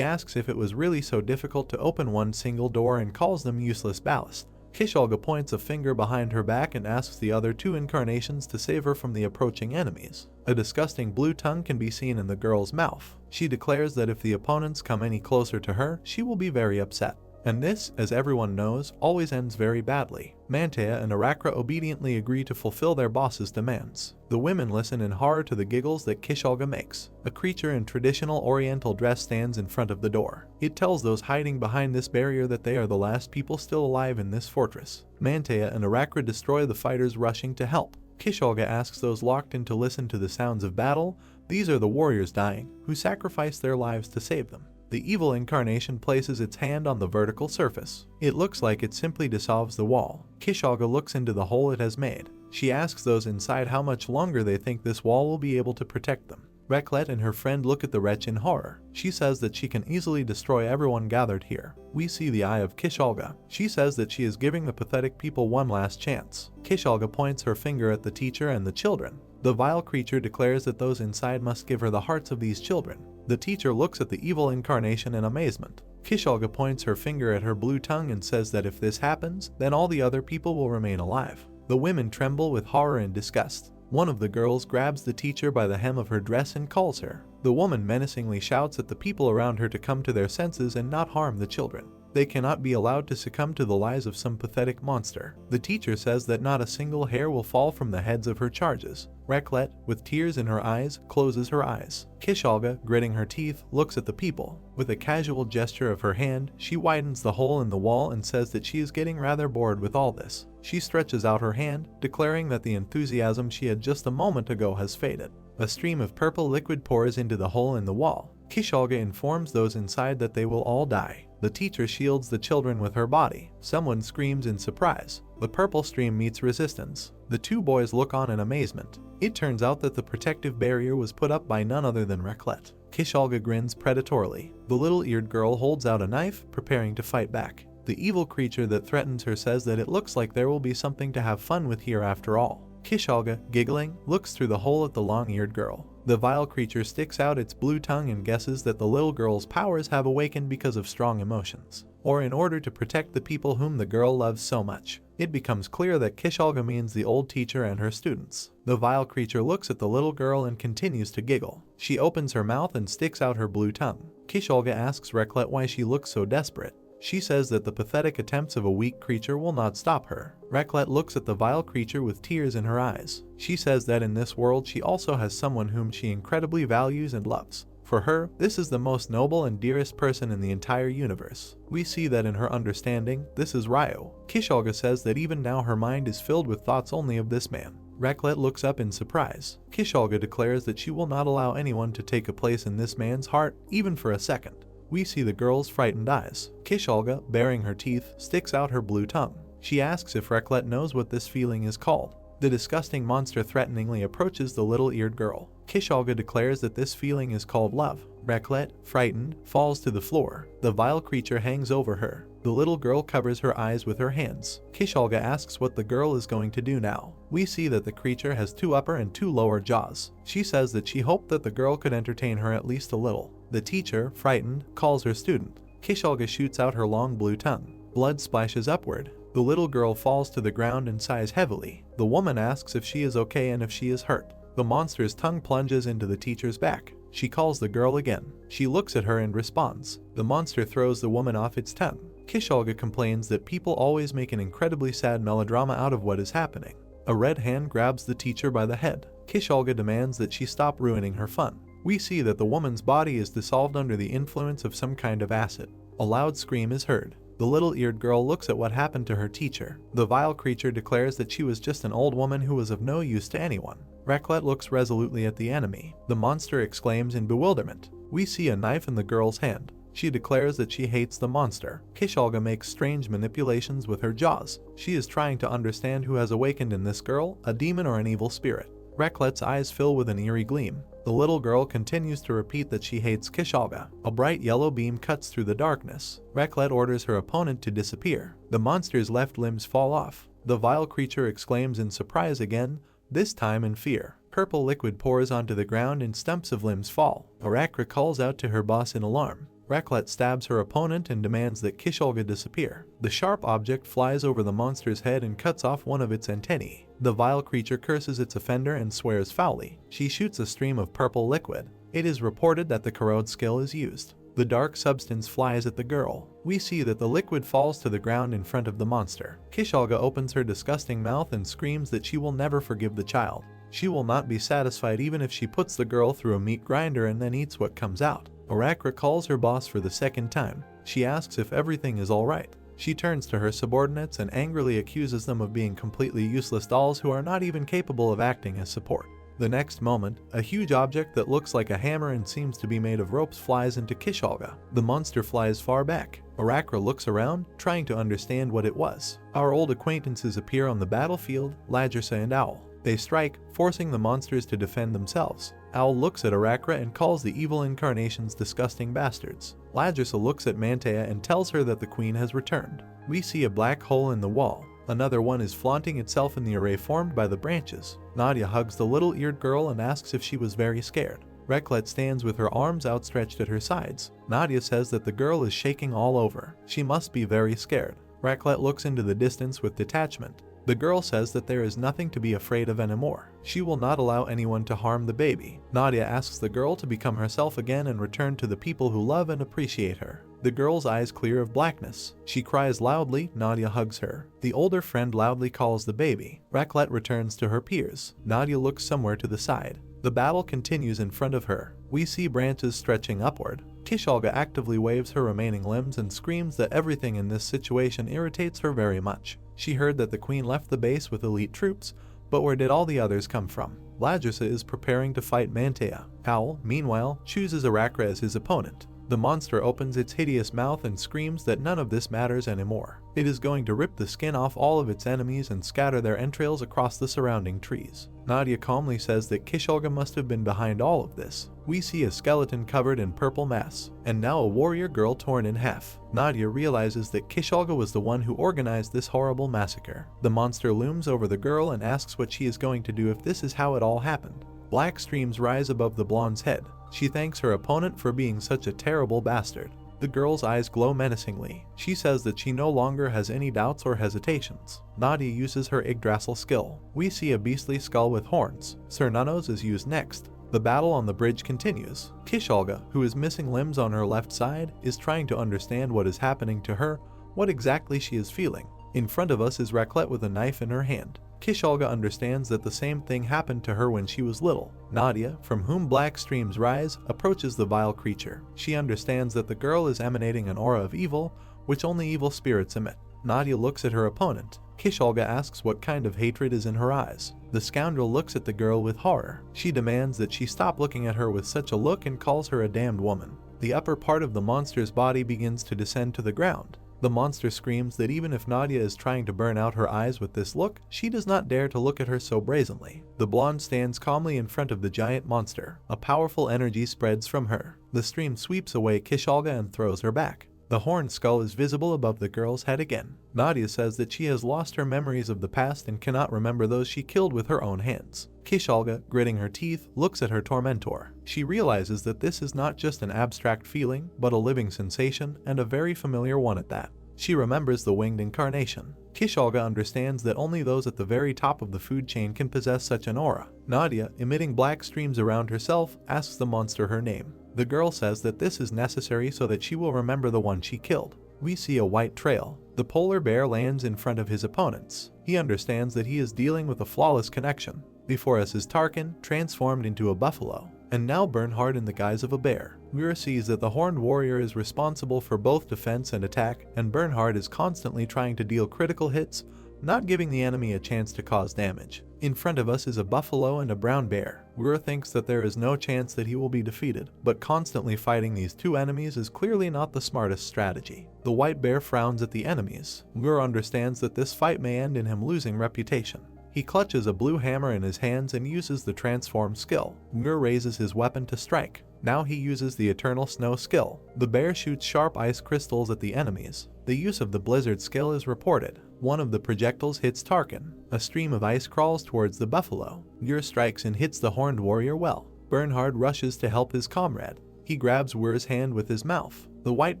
asks if it was really so difficult to open one single door and calls them useless ballast. Kish-Olga points a finger behind her back and asks the other two incarnations to save her from the approaching enemies. A disgusting blue tongue can be seen in the girl's mouth. She declares that if the opponents come any closer to her, she will be very upset. And this, as everyone knows, always ends very badly. Mantea and Arachra obediently agree to fulfill their boss's demands. The women listen in horror to the giggles that Kish-Olga makes. A creature in traditional oriental dress stands in front of the door. It tells those hiding behind this barrier that they are the last people still alive in this fortress. Mantea and Arachra destroy the fighters rushing to help. Kish-Olga asks those locked in to listen to the sounds of battle. These are the warriors dying, who sacrificed their lives to save them. The evil incarnation places its hand on the vertical surface. It looks like it simply dissolves the wall. Kish-Olga looks into the hole it has made. She asks those inside how much longer they think this wall will be able to protect them. Raclette and her friend look at the wretch in horror. She says that she can easily destroy everyone gathered here. We see the eye of Kish-Olga. She says that she is giving the pathetic people one last chance. Kish-Olga points her finger at the teacher and the children. The vile creature declares that those inside must give her the hearts of these children. The teacher looks at the evil incarnation in amazement. Kish-Olga points her finger at her blue tongue and says that if this happens, then all the other people will remain alive. The women tremble with horror and disgust. One of the girls grabs the teacher by the hem of her dress and calls her. The woman menacingly shouts at the people around her to come to their senses and not harm the children. They cannot be allowed to succumb to the lies of some pathetic monster. The teacher says that not a single hair will fall from the heads of her charges. Reklet, with tears in her eyes, closes her eyes. Kisholga, gritting her teeth, looks at the people. With a casual gesture of her hand, she widens the hole in the wall and says that she is getting rather bored with all this. She stretches out her hand, declaring that the enthusiasm she had just a moment ago has faded. A stream of purple liquid pours into the hole in the wall. Kisholga informs those inside that they will all die. The teacher shields the children with her body. Someone screams in surprise. The purple stream meets resistance. The two boys look on in amazement. It turns out that the protective barrier was put up by none other than Reklet. Kisholga grins predatorily. The little-eared girl holds out a knife, preparing to fight back. The evil creature that threatens her says that it looks like there will be something to have fun with here after all. Kisholga, giggling, looks through the hole at the long-eared girl. The vile creature sticks out its blue tongue and guesses that the little girl's powers have awakened because of strong emotions, or in order to protect the people whom the girl loves so much. It becomes clear that Kisholga means the old teacher and her students. The vile creature looks at the little girl and continues to giggle. She opens her mouth and sticks out her blue tongue. Kisholga asks Reklet why she looks so desperate. She says that the pathetic attempts of a weak creature will not stop her. Reklet looks at the vile creature with tears in her eyes. She says that in this world she also has someone whom she incredibly values and loves. For her, this is the most noble and dearest person in the entire universe. We see that in her understanding, this is Ryo. Kisholga says that even now her mind is filled with thoughts only of this man. Reklet looks up in surprise. Kisholga declares that she will not allow anyone to take a place in this man's heart, even for a second. We see the girl's frightened eyes. Kisholga, baring her teeth, sticks out her blue tongue. She asks if Reklet knows what this feeling is called. The disgusting monster threateningly approaches the little-eared girl. Kisholga declares that this feeling is called love. Reklet, frightened, falls to the floor. The vile creature hangs over her. The little girl covers her eyes with her hands. Kisholga asks what the girl is going to do now. We see that the creature has 2 upper and 2 lower jaws. She says that she hoped that the girl could entertain her at least a little. The teacher, frightened, calls her student. Kisholga shoots out her long blue tongue. Blood splashes upward. The little girl falls to the ground and sighs heavily. The woman asks if she is okay and if she is hurt. The monster's tongue plunges into the teacher's back. She calls the girl again. She looks at her and responds. The monster throws the woman off its tongue. Kisholga complains that people always make an incredibly sad melodrama out of what is happening. A red hand grabs the teacher by the head. Kisholga demands that she stop ruining her fun. We see that the woman's body is dissolved under the influence of some kind of acid. A loud scream is heard. The little-eared girl looks at what happened to her teacher. The vile creature declares that she was just an old woman who was of no use to anyone. Reklet looks resolutely at the enemy. The monster exclaims in bewilderment. We see a knife in the girl's hand. She declares that she hates the monster. Kisholga makes strange manipulations with her jaws. She is trying to understand who has awakened in this girl, a demon or an evil spirit. Reklet's eyes fill with an eerie gleam. The little girl continues to repeat that she hates Kisholga. A bright yellow beam cuts through the darkness. Reklet orders her opponent to disappear. The monster's left limbs fall off. The vile creature exclaims in surprise again, this time in fear. Purple liquid pours onto the ground and stumps of limbs fall. Arakra calls out to her boss in alarm. Reklet stabs her opponent and demands that Kisholga disappear. The sharp object flies over the monster's head and cuts off one of its antennae. The vile creature curses its offender and swears foully. She shoots a stream of purple liquid. It is reported that the corrode skill is used. The dark substance flies at the girl. We see that the liquid falls to the ground in front of the monster. Kisholga opens her disgusting mouth and screams that she will never forgive the child. She will not be satisfied even if she puts the girl through a meat grinder and then eats what comes out. Arakra calls her boss for the second time. She asks if everything is alright. She turns to her subordinates and angrily accuses them of being completely useless dolls who are not even capable of acting as support. The next moment, a huge object that looks like a hammer and seems to be made of ropes flies into Kisholga. The monster flies far back. Arakra looks around, trying to understand what it was. Our old acquaintances appear on the battlefield, Lajersa and Owl. They strike, forcing the monsters to defend themselves. Owl looks at Arakra and calls the evil incarnations disgusting bastards. Lajersa looks at Mantea and tells her that the queen has returned. We see a black hole in the wall. Another one is flaunting itself in the array formed by the branches. Nadia hugs the little-eared girl and asks if she was very scared. Reklet stands with her arms outstretched at her sides. Nadia says that the girl is shaking all over. She must be very scared. Reklet looks into the distance with detachment. The girl says that there is nothing to be afraid of anymore. She will not allow anyone to harm the baby. Nadia asks the girl to become herself again and return to the people who love and appreciate her. The girl's eyes clear of blackness. She cries loudly. Nadia hugs her. The older friend loudly calls the baby. Raclette returns to her peers. Nadia looks somewhere to the side. The battle continues in front of her. We see branches stretching upward. Kisholga actively waves her remaining limbs and screams that everything in this situation irritates her very much. She heard that the queen left the base with elite troops, but where did all the others come from? Vladrisa is preparing to fight Mantea. Howl, meanwhile, chooses Arakra as his opponent. The monster opens its hideous mouth and screams that none of this matters anymore. It is going to rip the skin off all of its enemies and scatter their entrails across the surrounding trees. Nadia calmly says that Kisholga must have been behind all of this. We see a skeleton covered in purple mass, and now a warrior girl torn in half. Nadia realizes that Kisholga was the one who organized this horrible massacre. The monster looms over the girl and asks what she is going to do if this is how it all happened. Black streams rise above the blonde's head. She thanks her opponent for being such a terrible bastard. The girl's eyes glow menacingly. She says that she no longer has any doubts or hesitations. Nadia uses her Yggdrasil skill. We see a beastly skull with horns. Sir Nunnos is used next. The battle on the bridge continues. Kisholga, who is missing limbs on her left side, is trying to understand what is happening to her, what exactly she is feeling. In front of us is Raclette with a knife in her hand. Kisholga understands that the same thing happened to her when she was little. Nadia, from whom black streams rise, approaches the vile creature. She understands that the girl is emanating an aura of evil, which only evil spirits emit. Nadia looks at her opponent. Kisholga asks what kind of hatred is in her eyes. The scoundrel looks at the girl with horror. She demands that she stop looking at her with such a look and calls her a damned woman. The upper part of the monster's body begins to descend to the ground. The monster screams that even if Nadia is trying to burn out her eyes with this look, she does not dare to look at her so brazenly. The blonde stands calmly in front of the giant monster. A powerful energy spreads from her. The stream sweeps away Kisholga and throws her back. The horned skull is visible above the girl's head again. Nadia says that she has lost her memories of the past and cannot remember those she killed with her own hands. Kisholga, gritting her teeth, looks at her tormentor. She realizes that this is not just an abstract feeling, but a living sensation, and a very familiar one at that. She remembers the winged incarnation. Kisholga understands that only those at the very top of the food chain can possess such an aura. Nadia, emitting black streams around herself, asks the monster her name. The girl says that this is necessary so that she will remember the one she killed. We see a white trail. The polar bear lands in front of his opponents. He understands that he is dealing with a flawless connection. Before us is Tarkin, transformed into a buffalo, and now Bernhard in the guise of a bear. Mira sees that the horned warrior is responsible for both defense and attack, and Bernhard is constantly trying to deal critical hits, not giving the enemy a chance to cause damage. In front of us is a buffalo and a brown bear. Mira thinks that there is no chance that he will be defeated, but constantly fighting these two enemies is clearly not the smartest strategy. The white bear frowns at the enemies. Mira understands that this fight may end in him losing reputation. He clutches a blue hammer in his hands and uses the transform skill. Mira raises his weapon to strike. Now he uses the eternal snow skill. The bear shoots sharp ice crystals at the enemies. The use of the blizzard skill is reported. One of the projectiles hits Tarkin. A stream of ice crawls towards the buffalo. Mira strikes and hits the horned warrior well. Bernhard rushes to help his comrade. He grabs Wir's hand with his mouth. The white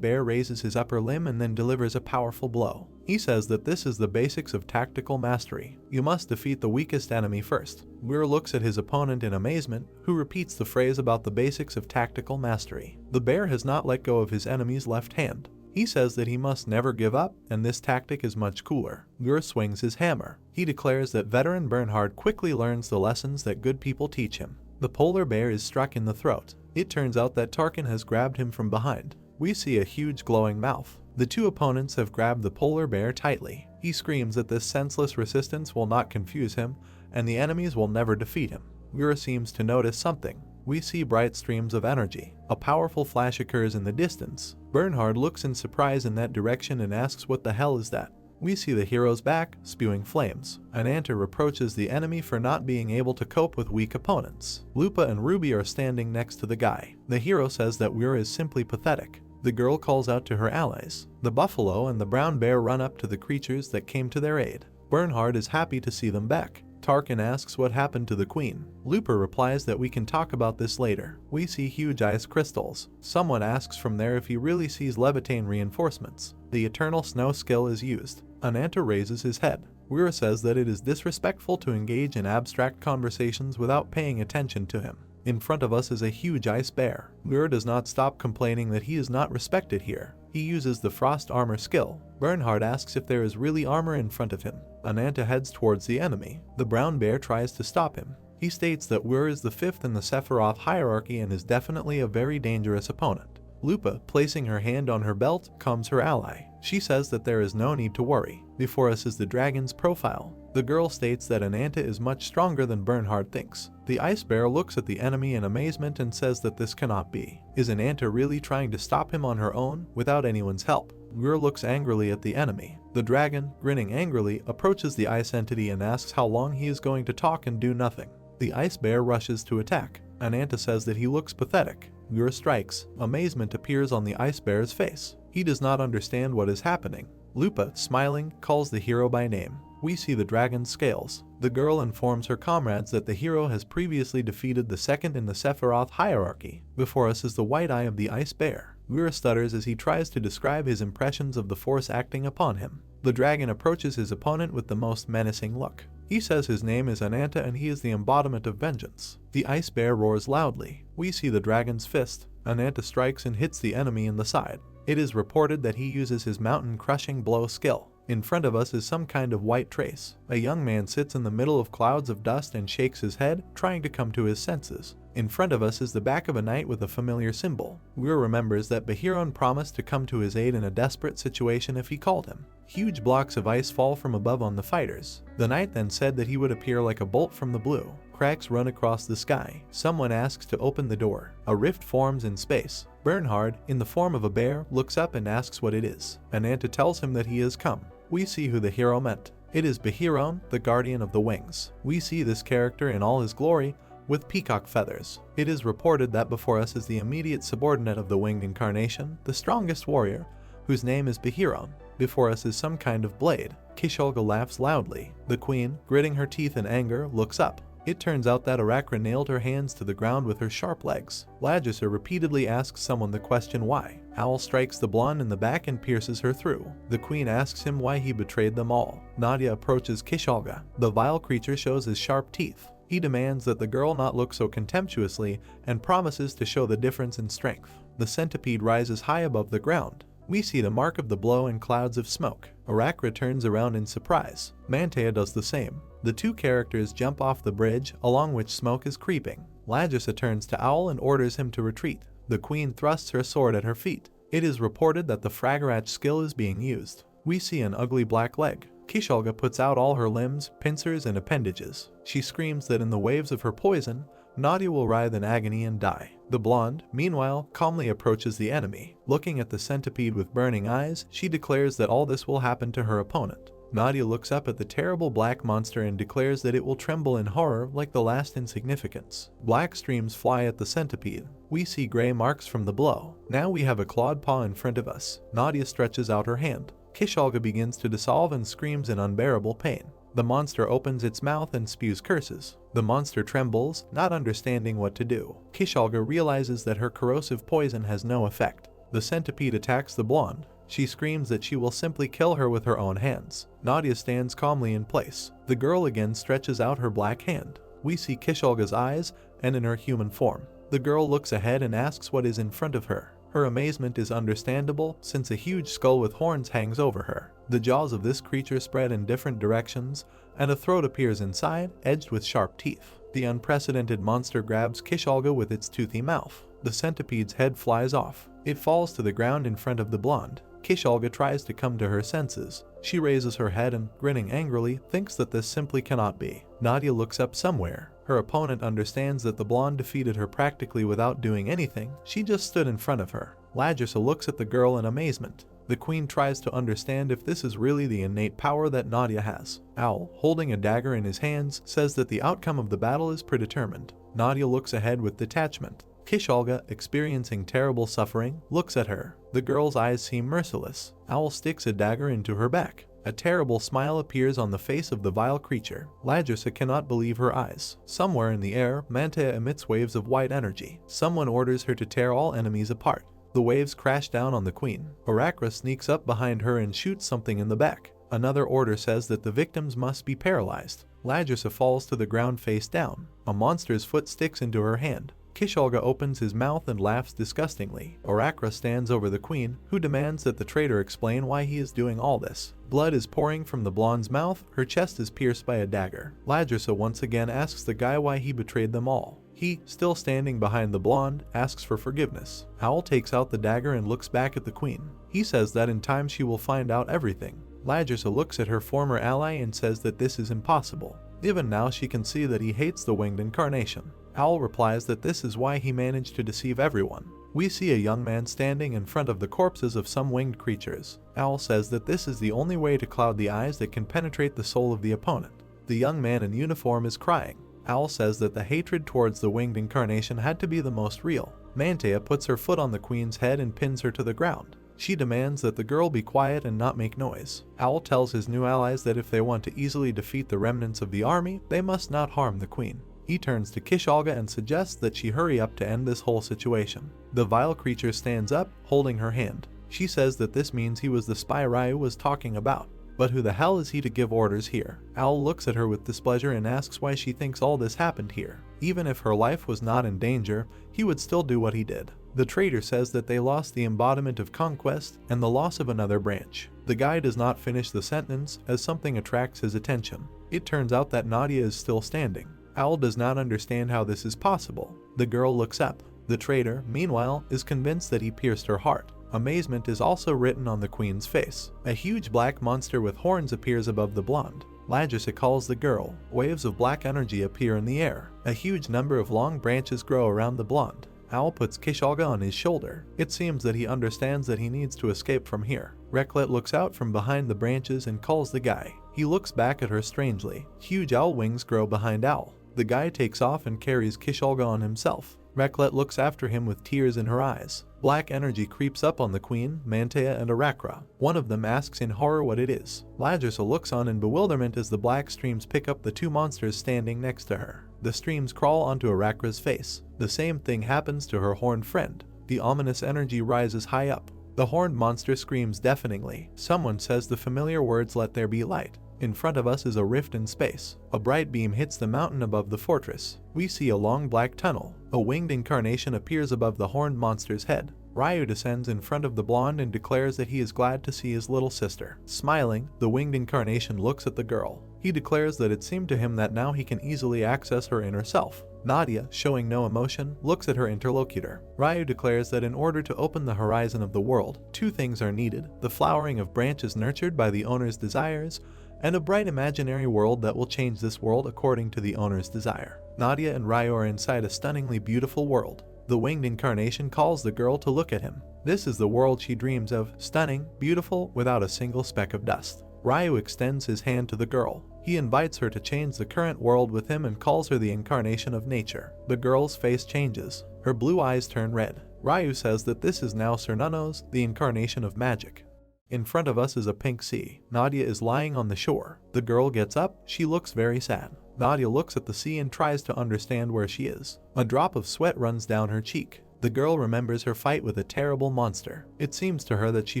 bear raises his upper limb and then delivers a powerful blow. He says that this is the basics of tactical mastery. You must defeat the weakest enemy first. Wir looks at his opponent in amazement, who repeats the phrase about the basics of tactical mastery. The bear has not let go of his enemy's left hand. He says that he must never give up, and this tactic is much cooler. Wir swings his hammer. He declares that veteran Bernhard quickly learns the lessons that good people teach him. The polar bear is struck in the throat. It turns out that Tarkin has grabbed him from behind. We see a huge glowing mouth. The two opponents have grabbed the polar bear tightly. He screams that this senseless resistance will not confuse him, and the enemies will never defeat him. Mira seems to notice something. We see bright streams of energy. A powerful flash occurs in the distance. Bernhard looks in surprise in that direction and asks what the hell is that. We see the hero's back, spewing flames. Ananta reproaches the enemy for not being able to cope with weak opponents. Lupa and Ruby are standing next to the guy. The hero says that Wir is simply pathetic. The girl calls out to her allies. The buffalo and the brown bear run up to the creatures that came to their aid. Bernhard is happy to see them back. Tarkin asks what happened to the queen. Lupa replies that we can talk about this later. We see huge ice crystals. Someone asks from there if he really sees Levitane reinforcements. The eternal snow skill is used. Ananta raises his head. Weir says that it is disrespectful to engage in abstract conversations without paying attention to him. In front of us is a huge ice bear. Weir does not stop complaining that he is not respected here. He uses the frost armor skill. Bernhard asks if there is really armor in front of him. Ananta heads towards the enemy. The brown bear tries to stop him. He states that Weir is the 5th in the Sephiroth hierarchy and is definitely a very dangerous opponent. Lupa, placing her hand on her belt, calms her ally. She says that there is no need to worry. Before us is the dragon's profile. The girl states that Ananta is much stronger than Bernhard thinks. The ice bear looks at the enemy in amazement and says that this cannot be. Is Ananta really trying to stop him on her own, without anyone's help? Weir looks angrily at the enemy. The dragon, grinning angrily, approaches the ice entity and asks how long he is going to talk and do nothing. The ice bear rushes to attack. Ananta says that he looks pathetic. Weir strikes. Amazement appears on the ice bear's face. He does not understand what is happening. Lupa, smiling, calls the hero by name. We see the dragon's scales. The girl informs her comrades that the hero has previously defeated the 2nd in the Sephiroth hierarchy. Before us is the white eye of the ice bear. Weir stutters as he tries to describe his impressions of the force acting upon him. The dragon approaches his opponent with the most menacing look. He says his name is Ananta and he is the embodiment of vengeance. The ice bear roars loudly. We see the dragon's fist. Ananta strikes and hits the enemy in the side. It is reported that he uses his mountain-crushing blow skill. In front of us is some kind of white trace. A young man sits in the middle of clouds of dust and shakes his head, trying to come to his senses. In front of us is the back of a knight with a familiar symbol. Weir remembers that Behiron promised to come to his aid in a desperate situation if he called him. Huge blocks of ice fall from above on the fighters. The knight then said that he would appear like a bolt from the blue. Cracks run across the sky. Someone asks to open the door. A rift forms in space. Bernhard, in the form of a bear, looks up and asks what it is. Ananta tells him that he has come. We see who the hero meant. It is Behiron, the guardian of the wings. We see this character in all his glory, with peacock feathers. It is reported that before us is the immediate subordinate of the winged incarnation, the strongest warrior, whose name is Behiron. Before us is some kind of blade. Kisholga laughs loudly. The queen, gritting her teeth in anger, looks up. It turns out that Arachra nailed her hands to the ground with her sharp legs. Lagiser repeatedly asks someone the question why. Howl strikes the blonde in the back and pierces her through. The queen asks him why he betrayed them all. Nadia approaches Kisholga. The vile creature shows his sharp teeth. He demands that the girl not look so contemptuously and promises to show the difference in strength. The centipede rises high above the ground. We see the mark of the blow in clouds of smoke. Arachra turns around in surprise. Mantea does the same. The two characters jump off the bridge, along which smoke is creeping. Lagisa turns to Owl and orders him to retreat. The queen thrusts her sword at her feet. It is reported that the Fragarach skill is being used. We see an ugly black leg. Kisholga puts out all her limbs, pincers, and appendages. She screams that in the waves of her poison, Nadia will writhe in agony and die. The blonde, meanwhile, calmly approaches the enemy. Looking at the centipede with burning eyes, she declares that all this will happen to her opponent. Nadia looks up at the terrible black monster and declares that it will tremble in horror like the last insignificance. Black streams fly at the centipede. We see gray marks from the blow. Now we have a clawed paw in front of us. Nadia stretches out her hand. Kisholga begins to dissolve and screams in unbearable pain. The monster opens its mouth and spews curses. The monster trembles, not understanding what to do. Kisholga realizes that her corrosive poison has no effect. The centipede attacks the blonde. She screams that she will simply kill her with her own hands. Nadia stands calmly in place. The girl again stretches out her black hand. We see Kisholga's eyes and in her human form. The girl looks ahead and asks what is in front of her. Her amazement is understandable since a huge skull with horns hangs over her. The jaws of this creature spread in different directions, and a throat appears inside, edged with sharp teeth. The unprecedented monster grabs Kisholga with its toothy mouth. The centipede's head flies off. It falls to the ground in front of the blonde. Kisholga tries to come to her senses. She raises her head and, grinning angrily, thinks that this simply cannot be. Nadia looks up somewhere. Her opponent understands that the blonde defeated her practically without doing anything. She just stood in front of her. Lagisa looks at the girl in amazement. The queen tries to understand if this is really the innate power that Nadia has. Owl, holding a dagger in his hands, says that the outcome of the battle is predetermined. Nadia looks ahead with detachment. Kisholga, experiencing terrible suffering, looks at her. The girl's eyes seem merciless. Owl sticks a dagger into her back. A terrible smile appears on the face of the vile creature. Lagisa cannot believe her eyes. Somewhere in the air, Mantea emits waves of white energy. Someone orders her to tear all enemies apart. The waves crash down on the queen. Arachra sneaks up behind her and shoots something in the back. Another order says that the victims must be paralyzed. Ladrissa falls to the ground face down. A monster's foot sticks into her hand. Kisholga opens his mouth and laughs disgustingly. Orakra stands over the queen, who demands that the traitor explain why he is doing all this. Blood is pouring from the blonde's mouth, her chest is pierced by a dagger. Ladrissa once again asks the guy why he betrayed them all. He, still standing behind the blonde, asks for forgiveness. Owl takes out the dagger and looks back at the queen. He says that in time she will find out everything. Ladrissa looks at her former ally and says that this is impossible. Even now she can see that he hates the winged incarnation. Owl replies that this is why he managed to deceive everyone. We see a young man standing in front of the corpses of some winged creatures. Owl says that this is the only way to cloud the eyes that can penetrate the soul of the opponent. The young man in uniform is crying. Owl says that the hatred towards the winged incarnation had to be the most real. Mantea puts her foot on the queen's head and pins her to the ground. She demands that the girl be quiet and not make noise. Owl tells his new allies that if they want to easily defeat the remnants of the army, they must not harm the queen. He turns to Kisholga and suggests that she hurry up to end this whole situation. The vile creature stands up, holding her hand. She says that this means he was the spy Ryu was talking about. But who the hell is he to give orders here? Owl looks at her with displeasure and asks why she thinks all this happened here. Even if her life was not in danger, he would still do what he did. The traitor says that they lost the embodiment of conquest and the loss of another branch. The guy does not finish the sentence as something attracts his attention. It turns out that Nadia is still standing. Owl does not understand how this is possible. The girl looks up. The traitor, meanwhile, is convinced that he pierced her heart. Amazement is also written on the queen's face. A huge black monster with horns appears above the blonde. Ladrissa calls the girl. Waves of black energy appear in the air. A huge number of long branches grow around the blonde. Owl puts Kisholga on his shoulder. It seems that he understands that he needs to escape from here. Reklet looks out from behind the branches and calls the guy. He looks back at her strangely. Huge owl wings grow behind Owl. The guy takes off and carries Kisholga on himself. Reklet looks after him with tears in her eyes. Black energy creeps up on the queen, Mantea, and Orakra. One of them asks in horror what it is. Ladrissa looks on in bewilderment as the black streams pick up the two monsters standing next to her. The streams crawl onto Arakra's face. The same thing happens to her horned friend. The ominous energy rises high up. The horned monster screams deafeningly. Someone says the familiar words, "Let there be light." In front of us is a rift in space. A bright beam hits the mountain above the fortress. We see a long black tunnel. A winged incarnation appears above the horned monster's head. Ryu descends in front of the blonde and declares that he is glad to see his little sister. Smiling, the winged incarnation looks at the girl. He declares that it seemed to him that now he can easily access her inner self. Nadia, showing no emotion, looks at her interlocutor. Ryu declares that in order to open the horizon of the world, two things are needed: the flowering of branches nurtured by the owner's desires, and a bright imaginary world that will change this world according to the owner's desire. Nadia and Ryu are inside a stunningly beautiful world. The winged incarnation calls the girl to look at him. This is the world she dreams of, stunning, beautiful, without a single speck of dust. Ryu extends his hand to the girl. He invites her to change the current world with him and calls her the incarnation of nature. The girl's face changes. Her blue eyes turn red. Ryu says that this is now Cernunos, the incarnation of magic. In front of us is a pink sea. Nadia is lying on the shore. The girl gets up. She looks very sad. Nadia looks at the sea and tries to understand where she is. A drop of sweat runs down her cheek. The girl remembers her fight with a terrible monster. It seems to her that she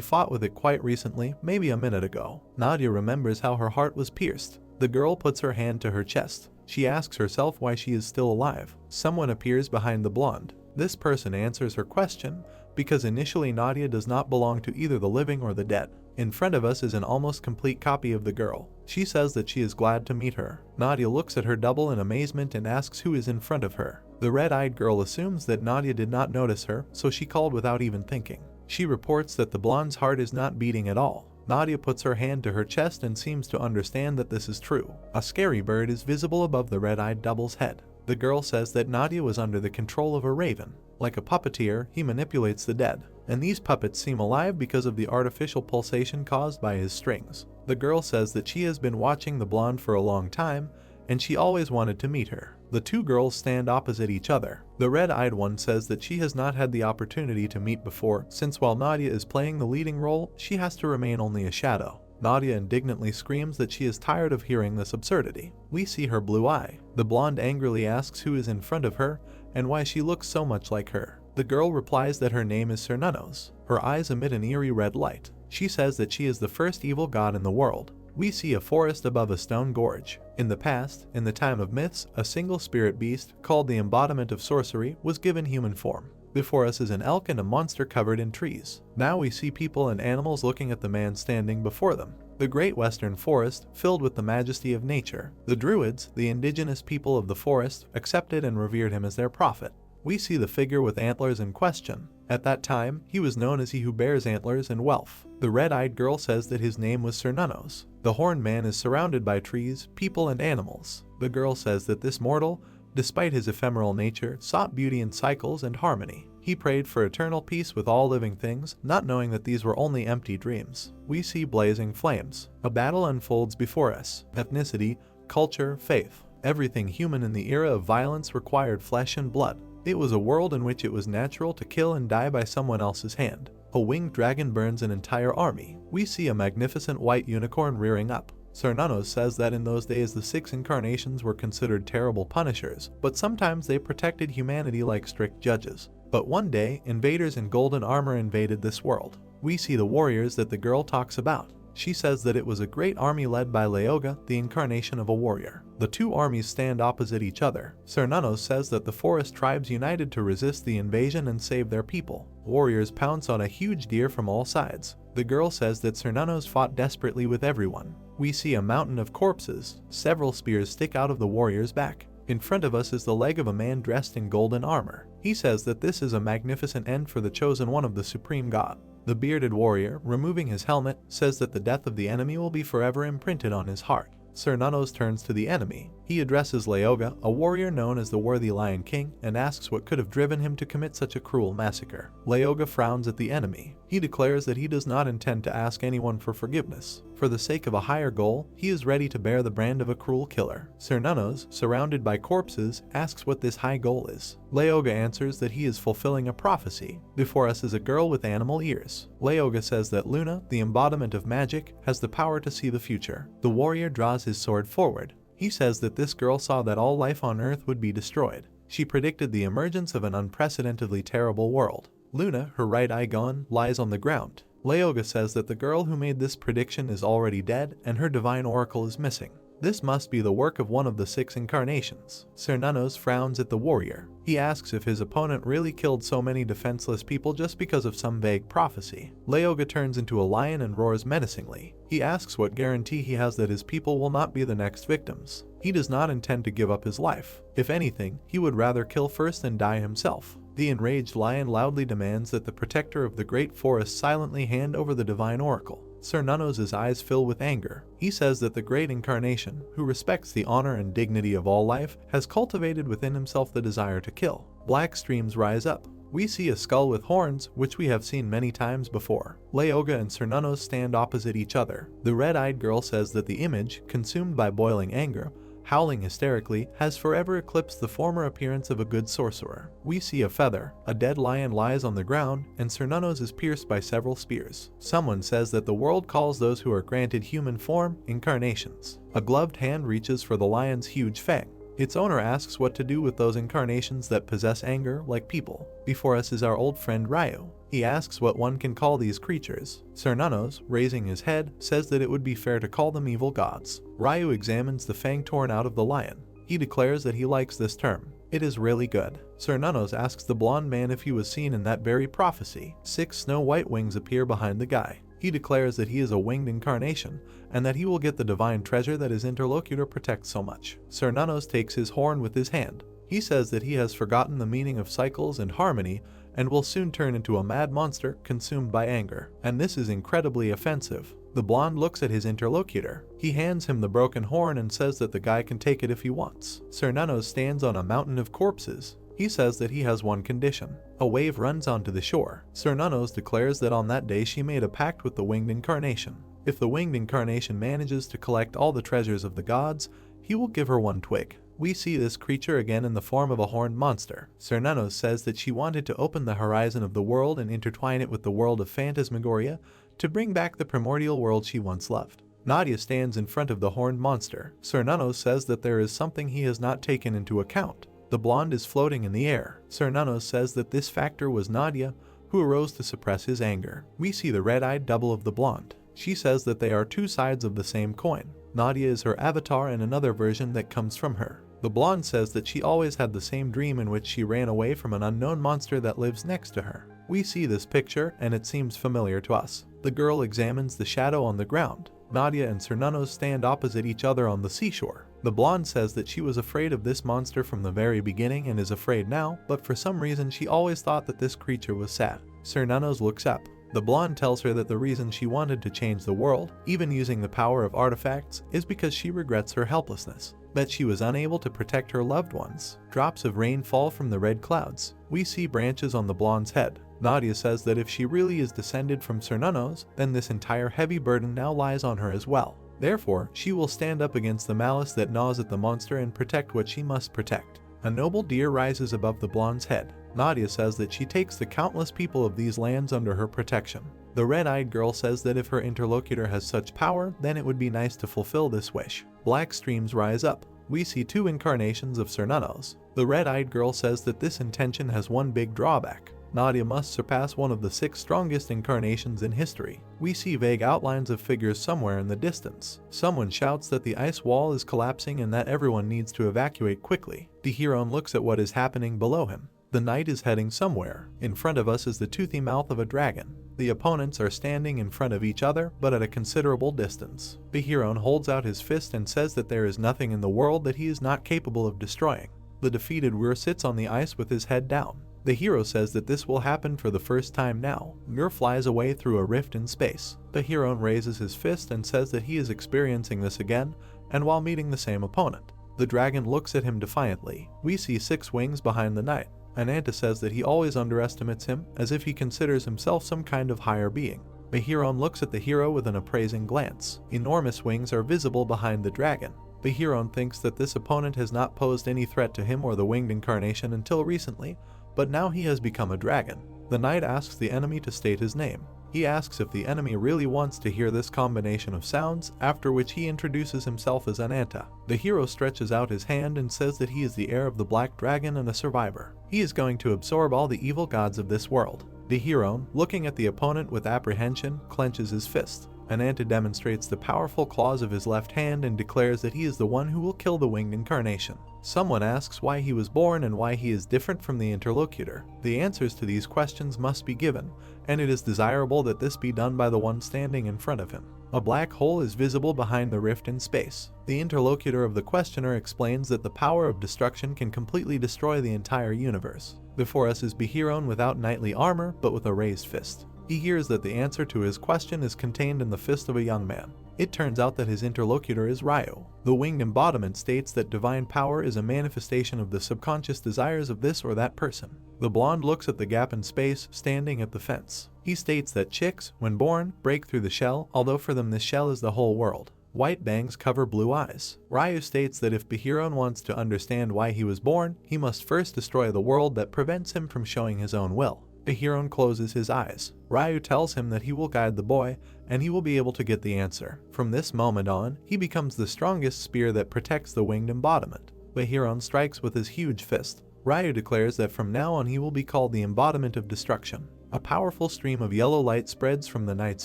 fought with it quite recently, maybe a minute ago. Nadia remembers how her heart was pierced. The girl puts her hand to her chest. She asks herself why she is still alive. Someone appears behind the blonde. This person answers her question, because initially Nadia does not belong to either the living or the dead. In front of us is an almost complete copy of the girl. She says that she is glad to meet her. Nadia looks at her double in amazement and asks who is in front of her. The red-eyed girl assumes that Nadia did not notice her, so she called without even thinking. She reports that the blonde's heart is not beating at all. Nadia puts her hand to her chest and seems to understand that this is true. A scary bird is visible above the red-eyed double's head. The girl says that Nadia was under the control of a raven. Like a puppeteer, he manipulates the dead, and these puppets seem alive because of the artificial pulsation caused by his strings. The girl says that she has been watching the blonde for a long time, and she always wanted to meet her. The two girls stand opposite each other. The red-eyed one says that she has not had the opportunity to meet before, since while Nadia is playing the leading role, she has to remain only a shadow. Nadia indignantly screams that she is tired of hearing this absurdity. We see her blue eye. The blonde angrily asks who is in front of her and why she looks so much like her. The girl replies that her name is Cernunnos. Her eyes emit an eerie red light. She says that she is the first evil god in the world. We see a forest above a stone gorge. In the past, in the time of myths, a single spirit beast, called the embodiment of sorcery, was given human form. Before us is an elk and a monster covered in trees. Now we see people and animals looking at the man standing before them. The great western forest, filled with the majesty of nature. The Druids, the indigenous people of the forest, accepted and revered him as their prophet. We see the figure with antlers in question. At that time, he was known as he who bears antlers and wealth. The red-eyed girl says that his name was Cernunnos. The horned man is surrounded by trees, people, and animals. The girl says that this mortal, despite his ephemeral nature, sought beauty in cycles and harmony. He prayed for eternal peace with all living things, not knowing that these were only empty dreams. We see blazing flames. A battle unfolds before us. Ethnicity, culture, faith. Everything human in the era of violence required flesh and blood. It was a world in which it was natural to kill and die by someone else's hand. A winged dragon burns an entire army. We see a magnificent white unicorn rearing up. Cernunnos says that in those days the 6 incarnations were considered terrible punishers, but sometimes they protected humanity like strict judges. But one day, invaders in golden armor invaded this world. We see the warriors that the girl talks about. She says that it was a great army led by Leoga, the incarnation of a warrior. The two armies stand opposite each other. Cernunnos says that the forest tribes united to resist the invasion and save their people. Warriors pounce on a huge deer from all sides. The girl says that Cernunnos fought desperately with everyone. We see a mountain of corpses. Several spears stick out of the warrior's back. In front of us is the leg of a man dressed in golden armor. He says that this is a magnificent end for the chosen one of the supreme god. The bearded warrior, removing his helmet, says that the death of the enemy will be forever imprinted on his heart. Cernunnos turns to the enemy. He addresses Leoga, a warrior known as the Worthy Lion King, and asks what could have driven him to commit such a cruel massacre. Leoga frowns at the enemy. He declares that he does not intend to ask anyone for forgiveness. For the sake of a higher goal, he is ready to bear the brand of a cruel killer. Cernunnos, surrounded by corpses, asks what this high goal is. Leoga answers that he is fulfilling a prophecy. Before us is a girl with animal ears. Leoga says that Luna, the embodiment of magic, has the power to see the future. The warrior draws his sword forward. He says that this girl saw that all life on Earth would be destroyed. She predicted the emergence of an unprecedentedly terrible world. Luna, her right eye gone, lies on the ground. Leoga says that the girl who made this prediction is already dead and her divine oracle is missing. This must be the work of one of the 6 incarnations. Cernunnos frowns at the warrior. He asks if his opponent really killed so many defenseless people just because of some vague prophecy. Leoga turns into a lion and roars menacingly. He asks what guarantee he has that his people will not be the next victims. He does not intend to give up his life. If anything, he would rather kill first and die himself. The enraged lion loudly demands that the protector of the great forest silently hand over the divine oracle. Cernunnos' eyes fill with anger. He says that the great incarnation, who respects the honor and dignity of all life, has cultivated within himself the desire to kill. Black streams rise up. We see a skull with horns, which we have seen many times before. Leoga and Cernunnos stand opposite each other. The red-eyed girl says that the image, consumed by boiling anger, howling hysterically, has forever eclipsed the former appearance of a good sorcerer. We see a feather. A dead lion lies on the ground, and Cernunnos is pierced by several spears. Someone says that the world calls those who are granted human form incarnations. A gloved hand reaches for the lion's huge fang. Its owner asks what to do with those incarnations that possess anger like people. Before us is our old friend Ryu. He asks what one can call these creatures. Cernunnos, raising his head, says that it would be fair to call them evil gods. Ryu examines the fang torn out of the lion. He declares that he likes this term. It is really good. Cernunnos asks the blonde man if he was seen in that very prophecy. 6 snow-white wings appear behind the guy. He declares that he is a winged incarnation, and that he will get the divine treasure that his interlocutor protects so much. Cernunnos takes his horn with his hand. He says that he has forgotten the meaning of cycles and harmony, and will soon turn into a mad monster consumed by anger. And this is incredibly offensive. The blonde looks at his interlocutor. He hands him the broken horn and says that the guy can take it if he wants. Cernunnos stands on a mountain of corpses. He says that he has one condition. A wave runs onto the shore. Cernunnos declares that on that day she made a pact with the winged incarnation. If the winged incarnation manages to collect all the treasures of the gods, he will give her one twig. We see this creature again in the form of a horned monster. Cernunnos says that she wanted to open the horizon of the world and intertwine it with the world of phantasmagoria to bring back the primordial world she once loved. Nadia stands in front of the horned monster. Cernunnos says that there is something he has not taken into account. The blonde is floating in the air. Sir Nunnos says that this factor was Nadia, who arose to suppress his anger. We see the red-eyed double of the blonde. She says that they are two sides of the same coin. Nadia is her avatar and another version that comes from her. The blonde says that she always had the same dream in which she ran away from an unknown monster that lives next to her. We see this picture and it seems familiar to us. The girl examines the shadow on the ground. Nadia and Sir Nunnos stand opposite each other on the seashore. The blonde says that she was afraid of this monster from the very beginning and is afraid now, but for some reason she always thought that this creature was sad. Sir Nunnos looks up. The blonde tells her that the reason she wanted to change the world, even using the power of artifacts, is because she regrets her helplessness, that she was unable to protect her loved ones. Drops of rain fall from the red clouds. We see branches on the blonde's head. Nadia says that if she really is descended from Sir Nunnos, then this entire heavy burden now lies on her as well. Therefore, she will stand up against the malice that gnaws at the monster and protect what she must protect. A noble deer rises above the blonde's head. Nadia says that she takes the countless people of these lands under her protection. The red-eyed girl says that if her interlocutor has such power, then it would be nice to fulfill this wish. Black streams rise up. We see two incarnations of Sir Nunnos. The red-eyed girl says that this intention has one big drawback. Nadia must surpass one of the 6 strongest incarnations in history. We see vague outlines of figures somewhere in the distance. Someone shouts that the ice wall is collapsing and that everyone needs to evacuate quickly. Dehiron looks at what is happening below him. The knight is heading somewhere. In front of us is the toothy mouth of a dragon. The opponents are standing in front of each other, but at a considerable distance. Dehiron holds out his fist and says that there is nothing in the world that he is not capable of destroying. The defeated Gur sits on the ice with his head down. The hero says that this will happen for the first time now. Gur flies away through a rift in space. The hero raises his fist and says that he is experiencing this again, and while meeting the same opponent. The dragon looks at him defiantly. We see 6 wings behind the knight. Ananta says that he always underestimates him, as if he considers himself some kind of higher being. Behiron looks at the hero with an appraising glance. Enormous wings are visible behind the dragon. Behiron thinks that this opponent has not posed any threat to him or the winged incarnation until recently, but now he has become a dragon. The knight asks the enemy to state his name. He asks if the enemy really wants to hear this combination of sounds, after which he introduces himself as Ananta. The hero stretches out his hand and says that he is the heir of the Black Dragon and a survivor. He is going to absorb all the evil gods of this world. The hero, looking at the opponent with apprehension, clenches his fist. Ananta demonstrates the powerful claws of his left hand and declares that he is the one who will kill the winged incarnation. Someone asks why he was born and why he is different from the interlocutor. The answers to these questions must be given, and it is desirable that this be done by the one standing in front of him. A black hole is visible behind the rift in space. The interlocutor of the questioner explains that the power of destruction can completely destroy the entire universe. Before us is Behiron without knightly armor, but with a raised fist. He hears that the answer to his question is contained in the fist of a young man. It turns out that his interlocutor is Ryu. The winged embodiment states that divine power is a manifestation of the subconscious desires of this or that person. The blonde looks at the gap in space, standing at the fence. He states that chicks, when born, break through the shell, although for them this shell is the whole world. White bangs cover blue eyes. Ryu states that if Behiron wants to understand why he was born, he must first destroy the world that prevents him from showing his own will. Behiron closes his eyes. Ryu tells him that he will guide the boy, and he will be able to get the answer. From this moment on, he becomes the strongest spear that protects the winged embodiment. Behiron strikes with his huge fist. Ryu declares that from now on he will be called the embodiment of destruction. A powerful stream of yellow light spreads from the knight's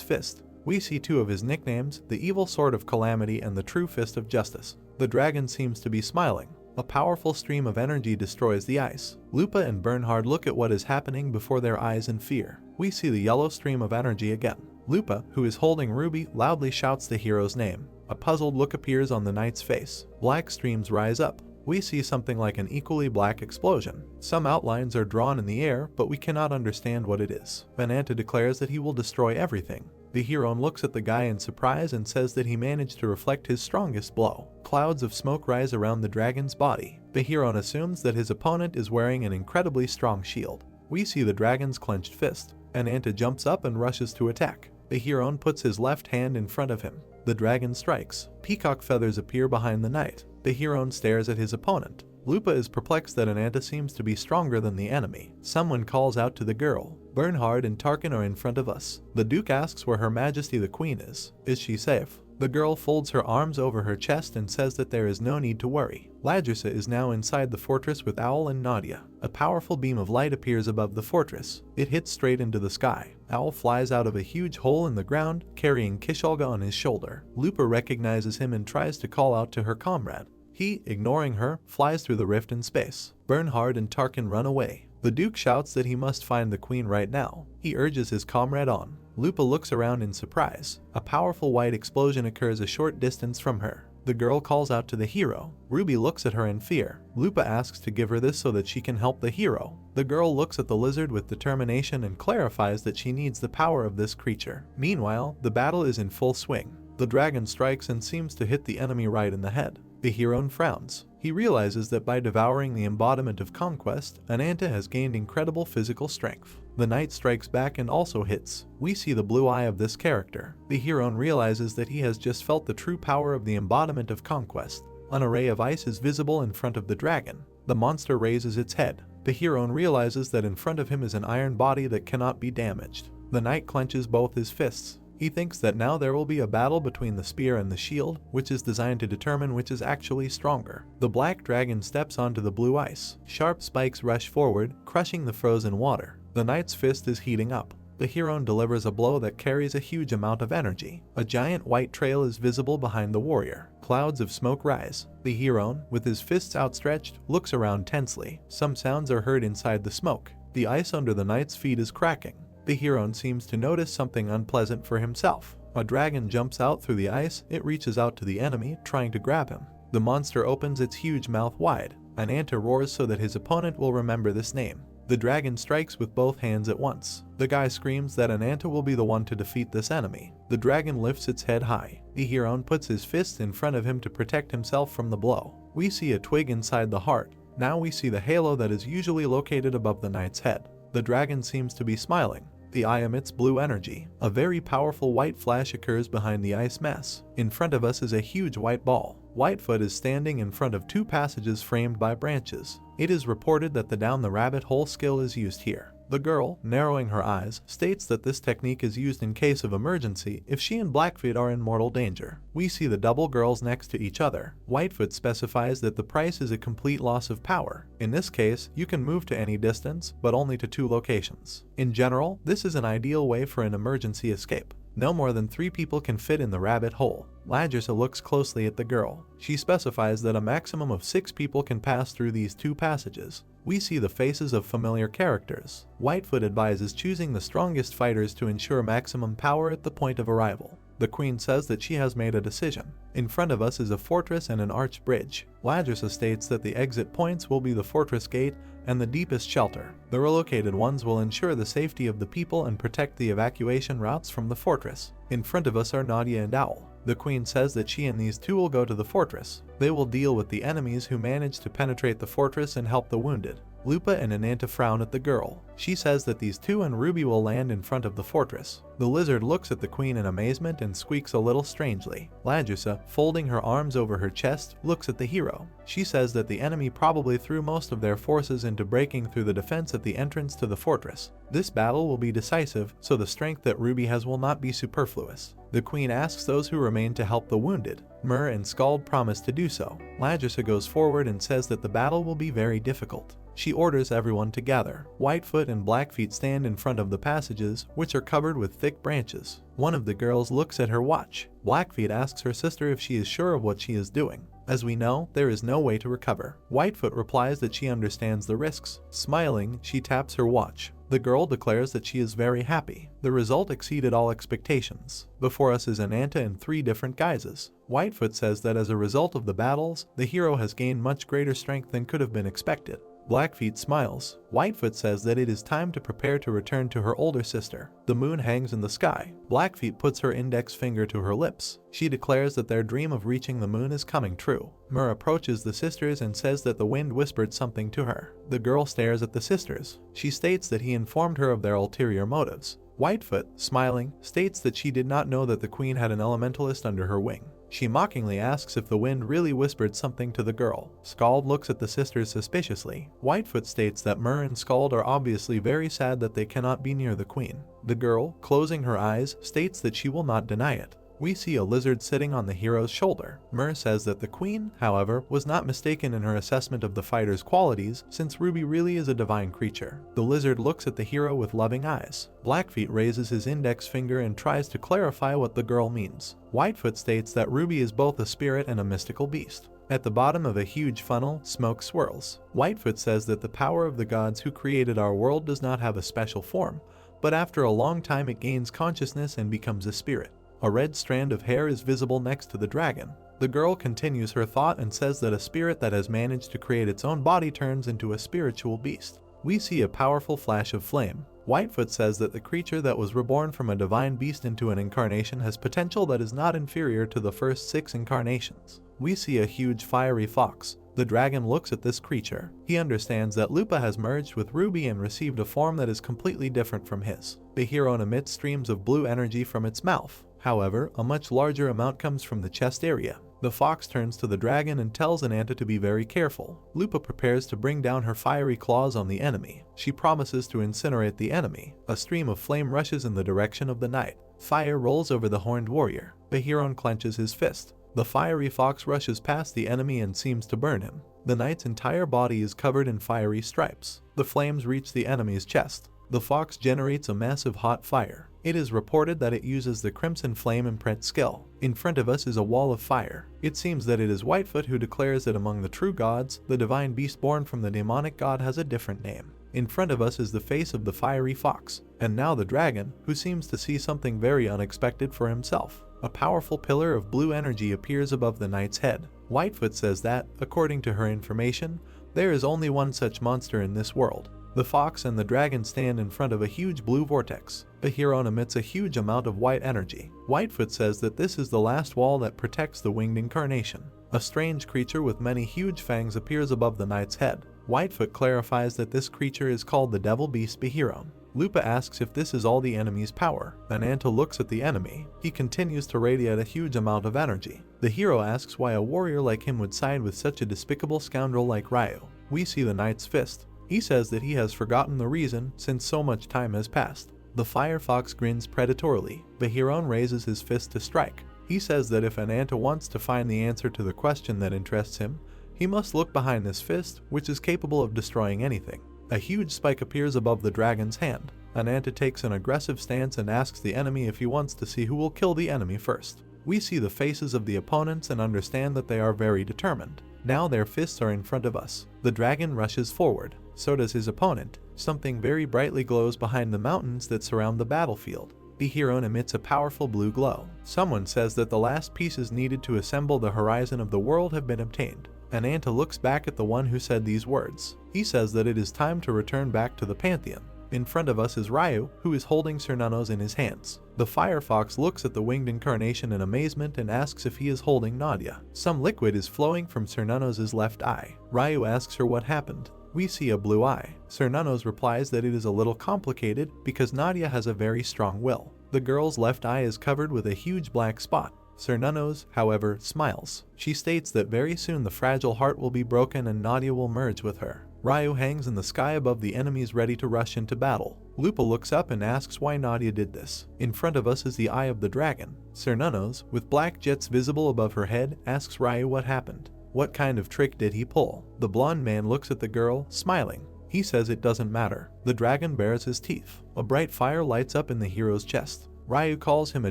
fist. We see 2 of his nicknames, the evil sword of calamity and the true fist of justice. The dragon seems to be smiling. A powerful stream of energy destroys the ice. Lupa and Bernhard look at what is happening before their eyes in fear. We see the yellow stream of energy again. Lupa, who is holding Ruby, loudly shouts the hero's name. A puzzled look appears on the knight's face. Black streams rise up. We see something like an equally black explosion. Some outlines are drawn in the air, but we cannot understand what it is. Ananta declares that he will destroy everything. The hero looks at the guy in surprise and says that he managed to reflect his strongest blow. Clouds of smoke rise around the dragon's body. The hero assumes that his opponent is wearing an incredibly strong shield. We see the dragon's clenched fist. Ananta jumps up and rushes to attack. The hero puts his left hand in front of him. The dragon strikes. Peacock feathers appear behind the knight. The hero stares at his opponent. Lupa is perplexed that Ananta seems to be stronger than the enemy. Someone calls out to the girl. Bernhard and Tarkin are in front of us. The Duke asks where Her Majesty the Queen is. Is she safe? The girl folds her arms over her chest and says that there is no need to worry. Ladrissa is now inside the fortress with Owl and Nadia. A powerful beam of light appears above the fortress. It hits straight into the sky. Owl flies out of a huge hole in the ground, carrying Kisholga on his shoulder. Lupa recognizes him and tries to call out to her comrade. He, ignoring her, flies through the rift in space. Bernhard and Tarkin run away. The Duke shouts that he must find the Queen right now. He urges his comrade on. Lupa looks around in surprise. A powerful white explosion occurs a short distance from her. The girl calls out to the hero. Ruby looks at her in fear. Lupa asks to give her this so that she can help the hero. The girl looks at the lizard with determination and clarifies that she needs the power of this creature. Meanwhile, the battle is in full swing. The dragon strikes and seems to hit the enemy right in the head. The hero frowns. He realizes that by devouring the embodiment of conquest, Ananta has gained incredible physical strength. The knight strikes back and also hits. We see the blue eye of this character. The hero realizes that he has just felt the true power of the embodiment of conquest. An array of ice is visible in front of the dragon. The monster raises its head. The hero realizes that in front of him is an iron body that cannot be damaged. The knight clenches both his fists. He thinks that now there will be a battle between the spear and the shield, which is designed to determine which is actually stronger. The black dragon steps onto the blue ice. Sharp spikes rush forward, crushing the frozen water. The knight's fist is heating up. The hero delivers a blow that carries a huge amount of energy. A giant white trail is visible behind the warrior. Clouds of smoke rise. The hero, with his fists outstretched, looks around tensely. Some sounds are heard inside the smoke. The ice under the knight's feet is cracking. The hero seems to notice something unpleasant for himself. A dragon jumps out through the ice. It reaches out to the enemy, trying to grab him. The monster opens its huge mouth wide. Ananta roars so that his opponent will remember this name. The dragon strikes with both hands at once. The guy screams that Ananta will be the one to defeat this enemy. The dragon lifts its head high. The hero puts his fists in front of him to protect himself from the blow. We see a twig inside the heart. Now we see the halo that is usually located above the knight's head. The dragon seems to be smiling. The eye emits blue energy. A very powerful white flash occurs behind the ice mass. In front of us is a huge white ball. Whitefoot is standing in front of two passages framed by branches. It is reported that the down the rabbit hole skill is used here. The girl, narrowing her eyes, states that this technique is used in case of emergency if she and Blackfoot are in mortal danger. We see the double girls next to each other. Whitefoot specifies that the price is a complete loss of power. In this case, you can move to any distance, but only to 2 locations. In general, this is an ideal way for an emergency escape. No more than 3 people can fit in the rabbit hole. Ladrissa looks closely at the girl. She specifies that a maximum of 6 people can pass through these 2 passages. We see the faces of familiar characters. Whitefoot advises choosing the strongest fighters to ensure maximum power at the point of arrival. The queen says that she has made a decision. In front of us is a fortress and an arched bridge. Ladrissa states that the exit points will be the fortress gate and the deepest shelter. The relocated ones will ensure the safety of the people and protect the evacuation routes from the fortress. In front of us are Nadia and Owl. The queen says that she and these 2 will go to the fortress. They will deal with the enemies who manage to penetrate the fortress and help the wounded. Lupa and Ananta frown at the girl. She says that these 2 and Ruby will land in front of the fortress. The lizard looks at the queen in amazement and squeaks a little strangely. Ladrissa, folding her arms over her chest, looks at the hero. She says that the enemy probably threw most of their forces into breaking through the defense at the entrance to the fortress. This battle will be decisive, so the strength that Ruby has will not be superfluous. The queen asks those who remain to help the wounded. Myrrh and Scald promise to do so. Ladrissa goes forward and says that the battle will be very difficult. She orders everyone to gather. Whitefoot and Blackfeet stand in front of the passages, which are covered with thick branches. One of the girls looks at her watch. Blackfeet asks her sister if she is sure of what she is doing. As we know, there is no way to recover. Whitefoot replies that she understands the risks. Smiling, she taps her watch. The girl declares that she is very happy. The result exceeded all expectations. Before us is Ananta in 3 different guises. Whitefoot says that as a result of the battles, the hero has gained much greater strength than could have been expected. Blackfeet smiles. Whitefoot says that it is time to prepare to return to her older sister. The moon hangs in the sky. Blackfeet puts her index finger to her lips. She declares that their dream of reaching the moon is coming true. Myrrh approaches the sisters and says that the wind whispered something to her. The girl stares at the sisters. She states that he informed her of their ulterior motives. Whitefoot, smiling, states that she did not know that the queen had an elementalist under her wing. She mockingly asks if the wind really whispered something to the girl. Scald looks at the sisters suspiciously. Whitefoot states that Myrrh and Scald are obviously very sad that they cannot be near the queen. The girl, closing her eyes, states that she will not deny it. We see a lizard sitting on the hero's shoulder. Mer says that the queen, however, was not mistaken in her assessment of the fighter's qualities, since Ruby really is a divine creature. The lizard looks at the hero with loving eyes. Blackfeet raises his index finger and tries to clarify what the girl means. Whitefoot states that Ruby is both a spirit and a mystical beast. At the bottom of a huge funnel, smoke swirls. Whitefoot says that the power of the gods who created our world does not have a special form, but after a long time it gains consciousness and becomes a spirit. A red strand of hair is visible next to the dragon. The girl continues her thought and says that a spirit that has managed to create its own body turns into a spiritual beast. We see a powerful flash of flame. Whitefoot says that the creature that was reborn from a divine beast into an incarnation has potential that is not inferior to the first 6 incarnations. We see a huge fiery fox. The dragon looks at this creature. He understands that Lupa has merged with Ruby and received a form that is completely different from his. The hero emits streams of blue energy from its mouth. However, a much larger amount comes from the chest area. The fox turns to the dragon and tells Ananta to be very careful. Lupa prepares to bring down her fiery claws on the enemy. She promises to incinerate the enemy. A stream of flame rushes in the direction of the knight. Fire rolls over the horned warrior. The hero clenches his fist. The fiery fox rushes past the enemy and seems to burn him. The knight's entire body is covered in fiery stripes. The flames reach the enemy's chest. The fox generates a massive hot fire. It is reported that it uses the crimson flame imprint skill. In front of us is a wall of fire. It seems that it is Whitefoot who declares that among the true gods, the divine beast born from the demonic god has a different name. In front of us is the face of the fiery fox, and now the dragon, who seems to see something very unexpected for himself. A powerful pillar of blue energy appears above the knight's head. Whitefoot says that, according to her information, there is only one such monster in this world. The fox and the dragon stand in front of a huge blue vortex. The hero emits a huge amount of white energy. Whitefoot says that this is the last wall that protects the winged incarnation. A strange creature with many huge fangs appears above the knight's head. Whitefoot clarifies that this creature is called the Devil Beast Behiron. Lupa asks if this is all the enemy's power. Ananta looks at the enemy. He continues to radiate a huge amount of energy. The hero asks why a warrior like him would side with such a despicable scoundrel like Ryu. We see the knight's fist. He says that he has forgotten the reason since so much time has passed. The firefox grins predatorily. Behiron raises his fist to strike. He says that if Ananta wants to find the answer to the question that interests him, he must look behind this fist, which is capable of destroying anything. A huge spike appears above the dragon's hand. Ananta takes an aggressive stance and asks the enemy if he wants to see who will kill the enemy first. We see the faces of the opponents and understand that they are very determined. Now their fists are in front of us. The dragon rushes forward. So does his opponent. Something very brightly glows behind the mountains that surround the battlefield. Behiron emits a powerful blue glow. Someone says that the last pieces needed to assemble the horizon of the world have been obtained. Ananta looks back at the one who said these words. He says that it is time to return back to the Pantheon. In front of us is Ryu, who is holding Cernunnos in his hands. The firefox looks at the winged incarnation in amazement and asks if he is holding Nadia. Some liquid is flowing from Cernunnos' left eye. Ryu asks her what happened. We see a blue eye. Cernunnos replies that it is a little complicated because Nadia has a very strong will. The girl's left eye is covered with a huge black spot. Cernunnos, however, smiles. She states that very soon the fragile heart will be broken and Nadia will merge with her. Ryu hangs in the sky above the enemies ready to rush into battle. Lupa looks up and asks why Nadia did this. In front of us is the eye of the dragon. Cernunnos, with black jets visible above her head, asks Ryu what happened. What kind of trick did he pull? The blonde man looks at the girl, smiling. He says it doesn't matter. The dragon bares his teeth. A bright fire lights up in the hero's chest. Ryu calls him a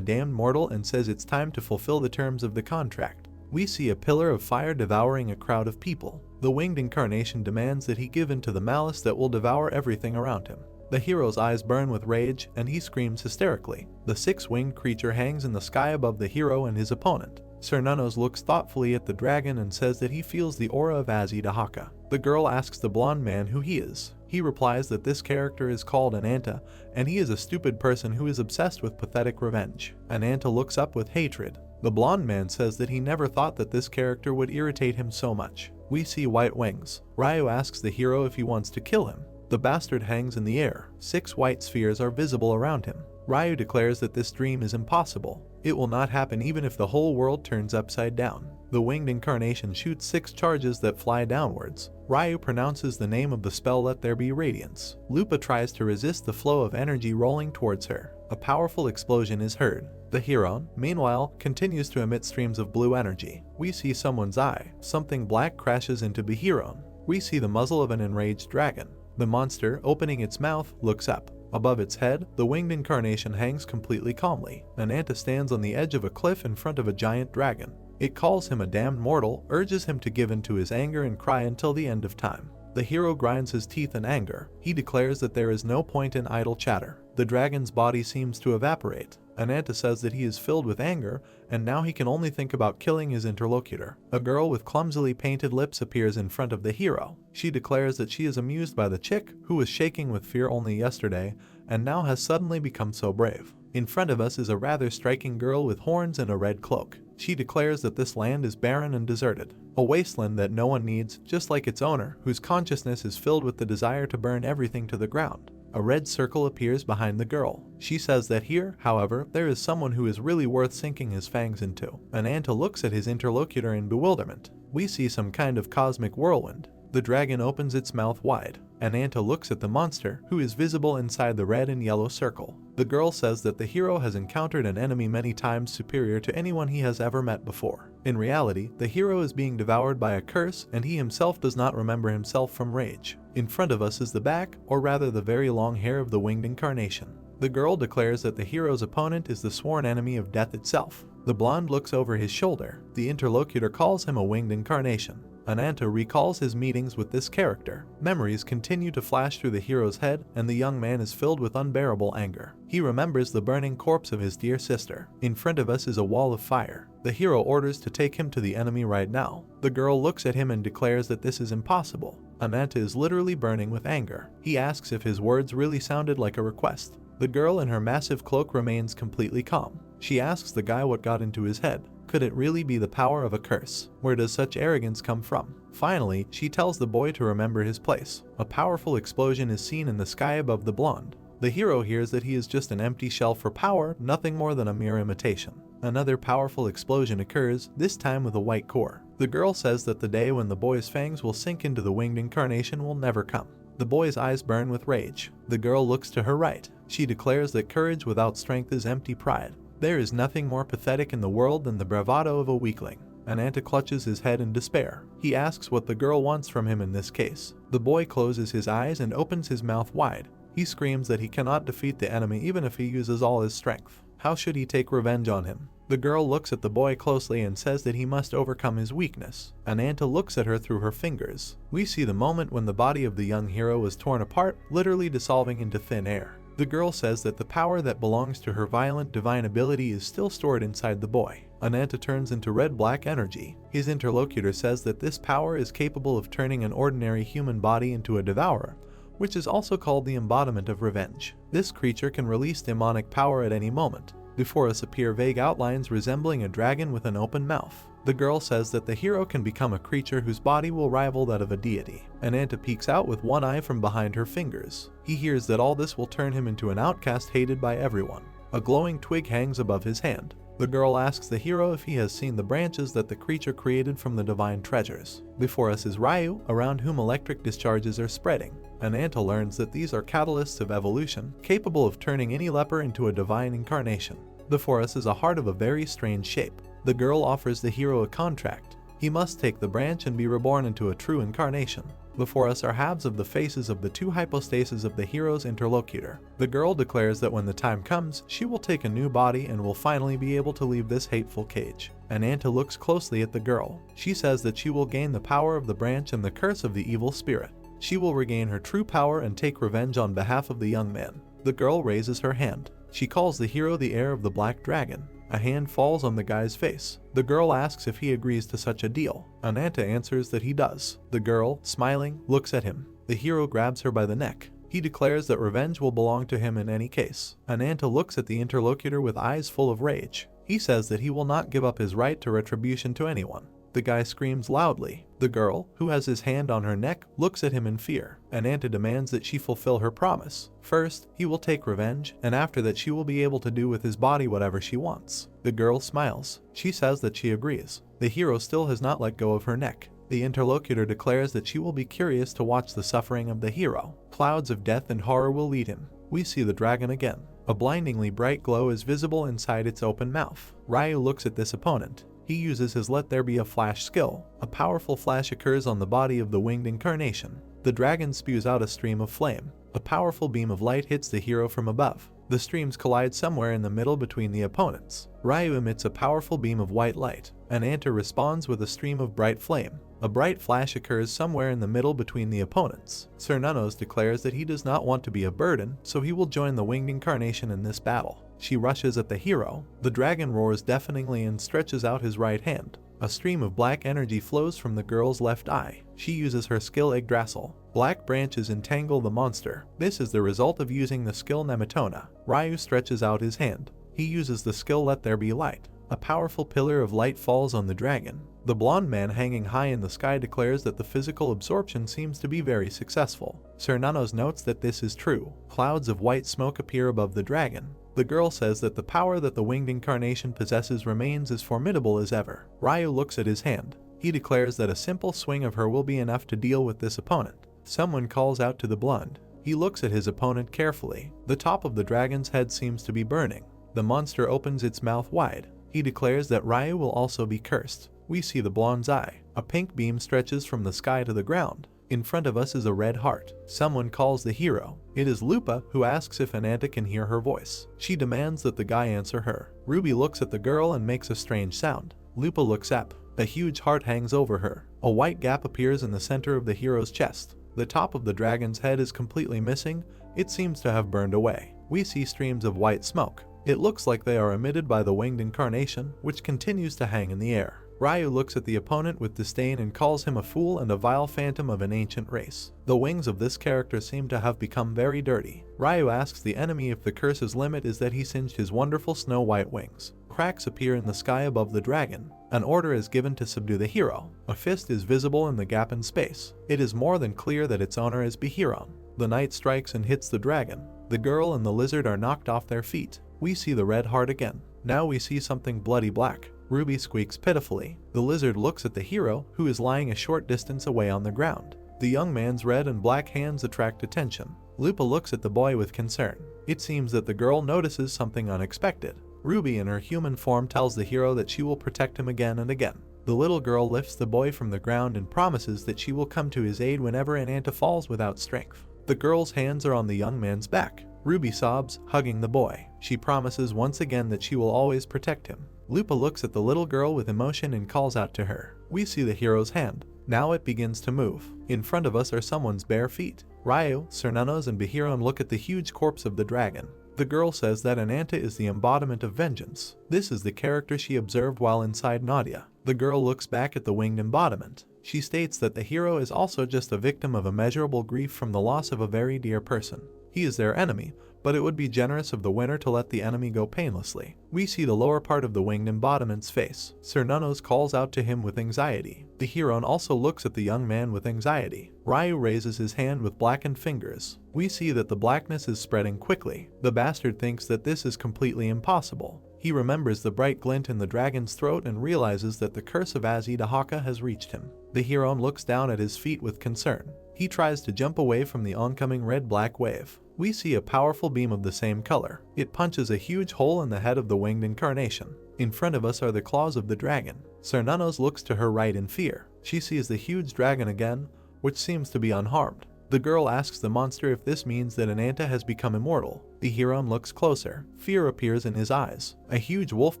damned mortal and says it's time to fulfill the terms of the contract. We see a pillar of fire devouring a crowd of people. The winged incarnation demands that he give in to the malice that will devour everything around him. The hero's eyes burn with rage and he screams hysterically. The six-winged creature hangs in the sky above the hero and his opponent. Cernunnos looks thoughtfully at the dragon and says that he feels the aura of Azidahaka. The girl asks the blonde man who he is. He replies that this character is called Ananta, and he is a stupid person who is obsessed with pathetic revenge. Ananta looks up with hatred. The blonde man says that he never thought that this character would irritate him so much. We see white wings. Ryu asks the hero if he wants to kill him. The bastard hangs in the air. 6 white spheres are visible around him. Ryu declares that this dream is impossible. It will not happen even if the whole world turns upside down. The winged incarnation shoots 6 charges that fly downwards. Ryu pronounces the name of the spell Let There Be Radiance. Lupa tries to resist the flow of energy rolling towards her. a powerful explosion is heard. The hero, meanwhile, continues to emit streams of blue energy. We see someone's eye. Something black crashes into the hero. We see the muzzle of an enraged dragon. The monster, opening its mouth, looks up. Above its head, the winged incarnation hangs completely calmly. An anta stands on the edge of a cliff in front of a giant dragon. It calls him a damned mortal, urges him to give in to his anger and cry until the end of time. The hero grinds his teeth in anger. He declares that there is no point in idle chatter. The dragon's body seems to evaporate. An anta says that he is filled with anger, and now he can only think about killing his interlocutor. A girl with clumsily painted lips appears in front of the hero. She declares that she is amused by the chick, who was shaking with fear only yesterday, and now has suddenly become so brave. In front of us is a rather striking girl with horns and a red cloak. She declares that this land is barren and deserted, a wasteland that no one needs, just like its owner, whose consciousness is filled with the desire to burn everything to the ground. A red circle appears behind the girl. She says that here, however, there is someone who is really worth sinking his fangs into. An anta looks at his interlocutor in bewilderment. We see some kind of cosmic whirlwind. The dragon opens its mouth wide. An anta looks at the monster, who is visible inside the red and yellow circle. The girl says that the hero has encountered an enemy many times superior to anyone he has ever met before. In reality, the hero is being devoured by a curse, and he himself does not remember himself from rage. In front of us is the back, or rather the very long hair of the winged incarnation. The girl declares that the hero's opponent is the sworn enemy of death itself. The blonde looks over his shoulder. The interlocutor calls him a winged incarnation. An anta recalls his meetings with this character. Memories continue to flash through the hero's head, and the young man is filled with unbearable anger. He remembers the burning corpse of his dear sister. In front of us is a wall of fire. The hero orders to take him to the enemy right now. The girl looks at him and declares that this is impossible. An anta is literally burning with anger. He asks if his words really sounded like a request. The girl in her massive cloak remains completely calm. She asks the guy what got into his head. Could it really be the power of a curse? Where does such arrogance come from? Finally, she tells the boy to remember his place. A powerful explosion is seen in the sky above the blonde. The hero hears that he is just an empty shell for power, nothing more than a mere imitation. Another powerful explosion occurs, this time with a white core. The girl says that the day when the boy's fangs will sink into the winged incarnation will never come. The boy's eyes burn with rage. The girl looks to her right. She declares that courage without strength is empty pride. There is nothing more pathetic in the world than the bravado of a weakling. An anta clutches his head in despair. He asks what the girl wants from him in this case. The boy closes his eyes and opens his mouth wide. He screams that he cannot defeat the enemy even if he uses all his strength. How should he take revenge on him? The girl looks at the boy closely and says that he must overcome his weakness. An anta looks at her through her fingers. We see the moment when the body of the young hero was torn apart, literally dissolving into thin air. The girl says that the power that belongs to her violent divine ability is still stored inside the boy. An anta turns into red-black energy. His interlocutor says that this power is capable of turning an ordinary human body into a devourer, which is also called the embodiment of revenge. This creature can release demonic power at any moment. Before us appear vague outlines resembling a dragon with an open mouth. The girl says that the hero can become a creature whose body will rival that of a deity. An anta peeks out with one eye from behind her fingers. He hears that all this will turn him into an outcast hated by everyone. A glowing twig hangs above his hand. The girl asks the hero if he has seen the branches that the creature created from the divine treasures. Before us is Ryu, around whom electric discharges are spreading. An anta learns that these are catalysts of evolution, capable of turning any leper into a divine incarnation. Before us is a heart of a very strange shape. The girl offers the hero a contract. He must take the branch and be reborn into a true incarnation. Before us are halves of the faces of the two hypostases of the hero's interlocutor. The girl declares that when the time comes, she will take a new body and will finally be able to leave this hateful cage. An anta looks closely at the girl. She says that she will gain the power of the branch and the curse of the evil spirit. She will regain her true power and take revenge on behalf of the young man. The girl raises her hand. She calls the hero the heir of the black dragon. A hand falls on the guy's face. The girl asks if he agrees to such a deal. An anta answers that he does. The girl, smiling, looks at him. The hero grabs her by the neck. He declares that revenge will belong to him in any case. An anta looks at the interlocutor with eyes full of rage. He says that he will not give up his right to retribution to anyone. The guy screams loudly. The girl, who has his hand on her neck, looks at him in fear. An anta demands that she fulfill her promise. First, he will take revenge, and after that she will be able to do with his body whatever she wants. The girl smiles. She says that she agrees. The hero still has not let go of her neck. The interlocutor declares that she will be curious to watch the suffering of the hero. Clouds of death and horror will lead him. We see the dragon again. A blindingly bright glow is visible inside its open mouth. Ryu looks at this opponent. He uses his Let There Be a Flash skill. A powerful flash occurs on the body of the winged incarnation. The dragon spews out a stream of flame. A powerful beam of light hits the hero from above. The streams collide somewhere in the middle between the opponents. Ryu emits a powerful beam of white light. An Anta responds with a stream of bright flame. A bright flash occurs somewhere in the middle between the opponents. Sir Nunnos declares that he does not want to be a burden, so he will join the winged incarnation in this battle. She rushes at the hero. The dragon roars deafeningly and stretches out his right hand. A stream of black energy flows from the girl's left eye. She uses her skill Yggdrasil. Black branches entangle the monster. This is the result of using the skill Nematona. Ryu stretches out his hand. He uses the skill Let There Be Light. A powerful pillar of light falls on the dragon. The blonde man hanging high in the sky declares that the physical absorption seems to be very successful. Sir Nunnos notes that this is true. Clouds of white smoke appear above the dragon. The girl says that the power that the winged incarnation possesses remains as formidable as ever. Ryu looks at his hand. He declares that a simple swing of her will be enough to deal with this opponent. Someone calls out to the blonde. He looks at his opponent carefully. The top of the dragon's head seems to be burning. The monster opens its mouth wide. He declares that Ryu will also be cursed. We see the blonde's eye. A pink beam stretches from the sky to the ground. In front of us is a red heart. Someone calls the hero. It is Lupa, who asks if Ananta can hear her voice. She demands that the guy answer her. Ruby looks at the girl and makes a strange sound. Lupa looks up. A huge heart hangs over her. A white gap appears in the center of the hero's chest. The top of the dragon's head is completely missing. It seems to have burned away. We see streams of white smoke. It looks like they are emitted by the winged incarnation, which continues to hang in the air. Ryu looks at the opponent with disdain and calls him a fool and a vile phantom of an ancient race. The wings of this character seem to have become very dirty. Ryu asks the enemy if the curse's limit is that he singed his wonderful snow-white wings. Cracks appear in the sky above the dragon. An order is given to subdue the hero. A fist is visible in the gap in space. It is more than clear that its owner is Behiron. The knight strikes and hits the dragon. The girl and the lizard are knocked off their feet. We see the red heart again. Now we see something bloody black. Ruby squeaks pitifully. The lizard looks at the hero, who is lying a short distance away on the ground. The young man's red and black hands attract attention. Lupa looks at the boy with concern. It seems that the girl notices something unexpected. Ruby in her human form tells the hero that she will protect him again and again. The little girl lifts the boy from the ground and promises that she will come to his aid whenever Ananta falls without strength. The girl's hands are on the young man's back. Ruby sobs, hugging the boy. She promises once again that she will always protect him. Lupa looks at the little girl with emotion and calls out to her. We see the hero's hand. Now it begins to move. In front of us are someone's bare feet. Ryu, Sir Nunnos, and Behiron look at the huge corpse of the dragon. The girl says that Ananta is the embodiment of vengeance. This is the character she observed while inside Nadia. The girl looks back at the winged embodiment. She states that the hero is also just a victim of immeasurable grief from the loss of a very dear person. He is their enemy, but it would be generous of the winner to let the enemy go painlessly. We see the lower part of the winged embodiment's face. Sir Nunnos calls out to him with anxiety. The hero also looks at the young man with anxiety. Ryu raises his hand with blackened fingers. We see that the blackness is spreading quickly. The bastard thinks that this is completely impossible. He remembers the bright glint in the dragon's throat and realizes that the curse of Azidahaka has reached him. The hero looks down at his feet with concern. He tries to jump away from the oncoming red-black wave. We see a powerful beam of the same color. It punches a huge hole in the head of the winged incarnation. In front of us are the claws of the dragon. Sir Nunnos looks to her right in fear. She sees the huge dragon again, which seems to be unharmed. The girl asks the monster if this means that Ananta has become immortal. The hero looks closer. Fear appears in his eyes. A huge wolf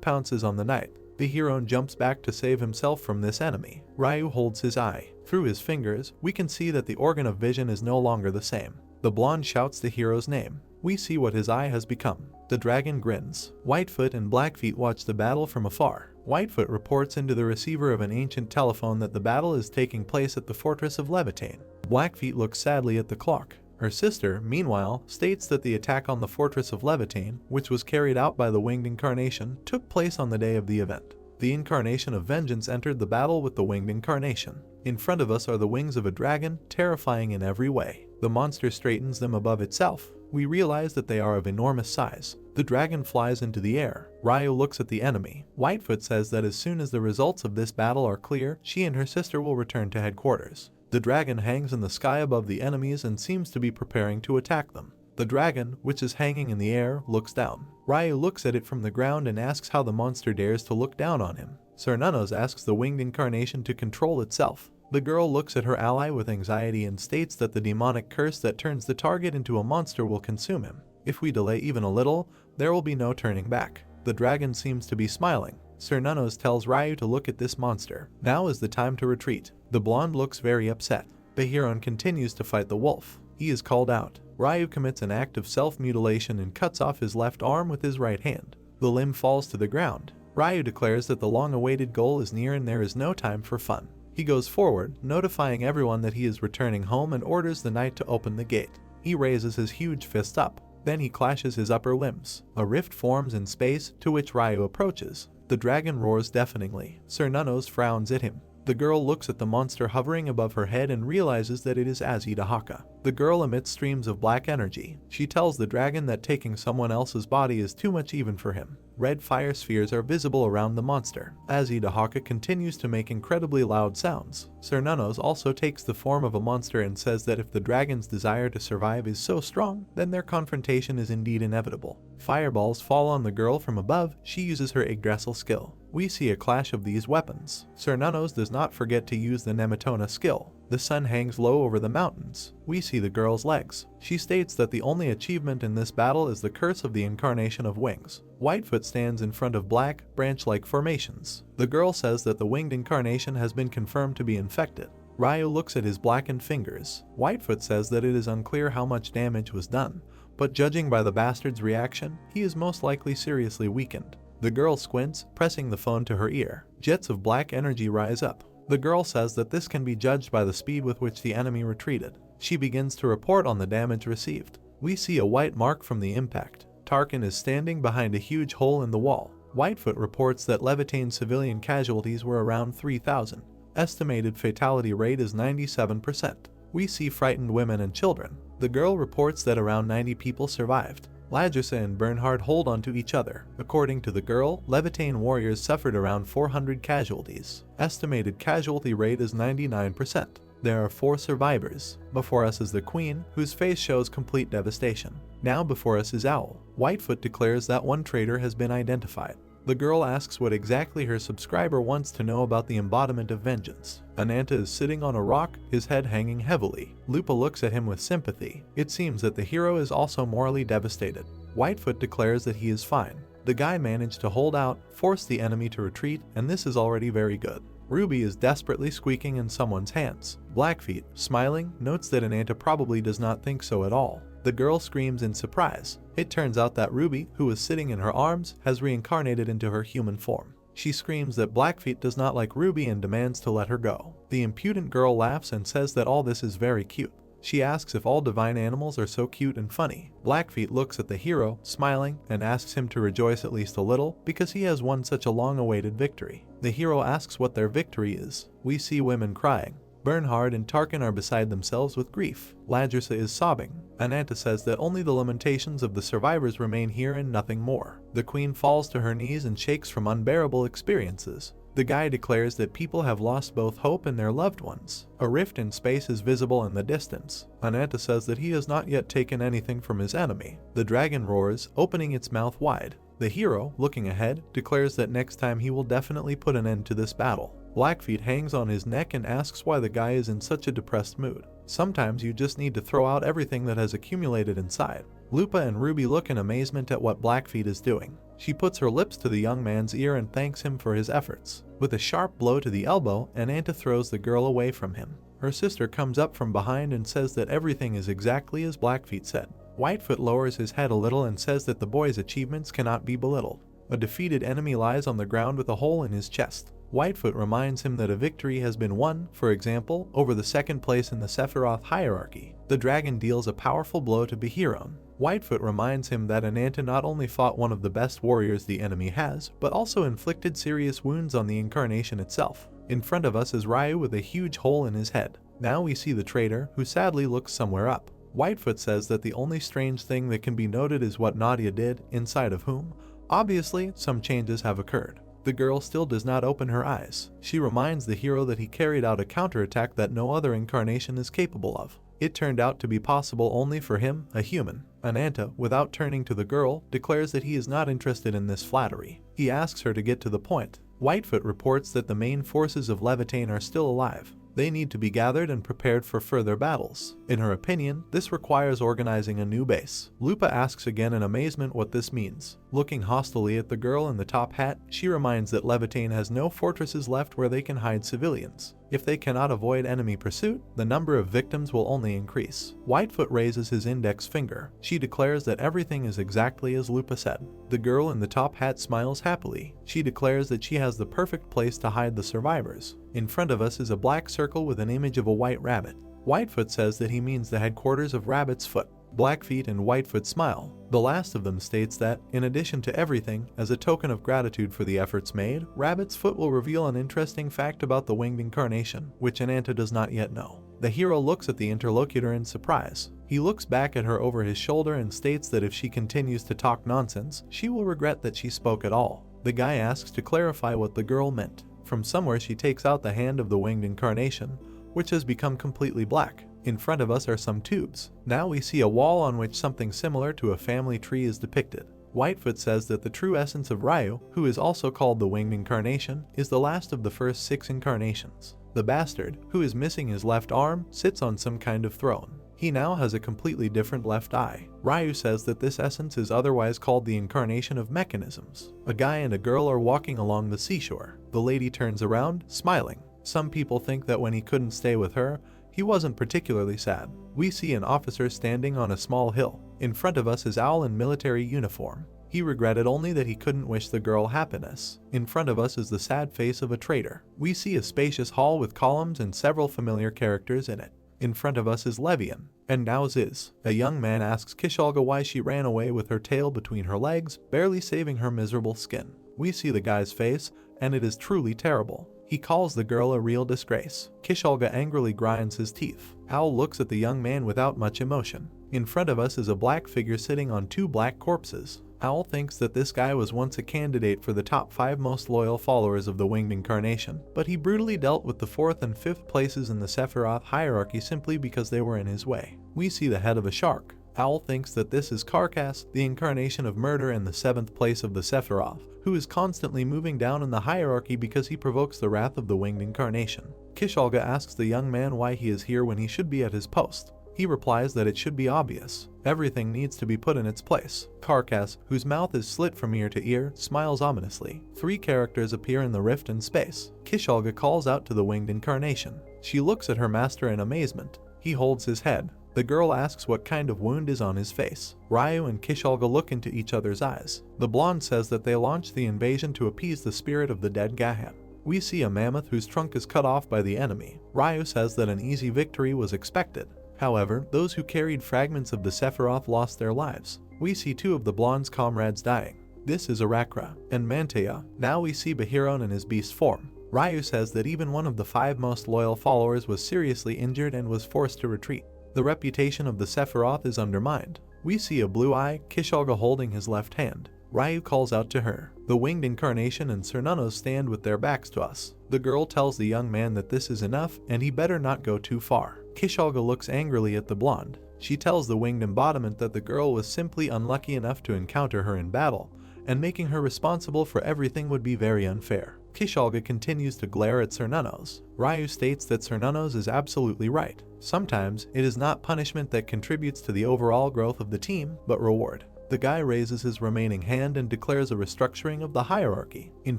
pounces on the knight. The hero jumps back to save himself from this enemy. Ryu holds his eye. Through his fingers, we can see that the organ of vision is no longer the same. The blonde shouts the hero's name. We see what his eye has become. The dragon grins. Whitefoot and Blackfeet watch the battle from afar. Whitefoot reports into the receiver of an ancient telephone that the battle is taking place at the fortress of Levitane. Blackfeet looks sadly at the clock. Her sister, meanwhile, states that the attack on the fortress of Levitane, which was carried out by the winged incarnation, took place on the day of the event. The incarnation of vengeance entered the battle with the winged incarnation. In front of us are the wings of a dragon, terrifying in every way. The monster straightens them above itself. We realize that they are of enormous size. The dragon flies into the air. Ryu looks at the enemy. Whitefoot says that as soon as the results of this battle are clear, she and her sister will return to headquarters. The dragon hangs in the sky above the enemies and seems to be preparing to attack them. The dragon, which is hanging in the air, looks down. Ryu looks at it from the ground and asks how the monster dares to look down on him. Cernunnos asks the winged incarnation to control itself. The girl looks at her ally with anxiety and states that the demonic curse that turns the target into a monster will consume him. If we delay even a little, there will be no turning back. The dragon seems to be smiling. Cernunnos tells Ryu to look at this monster. Now is the time to retreat. The blonde looks very upset. Behiron continues to fight the wolf. He is called out. Ryu commits an act of self-mutilation and cuts off his left arm with his right hand. The limb falls to the ground. Ryu declares that the long-awaited goal is near and there is no time for fun. He goes forward, notifying everyone that he is returning home and orders the knight to open the gate. He raises his huge fist up. Then he clashes his upper limbs. A rift forms in space, to which Ryu approaches. The dragon roars deafeningly. Cernunnos frowns at him. The girl looks at the monster hovering above her head and realizes that it is Azidahaka. The girl emits streams of black energy. She tells the dragon that taking someone else's body is too much even for him. Red fire spheres are visible around the monster. Azidahaka continues to make incredibly loud sounds. Cernunnos also takes the form of a monster and says that if the dragon's desire to survive is so strong, then their confrontation is indeed inevitable. Fireballs fall on the girl from above. She uses her Yggdrasil skill. We see a clash of these weapons. Cernunnos does not forget to use the Nematona skill. The sun hangs low over the mountains. We see the girl's legs. She states that the only achievement in this battle is the curse of the incarnation of wings. Whitefoot stands in front of black, branch-like formations. The girl says that the winged incarnation has been confirmed to be infected. Ryu looks at his blackened fingers. Whitefoot says that it is unclear how much damage was done, but judging by the bastard's reaction, he is most likely seriously weakened. The girl squints, pressing the phone to her ear. Jets of black energy rise up. The girl says that this can be judged by the speed with which the enemy retreated. She begins to report on the damage received. We see a white mark from the impact. Tarkin is standing behind a huge hole in the wall. Whitefoot reports that Levitane's civilian casualties were around 3,000. Estimated fatality rate is 97%. We see frightened women and children. The girl reports that around 90 people survived. Ladrasa and Bernhard hold on to each other. According to the girl, Levitane warriors suffered around 400 casualties. Estimated casualty rate is 99%. There are 4 survivors. Before us is the queen, whose face shows complete devastation. Now before us is Owl. Whitefoot declares that one traitor has been identified. The girl asks what exactly her subscriber wants to know about the embodiment of vengeance. Ananta is sitting on a rock, his head hanging heavily. Lupa looks at him with sympathy. It seems that the hero is also morally devastated. Whitefoot declares that he is fine. The guy managed to hold out, force the enemy to retreat, and this is already very good. Ruby is desperately squeaking in someone's hands. Blackfeet, smiling, notes that Ananta probably does not think so at all. The girl screams in surprise. It turns out that Ruby, who was sitting in her arms, has reincarnated into her human form. She screams that Blackfeet does not like Ruby and demands to let her go. The impudent girl laughs and says that all this is very cute. She asks if all divine animals are so cute and funny. Blackfeet looks at the hero, smiling, and asks him to rejoice at least a little, because he has won such a long-awaited victory. The hero asks what their victory is. We see women crying. Bernhard and Tarkin are beside themselves with grief. Ladrasa is sobbing. Ananta says that only the lamentations of the survivors remain here and nothing more. The queen falls to her knees and shakes from unbearable experiences. The guy declares that people have lost both hope and their loved ones. A rift in space is visible in the distance. Ananta says that he has not yet taken anything from his enemy. The dragon roars, opening its mouth wide. The hero, looking ahead, declares that next time he will definitely put an end to this battle. Blackfeet hangs on his neck and asks why the guy is in such a depressed mood. Sometimes you just need to throw out everything that has accumulated inside. Lupa and Ruby look in amazement at what Blackfeet is doing. She puts her lips to the young man's ear and thanks him for his efforts. With a sharp blow to the elbow, Ananta throws the girl away from him. Her sister comes up from behind and says that everything is exactly as Blackfeet said. Whitefoot lowers his head a little and says that the boy's achievements cannot be belittled. A defeated enemy lies on the ground with a hole in his chest. Whitefoot reminds him that a victory has been won, for example, over the second place in the Sephiroth hierarchy. The dragon deals a powerful blow to Behiron. Whitefoot reminds him that Ananta not only fought one of the best warriors the enemy has, but also inflicted serious wounds on the incarnation itself. In front of us is Ryu with a huge hole in his head. Now we see the traitor, who sadly looks somewhere up. Whitefoot says that the only strange thing that can be noted is what Nadia did, inside of whom, obviously, some changes have occurred. The girl still does not open her eyes. She reminds the hero that he carried out a counterattack that no other incarnation is capable of. It turned out to be possible only for him, a human. Ananta, without turning to the girl, declares that he is not interested in this flattery. He asks her to get to the point. Whitefoot reports that the main forces of Levitane are still alive. They need to be gathered and prepared for further battles. In her opinion, this requires organizing a new base. Lupa asks again in amazement what this means. Looking hostilely at the girl in the top hat, she reminds that Levitane has no fortresses left where they can hide civilians. If they cannot avoid enemy pursuit, the number of victims will only increase. Whitefoot raises his index finger. She declares that everything is exactly as Lupa said. The girl in the top hat smiles happily. She declares that she has the perfect place to hide the survivors. In front of us is a black circle with an image of a white rabbit. Whitefoot says that he means the headquarters of Rabbit's Foot. Blackfeet and Whitefoot smile. The last of them states that, in addition to everything, as a token of gratitude for the efforts made, Rabbit's Foot will reveal an interesting fact about the winged incarnation, which Ananta does not yet know. The hero looks at the interlocutor in surprise. He looks back at her over his shoulder and states that if she continues to talk nonsense, she will regret that she spoke at all. The guy asks to clarify what the girl meant. From somewhere she takes out the hand of the winged incarnation, which has become completely black. In front of us are some tubes. Now we see a wall on which something similar to a family tree is depicted. Whitefoot says that the true essence of Ryu, who is also called the winged incarnation, is the last of the first 6 incarnations. The bastard, who is missing his left arm, sits on some kind of throne. He now has a completely different left eye. Ryu says that this essence is otherwise called the incarnation of mechanisms. A guy and a girl are walking along the seashore. The lady turns around, smiling. Some people think that when he couldn't stay with her, he wasn't particularly sad. We see an officer standing on a small hill. In front of us is Owl in military uniform. He regretted only that he couldn't wish the girl happiness. In front of us is the sad face of a traitor. We see a spacious hall with columns and several familiar characters in it. In front of us is Levian, and now Ziz. A young man asks Kishalga why she ran away with her tail between her legs, barely saving her miserable skin. We see the guy's face, and it is truly terrible. He calls the girl a real disgrace. Kishalga angrily grinds his teeth. Owl looks at the young man without much emotion. In front of us is a black figure sitting on 2 black corpses. Owl thinks that this guy was once a candidate for the top 5 most loyal followers of the winged incarnation, but he brutally dealt with the 4th and 5th places in the Sephiroth hierarchy simply because they were in his way. We see the head of a shark. Owl thinks that this is Karkas, the incarnation of murder in the 7th place of the Sephiroth, who is constantly moving down in the hierarchy because he provokes the wrath of the winged incarnation. Kishalga asks the young man why he is here when he should be at his post. He replies that it should be obvious. Everything needs to be put in its place. Karkas, whose mouth is slit from ear to ear, smiles ominously. 3 characters appear in the rift in space. Kishalga calls out to the winged incarnation. She looks at her master in amazement. He holds his head. The girl asks what kind of wound is on his face. Ryu and Kishalga look into each other's eyes. The blonde says that they launched the invasion to appease the spirit of the dead Gahan. We see a mammoth whose trunk is cut off by the enemy. Ryu says that an easy victory was expected. However, those who carried fragments of the Sephiroth lost their lives. We see 2 of the blonde's comrades dying. This is Arakra and Mantea. Now we see Bahiron in his beast form. Ryu says that even one of the 5 most loyal followers was seriously injured and was forced to retreat. The reputation of the Sephiroth is undermined. We see a blue eye, Kishalga holding his left hand. Ryu calls out to her. The winged incarnation and Cernunos stand with their backs to us. The girl tells the young man that this is enough and he better not go too far. Kishalga looks angrily at the blonde. She tells the winged embodiment that the girl was simply unlucky enough to encounter her in battle, and making her responsible for everything would be very unfair. Kishalga continues to glare at Cernunos. Ryu states that Cernunos is absolutely right. Sometimes, it is not punishment that contributes to the overall growth of the team, but reward. The guy raises his remaining hand and declares a restructuring of the hierarchy. In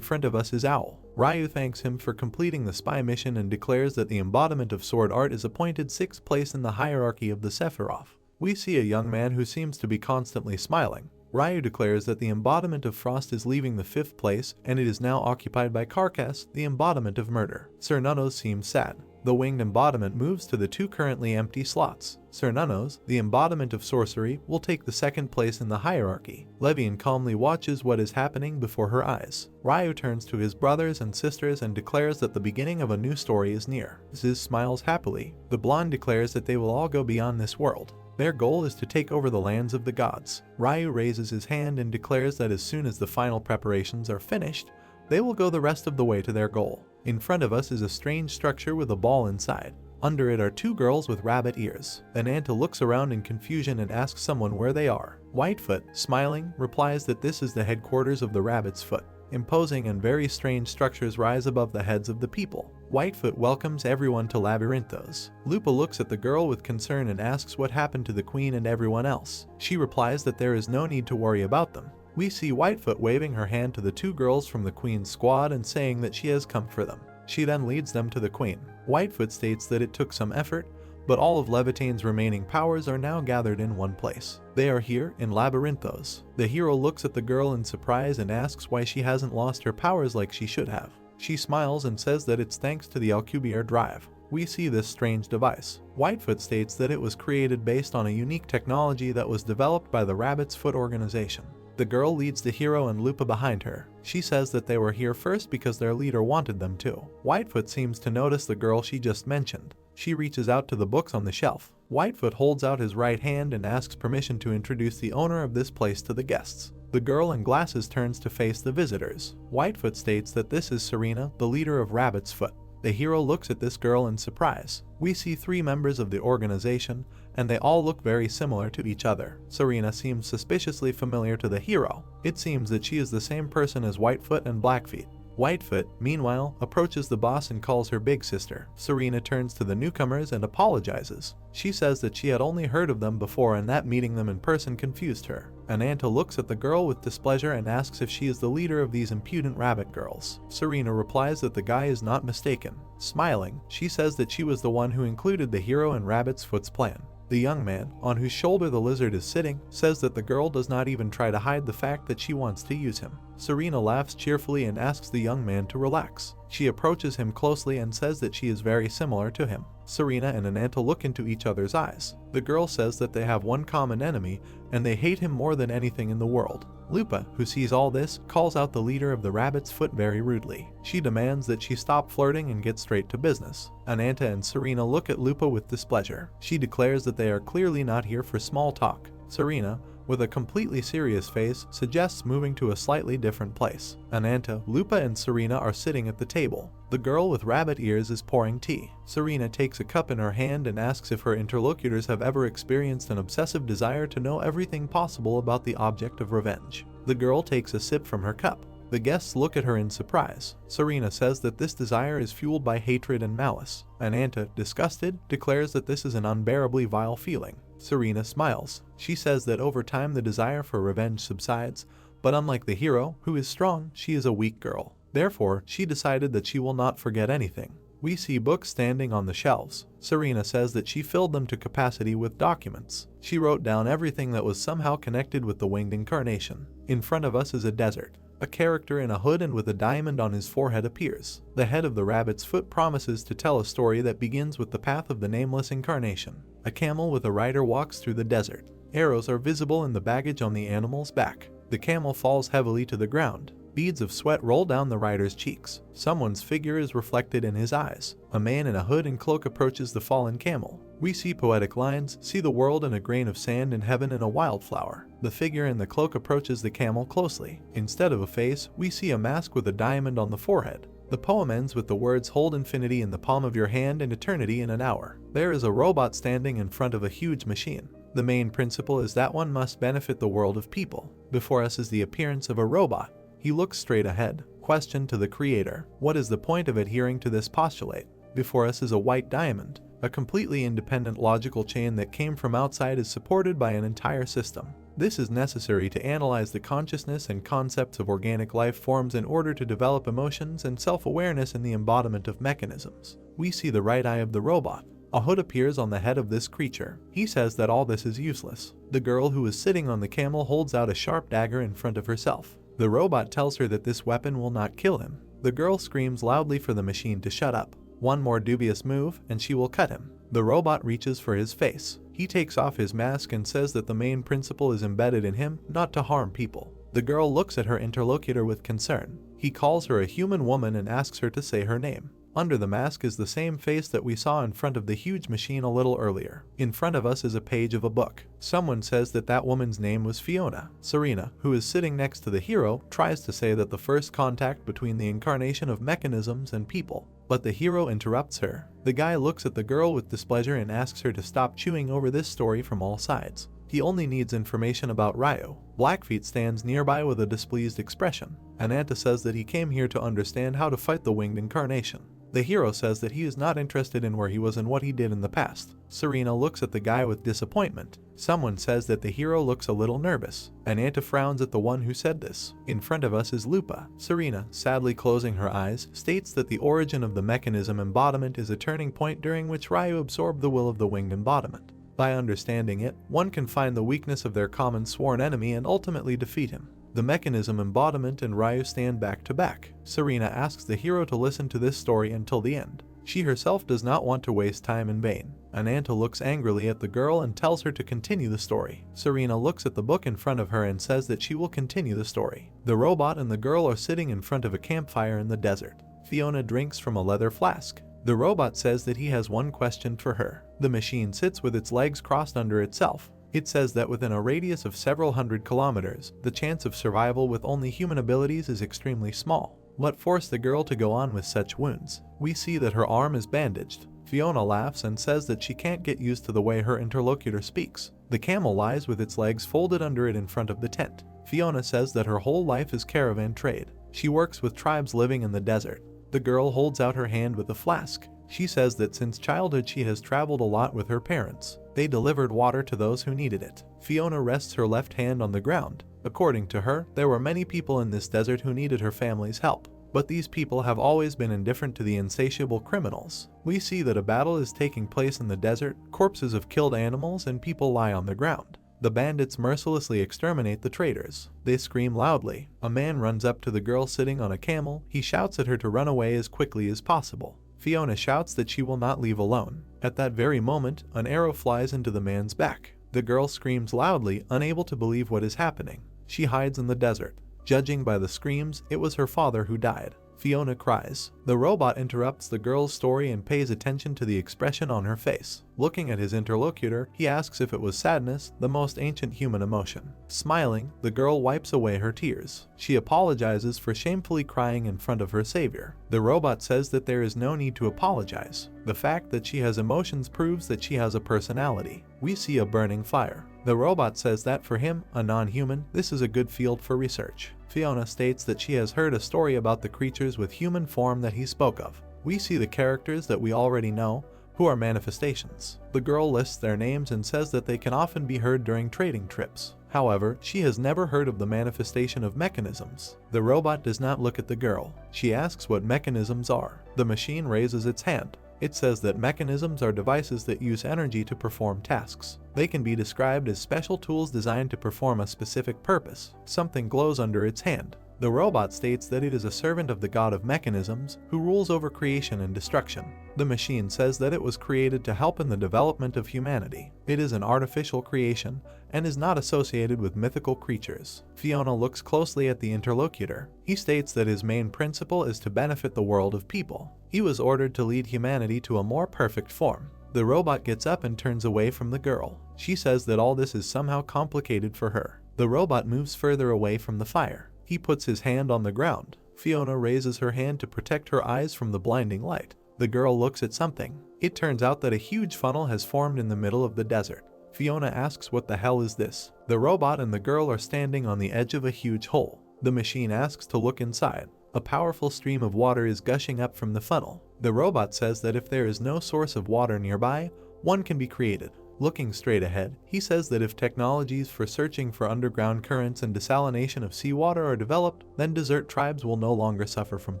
front of us is Owl. Ryu thanks him for completing the spy mission and declares that the embodiment of sword art is appointed 6th place in the hierarchy of the Sephiroth. We see a young man who seems to be constantly smiling. Ryu declares that the embodiment of frost is leaving the 5th place and it is now occupied by Karkas, the embodiment of murder. Cernunos seems sad. The winged embodiment moves to the 2 currently empty slots. Cernunos, the embodiment of sorcery, will take the 2nd place in the hierarchy. Levian calmly watches what is happening before her eyes. Ryu turns to his brothers and sisters and declares that the beginning of a new story is near. Ziz smiles happily. The blonde declares that they will all go beyond this world. Their goal is to take over the lands of the gods. Ryu raises his hand and declares that as soon as the final preparations are finished, they will go the rest of the way to their goal. In front of us is a strange structure with a ball inside. Under it are two girls with rabbit ears. Ananta looks around in confusion and asks someone where they are. Whitefoot, smiling, replies that this is the headquarters of the Rabbit's Foot. Imposing and very strange structures rise above the heads of the people. Whitefoot welcomes everyone to Labyrinthos. Lupa looks at the girl with concern and asks what happened to the queen and everyone else. She replies that there is no need to worry about them. We see Whitefoot waving her hand to the two girls from the queen's squad and saying that she has come for them. She then leads them to the queen. Whitefoot states that it took some effort, but all of Levitane's remaining powers are now gathered in one place. They are here in Labyrinthos. The hero looks at the girl in surprise and asks why she hasn't lost her powers like she should have. She smiles and says that it's thanks to the Alcubierre drive. We see this strange device. Whitefoot states that it was created based on a unique technology that was developed by the Rabbit's Foot organization. The girl leads the hero and Lupa behind her. She says that they were here first because their leader wanted them to. Whitefoot seems to notice the girl she just mentioned. She reaches out to the books on the shelf. Whitefoot holds out his right hand and asks permission to introduce the owner of this place to the guests. The girl in glasses turns to face the visitors. Whitefoot states that this is Serena, the leader of Rabbit's Foot. The hero looks at this girl in surprise. We see three members of the organization, and they all look very similar to each other. Serena seems suspiciously familiar to the hero. It seems that she is the same person as Whitefoot and Blackfeet. Whitefoot, meanwhile, approaches the boss and calls her big sister. Serena turns to the newcomers and apologizes. She says that she had only heard of them before and that meeting them in person confused her. Ananta looks at the girl with displeasure and asks if she is the leader of these impudent rabbit girls. Serena replies that the guy is not mistaken. Smiling, she says that she was the one who included the hero in Rabbit's Foot's plan. The young man, on whose shoulder the lizard is sitting, says that the girl does not even try to hide the fact that she wants to use him. Serena laughs cheerfully and asks the young man to relax. She approaches him closely and says that she is very similar to him. Serena and Ananta look into each other's eyes. The girl says that they have one common enemy and they hate him more than anything in the world. Lupa, who sees all this, calls out the leader of the Rabbit's Foot very rudely. She demands that she stop flirting and get straight to business. Ananta and Serena look at Lupa with displeasure. She declares that they are clearly not here for small talk. Serena, with a completely serious face, suggests moving to a slightly different place. Ananta, Lupa, and Serena are sitting at the table. The girl with rabbit ears is pouring tea. Serena takes a cup in her hand and asks if her interlocutors have ever experienced an obsessive desire to know everything possible about the object of revenge. The girl takes a sip from her cup. The guests look at her in surprise. Serena says that this desire is fueled by hatred and malice. Ananta, disgusted, declares that this is an unbearably vile feeling. Serena smiles. She says that over time the desire for revenge subsides, but unlike the hero, who is strong, she is a weak girl. Therefore, she decided that she will not forget anything. We see books standing on the shelves. Serena says that she filled them to capacity with documents. She wrote down everything that was somehow connected with the winged incarnation. In front of us is a desert. A character in a hood and with a diamond on his forehead appears. The head of the Rabbit's Foot promises to tell a story that begins with the path of the nameless incarnation. A camel with a rider walks through the desert. Arrows are visible in the baggage on the animal's back. The camel falls heavily to the ground. Beads of sweat roll down the rider's cheeks. Someone's figure is reflected in his eyes. A man in a hood and cloak approaches the fallen camel. We see poetic lines, see the world in a grain of sand and heaven in a wildflower. The figure in the cloak approaches the camel closely. Instead of a face, we see a mask with a diamond on the forehead. The poem ends with the words "Hold infinity in the palm of your hand and eternity in an hour." There is a robot standing in front of a huge machine. The main principle is that one must benefit the world of people. Before us is the appearance of a robot. He looks straight ahead. Question to the creator: what is the point of adhering to this postulate? Before us is a white diamond. A completely independent logical chain that came from outside is supported by an entire system. This is necessary to analyze the consciousness and concepts of organic life forms in order to develop emotions and self-awareness in the embodiment of mechanisms. We see the right eye of the robot. A hood appears on the head of this creature. He says that all this is useless. The girl who is sitting on the camel holds out a sharp dagger in front of herself. The robot tells her that this weapon will not kill him. The girl screams loudly for the machine to shut up. One more dubious move, and she will cut him. The robot reaches for his face. He takes off his mask and says that the main principle is embedded in him, not to harm people. The girl looks at her interlocutor with concern. He calls her a human woman and asks her to say her name. Under the mask is the same face that we saw in front of the huge machine a little earlier. In front of us is a page of a book. Someone says that that woman's name was Fiona. Serena, who is sitting next to the hero, tries to say that the first contact between the incarnation of mechanisms and people, but the hero interrupts her. The guy looks at the girl with displeasure and asks her to stop chewing over this story from all sides. He only needs information about Ryo. Blackfeet stands nearby with a displeased expression. Ananta says that he came here to understand how to fight the winged incarnation. The hero says that he is not interested in where he was and what he did in the past. Serena looks at the guy with disappointment. Someone says that the hero looks a little nervous. Ananta frowns at the one who said this. In front of us is Lupa. Serena, sadly closing her eyes, states that the origin of the mechanism embodiment is a turning point during which Ryu absorbed the will of the winged embodiment. By understanding it, one can find the weakness of their common sworn enemy and ultimately defeat him. The mechanism embodiment and Ryu stand back to back. Serena asks the hero to listen to this story until the end. She herself does not want to waste time in vain. Ananta looks angrily at the girl and tells her to continue the story. Serena looks at the book in front of her and says that she will continue the story. The robot and the girl are sitting in front of a campfire in the desert. Fiona drinks from a leather flask. The robot says that he has one question for her. The machine sits with its legs crossed under itself. It says that within a radius of several hundred kilometers, the chance of survival with only human abilities is extremely small. What forced the girl to go on with such wounds? We see that her arm is bandaged. Fiona laughs and says that she can't get used to the way her interlocutor speaks. The camel lies with its legs folded under it in front of the tent. Fiona says that her whole life is caravan trade. She works with tribes living in the desert. The girl holds out her hand with a flask. She says that since childhood she has traveled a lot with her parents. They delivered water to those who needed it. Fiona rests her left hand on the ground. According to her, there were many people in this desert who needed her family's help. But these people have always been indifferent to the insatiable criminals. We see that a battle is taking place in the desert, corpses of killed animals and people lie on the ground. The bandits mercilessly exterminate the traders. They scream loudly. A man runs up to the girl sitting on a camel. He shouts at her to run away as quickly as possible. Fiona shouts that she will not leave alone. At that very moment, an arrow flies into the man's back. The girl screams loudly, unable to believe what is happening. She hides in the desert. Judging by the screams, it was her father who died. Fiona cries. The robot interrupts the girl's story and pays attention to the expression on her face. Looking at his interlocutor, he asks if it was sadness, the most ancient human emotion. Smiling, the girl wipes away her tears. She apologizes for shamefully crying in front of her savior. The robot says that there is no need to apologize. The fact that she has emotions proves that she has a personality. We see a burning fire. The robot says that for him, a non-human, this is a good field for research. Fiona states that she has heard a story about the creatures with human form that he spoke of. We see the characters that we already know, who are manifestations. The girl lists their names and says that they can often be heard during trading trips. However, she has never heard of the manifestation of mechanisms. The robot does not look at the girl. She asks what mechanisms are. The machine raises its hand. It says that mechanisms are devices that use energy to perform tasks. They can be described as special tools designed to perform a specific purpose. Something glows under its hand. The robot states that it is a servant of the god of mechanisms who rules over creation and destruction. The machine says that it was created to help in the development of humanity. It is an artificial creation and is not associated with mythical creatures. Fiona looks closely at the interlocutor. He states that his main principle is to benefit the world of people. He was ordered to lead humanity to a more perfect form. The robot gets up and turns away from the girl. She says that all this is somehow complicated for her. The robot moves further away from the fire. He puts his hand on the ground. Fiona raises her hand to protect her eyes from the blinding light. The girl looks at something. It turns out that a huge funnel has formed in the middle of the desert. Fiona asks what the hell is this? The robot and the girl are standing on the edge of a huge hole. The machine asks to look inside. A powerful stream of water is gushing up from the funnel. The robot says that if there is no source of water nearby, one can be created. Looking straight ahead, he says that if technologies for searching for underground currents and desalination of seawater are developed, then desert tribes will no longer suffer from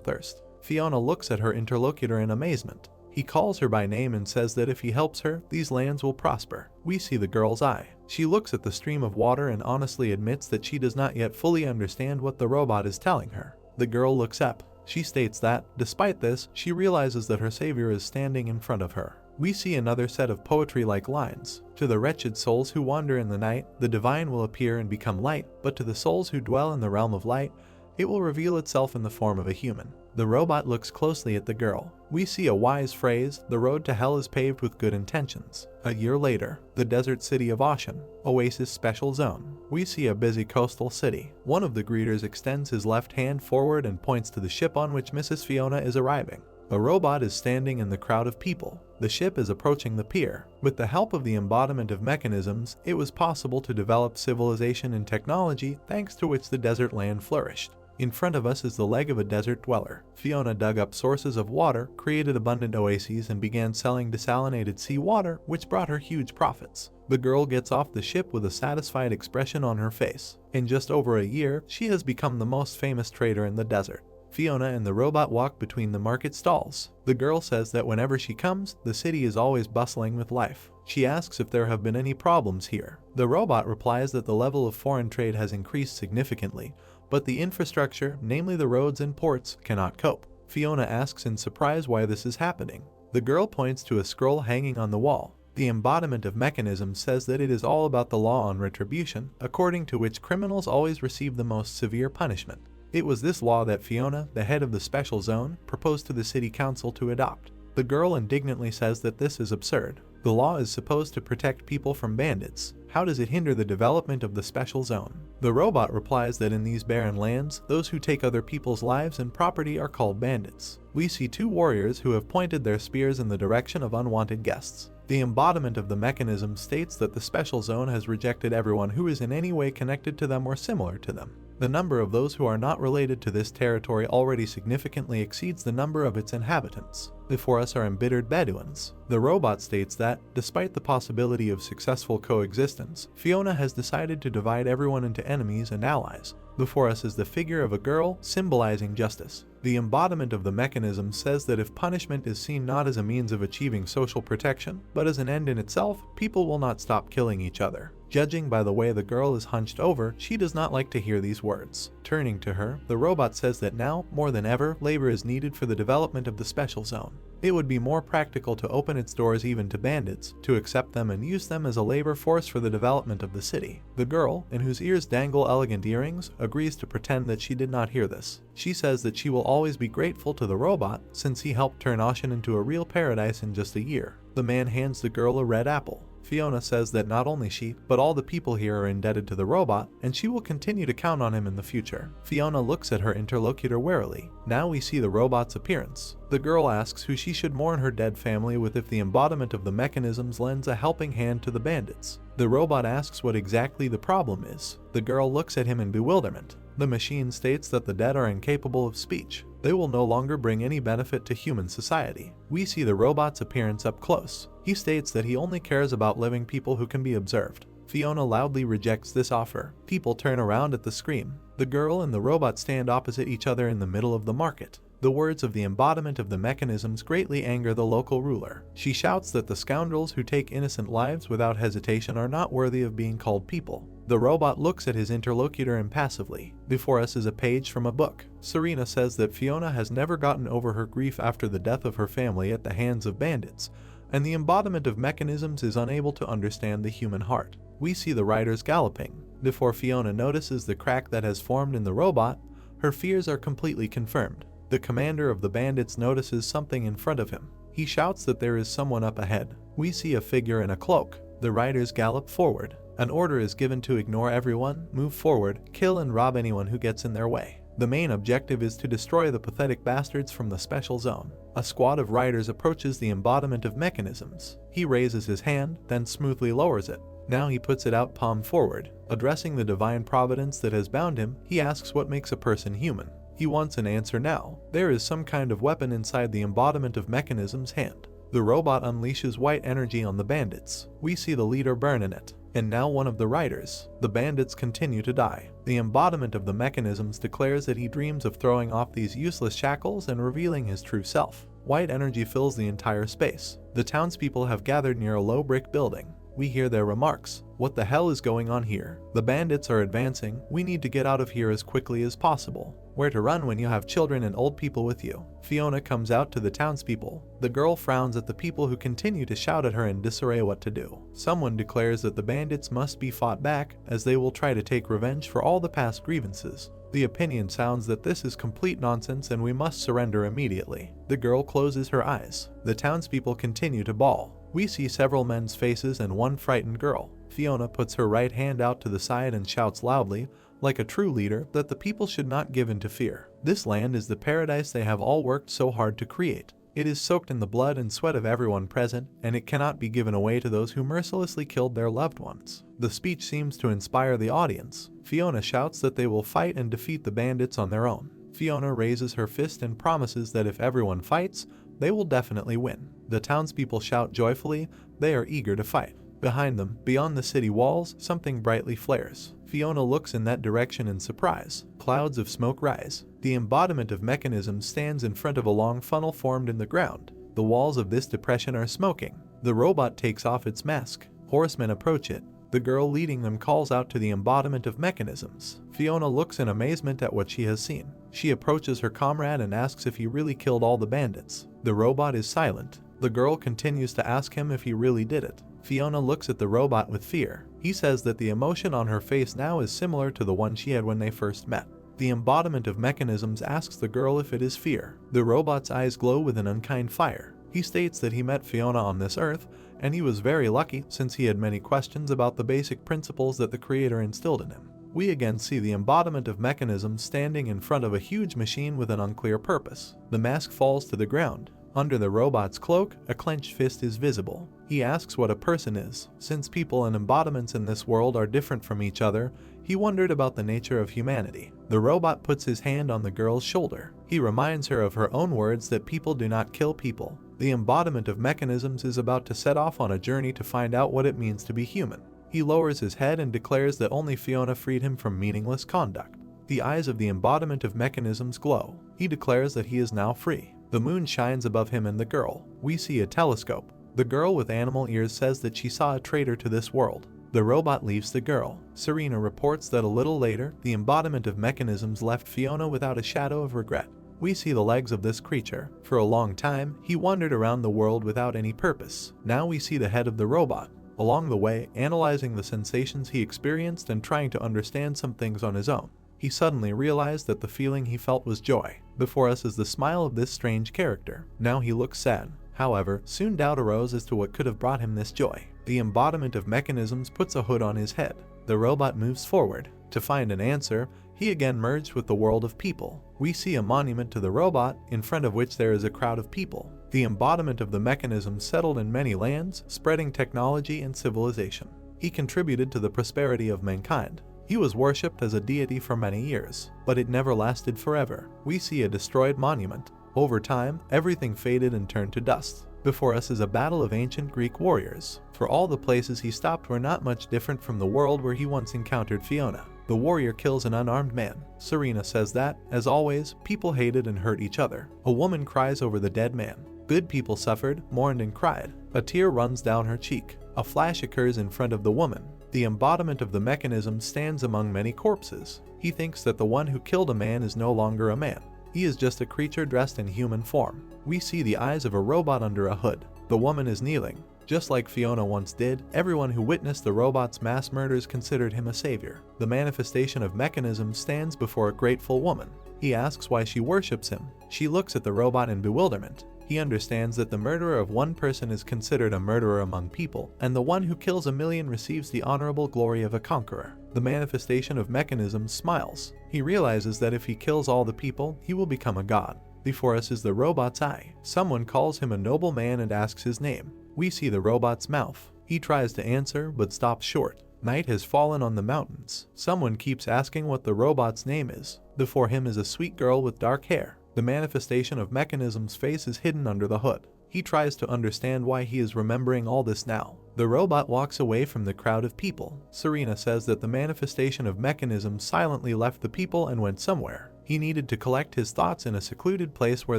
thirst. Fiona looks at her interlocutor in amazement. He calls her by name and says that if he helps her, these lands will prosper. We see the girl's eye. She looks at the stream of water and honestly admits that she does not yet fully understand what the robot is telling her. The girl looks up. She states that, despite this, she realizes that her savior is standing in front of her. We see another set of poetry-like lines. To the wretched souls who wander in the night, the divine will appear and become light, but to the souls who dwell in the realm of light, it will reveal itself in the form of a human. The robot looks closely at the girl. We see a wise phrase, "The road to hell is paved with good intentions." A year later, the desert city of Ocean, Oasis Special Zone. We see a busy coastal city. One of the greeters extends his left hand forward and points to the ship on which Mrs. Fiona is arriving. A robot is standing in the crowd of people. The ship is approaching the pier. With the help of the embodiment of mechanisms, it was possible to develop civilization and technology thanks to which the desert land flourished. In front of us is the leg of a desert dweller. Fiona dug up sources of water, created abundant oases, and began selling desalinated seawater, which brought her huge profits. The girl gets off the ship with a satisfied expression on her face. In just over a year, she has become the most famous trader in the desert. Fiona and the robot walk between the market stalls. The girl says that whenever she comes, the city is always bustling with life. She asks if there have been any problems here. The robot replies that the level of foreign trade has increased significantly, but the infrastructure, namely the roads and ports, cannot cope. Fiona asks in surprise why this is happening. The girl points to a scroll hanging on the wall. The embodiment of mechanism says that it is all about the law on retribution, according to which criminals always receive the most severe punishment. It was this law that Fiona, the head of the special zone, proposed to the city council to adopt. The girl indignantly says that this is absurd. The law is supposed to protect people from bandits. How does it hinder the development of the special zone? The robot replies that in these barren lands, those who take other people's lives and property are called bandits. We see two warriors who have pointed their spears in the direction of unwanted guests. The embodiment of the mechanism states that the special zone has rejected everyone who is in any way connected to them or similar to them. The number of those who are not related to this territory already significantly exceeds the number of its inhabitants. Before us are embittered Bedouins. The robot states that, despite the possibility of successful coexistence, Fiona has decided to divide everyone into enemies and allies. Before us is the figure of a girl, symbolizing justice. The embodiment of the mechanism says that if punishment is seen not as a means of achieving social protection, but as an end in itself, people will not stop killing each other. Judging by the way the girl is hunched over, she does not like to hear these words. Turning to her, the robot says that now, more than ever, labor is needed for the development of the special zone. It would be more practical to open its doors even to bandits, to accept them and use them as a labor force for the development of the city. The girl, in whose ears dangle elegant earrings, agrees to pretend that she did not hear this. She says that she will always be grateful to the robot, since he helped turn Ocean into a real paradise in just a year. The man hands the girl a red apple. Fiona says that not only she, but all the people here are indebted to the robot, and she will continue to count on him in the future. Fiona looks at her interlocutor warily. Now we see the robot's appearance. The girl asks who she should mourn her dead family with if the embodiment of the mechanisms lends a helping hand to the bandits. The robot asks what exactly the problem is. The girl looks at him in bewilderment. The machine states that the dead are incapable of speech. They will no longer bring any benefit to human society. We see the robot's appearance up close. He states that he only cares about living people who can be observed. Fiona loudly rejects this offer. People turn around at the scream. The girl and the robot stand opposite each other in the middle of the market. The words of the embodiment of the mechanisms greatly anger the local ruler. She shouts that the scoundrels who take innocent lives without hesitation are not worthy of being called people. The robot looks at his interlocutor impassively. Before us is a page from a book. Serena says that Fiona has never gotten over her grief after the death of her family at the hands of bandits, and the embodiment of mechanisms is unable to understand the human heart. We see the riders galloping. Before Fiona notices the crack that has formed in the robot, her fears are completely confirmed. The commander of the bandits notices something in front of him. He shouts that there is someone up ahead. We see a figure in a cloak. The riders gallop forward. An order is given to ignore everyone, move forward, kill and rob anyone who gets in their way. The main objective is to destroy the pathetic bastards from the special zone. A squad of riders approaches the embodiment of mechanisms. He raises his hand, then smoothly lowers it. Now he puts it out palm forward. Addressing the divine providence that has bound him, he asks what makes a person human. He wants an answer now. There is some kind of weapon inside the embodiment of mechanism's hand. The robot unleashes white energy on the bandits. We see the leader burn in it. And now one of the riders. The bandits continue to die. The embodiment of the mechanisms declares that he dreams of throwing off these useless shackles and revealing his true self. White energy fills the entire space. The townspeople have gathered near a low brick building. We hear their remarks. What the hell is going on here? The bandits are advancing. We need to get out of here as quickly as possible. Where to run when you have children and old people with you? Fiona comes out to the townspeople. The girl frowns at the people who continue to shout at her in disarray what to do. Someone declares that the bandits must be fought back, as they will try to take revenge for all the past grievances. The opinion sounds that this is complete nonsense and we must surrender immediately. The girl closes her eyes. The townspeople continue to bawl. We see several men's faces and one frightened girl. Fiona puts her right hand out to the side and shouts loudly, like a true leader, that the people should not give in to fear. This land is the paradise they have all worked so hard to create. It is soaked in the blood and sweat of everyone present, and it cannot be given away to those who mercilessly killed their loved ones. The speech seems to inspire the audience. Fiona shouts that they will fight and defeat the bandits on their own. Fiona raises her fist and promises that if everyone fights, they will definitely win. The townspeople shout joyfully. They are eager to fight. Behind them, beyond the city walls, something brightly flares. Fiona looks in that direction in surprise. Clouds of smoke rise. The embodiment of mechanism stands in front of a long funnel formed in the ground. The walls of this depression are smoking. The robot takes off its mask. Horsemen approach it. The girl leading them calls out to the embodiment of mechanisms. Fiona looks in amazement at what she has seen. She approaches her comrade and asks if he really killed all the bandits. The robot is silent. The girl continues to ask him if he really did it. Fiona looks at the robot with fear. He says that the emotion on her face now is similar to the one she had when they first met. The embodiment of mechanisms asks the girl if it is fear. The robot's eyes glow with an unkind fire. He states that he met Fiona on this earth, and he was very lucky since he had many questions about the basic principles that the creator instilled in him. We again see the embodiment of mechanisms standing in front of a huge machine with an unclear purpose. The mask falls to the ground. Under the robot's cloak, a clenched fist is visible. He asks what a person is. Since people and embodiments in this world are different from each other, he wondered about the nature of humanity. The robot puts his hand on the girl's shoulder. He reminds her of her own words that people do not kill people. The embodiment of mechanisms is about to set off on a journey to find out what it means to be human. He lowers his head and declares that only Fiona freed him from meaningless conduct. The eyes of the embodiment of mechanisms glow. He declares that he is now free. The moon shines above him and the girl. We see a telescope. The girl with animal ears says that she saw a traitor to this world. The robot leaves the girl. Serena reports that a little later, the embodiment of mechanisms left Fiona without a shadow of regret. We see the legs of this creature. For a long time, he wandered around the world without any purpose. Now we see the head of the robot. Along the way, analyzing the sensations he experienced and trying to understand some things on his own, he suddenly realized that the feeling he felt was joy. Before us is the smile of this strange character. Now he looks sad. However, soon doubt arose as to what could have brought him this joy. The embodiment of mechanisms puts a hood on his head. The robot moves forward. To find an answer, he again merged with the world of people. We see a monument to the robot, in front of which there is a crowd of people. The embodiment of the mechanism settled in many lands, spreading technology and civilization. He contributed to the prosperity of mankind. He was worshipped as a deity for many years, but it never lasted forever. We see a destroyed monument. Over time, everything faded and turned to dust. Before us is a battle of ancient Greek warriors. For all the places he stopped were not much different from the world where he once encountered Fiona. The warrior kills an unarmed man. Serena says that, as always, people hated and hurt each other. A woman cries over the dead man. Good people suffered, mourned and cried. A tear runs down her cheek. A flash occurs in front of the woman. The embodiment of the mechanism stands among many corpses. He thinks that the one who killed a man is no longer a man. He is just a creature dressed in human form. We see the eyes of a robot under a hood. The woman is kneeling. Just like Fiona once did, everyone who witnessed the robot's mass murders considered him a savior. The manifestation of mechanism stands before a grateful woman. He asks why she worships him. She looks at the robot in bewilderment. He understands that the murderer of one person is considered a murderer among people, and the one who kills 1,000,000 receives the honorable glory of a conqueror. The manifestation of mechanism smiles. He realizes that if he kills all the people, he will become a god. Before us is the robot's eye. Someone calls him a noble man and asks his name. We see the robot's mouth. He tries to answer, but stops short. Night has fallen on the mountains. Someone keeps asking what the robot's name is. Before him is a sweet girl with dark hair. The manifestation of mechanism's face is hidden under the hood. He tries to understand why he is remembering all this now. The robot walks away from the crowd of people. Serena says that the manifestation of mechanism silently left the people and went somewhere. He needed to collect his thoughts in a secluded place where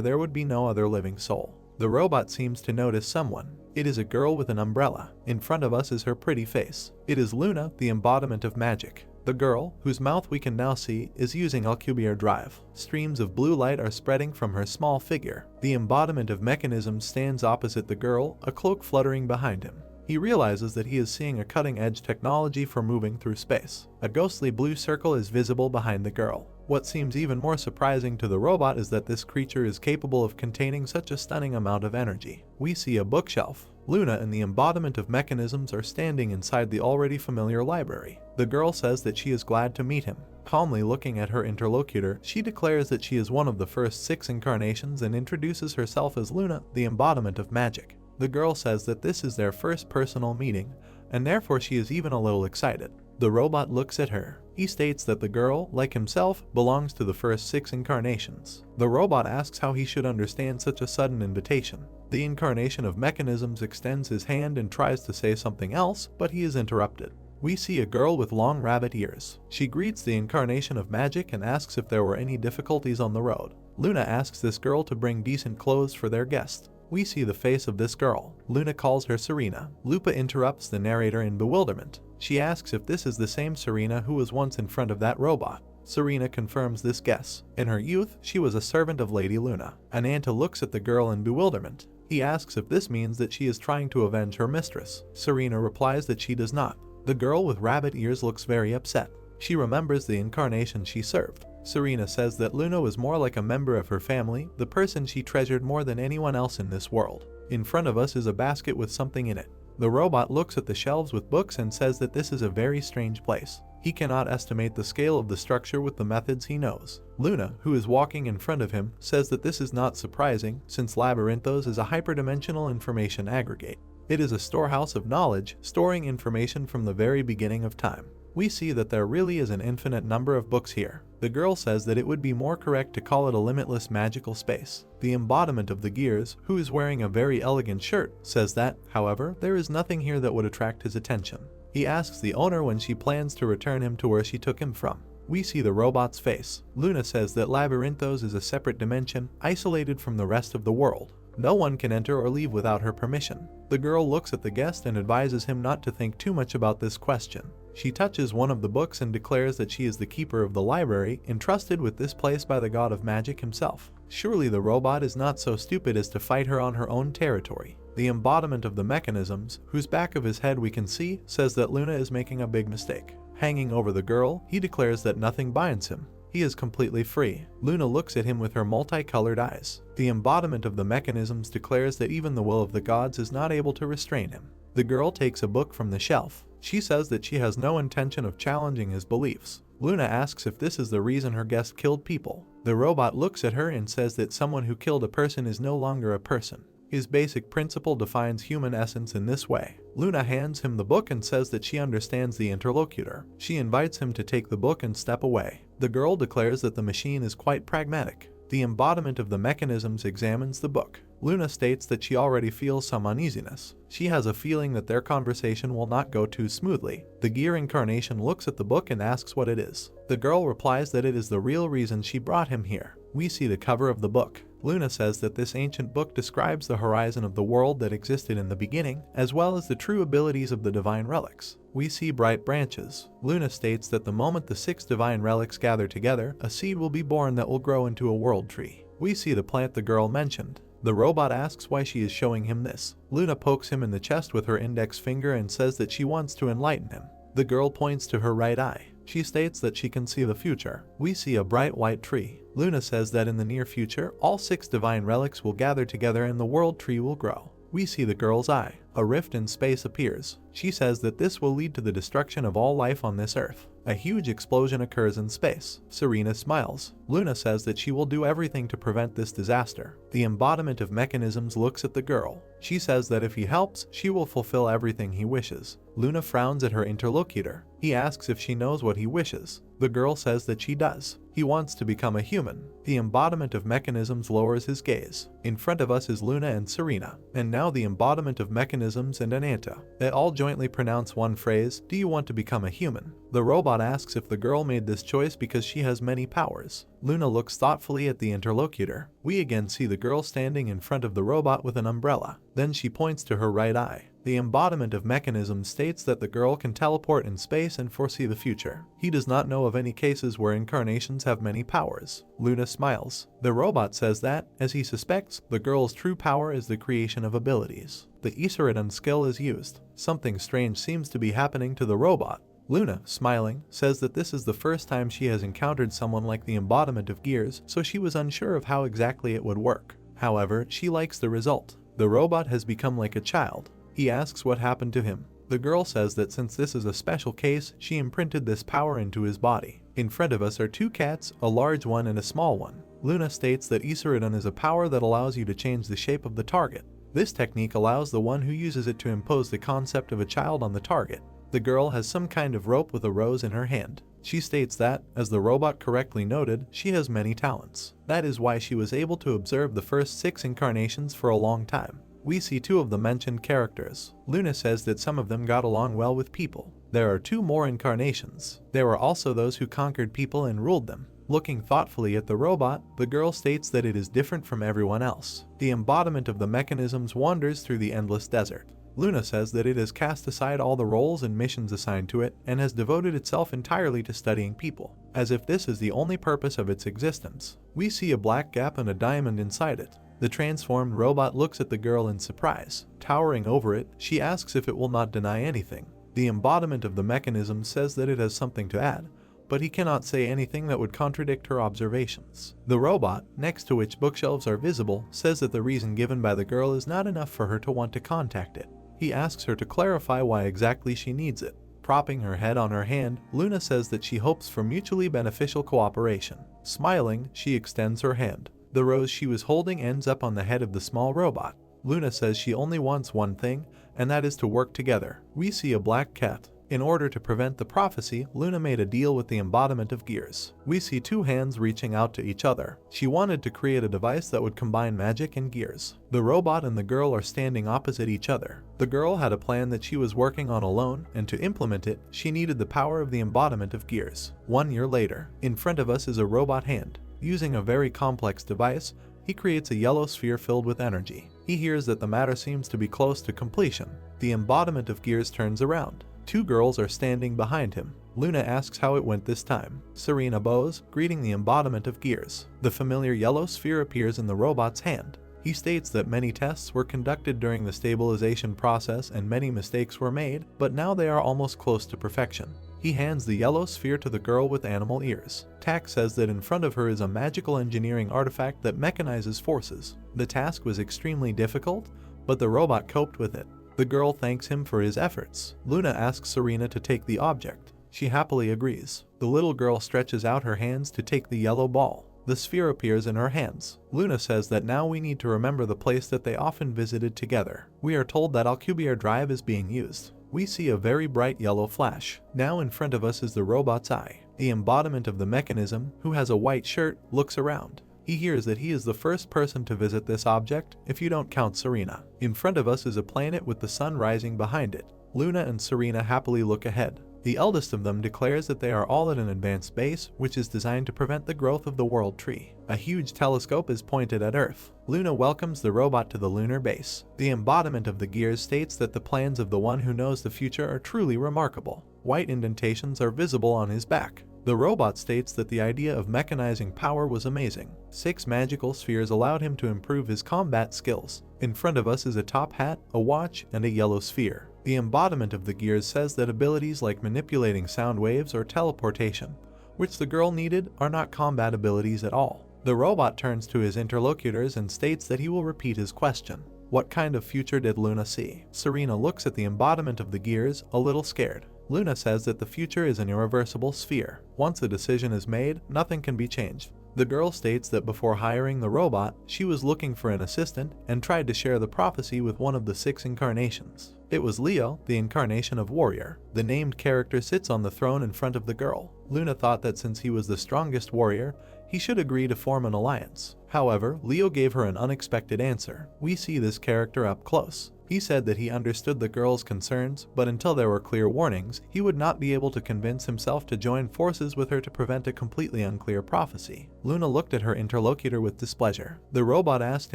there would be no other living soul. The robot seems to notice someone. It is a girl with an umbrella. In front of us is her pretty face. It is Luna, the embodiment of magic. The girl, whose mouth we can now see, is using Alcubierre drive. Streams of blue light are spreading from her small figure. The embodiment of mechanism stands opposite the girl, a cloak fluttering behind him. He realizes that he is seeing a cutting-edge technology for moving through space. A ghostly blue circle is visible behind the girl. What seems even more surprising to the robot is that this creature is capable of containing such a stunning amount of energy. We see a bookshelf. Luna and the embodiment of mechanisms are standing inside the already familiar library. The girl says that she is glad to meet him. Calmly looking at her interlocutor, she declares that she is one of the first 6 incarnations and introduces herself as Luna, the embodiment of magic. The girl says that this is their first personal meeting, and therefore she is even a little excited. The robot looks at her. He states that the girl, like himself, belongs to the first 6 incarnations. The robot asks how he should understand such a sudden invitation. The incarnation of mechanisms extends his hand and tries to say something else, but he is interrupted. We see a girl with long rabbit ears. She greets the incarnation of magic and asks if there were any difficulties on the road. Luna asks this girl to bring decent clothes for their guest. We see the face of this girl. Luna calls her Serena. Lupa interrupts the narrator in bewilderment. She asks if this is the same Serena who was once in front of that robot. Serena confirms this guess. In her youth, she was a servant of Lady Luna. Ananta looks at the girl in bewilderment. He asks if this means that she is trying to avenge her mistress. Serena replies that she does not. The girl with rabbit ears looks very upset. She remembers the incarnation she served. Serena says that Luna was more like a member of her family, the person she treasured more than anyone else in this world. In front of us is a basket with something in it. The robot looks at the shelves with books and says that this is a very strange place. He cannot estimate the scale of the structure with the methods he knows. Luna, who is walking in front of him, says that this is not surprising, since Labyrinthos is a hyperdimensional information aggregate. It is a storehouse of knowledge, storing information from the very beginning of time. We see that there really is an infinite number of books here. The girl says that it would be more correct to call it a limitless magical space. The embodiment of the gears, who is wearing a very elegant shirt, says that, however, there is nothing here that would attract his attention. He asks the owner when she plans to return him to where she took him from. We see the robot's face. Luna says that Labyrinthos is a separate dimension, isolated from the rest of the world. No one can enter or leave without her permission. The girl looks at the guest and advises him not to think too much about this question. She touches one of the books and declares that she is the keeper of the library, entrusted with this place by the god of magic himself. Surely the robot is not so stupid as to fight her on her own territory. The embodiment of the mechanisms, whose back of his head we can see, says that Luna is making a big mistake. Hanging over the girl, he declares that nothing binds him. He is completely free. Luna looks at him with her multicolored eyes. The embodiment of the mechanisms declares that even the will of the gods is not able to restrain him. The girl takes a book from the shelf. She says that she has no intention of challenging his beliefs. Luna asks if this is the reason her guest killed people. The robot looks at her and says that someone who killed a person is no longer a person. His basic principle defines human essence in this way. Luna hands him the book and says that she understands the interlocutor. She invites him to take the book and step away. The girl declares that the machine is quite pragmatic. The embodiment of the mechanisms examines the book. Luna states that she already feels some uneasiness. She has a feeling that their conversation will not go too smoothly. The gear incarnation looks at the book and asks what it is. The girl replies that it is the real reason she brought him here. We see the cover of the book. Luna says that this ancient book describes the horizon of the world that existed in the beginning, as well as the true abilities of the divine relics. We see bright branches. Luna states that the moment the 6 divine relics gather together, a seed will be born that will grow into a world tree. We see the plant the girl mentioned. The robot asks why she is showing him this. Luna pokes him in the chest with her index finger and says that she wants to enlighten him. The girl points to her right eye. She states that she can see the future. We see a bright white tree. Luna says that in the near future, all 6 divine relics will gather together and the world tree will grow. We see the girl's eye. A rift in space appears. She says that this will lead to the destruction of all life on this earth. A huge explosion occurs in space. Serena smiles. Luna says that she will do everything to prevent this disaster. The embodiment of mechanisms looks at the girl. She says that if he helps, she will fulfill everything he wishes. Luna frowns at her interlocutor. He asks if she knows what he wishes. The girl says that she does. He wants to become a human. The embodiment of mechanisms lowers his gaze. In front of us is Luna and Serena, and now the embodiment of mechanisms and Ananta. They all jointly pronounce one phrase, "Do you want to become a human?" The robot asks if the girl made this choice because she has many powers. Luna looks thoughtfully at the interlocutor. We again see the girl standing in front of the robot with an umbrella. Then she points to her right eye. The embodiment of mechanism states that the girl can teleport in space and foresee the future. He does not know of any cases where incarnations have many powers. Luna smiles. The robot says that, as he suspects, the girl's true power is the creation of abilities. The Isaridan skill is used. Something strange seems to be happening to the robot. Luna, smiling, says that this is the first time she has encountered someone like the embodiment of gears, so she was unsure of how exactly it would work. However, she likes the result. The robot has become like a child. He asks what happened to him. The girl says that since this is a special case, she imprinted this power into his body. In front of us are two cats, a large one and a small one. Luna states that Isuridun is a power that allows you to change the shape of the target. This technique allows the one who uses it to impose the concept of a child on the target. The girl has some kind of rope with a rose in her hand. She states that, as the robot correctly noted, she has many talents. That is why she was able to observe the first 6 incarnations for a long time. We see 2 of the mentioned characters. Luna says that some of them got along well with people. There are 2 more incarnations. There were also those who conquered people and ruled them. Looking thoughtfully at the robot, the girl states that it is different from everyone else. The embodiment of the mechanisms wanders through the endless desert. Luna says that it has cast aside all the roles and missions assigned to it and has devoted itself entirely to studying people, as if this is the only purpose of its existence. We see a black gap and a diamond inside it. The transformed robot looks at the girl in surprise. Towering over it, she asks if it will not deny anything. The embodiment of the mechanism says that it has something to add, but he cannot say anything that would contradict her observations. The robot, next to which bookshelves are visible, says that the reason given by the girl is not enough for her to want to contact it. He asks her to clarify why exactly she needs it. Propping her head on her hand, Luna says that she hopes for mutually beneficial cooperation. Smiling, she extends her hand. The rose she was holding ends up on the head of the small robot. Luna says she only wants one thing, and that is to work together. We see a black cat. In order to prevent the prophecy, Luna made a deal with the embodiment of gears. We see 2 hands reaching out to each other. She wanted to create a device that would combine magic and gears. The robot and the girl are standing opposite each other. The girl had a plan that she was working on alone, and to implement it, she needed the power of the embodiment of gears. 1 year later, in front of us is a robot hand. Using a very complex device, he creates a yellow sphere filled with energy. He hears that the matter seems to be close to completion. The embodiment of gears turns around. 2 girls are standing behind him. Luna asks how it went this time. Serena bows, greeting the embodiment of gears. The familiar yellow sphere appears in the robot's hand. He states that many tests were conducted during the stabilization process and many mistakes were made, but now they are almost close to perfection. He hands the yellow sphere to the girl with animal ears. Tak says that in front of her is a magical engineering artifact that mechanizes forces. The task was extremely difficult, but the robot coped with it. The girl thanks him for his efforts. Luna asks Serena to take the object. She happily agrees. The little girl stretches out her hands to take the yellow ball. The sphere appears in her hands. Luna says that now we need to remember the place that they often visited together. We are told that Alcubierre Drive is being used. We see a very bright yellow flash. Now in front of us is the robot's eye. The embodiment of the mechanism, who has a white shirt, looks around. He hears that he is the first person to visit this object, if you don't count Serena. In front of us is a planet with the sun rising behind it. Luna and Serena happily look ahead. The eldest of them declares that they are all at an advanced base, which is designed to prevent the growth of the world tree. A huge telescope is pointed at Earth. Luna welcomes the robot to the lunar base. The embodiment of the gears states that the plans of the one who knows the future are truly remarkable. White indentations are visible on his back. The robot states that the idea of mechanizing power was amazing. 6 magical spheres allowed him to improve his combat skills. In front of us is a top hat, a watch, and a yellow sphere. The embodiment of the gears says that abilities like manipulating sound waves or teleportation, which the girl needed, are not combat abilities at all. The robot turns to his interlocutors and states that he will repeat his question. What kind of future did Luna see? Serena looks at the embodiment of the gears, a little scared. Luna says that the future is an irreversible sphere. Once a decision is made, nothing can be changed. The girl states that before hiring the robot, she was looking for an assistant and tried to share the prophecy with one of the 6 incarnations. It was Leo, the incarnation of warrior. The named character sits on the throne in front of the girl. Luna thought that since he was the strongest warrior, he should agree to form an alliance. However, Leo gave her an unexpected answer. We see this character up close. He said that he understood the girl's concerns, but until there were clear warnings, he would not be able to convince himself to join forces with her to prevent a completely unclear prophecy. Luna looked at her interlocutor with displeasure. The robot asked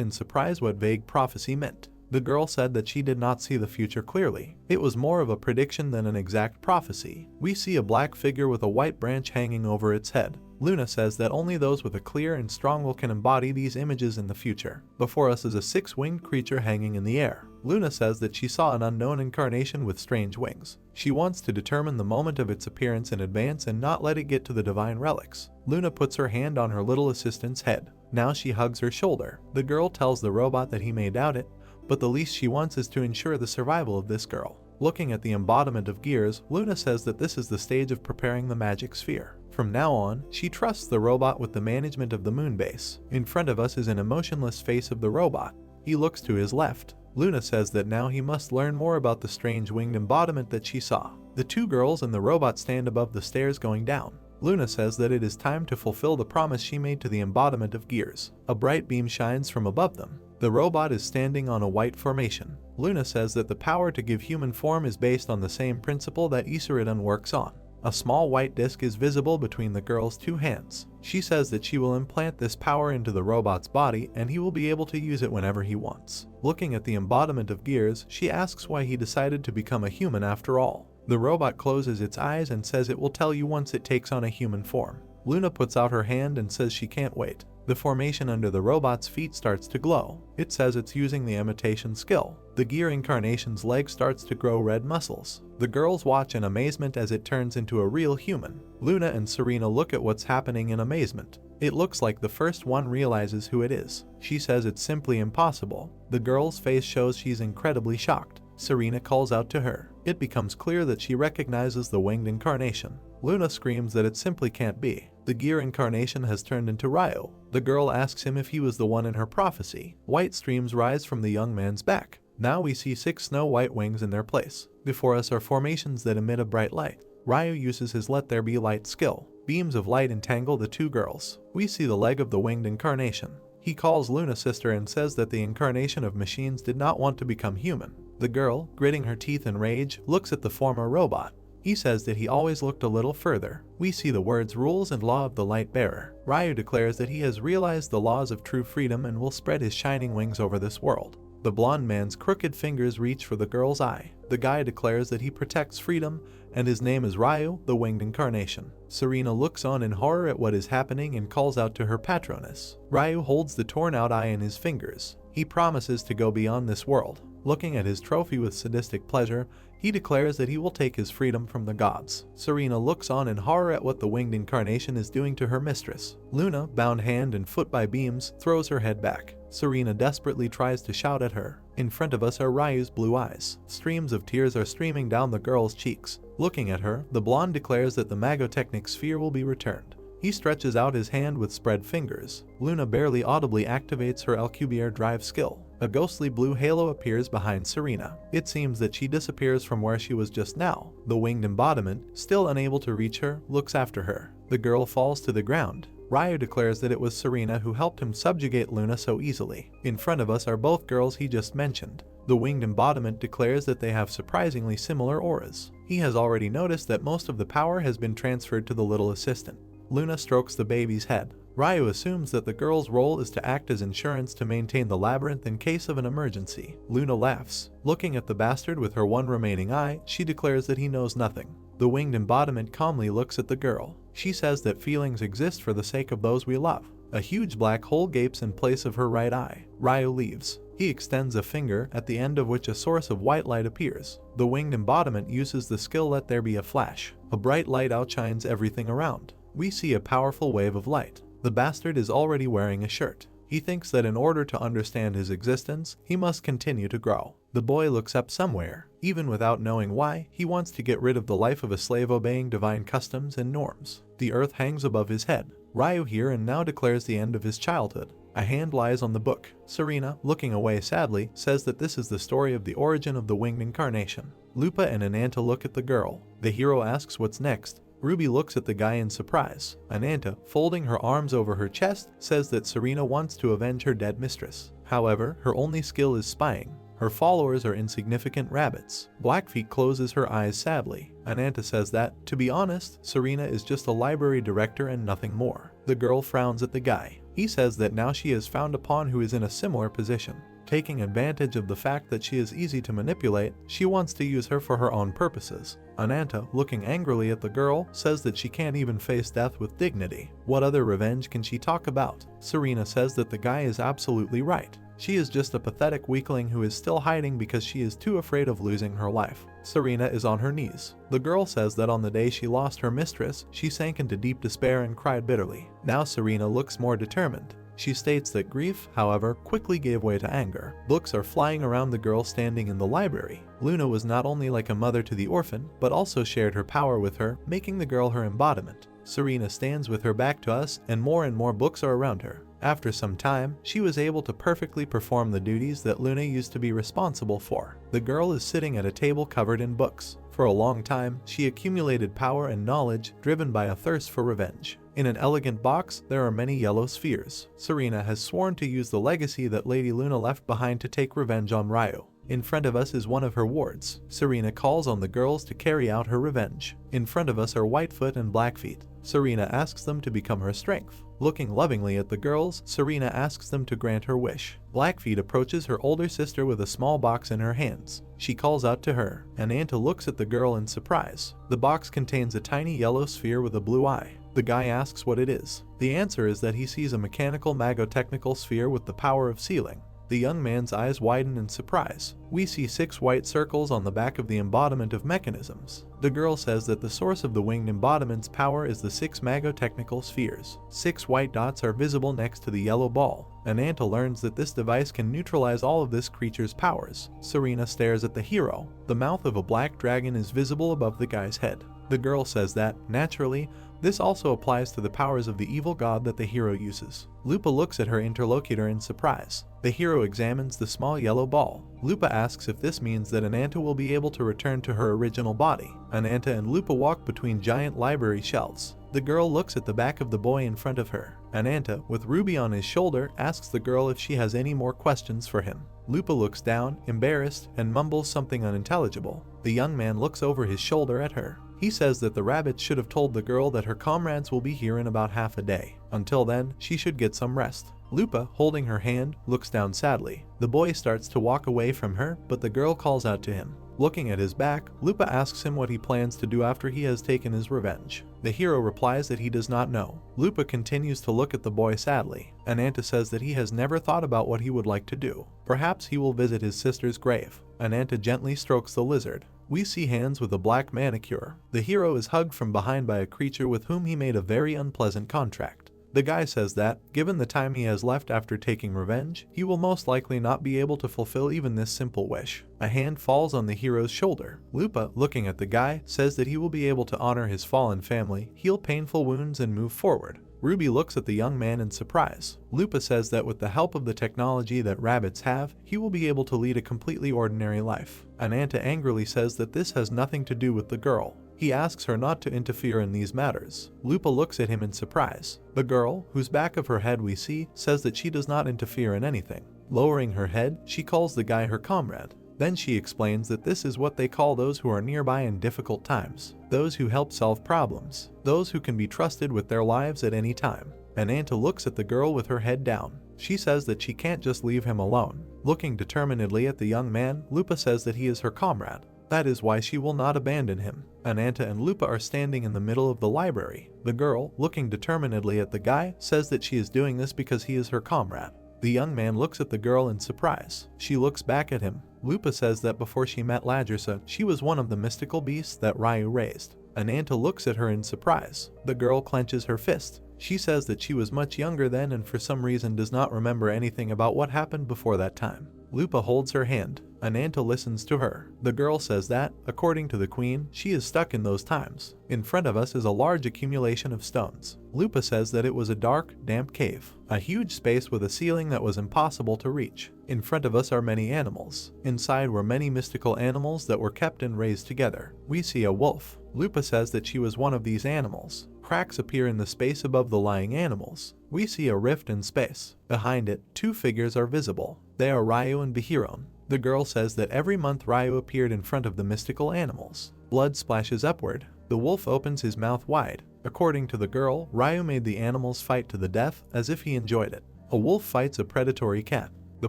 in surprise what vague prophecy meant. The girl said that she did not see the future clearly. It was more of a prediction than an exact prophecy. We see a black figure with a white branch hanging over its head. Luna says that only those with a clear and strong will can embody these images in the future. Before us is a six-winged creature hanging in the air. Luna says that she saw an unknown incarnation with strange wings. She wants to determine the moment of its appearance in advance and not let it get to the divine relics. Luna puts her hand on her little assistant's head. Now she hugs her shoulder. The girl tells the robot that he may doubt it, but the least she wants is to ensure the survival of this girl. Looking at the embodiment of gears, Luna says that this is the stage of preparing the magic sphere. From now on, she trusts the robot with the management of the moon base. In front of us is an emotionless face of the robot. He looks to his left. Luna says that now he must learn more about the strange winged embodiment that she saw. The two girls and the robot stand above the stairs going down. Luna says that it is time to fulfill the promise she made to the embodiment of gears. A bright beam shines from above them. The robot is standing on a white formation. Luna says that the power to give human form is based on the same principle that Isuridun works on. A small white disc is visible between the girl's two hands. She says that she will implant this power into the robot's body and he will be able to use it whenever he wants. Looking at the embodiment of gears, she asks why he decided to become a human after all. The robot closes its eyes and says it will tell you once it takes on a human form. Luna puts out her hand and says she can't wait. The formation under the robot's feet starts to glow. It says it's using the imitation skill. The gear incarnation's leg starts to grow red muscles. The girls watch in amazement as it turns into a real human. Luna and Serena look at what's happening in amazement. It looks like the first one realizes who it is. She says it's simply impossible. The girl's face shows she's incredibly shocked. Serena calls out to her. It becomes clear that she recognizes the winged incarnation. Luna screams that it simply can't be. The gear incarnation has turned into Ryo. The girl asks him if he was the one in her prophecy. White streams rise from the young man's back. Now we see 6 snow-white wings in their place. Before us are formations that emit a bright light. Ryo uses his Let There Be Light skill. Beams of light entangle the two girls. We see the leg of the winged incarnation. He calls Luna sister and says that the incarnation of machines did not want to become human. The girl, gritting her teeth in rage, looks at the former robot. He says that he always looked a little further. We see the words rules and law of the light bearer. Ryu declares that he has realized the laws of true freedom and will spread his shining wings over this world. The blonde man's crooked fingers reach for the girl's eye. The guy declares that he protects freedom and his name is Ryu, the winged incarnation. Serena looks on in horror at what is happening and calls out to her patroness. Ryu holds the torn out eye in his fingers. He promises to go beyond this world. Looking at his trophy with sadistic pleasure, he declares that he will take his freedom from the gods. Serena looks on in horror at what the winged incarnation is doing to her mistress. Luna, bound hand and foot by beams, throws her head back. Serena desperately tries to shout at her. In front of us are Ryu's blue eyes. Streams of tears are streaming down the girl's cheeks. Looking at her, the blonde declares that the magotechnic sphere will be returned. He stretches out his hand with spread fingers. Luna barely audibly activates her Alcubierre drive skill. A ghostly blue halo appears behind Serena. It seems that she disappears from where she was just now. The winged embodiment, still unable to reach her, looks after her. The girl falls to the ground. Ryu declares that it was Serena who helped him subjugate Luna so easily. In front of us are both girls he just mentioned. The winged embodiment declares that they have surprisingly similar auras. He has already noticed that most of the power has been transferred to the little assistant. Luna strokes the baby's head. Ryu assumes that the girl's role is to act as insurance to maintain the labyrinth in case of an emergency. Luna laughs. Looking at the bastard with her one remaining eye, she declares that he knows nothing. The winged embodiment calmly looks at the girl. She says that feelings exist for the sake of those we love. A huge black hole gapes in place of her right eye. Ryu leaves. He extends a finger, at the end of which a source of white light appears. The winged embodiment uses the skill Let There Be a Flash. A bright light outshines everything around. We see a powerful wave of light. The bastard is already wearing a shirt. He thinks that in order to understand his existence, he must continue to grow. The boy looks up somewhere. Even without knowing why, he wants to get rid of the life of a slave obeying divine customs and norms. The earth hangs above his head. Ryu here and now declares the end of his childhood. A hand lies on the book. Serena, looking away sadly, says that this is the story of the origin of the winged incarnation. Lupa and Ananta look at the girl. The hero asks what's next. Ruby looks at the guy in surprise. Ananta, folding her arms over her chest, says that Serena wants to avenge her dead mistress. However, her only skill is spying. Her followers are insignificant rabbits. Blackfeet closes her eyes sadly. Ananta says that, to be honest, Serena is just a library director and nothing more. The girl frowns at the guy. He says that now she has found a pawn who is in a similar position. taking advantage of the fact that she is easy to manipulate, she wants to use her for her own purposes. Ananta, looking angrily at the girl, says that she can't even face death with dignity. What other revenge can she talk about? Serena says that the guy is absolutely right. She is just a pathetic weakling who is still hiding because she is too afraid of losing her life. Serena is on her knees. The girl says that on the day she lost her mistress, she sank into deep despair and cried bitterly. Now Serena looks more determined. She states that grief, however, quickly gave way to anger. Books are flying around the girl standing in the library. Luna was not only like a mother to the orphan, but also shared her power with her, making the girl her embodiment. Serena stands with her back to us, and more books are around her. After some time, she was able to perfectly perform the duties that Luna used to be responsible for. The girl is sitting at a table covered in books. For a long time, she accumulated power and knowledge, driven by a thirst for revenge. In an elegant box, there are many yellow spheres. Serena has sworn to use the legacy that Lady Luna left behind to take revenge on Ryu. In front of us is one of her wards. Serena calls on the girls to carry out her revenge. In front of us are Whitefoot and Blackfeet. Serena asks them to become her strength. Looking lovingly at the girls, Serena asks them to grant her wish. Blackfeet approaches her older sister with a small box in her hands. She calls out to her, and Anta looks at the girl in surprise. The box contains a tiny yellow sphere with a blue eye. The guy asks what it is. The answer is that he sees a mechanical magotechnical sphere with the power of sealing. The young man's eyes widen in surprise. We see 6 white circles on the back of the embodiment of mechanisms. The girl says that the source of the winged embodiment's power is the 6 magotechnical spheres. 6 white dots are visible next to the yellow ball. Ananta learns that this device can neutralize all of this creature's powers. Serena stares at the hero. The mouth of a black dragon is visible above the guy's head. The girl says that, naturally, this also applies to the powers of the evil god that the hero uses. Lupa looks at her interlocutor in surprise. The hero examines the small yellow ball. Lupa asks if this means that Ananta will be able to return to her original body. Ananta and Lupa walk between giant library shelves. The girl looks at the back of the boy in front of her. Ananta, with Ruby on his shoulder, asks the girl if she has any more questions for him. Lupa looks down, embarrassed, and mumbles something unintelligible. The young man looks over his shoulder at her. He says that the rabbit should have told the girl that her comrades will be here in about half a day. Until then, she should get some rest. Lupa, holding her hand, looks down sadly. The boy starts to walk away from her, but the girl calls out to him. Looking at his back, Lupa asks him what he plans to do after he has taken his revenge. The hero replies that he does not know. Lupa continues to look at the boy sadly. Ananta says that he has never thought about what he would like to do. Perhaps he will visit his sister's grave. Ananta gently strokes the lizard. We see hands with a black manicure. The hero is hugged from behind by a creature with whom he made a very unpleasant contract. The guy says that, given the time he has left after taking revenge, he will most likely not be able to fulfill even this simple wish. A hand falls on the hero's shoulder. Lupa, looking at the guy, says that he will be able to honor his fallen family, heal painful wounds, and move forward. Ruby looks at the young man in surprise. Lupa says that with the help of the technology that rabbits have, he will be able to lead a completely ordinary life. Ananta angrily says that this has nothing to do with the girl. He asks her not to interfere in these matters. Lupa looks at him in surprise. The girl, whose back of her head we see, says that she does not interfere in anything. Lowering her head, she calls the guy her comrade. Then she explains that this is what they call those who are nearby in difficult times, those who help solve problems, those who can be trusted with their lives at any time. Ananta looks at the girl with her head down. She says that she can't just leave him alone. Looking determinedly at the young man, Lupa says that he is her comrade. That is why she will not abandon him. Ananta and Lupa are standing in the middle of the library. The girl, looking determinedly at the guy, says that she is doing this because he is her comrade. The young man looks at the girl in surprise. She looks back at him. Lupa says that before she met Ladrissa, she was one of the mystical beasts that Ryu raised. Ananta looks at her in surprise. The girl clenches her fist. She says that she was much younger then and for some reason does not remember anything about what happened before that time. Lupa holds her hand. Ananta listens to her. The girl says that, according to the queen, she is stuck in those times. In front of us is a large accumulation of stones. Lupa says that it was a dark, damp cave, a huge space with a ceiling that was impossible to reach. In front of us are many animals. Inside were many mystical animals that were kept and raised together. We see a wolf. Lupa says that she was one of these animals. Cracks appear in the space above the lying animals. We see a rift in space. Behind it, 2 figures are visible. They are Ryu and Bihiron. The girl says that every month Ryu appeared in front of the mystical animals. Blood splashes upward. The wolf opens his mouth wide. According to the girl, Ryu made the animals fight to the death as if he enjoyed it. A wolf fights a predatory cat. The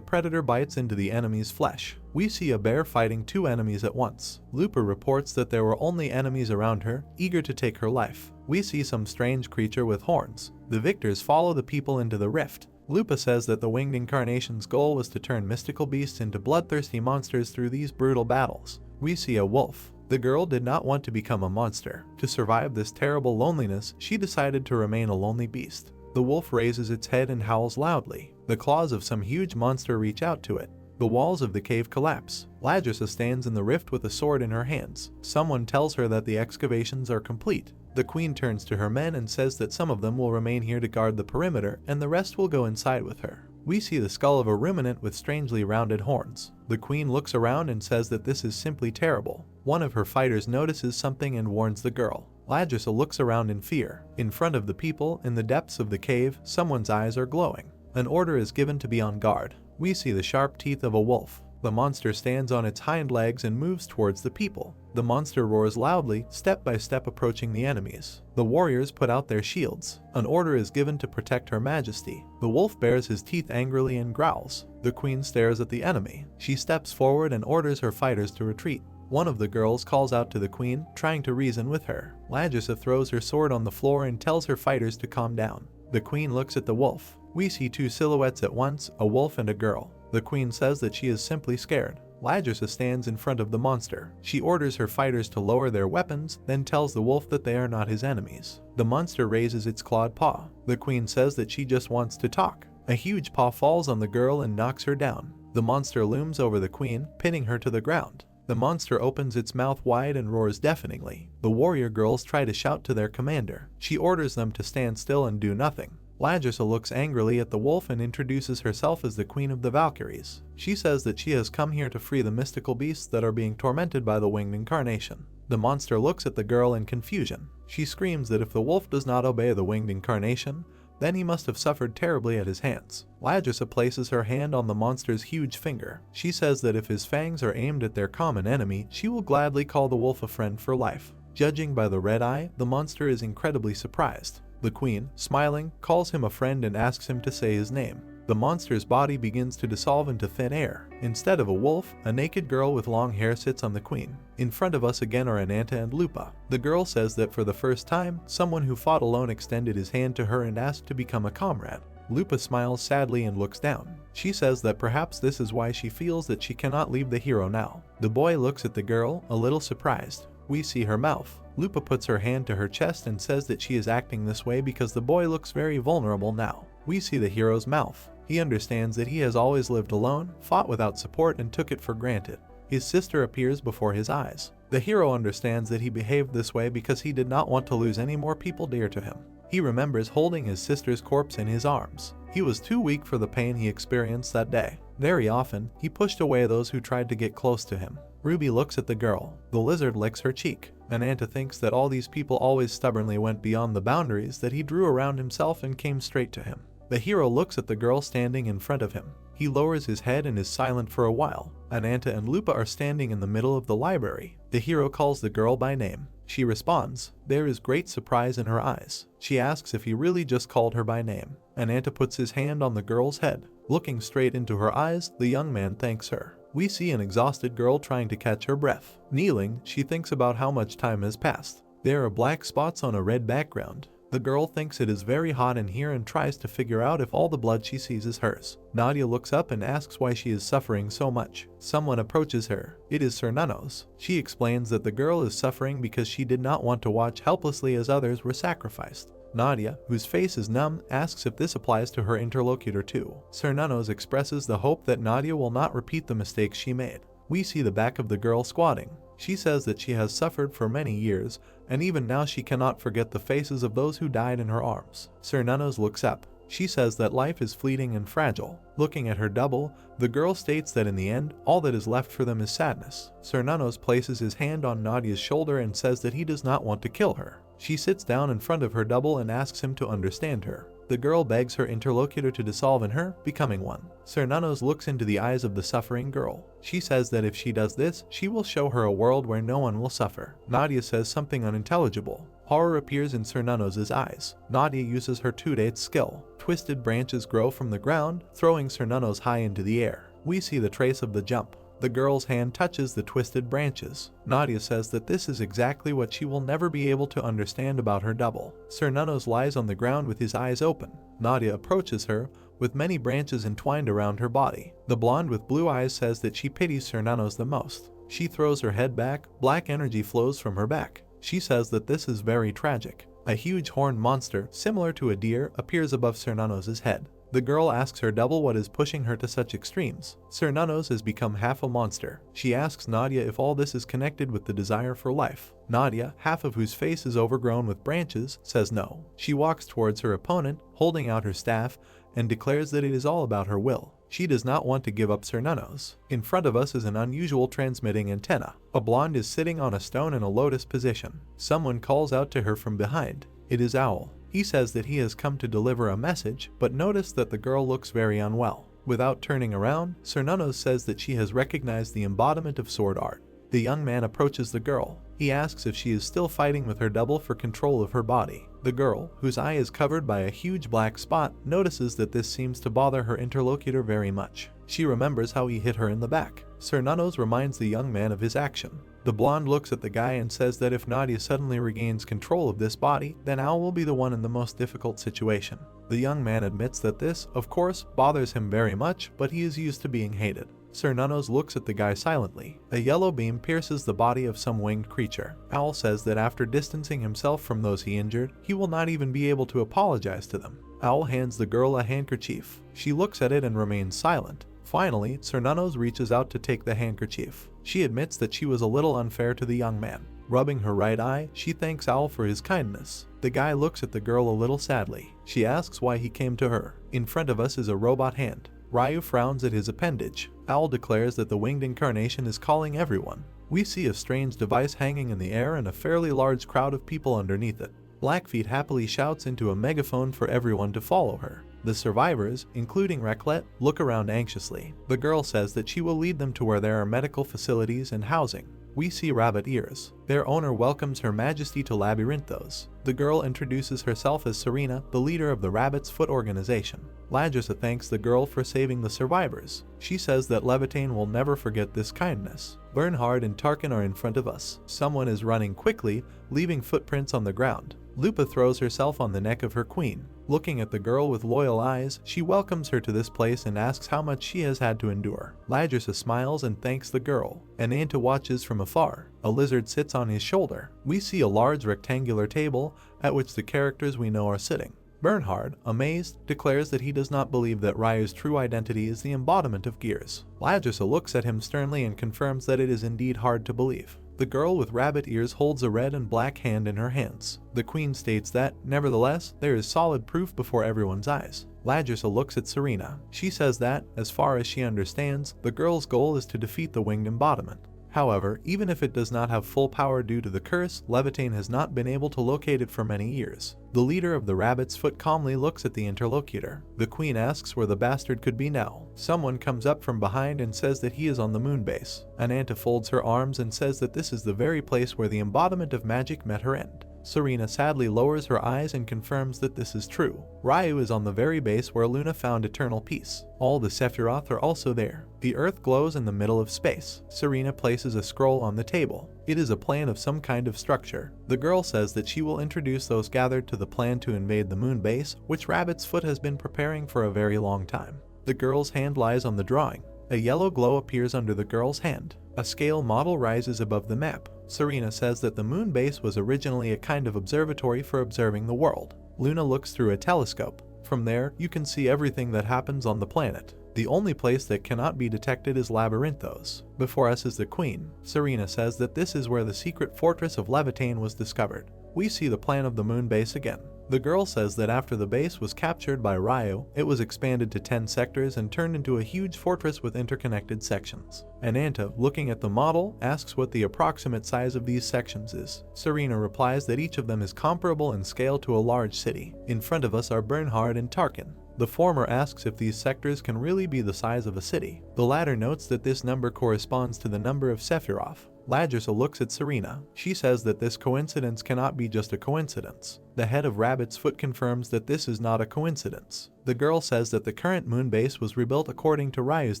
predator bites into the enemy's flesh. We see a bear fighting two enemies at once. Lupa reports that there were only enemies around her, eager to take her life. We see some strange creature with horns. The victors follow the people into the rift. Lupa says that the winged incarnation's goal was to turn mystical beasts into bloodthirsty monsters through these brutal battles. We see a wolf. The girl did not want to become a monster. To survive this terrible loneliness, she decided to remain a lonely beast. The wolf raises its head and howls loudly. The claws of some huge monster reach out to it. The walls of the cave collapse. Ladrasa stands in the rift with a sword in her hands. Someone tells her that the excavations are complete. The queen turns to her men and says that some of them will remain here to guard the perimeter and the rest will go inside with her. We see the skull of a ruminant with strangely rounded horns. The queen looks around and says that this is simply terrible. One of her fighters notices something and warns the girl. Ladrasa looks around in fear. In front of the people, in the depths of the cave, someone's eyes are glowing. An order is given to be on guard. We see the sharp teeth of a wolf. The monster stands on its hind legs and moves towards the people. The monster roars loudly, step by step approaching the enemies. The warriors put out their shields. An order is given to protect Her Majesty. The wolf bares his teeth angrily and growls. The queen stares at the enemy. She steps forward and orders her fighters to retreat. One of the girls calls out to the queen, trying to reason with her. Ladrasa throws her sword on the floor and tells her fighters to calm down. The queen looks at the wolf. We see two silhouettes at once, a wolf and a girl. The queen says that she is simply scared. Ladrasa stands in front of the monster. She orders her fighters to lower their weapons, then tells the wolf that they are not his enemies. The monster raises its clawed paw. The queen says that she just wants to talk. A huge paw falls on the girl and knocks her down. The monster looms over the queen, pinning her to the ground. The monster opens its mouth wide and roars deafeningly. The warrior girls try to shout to their commander. She orders them to stand still and do nothing. Ladrasa looks angrily at the wolf and introduces herself as the Queen of the Valkyries. She says that she has come here to free the mystical beasts that are being tormented by the winged incarnation. The monster looks at the girl in confusion. She screams that if the wolf does not obey the winged incarnation, then he must have suffered terribly at his hands. Ladrasa places her hand on the monster's huge finger. She says that if his fangs are aimed at their common enemy, she will gladly call the wolf a friend for life. Judging by the red eye, the monster is incredibly surprised. The queen, smiling, calls him a friend and asks him to say his name. The monster's body begins to dissolve into thin air. Instead of a wolf, a naked girl with long hair sits on the queen. In front of us again are Ananta and Lupa. The girl says that for the first time, someone who fought alone extended his hand to her and asked to become a comrade. Lupa smiles sadly and looks down. She says that perhaps this is why she feels that she cannot leave the hero now. The boy looks at the girl, a little surprised. We see her mouth. Lupa puts her hand to her chest and says that she is acting this way because the boy looks very vulnerable now. We see the hero's mouth. He understands that he has always lived alone, fought without support, and took it for granted. His sister appears before his eyes. The hero understands that he behaved this way because he did not want to lose any more people dear to him. He remembers holding his sister's corpse in his arms. He was too weak for the pain he experienced that day. Very often, he pushed away those who tried to get close to him. Ruby looks at the girl. The lizard licks her cheek. Ananta thinks that all these people always stubbornly went beyond the boundaries that he drew around himself and came straight to him. The hero looks at the girl standing in front of him. He lowers his head and is silent for a while. Ananta and Lupa are standing in the middle of the library. The hero calls the girl by name. She responds. There is great surprise in her eyes. She asks if he really just called her by name. Ananta puts his hand on the girl's head. Looking straight into her eyes, the young man thanks her. We see an exhausted girl trying to catch her breath. Kneeling, she thinks about how much time has passed. There are black spots on a red background. The girl thinks it is very hot in here and tries to figure out if all the blood she sees is hers. Nadia looks up and asks why she is suffering so much. Someone approaches her. It is Sernanos. She explains that the girl is suffering because she did not want to watch helplessly as others were sacrificed. Nadia, whose face is numb, asks if this applies to her interlocutor too. Sernanos expresses the hope that Nadia will not repeat the mistakes she made. We see the back of the girl squatting. She says that she has suffered for many years, and even now she cannot forget the faces of those who died in her arms. Sernanos looks up. She says that life is fleeting and fragile. Looking at her double, the girl states that in the end, all that is left for them is sadness. Sernanos places his hand on Nadia's shoulder and says that he does not want to kill her. She sits down in front of her double and asks him to understand her. The girl begs her interlocutor to dissolve in her, becoming one. Sernanos looks into the eyes of the suffering girl. She says that if she does this, she will show her a world where no one will suffer. Nadia says something unintelligible. Horror appears in Cernunno's eyes. Nadia uses her two-date skill. Twisted branches grow from the ground, throwing Cernunno's high into the air. We see the trace of the jump. The girl's hand touches the twisted branches. Nadia says that this is exactly what she will never be able to understand about her double. Cernunno's lies on the ground with his eyes open. Nadia approaches her, with many branches entwined around her body. The blonde with blue eyes says that she pities Cernunno's the most. She throws her head back, black energy flows from her back. She says that this is very tragic. A huge horned monster, similar to a deer, appears above Cernunno's head. The girl asks her double what is pushing her to such extremes. Cernunno's has become half a monster. She asks Nadia if all this is connected with the desire for life. Nadia, half of whose face is overgrown with branches, says no. She walks towards her opponent, holding out her staff, and declares that it is all about her will. She does not want to give up Cernunno's. In front of us is an unusual transmitting antenna. A blonde is sitting on a stone in a lotus position. Someone calls out to her from behind. It is Owl. He says that he has come to deliver a message, but notice that the girl looks very unwell. Without turning around, Cernunno says that she has recognized the embodiment of sword art. The young man approaches the girl. He asks if she is still fighting with her double for control of her body. The girl, whose eye is covered by a huge black spot, notices that this seems to bother her interlocutor very much. She remembers how he hit her in the back. Cernunno's reminds the young man of his action. The blonde looks at the guy and says that if Nadia suddenly regains control of this body, then Owl will be the one in the most difficult situation. The young man admits that this, of course, bothers him very much, but he is used to being hated. Cernunno's looks at the guy silently. A yellow beam pierces the body of some winged creature. Owl says that after distancing himself from those he injured, he will not even be able to apologize to them. Owl hands the girl a handkerchief. She looks at it and remains silent. Finally, Cernunno's reaches out to take the handkerchief. She admits that she was a little unfair to the young man. Rubbing her right eye, she thanks Owl for his kindness. The guy looks at the girl a little sadly. She asks why he came to her. In front of us is a robot hand. Ryu frowns at his appendage. Owl declares that the winged incarnation is calling everyone. We see a strange device hanging in the air and a fairly large crowd of people underneath it. Blackfeet happily shouts into a megaphone for everyone to follow her. The survivors, including Raclette, look around anxiously. The girl says that she will lead them to where there are medical facilities and housing. We see Rabbit Ears. Their owner welcomes Her Majesty to Labyrinthos. The girl introduces herself as Serena, the leader of the Rabbit's Foot organization. Ladrissa thanks the girl for saving the survivors. She says that Levitane will never forget this kindness. Bernhard and Tarkin are in front of us. Someone is running quickly, leaving footprints on the ground. Lupa throws herself on the neck of her queen. Looking at the girl with loyal eyes, she welcomes her to this place and asks how much she has had to endure. Ladrissa smiles and thanks the girl. Ananta watches from afar. A lizard sits on his shoulder. We see a large rectangular table at which the characters we know are sitting. Bernhard, amazed, declares that he does not believe that Ryu's true identity is the embodiment of Gears. Ladrissa looks at him sternly and confirms that it is indeed hard to believe. The girl with rabbit ears holds a red and black hand in her hands. The queen states that, nevertheless, there is solid proof before everyone's eyes. Ladrissa looks at Serena. She says that, as far as she understands, the girl's goal is to defeat the winged embodiment. However, even if it does not have full power due to the curse, Levitane has not been able to locate it for many years. The leader of the Rabbit's Foot calmly looks at the interlocutor. The queen asks where the bastard could be now. Someone comes up from behind and says that he is on the moon base. Ananta folds her arms and says that this is the very place where the embodiment of magic met her end. Serena sadly lowers her eyes and confirms that this is true. Ryu is on the very base where Luna found eternal peace. All the Sephiroth are also there. The earth glows in the middle of space. Serena places a scroll on the table. It is a plan of some kind of structure. The girl says that she will introduce those gathered to the plan to invade the moon base, which Rabbit's Foot has been preparing for a very long time. The girl's hand lies on the drawing. A yellow glow appears under the girl's hand. A scale model rises above the map. Serena says that the moon base was originally a kind of observatory for observing the world. Luna looks through a telescope. From there, you can see everything that happens on the planet. The only place that cannot be detected is Labyrinthos. Before us is the Queen. Serena says that this is where the secret fortress of Levitane was discovered. We see the plan of the moon base again. The girl says that after the base was captured by Ryu, it was expanded to 10 sectors and turned into a huge fortress with interconnected sections. Ananta, looking at the model, asks what the approximate size of these sections is. Serena replies that each of them is comparable in scale to a large city. In front of us are Bernhard and Tarkin. The former asks if these sectors can really be the size of a city. The latter notes that this number corresponds to the number of Sephiroth. Ladgersa looks at Serena. She says that this coincidence cannot be just a coincidence. The head of Rabbit's Foot confirms that this is not a coincidence. The girl says that the current moon base was rebuilt according to Ryu's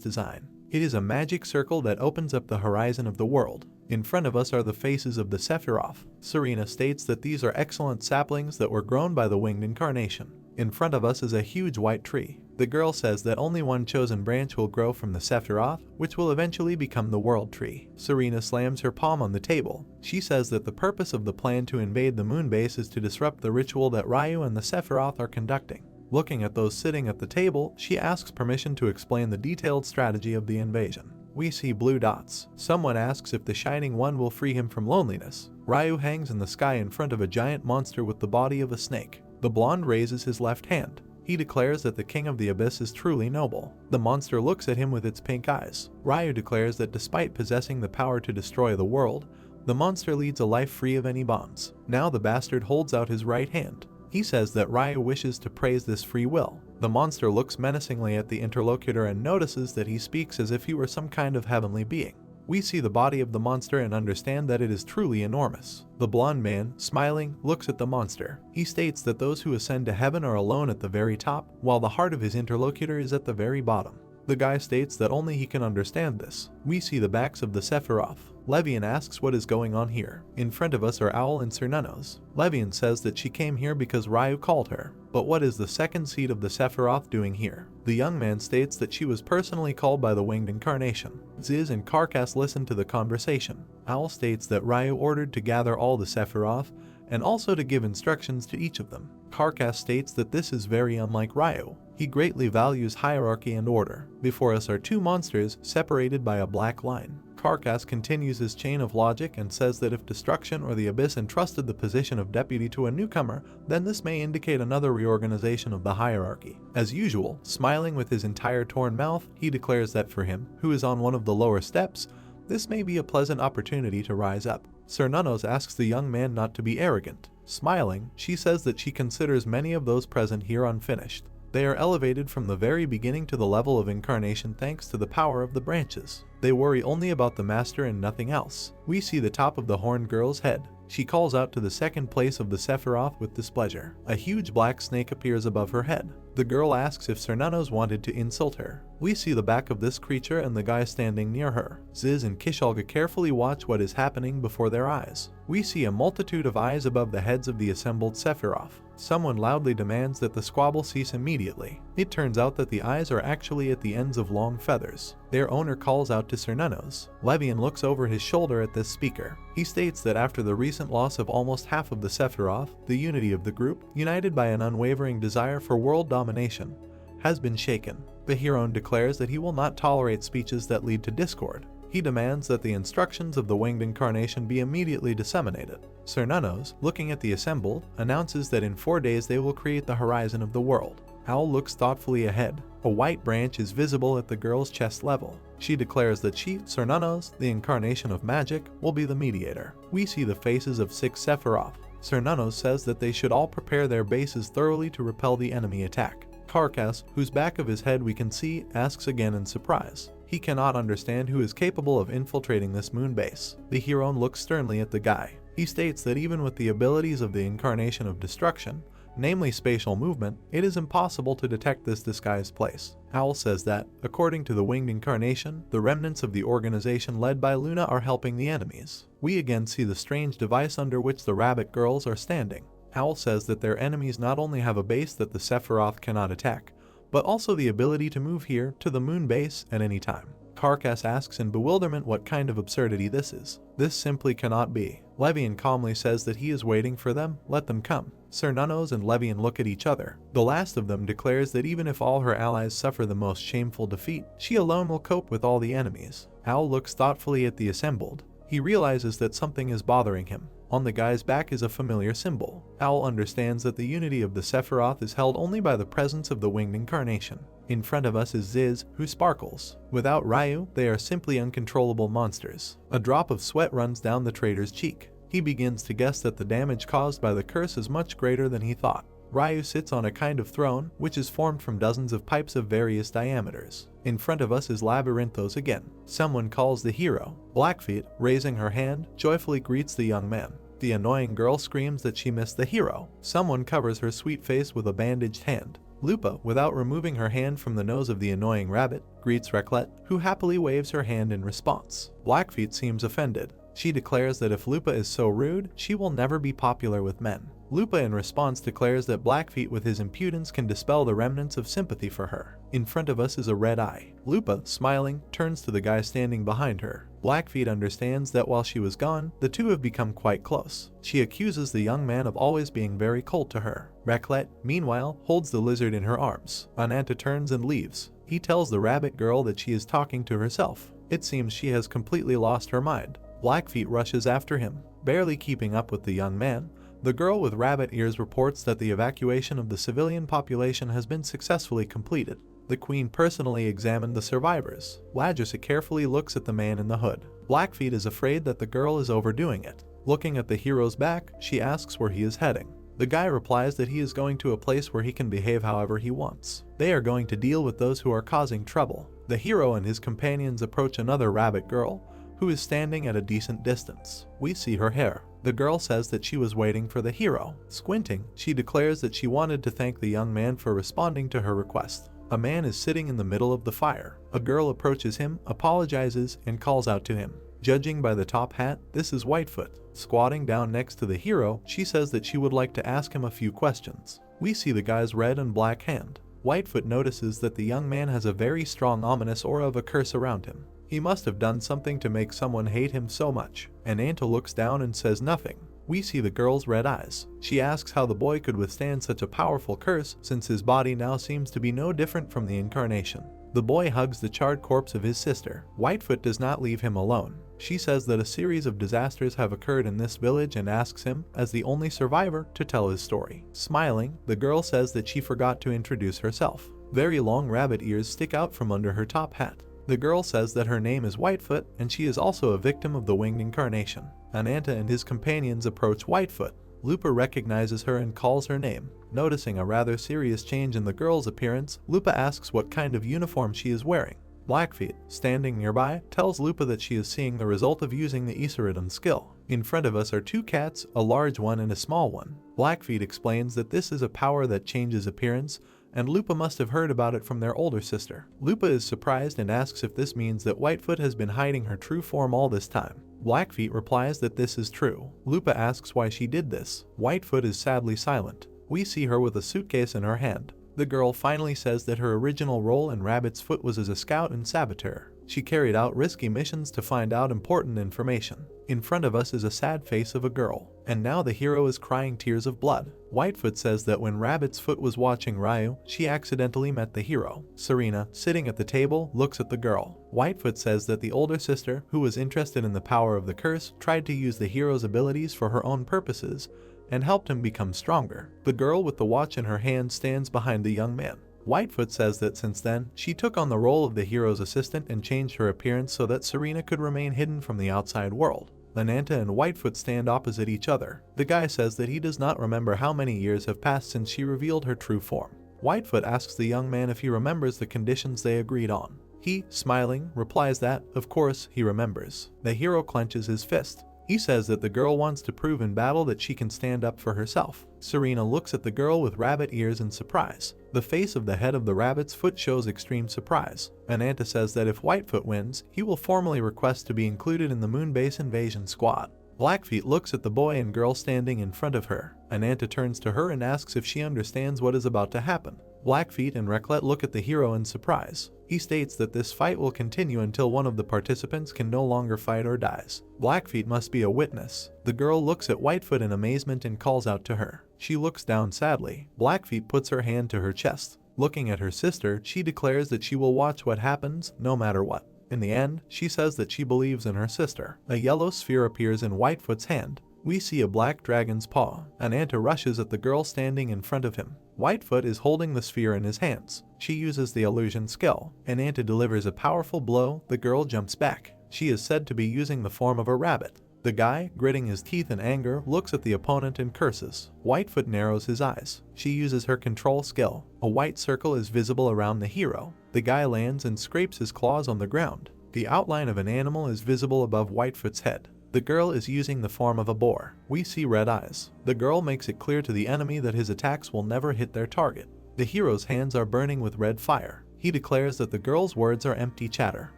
design. It is a magic circle that opens up the horizon of the world. In front of us are the faces of the Sephiroth. Serena states that these are excellent saplings that were grown by the winged incarnation. In front of us is a huge white tree. The girl says that only one chosen branch will grow from the Sephiroth, which will eventually become the world tree. Serena slams her palm on the table. She says that the purpose of the plan to invade the moon base is to disrupt the ritual that Ryu and the Sephiroth are conducting. Looking at those sitting at the table, she asks permission to explain the detailed strategy of the invasion. We see blue dots. Someone asks if the Shining One will free him from loneliness. Ryu hangs in the sky in front of a giant monster with the body of a snake. The blonde raises his left hand. He declares that the King of the Abyss is truly noble. The monster looks at him with its pink eyes. Ryu declares that despite possessing the power to destroy the world, the monster leads a life free of any bonds. Now the bastard holds out his right hand. He says that Ryu wishes to praise this free will. The monster looks menacingly at the interlocutor and notices that he speaks as if he were some kind of heavenly being. We see the body of the monster and understand that it is truly enormous. The blonde man, smiling, looks at the monster. He states that those who ascend to heaven are alone at the very top, while the heart of his interlocutor is at the very bottom. The guy states that only he can understand this. We see the backs of the Sephiroth. Levian asks what is going on here. In front of us are Owl and Cernunnos. Levian says that she came here because Ryu called her. But what is the second seed of the Sephiroth doing here? The young man states that she was personally called by the winged incarnation. Ziz and Karkas listen to the conversation. Owl states that Ryu ordered to gather all the Sephiroth and also to give instructions to each of them. Karkas states that this is very unlike Ryu. He greatly values hierarchy and order. Before us are two monsters separated by a black line. Karkas continues his chain of logic and says that if Destruction or the Abyss entrusted the position of deputy to a newcomer, then this may indicate another reorganization of the hierarchy. As usual, smiling with his entire torn mouth, he declares that for him, who is on one of the lower steps, this may be a pleasant opportunity to rise up. Cernunnos asks the young man not to be arrogant. Smiling, she says that she considers many of those present here unfinished. They are elevated from the very beginning to the level of incarnation thanks to the power of the branches. They worry only about the master and nothing else. We see the top of the horned girl's head. She calls out to the second place of the Sephiroth with displeasure. A huge black snake appears above her head. The girl asks if Cernunnos wanted to insult her. We see the back of this creature and the guy standing near her. Ziz and Kishalga carefully watch what is happening before their eyes. We see a multitude of eyes above the heads of the assembled Sephiroth. Someone loudly demands that the squabble cease immediately. It turns out that the eyes are actually at the ends of long feathers. Their owner calls out to Cernunnos. Levian looks over his shoulder at this speaker. He states that after the recent loss of almost half of the Sephiroth, the unity of the group, united by an unwavering desire for world domination, has been shaken. The hero declares that he will not tolerate speeches that lead to discord. He demands that the instructions of the winged incarnation be immediately disseminated. Cernunnos, looking at the assembled, announces that in 4 days they will create the horizon of the world. Owl looks thoughtfully ahead. A white branch is visible at the girl's chest level. She declares that she, Cernunnos, the incarnation of magic, will be the mediator. We see the faces of 6 Sephiroth. Cernunnos says that they should all prepare their bases thoroughly to repel the enemy attack. Karkas, whose back of his head we can see, asks again in surprise. He cannot understand who is capable of infiltrating this moon base. The hero looks sternly at the guy. He states that even with the abilities of the incarnation of destruction, namely spatial movement, it is impossible to detect this disguised place. Owl says that, according to the winged incarnation, the remnants of the organization led by Luna are helping the enemies. We again see the strange device under which the rabbit girls are standing. Owl says that their enemies not only have a base that the Sephiroth cannot attack, but also the ability to move here to the moon base at any time. Karkas asks in bewilderment what kind of absurdity this is. This simply cannot be. Levian calmly says that he is waiting for them, let them come. Cernunnos and Levian look at each other. The last of them declares that even if all her allies suffer the most shameful defeat, she alone will cope with all the enemies. Owl looks thoughtfully at the assembled. He realizes that something is bothering him. On the guy's back is a familiar symbol. Owl understands that the unity of the Sephiroth is held only by the presence of the winged incarnation. In front of us is Ziz, who sparkles. Without Ryu, they are simply uncontrollable monsters. A drop of sweat runs down the trader's cheek. He begins to guess that the damage caused by the curse is much greater than he thought. Ryu sits on a kind of throne, which is formed from dozens of pipes of various diameters. In front of us is Labyrinthos again. Someone calls the hero. Blackfeet, raising her hand, joyfully greets the young man. The annoying girl screams that she missed the hero. Someone covers her sweet face with a bandaged hand. Lupa, without removing her hand from the nose of the annoying rabbit, greets Raclette, who happily waves her hand in response. Blackfeet seems offended. She declares that if Lupa is so rude, she will never be popular with men. Lupa in response declares that Blackfeet with his impudence can dispel the remnants of sympathy for her. In front of us is a red eye. Lupa, smiling, turns to the guy standing behind her. Blackfeet understands that while she was gone, the two have become quite close. She accuses the young man of always being very cold to her. Raclette, meanwhile, holds the lizard in her arms. Ananta turns and leaves. He tells the rabbit girl that she is talking to herself. It seems she has completely lost her mind. Blackfeet rushes after him, barely keeping up with the young man. The girl with rabbit ears reports that the evacuation of the civilian population has been successfully completed. The queen personally examined the survivors. Lajusa carefully looks at the man in the hood. Blackfeet is afraid that the girl is overdoing it. Looking at the hero's back, she asks where he is heading. The guy replies that he is going to a place where he can behave however he wants. They are going to deal with those who are causing trouble. The hero and his companions approach another rabbit girl, who is standing at a decent distance. We see her hair. The girl says that she was waiting for the hero. Squinting, she declares that she wanted to thank the young man for responding to her request. A man is sitting in the middle of the fire. A girl approaches him, apologizes, and calls out to him. Judging by the top hat, this is Whitefoot. Squatting down next to the hero, she says that she would like to ask him a few questions. We see the guy's red and black hand. Whitefoot notices that the young man has a very strong ominous aura of a curse around him. He must have done something to make someone hate him so much. Ananta looks down and says nothing. We see the girl's red eyes. She asks how the boy could withstand such a powerful curse since his body now seems to be no different from the incarnation. The boy hugs the charred corpse of his sister. Whitefoot does not leave him alone. She says that a series of disasters have occurred in this village and asks him, as the only survivor, to tell his story. Smiling, the girl says that she forgot to introduce herself. Very long rabbit ears stick out from under her top hat. The girl says that her name is Whitefoot and she is also a victim of the winged incarnation. Ananta and his companions approach Whitefoot. Lupa recognizes her and calls her name. Noticing a rather serious change in the girl's appearance, Lupa asks what kind of uniform she is wearing. Blackfeet, standing nearby, tells Lupa that she is seeing the result of using the Isaridan skill. In front of us are two cats, a large one and a small one. Blackfeet explains that this is a power that changes appearance, and Lupa must have heard about it from their older sister. Lupa is surprised and asks if this means that Whitefoot has been hiding her true form all this time. Blackfeet replies that this is true. Lupa asks why she did this. Whitefoot is sadly silent. We see her with a suitcase in her hand. The girl finally says that her original role in Rabbit's Foot was as a scout and saboteur. She carried out risky missions to find out important information. In front of us is a sad face of a girl, and now the hero is crying tears of blood. Whitefoot says that when Rabbit's Foot was watching Ryu, she accidentally met the hero. Serena, sitting at the table, looks at the girl. Whitefoot says that the older sister, who was interested in the power of the curse, tried to use the hero's abilities for her own purposes, and helped him become stronger. The girl with the watch in her hand stands behind the young man. Whitefoot says that since then, she took on the role of the hero's assistant and changed her appearance so that Serena could remain hidden from the outside world. Ananta and Whitefoot stand opposite each other. The guy says that he does not remember how many years have passed since she revealed her true form. Whitefoot asks the young man if he remembers the conditions they agreed on. He, smiling, replies that, of course, he remembers. The hero clenches his fist. He says that the girl wants to prove in battle that she can stand up for herself. Serena looks at the girl with rabbit ears in surprise. The face of the head of the rabbit's foot shows extreme surprise. Ananta says that if Whitefoot wins, he will formally request to be included in the Moonbase invasion squad. Blackfeet looks at the boy and girl standing in front of her. Ananta turns to her and asks if she understands what is about to happen. Blackfeet and Raclette look at the hero in surprise. He states that this fight will continue until one of the participants can no longer fight or dies. Blackfeet must be a witness. The girl looks at Whitefoot in amazement and calls out to her. She looks down sadly. Blackfeet puts her hand to her chest. Looking at her sister, she declares that she will watch what happens, no matter what. In the end, she says that she believes in her sister. A yellow sphere appears in Whitefoot's hand. We see a black dragon's paw. Ananta rushes at the girl standing in front of him. Whitefoot is holding the sphere in his hands. She uses the illusion skill. Ananta delivers a powerful blow. The girl jumps back. She is said to be using the form of a rabbit. The guy, gritting his teeth in anger, looks at the opponent and curses. Whitefoot narrows his eyes. She uses her control skill. A white circle is visible around the hero. The guy lands and scrapes his claws on the ground. The outline of an animal is visible above Whitefoot's head. The girl is using the form of a boar. We see red eyes. The girl makes it clear to the enemy that his attacks will never hit their target. The hero's hands are burning with red fire. He declares that the girl's words are empty chatter.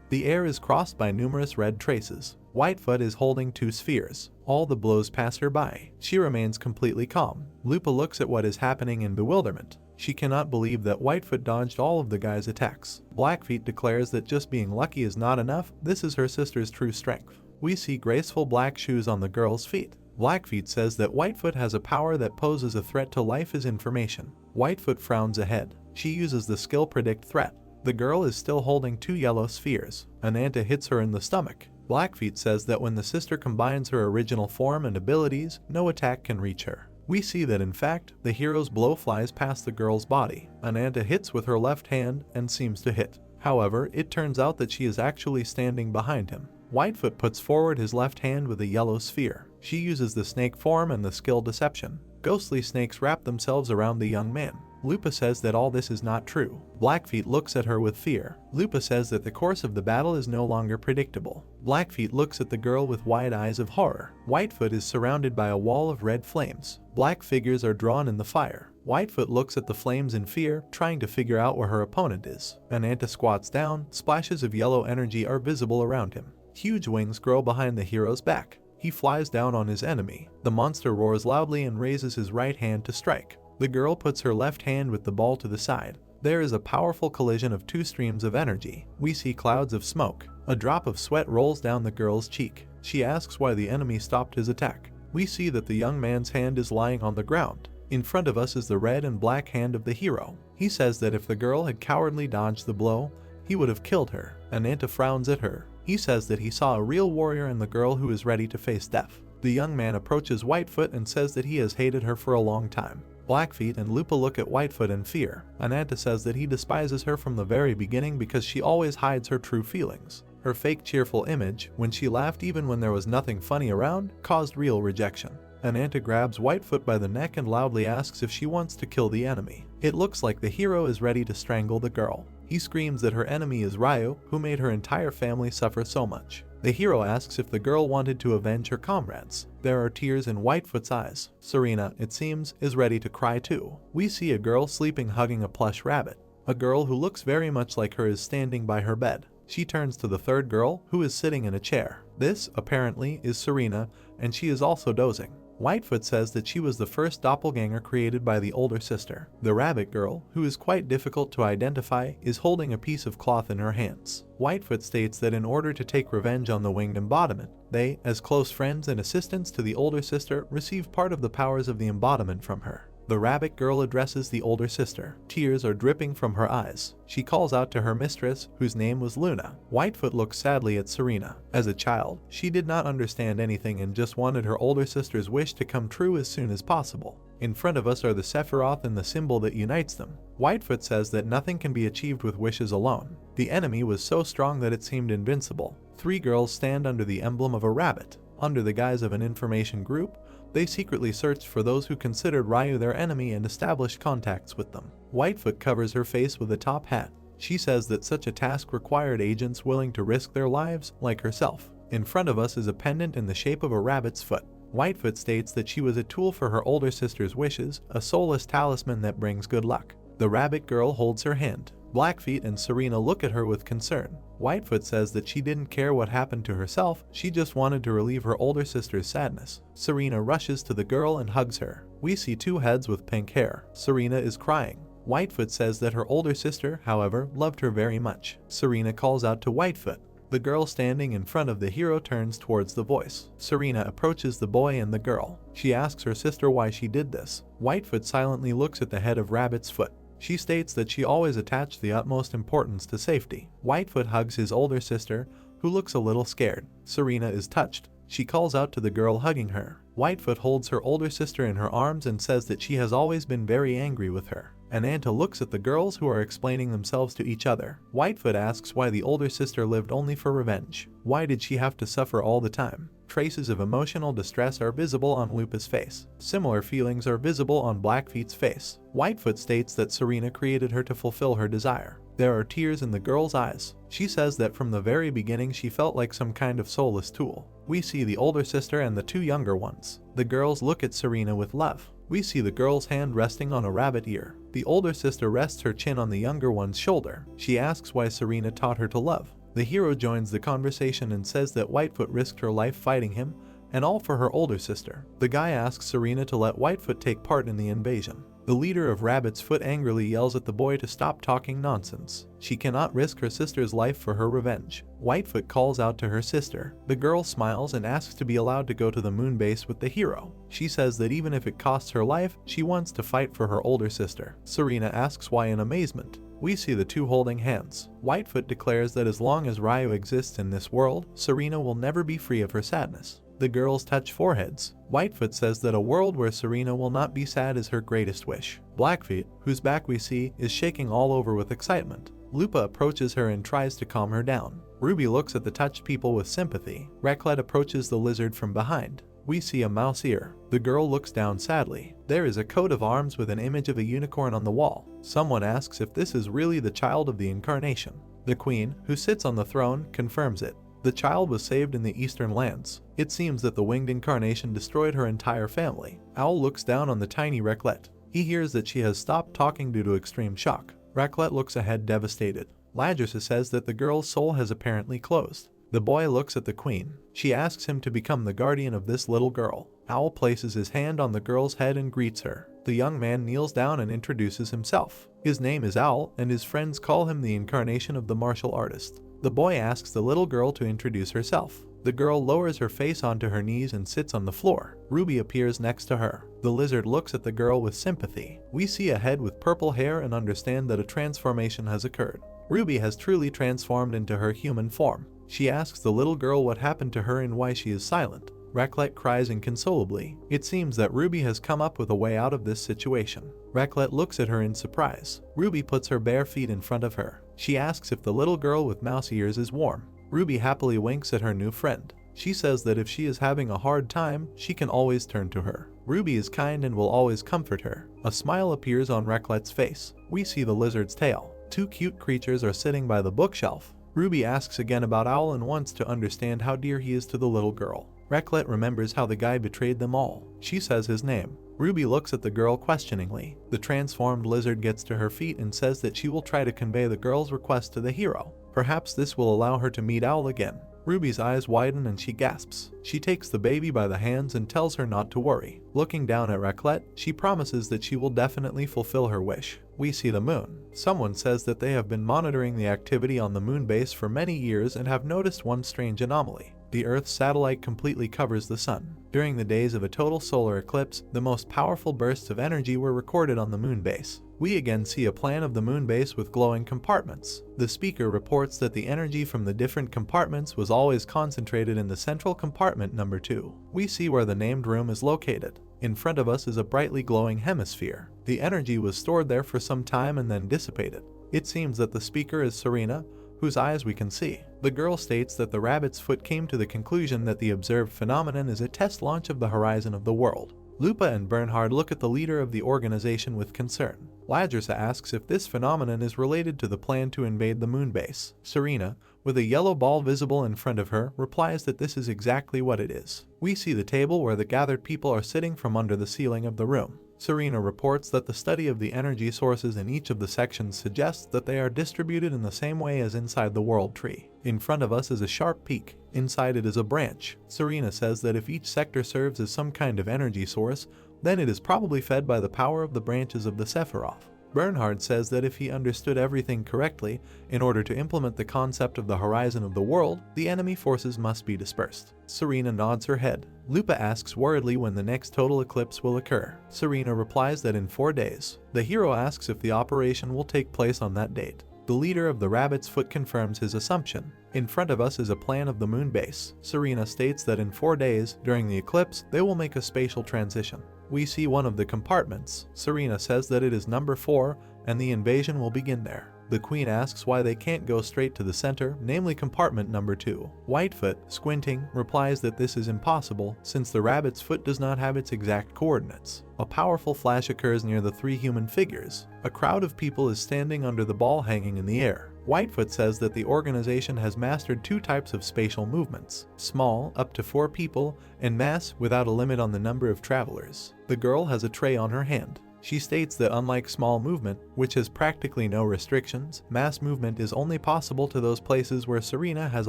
The air is crossed by numerous red traces. Whitefoot is holding 2 spheres. All the blows pass her by. She remains completely calm. Lupa looks at what is happening in bewilderment. She cannot believe that Whitefoot dodged all of the guy's attacks. Blackfeet declares that just being lucky is not enough. This is her sister's true strength. We see graceful black shoes on the girl's feet. Blackfeet says that Whitefoot has a power that poses a threat to life as information. Whitefoot frowns ahead. She uses the skill Predict Threat. The girl is still holding 2 yellow spheres. Ananta hits her in the stomach. Blackfeet says that when the sister combines her original form and abilities, no attack can reach her. We see that in fact, the hero's blow flies past the girl's body. Ananta hits with her left hand and seems to hit. However, it turns out that she is actually standing behind him. Whitefoot puts forward his left hand with a yellow sphere. She uses the snake form and the skill Deception. Ghostly snakes wrap themselves around the young man. Lupa says that all this is not true. Blackfeet looks at her with fear. Lupa says that the course of the battle is no longer predictable. Blackfeet looks at the girl with wide eyes of horror. Whitefoot is surrounded by a wall of red flames. Black figures are drawn in the fire. Whitefoot looks at the flames in fear, trying to figure out where her opponent is. Ananta squats down. Splashes of yellow energy are visible around him. Huge wings grow behind the hero's back. He flies down on his enemy. The monster roars loudly and raises his right hand to strike. The girl puts her left hand with the ball to the side. There is a powerful collision of 2 streams of energy. We see clouds of smoke. A drop of sweat rolls down the girl's cheek. She asks why the enemy stopped his attack. We see that the young man's hand is lying on the ground. In front of us is the red and black hand of the hero. He says that if the girl had cowardly dodged the blow, he would have killed her. Ananta frowns at her. He says that he saw a real warrior in the girl who is ready to face death. The young man approaches Whitefoot and says that he has hated her for a long time. Blackfeet and Lupa look at Whitefoot in fear. Ananta says that he despises her from the very beginning because she always hides her true feelings. Her fake cheerful image, when she laughed even when there was nothing funny around, caused real rejection. Ananta grabs Whitefoot by the neck and loudly asks if she wants to kill the enemy. It looks like the hero is ready to strangle the girl. He screams that her enemy is Ryu, who made her entire family suffer so much. The hero asks if the girl wanted to avenge her comrades. There are tears in Whitefoot's eyes. Serena, it seems, is ready to cry too. We see a girl sleeping hugging a plush rabbit. A girl who looks very much like her is standing by her bed. She turns to the third girl, who is sitting in a chair. This, apparently, is Serena, and she is also dozing. Whitefoot says that she was the first doppelganger created by the older sister. The rabbit girl, who is quite difficult to identify, is holding a piece of cloth in her hands. Whitefoot states that in order to take revenge on the winged embodiment, they, as close friends and assistants to the older sister, receive part of the powers of the embodiment from her. The rabbit girl addresses the older sister. Tears are dripping from her eyes. She calls out to her mistress, whose name was Luna. Whitefoot looks sadly at Serena. As a child, she did not understand anything and just wanted her older sister's wish to come true as soon as possible. In front of us are the Sephiroth and the symbol that unites them. Whitefoot says that nothing can be achieved with wishes alone. The enemy was so strong that it seemed invincible. 3 girls stand under the emblem of a rabbit. Under the guise of an information group, they secretly searched for those who considered Ryu their enemy and established contacts with them. Whitefoot covers her face with a top hat. She says that such a task required agents willing to risk their lives, like herself. In front of us is a pendant in the shape of a rabbit's foot. Whitefoot states that she was a tool for her older sister's wishes, a soulless talisman that brings good luck. The rabbit girl holds her hand. Blackfeet and Serena look at her with concern. Whitefoot says that she didn't care what happened to herself, she just wanted to relieve her older sister's sadness. Serena rushes to the girl and hugs her. We see 2 heads with pink hair. Serena is crying. Whitefoot says that her older sister, however, loved her very much. Serena calls out to Whitefoot. The girl standing in front of the hero turns towards the voice. Serena approaches the boy and the girl. She asks her sister why she did this. Whitefoot silently looks at the head of Rabbit's foot. She states that she always attached the utmost importance to safety. Whitefoot hugs his older sister, who looks a little scared. Serena is touched. She calls out to the girl hugging her. Whitefoot holds her older sister in her arms and says that she has always been very angry with her. and Anta looks at the girls who are explaining themselves to each other. Whitefoot asks why the older sister lived only for revenge. Why did she have to suffer all the time? Traces of emotional distress are visible on Lupa's face. Similar feelings are visible on Blackfeet's face. Whitefoot states that Serena created her to fulfill her desire. There are tears in the girl's eyes. She says that from the very beginning she felt like some kind of soulless tool. We see the older sister and the two younger ones. The girls look at Serena with love. We see the girl's hand resting on a rabbit ear. The older sister rests her chin on the younger one's shoulder. She asks why Serena taught her to love. The hero joins the conversation and says that Whitefoot risked her life fighting him, and all for her older sister. The guy asks Serena to let Whitefoot take part in the invasion. The leader of Rabbit's Foot angrily yells at the boy to stop talking nonsense. She cannot risk her sister's life for her revenge. Whitefoot calls out to her sister. The girl smiles and asks to be allowed to go to the moon base with the hero. She says that even if it costs her life, she wants to fight for her older sister. Serena asks why in amazement. We see the two holding hands. Whitefoot declares that as long as Ryu exists in this world, Serena will never be free of her sadness. The girls touch foreheads. Whitefoot says that a world where Serena will not be sad is her greatest wish. Blackfeet, whose back we see, is shaking all over with excitement. Lupa approaches her and tries to calm her down. Ruby looks at the touched people with sympathy. Raclette approaches the lizard from behind. We see a mouse ear. The girl looks down sadly. There is a coat of arms with an image of a unicorn on the wall. Someone asks if this is really the child of the incarnation. The queen, who sits on the throne, confirms it. The child was saved in the eastern lands. It seems that the winged incarnation destroyed her entire family. Owl looks down on the tiny Raclette. He hears that she has stopped talking due to extreme shock. Raclette looks ahead devastated. Ladgersa says that the girl's soul has apparently closed. The boy looks at the queen. She asks him to become the guardian of this little girl. Owl places his hand on the girl's head and greets her. The young man kneels down and introduces himself. His name is Owl, and his friends call him the incarnation of the martial artist. The boy asks the little girl to introduce herself. The girl lowers her face onto her knees and sits on the floor. Ruby appears next to her. The lizard looks at the girl with sympathy. We see a head with purple hair and understand that a transformation has occurred. Ruby has truly transformed into her human form. She asks the little girl what happened to her and why she is silent. Raclette cries inconsolably. It seems that Ruby has come up with a way out of this situation. Raclette looks at her in surprise. Ruby puts her bare feet in front of her. She asks if the little girl with mouse ears is warm. Ruby happily winks at her new friend. She says that if she is having a hard time, she can always turn to her. Ruby is kind and will always comfort her. A smile appears on Raclette's face. We see the lizard's tail. Two cute creatures are sitting by the bookshelf. Ruby asks again about Owl and wants to understand how dear he is to the little girl. Raclette remembers how the guy betrayed them all. She says his name. Ruby looks at the girl questioningly. The transformed lizard gets to her feet and says that she will try to convey the girl's request to the hero. Perhaps this will allow her to meet Owl again. Ruby's eyes widen and she gasps. She takes the baby by the hands and tells her not to worry. Looking down at Raclette, she promises that she will definitely fulfill her wish. We see the moon. Someone says that they have been monitoring the activity on the moon base for many years and have noticed one strange anomaly. The Earth's satellite completely covers the sun. During the days of a total solar eclipse, the most powerful bursts of energy were recorded on the moon base. We again see a plan of the moon base with glowing compartments. The speaker reports that the energy from the different compartments was always concentrated in the central compartment number 2. We see where the named room is located. In front of us is a brightly glowing hemisphere. The energy was stored there for some time and then dissipated. It seems that the speaker is Serena, whose eyes we can see. The girl states that the rabbit's foot came to the conclusion that the observed phenomenon is a test launch of the horizon of the world. Lupa and Bernhard look at the leader of the organization with concern. Ladgersa asks if this phenomenon is related to the plan to invade the moon base. Serena, with a yellow ball visible in front of her, replies that this is exactly what it is. We see the table where the gathered people are sitting from under the ceiling of the room. Serena reports that the study of the energy sources in each of the sections suggests that they are distributed in the same way as inside the world tree. In front of us is a sharp peak. Inside it is a branch. Serena says that if each sector serves as some kind of energy source, then it is probably fed by the power of the branches of the Sephiroth. Bernhard says that if he understood everything correctly, in order to implement the concept of the horizon of the world, the enemy forces must be dispersed. Serena nods her head. Lupa asks worriedly when the next total eclipse will occur. Serena replies that in 4 days. The hero asks if the operation will take place on that date. The leader of the Rabbit's Foot confirms his assumption. In front of us is a plan of the moon base. Serena states that in 4 days, during the eclipse, they will make a spatial transition. We see one of the compartments. Serena says that it is number 4 and the invasion will begin there. The queen asks why they can't go straight to the center, namely compartment number 2. Whitefoot, squinting, replies that this is impossible since the rabbit's foot does not have its exact coordinates. A powerful flash occurs near the 3 human figures. A crowd of people is standing under the ball hanging in the air. Whitefoot says that the organization has mastered 2 types of spatial movements: small, up to 4 people, and mass, without a limit on the number of travelers. The girl has a tray on her hand. She states that unlike small movement, which has practically no restrictions, mass movement is only possible to those places where Serena has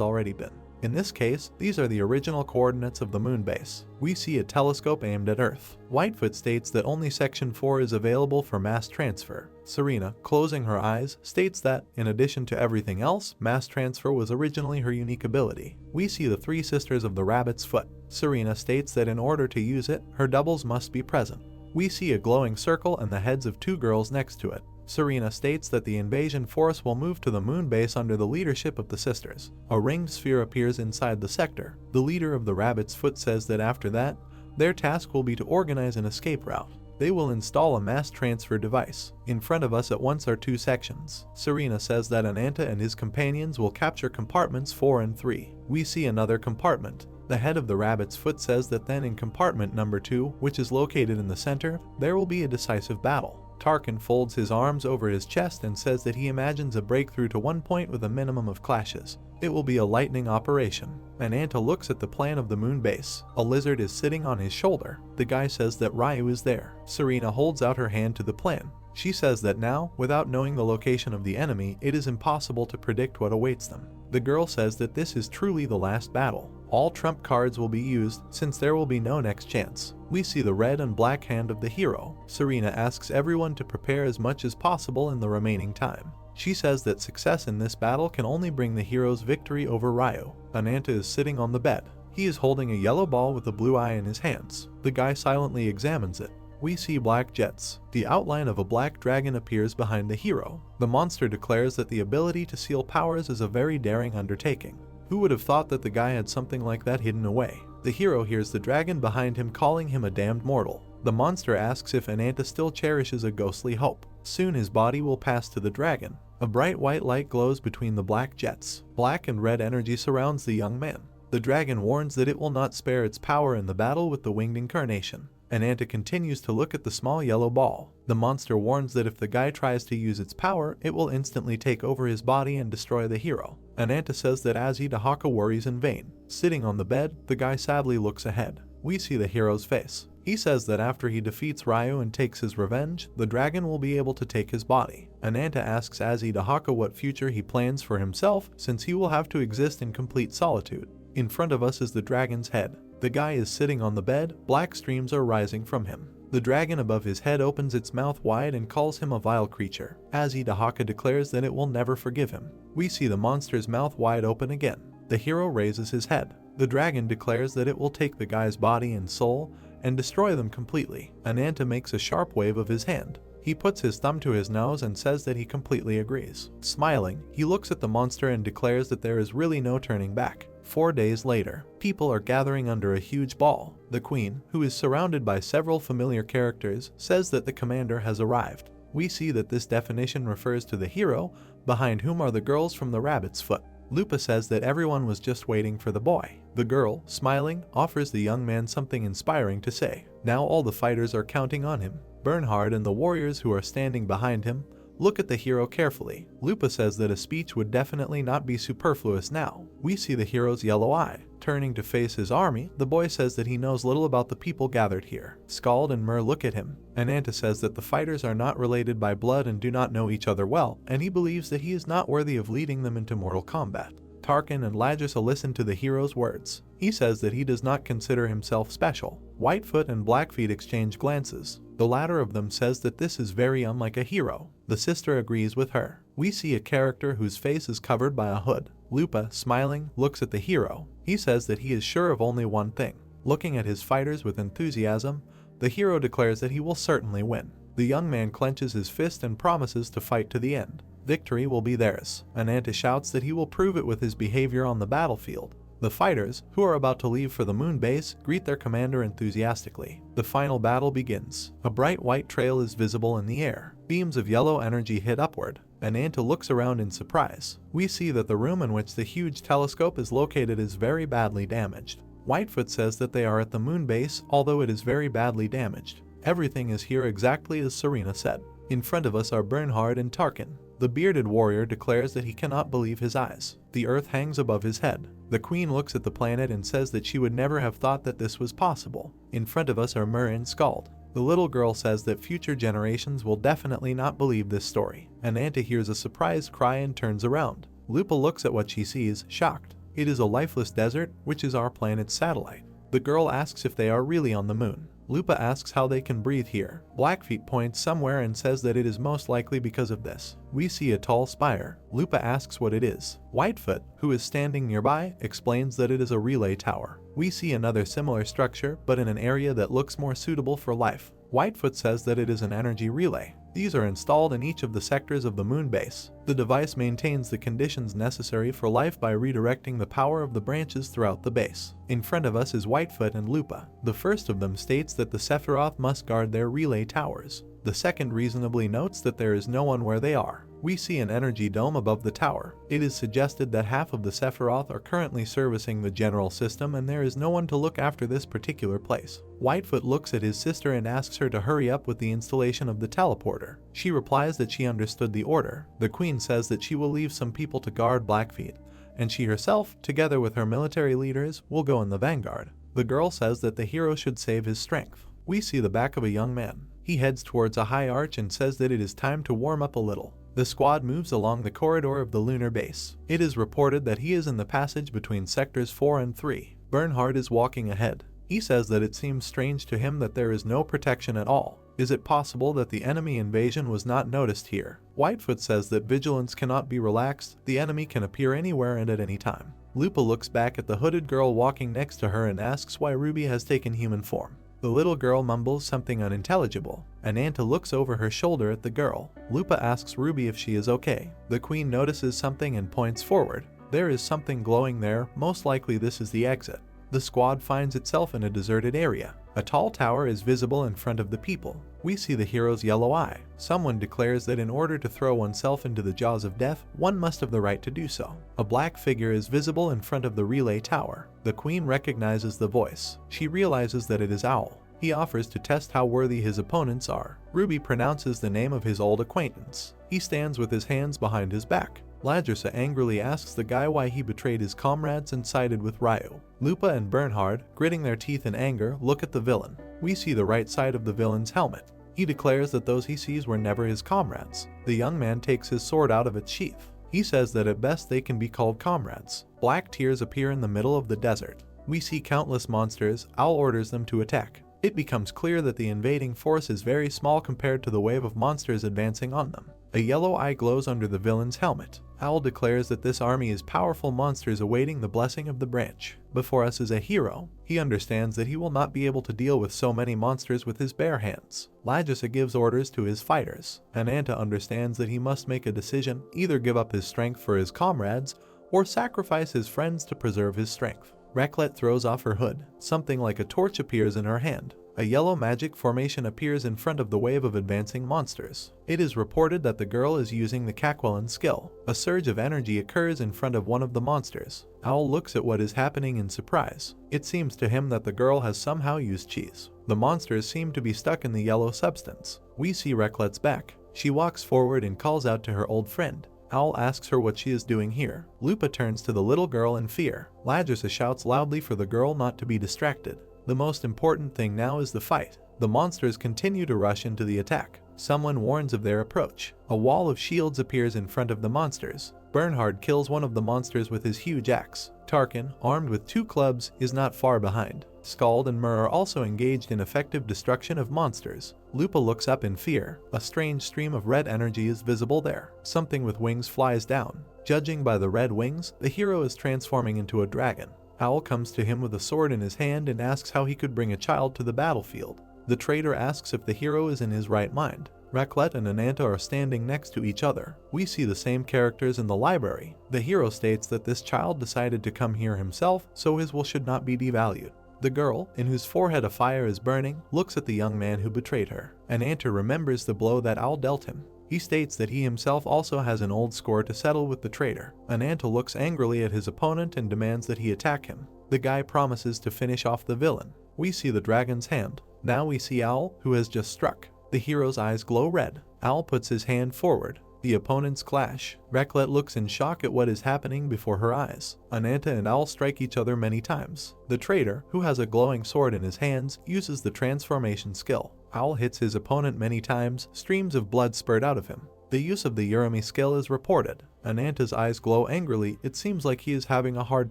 already been. In this case, these are the original coordinates of the moon base. We see a telescope aimed at Earth. Whitefoot states that only Section 4 is available for mass transfer. Serena, closing her eyes, states that, in addition to everything else, mass transfer was originally her unique ability. We see the 3 sisters of the rabbit's foot. Serena states that in order to use it, her doubles must be present. We see a glowing circle and the heads of 2 girls next to it. Serena states that the invasion force will move to the moon base under the leadership of the sisters. A ringed sphere appears inside the sector. The leader of the rabbit's foot says that after that, their task will be to organize an escape route. They will install a mass transfer device. In front of us at once are 2 sections. Serena says that Ananta and his companions will capture compartments 4 and 3. We see another compartment. The head of the rabbit's foot says that then in compartment number 2, which is located in the center, there will be a decisive battle. Tarkin folds his arms over his chest and says that he imagines a breakthrough to one point with a minimum of clashes. It will be a lightning operation. Ananta looks at the plan of the moon base. A lizard is sitting on his shoulder. The guy says that Ryu is there. Serena holds out her hand to the plan. She says that now, without knowing the location of the enemy, it is impossible to predict what awaits them. The girl says that this is truly the last battle. All trump cards will be used since there will be no next chance. We see the red and black hand of the hero. Serena asks everyone to prepare as much as possible in the remaining time. She says that success in this battle can only bring the hero's victory over Ryu. Ananta is sitting on the bed. He is holding a yellow ball with a blue eye in his hands. The guy silently examines it. We see black jets. The outline of a black dragon appears behind the hero. The monster declares that the ability to seal powers is a very daring undertaking. Who would have thought that the guy had something like that hidden away? The hero hears the dragon behind him calling him a damned mortal. The monster asks if Ananta still cherishes a ghostly hope. Soon his body will pass to the dragon. A bright white light glows between the black jets. Black and red energy surrounds the young man. The dragon warns that it will not spare its power in the battle with the winged incarnation. Ananta continues to look at the small yellow ball. The monster warns that if the guy tries to use its power, it will instantly take over his body and destroy the hero. Ananta says that Azi Dahaka worries in vain. Sitting on the bed, the guy sadly looks ahead. We see the hero's face. He says that after he defeats Ryu and takes his revenge, the dragon will be able to take his body. Ananta asks Azi Dahaka what future he plans for himself since he will have to exist in complete solitude. In front of us is the dragon's head. The guy is sitting on the bed, black streams are rising from him. The dragon above his head opens its mouth wide and calls him a vile creature. Azi Dahaka declares that it will never forgive him. We see the monster's mouth wide open again. The hero raises his head. The dragon declares that it will take the guy's body and soul and destroy them completely. Ananta makes a sharp wave of his hand. He puts his thumb to his nose and says that he completely agrees. Smiling, he looks at the monster and declares that there is really no turning back. 4 days later, people are gathering under a huge ball. The queen, who is surrounded by several familiar characters, says that the commander has arrived. We see that this definition refers to the hero, behind whom are the girls from the rabbit's foot. Lupa says that everyone was just waiting for the boy. The girl, smiling, offers the young man something inspiring to say. Now all the fighters are counting on him. Bernhard and the warriors who are standing behind him look at the hero carefully. Lupa says that a speech would definitely not be superfluous now. We see the hero's yellow eye. Turning to face his army, the boy says that he knows little about the people gathered here. Scald and Myrrh look at him. Ananta says that the fighters are not related by blood and do not know each other well, and he believes that he is not worthy of leading them into mortal combat. Tarkin and Ladrasa listen to the hero's words. He says that he does not consider himself special. Whitefoot and Blackfeet exchange glances. The latter of them says that this is very unlike a hero. The sister agrees with her. We see a character whose face is covered by a hood. Lupa, smiling, looks at the hero. He says that he is sure of only one thing. Looking at his fighters with enthusiasm, the hero declares that he will certainly win. The young man clenches his fist and promises to fight to the end. Victory will be theirs. Ananta shouts that he will prove it with his behavior on the battlefield. The fighters, who are about to leave for the moon base, greet their commander enthusiastically. The final battle begins. A bright white trail is visible in the air. Beams of yellow energy hit upward. Anta looks around in surprise. We see that the room in which the huge telescope is located is very badly damaged. Whitefoot says that they are at the moon base, although it is very badly damaged. Everything is here exactly as Serena said. In front of us are Bernhard and Tarkin. The bearded warrior declares that he cannot believe his eyes. The earth hangs above his head. The queen looks at the planet and says that she would never have thought that this was possible. In front of us are Mur and Skald. The little girl says that future generations will definitely not believe this story. Anta hears a surprised cry and turns around. Lupa looks at what she sees, shocked. It is a lifeless desert, which is our planet's satellite. The girl asks if they are really on the moon. Lupa asks how they can breathe here. Blackfeet points somewhere and says that it is most likely because of this. We see a tall spire. Lupa asks what it is. Whitefoot, who is standing nearby, explains that it is a relay tower. We see another similar structure, but in an area that looks more suitable for life. Whitefoot says that it is an energy relay. These are installed in each of the sectors of the moon base. The device maintains the conditions necessary for life by redirecting the power of the branches throughout the base. In front of us is Whitefoot and Lupa. The first of them states that the Sephiroth must guard their relay towers. The second reasonably notes that there is no one where they are. We see an energy dome above the tower. It is suggested that half of the Sephiroth are currently servicing the general system and there is no one to look after this particular place. Whitefoot looks at his sister and asks her to hurry up with the installation of the teleporter. She replies that she understood the order. The queen says that she will leave some people to guard Blackfeet, and she herself, together with her military leaders, will go in the vanguard. The girl says that the hero should save his strength. We see the back of a young man. He heads towards a high arch and says that it is time to warm up a little. The squad moves along the corridor of the lunar base. It is reported that he is in the passage between sectors 4 and 3. Bernhard is walking ahead. He says that it seems strange to him that there is no protection at all. Is it possible that the enemy invasion was not noticed here? Whitefoot says that vigilance cannot be relaxed. The enemy can appear anywhere and at any time. Lupa looks back at the hooded girl walking next to her and asks why Ruby has taken human form. The little girl mumbles something unintelligible. Anta looks over her shoulder at the girl. Lupa asks Ruby if she is okay. The queen notices something and points forward. There is something glowing there, most likely this is the exit. The squad finds itself in a deserted area. A tall tower is visible in front of the people. We see the hero's yellow eye. Someone declares that in order to throw oneself into the jaws of death, one must have the right to do so. A black figure is visible in front of the relay tower. The queen recognizes the voice. She realizes that it is Owl. He offers to test how worthy his opponents are. Ruby pronounces the name of his old acquaintance. He stands with his hands behind his back. Ladrissa angrily asks the guy why he betrayed his comrades and sided with Ryu. Lupa and Bernhard, gritting their teeth in anger, look at the villain. We see the right side of the villain's helmet. He declares that those he sees were never his comrades. The young man takes his sword out of its sheath. He says that at best they can be called comrades. Black tears appear in the middle of the desert. We see countless monsters. Owl orders them to attack. It becomes clear that the invading force is very small compared to the wave of monsters advancing on them. A yellow eye glows under the villain's helmet. Owl declares that this army is powerful monsters awaiting the blessing of the branch. Before us is a hero. He understands that he will not be able to deal with so many monsters with his bare hands. Ladrissa gives orders to his fighters. Anta understands that he must make a decision, either give up his strength for his comrades, or sacrifice his friends to preserve his strength. Reklet throws off her hood. Something like a torch appears in her hand. A yellow magic formation appears in front of the wave of advancing monsters. It is reported that the girl is using the Kakwalan skill. A surge of energy occurs in front of one of the monsters. Owl looks at what is happening in surprise. It seems to him that the girl has somehow used cheese. The monsters seem to be stuck in the yellow substance. We see Reklet's back. She walks forward and calls out to her old friend. Owl asks her what she is doing here. Lupa turns to the little girl in fear. Ladrissa shouts loudly for the girl not to be distracted. The most important thing now is the fight. The monsters continue to rush into the attack. Someone warns of their approach. A wall of shields appears in front of the monsters. Bernhard kills one of the monsters with his huge axe. Tarkin, armed with 2 clubs, is not far behind. Skald and Mur are also engaged in effective destruction of monsters. Lupa looks up in fear. A strange stream of red energy is visible there. Something with wings flies down. Judging by the red wings, the hero is transforming into a dragon. Owl comes to him with a sword in his hand and asks how he could bring a child to the battlefield. The traitor asks if the hero is in his right mind. Raclette and Ananta are standing next to each other. We see the same characters in the library. The hero states that this child decided to come here himself, so his will should not be devalued. The girl, in whose forehead a fire is burning, looks at the young man who betrayed her. Ananta remembers the blow that Owl dealt him. He states that he himself also has an old score to settle with the traitor. Ananta looks angrily at his opponent and demands that he attack him. The guy promises to finish off the villain. We see the dragon's hand. Now we see Owl, who has just struck. The hero's eyes glow red. Owl puts his hand forward. The opponents clash. Raclette looks in shock at what is happening before her eyes. Ananta and Owl strike each other many times. The traitor, who has a glowing sword in his hands, uses the transformation skill. Owl hits his opponent many times, streams of blood spurt out of him. The use of the Urami skill is reported. Ananta's eyes glow angrily, it seems like he is having a hard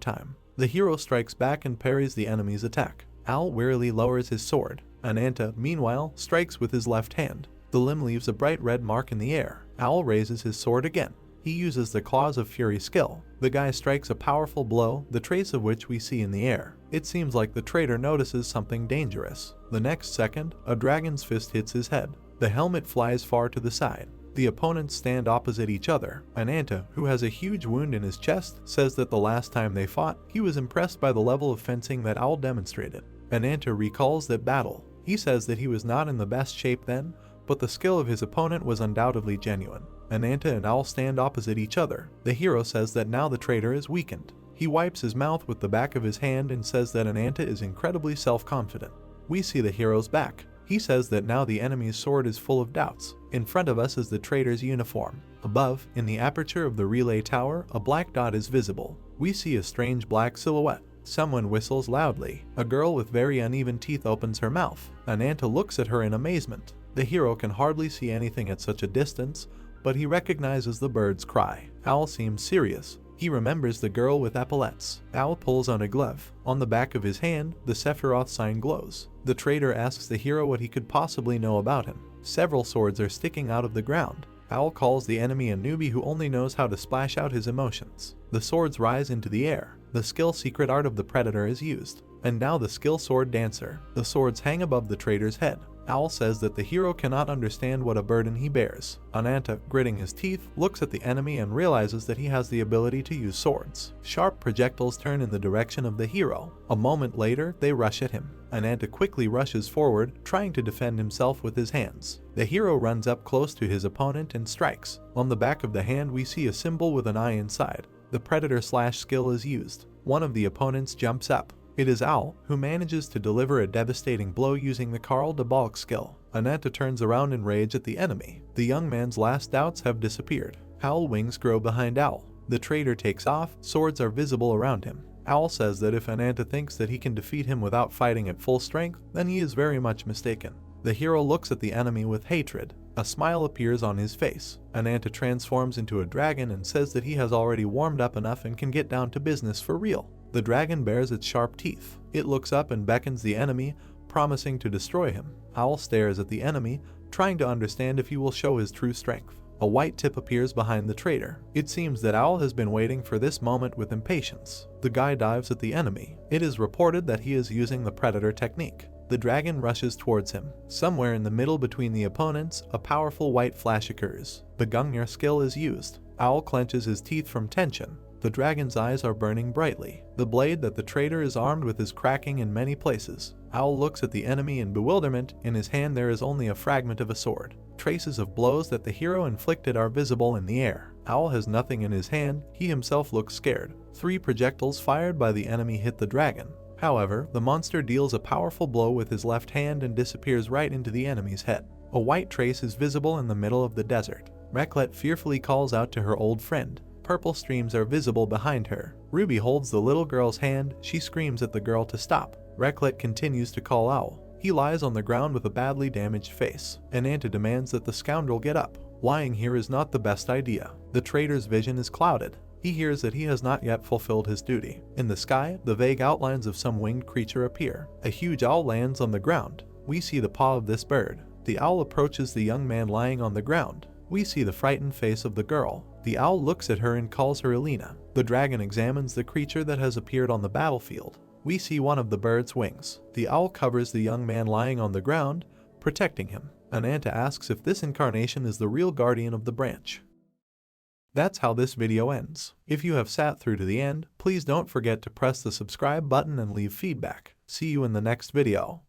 time. The hero strikes back and parries the enemy's attack. Owl wearily lowers his sword. Ananta, meanwhile, strikes with his left hand. The limb leaves a bright red mark in the air. Owl raises his sword again. He uses the Claws of Fury skill. The guy strikes a powerful blow, the trace of which we see in the air. It seems like the traitor notices something dangerous. The next second, a dragon's fist hits his head. The helmet flies far to the side. The opponents stand opposite each other. Ananta, who has a huge wound in his chest, says that the last time they fought, he was impressed by the level of fencing that Owl demonstrated. Ananta recalls that battle. He says that he was not in the best shape then, but the skill of his opponent was undoubtedly genuine. Ananta and Owl stand opposite each other. The hero says that now the traitor is weakened. He wipes his mouth with the back of his hand and says that Ananta is incredibly self-confident. We see the hero's back. He says that now the enemy's sword is full of doubts. In front of us is the traitor's uniform. Above, in the aperture of the relay tower, a black dot is visible. We see a strange black silhouette. Someone whistles loudly. A girl with very uneven teeth opens her mouth. Ananta looks at her in amazement. The hero can hardly see anything at such a distance, but he recognizes the bird's cry. Owl seems serious. He remembers the girl with epaulets. Owl pulls on a glove. On the back of his hand, the Sephiroth sign glows. The traitor asks the hero what he could possibly know about him. Several swords are sticking out of the ground. Owl calls the enemy a newbie who only knows how to splash out his emotions. The swords rise into the air. The skill secret art of the predator is used. And now the skill sword dancer. The swords hang above the traitor's head. Owl says that the hero cannot understand what a burden he bears. Ananta, gritting his teeth, looks at the enemy and realizes that he has the ability to use swords. Sharp projectiles turn in the direction of the hero. A moment later, they rush at him. Ananta quickly rushes forward, trying to defend himself with his hands. The hero runs up close to his opponent and strikes. On the back of the hand we see a symbol with an eye inside. The predator slash skill is used. One of the opponents jumps up. It is Owl, who manages to deliver a devastating blow using the Karl de Balk skill. Ananta turns around in rage at the enemy. The young man's last doubts have disappeared. Owl wings grow behind Owl. The traitor takes off, swords are visible around him. Owl says that if Ananta thinks that he can defeat him without fighting at full strength, then he is very much mistaken. The hero looks at the enemy with hatred. A smile appears on his face. Ananta transforms into a dragon and says that he has already warmed up enough and can get down to business for real. The dragon bares its sharp teeth. It looks up and beckons the enemy, promising to destroy him. Owl stares at the enemy, trying to understand if he will show his true strength. A white tip appears behind the traitor. It seems that Owl has been waiting for this moment with impatience. The guy dives at the enemy. It is reported that he is using the predator technique. The dragon rushes towards him. Somewhere in the middle between the opponents, a powerful white flash occurs. The Gungnir skill is used. Owl clenches his teeth from tension. The dragon's eyes are burning brightly. The blade that the traitor is armed with is cracking in many places. Owl looks at the enemy in bewilderment. In his hand there is only a fragment of a sword. Traces of blows that the hero inflicted are visible in the air. Owl has nothing in his hand. He himself looks scared. 3 projectiles fired by the enemy hit the dragon. However, the monster deals a powerful blow with his left hand and disappears right into the enemy's head. A white trace is visible in the middle of the desert. Raclette fearfully calls out to her old friend. Purple streams are visible behind her. Ruby holds the little girl's hand. She screams at the girl to stop. Raclette continues to call Owl. He lies on the ground with a badly damaged face. Ananta demands that the scoundrel get up. Lying here is not the best idea. The traitor's vision is clouded. He hears that he has not yet fulfilled his duty. In the sky, the vague outlines of some winged creature appear. A huge owl lands on the ground. We see the paw of this bird. The owl approaches the young man lying on the ground. We see the frightened face of the girl. The owl looks at her and calls her Elena. The dragon examines the creature that has appeared on the battlefield. We see one of the bird's wings. The owl covers the young man lying on the ground, protecting him. An Anta asks if this incarnation is the real guardian of the branch. That's how this video ends. If you have sat through to the end, please don't forget to press the subscribe button and leave feedback. See you in the next video.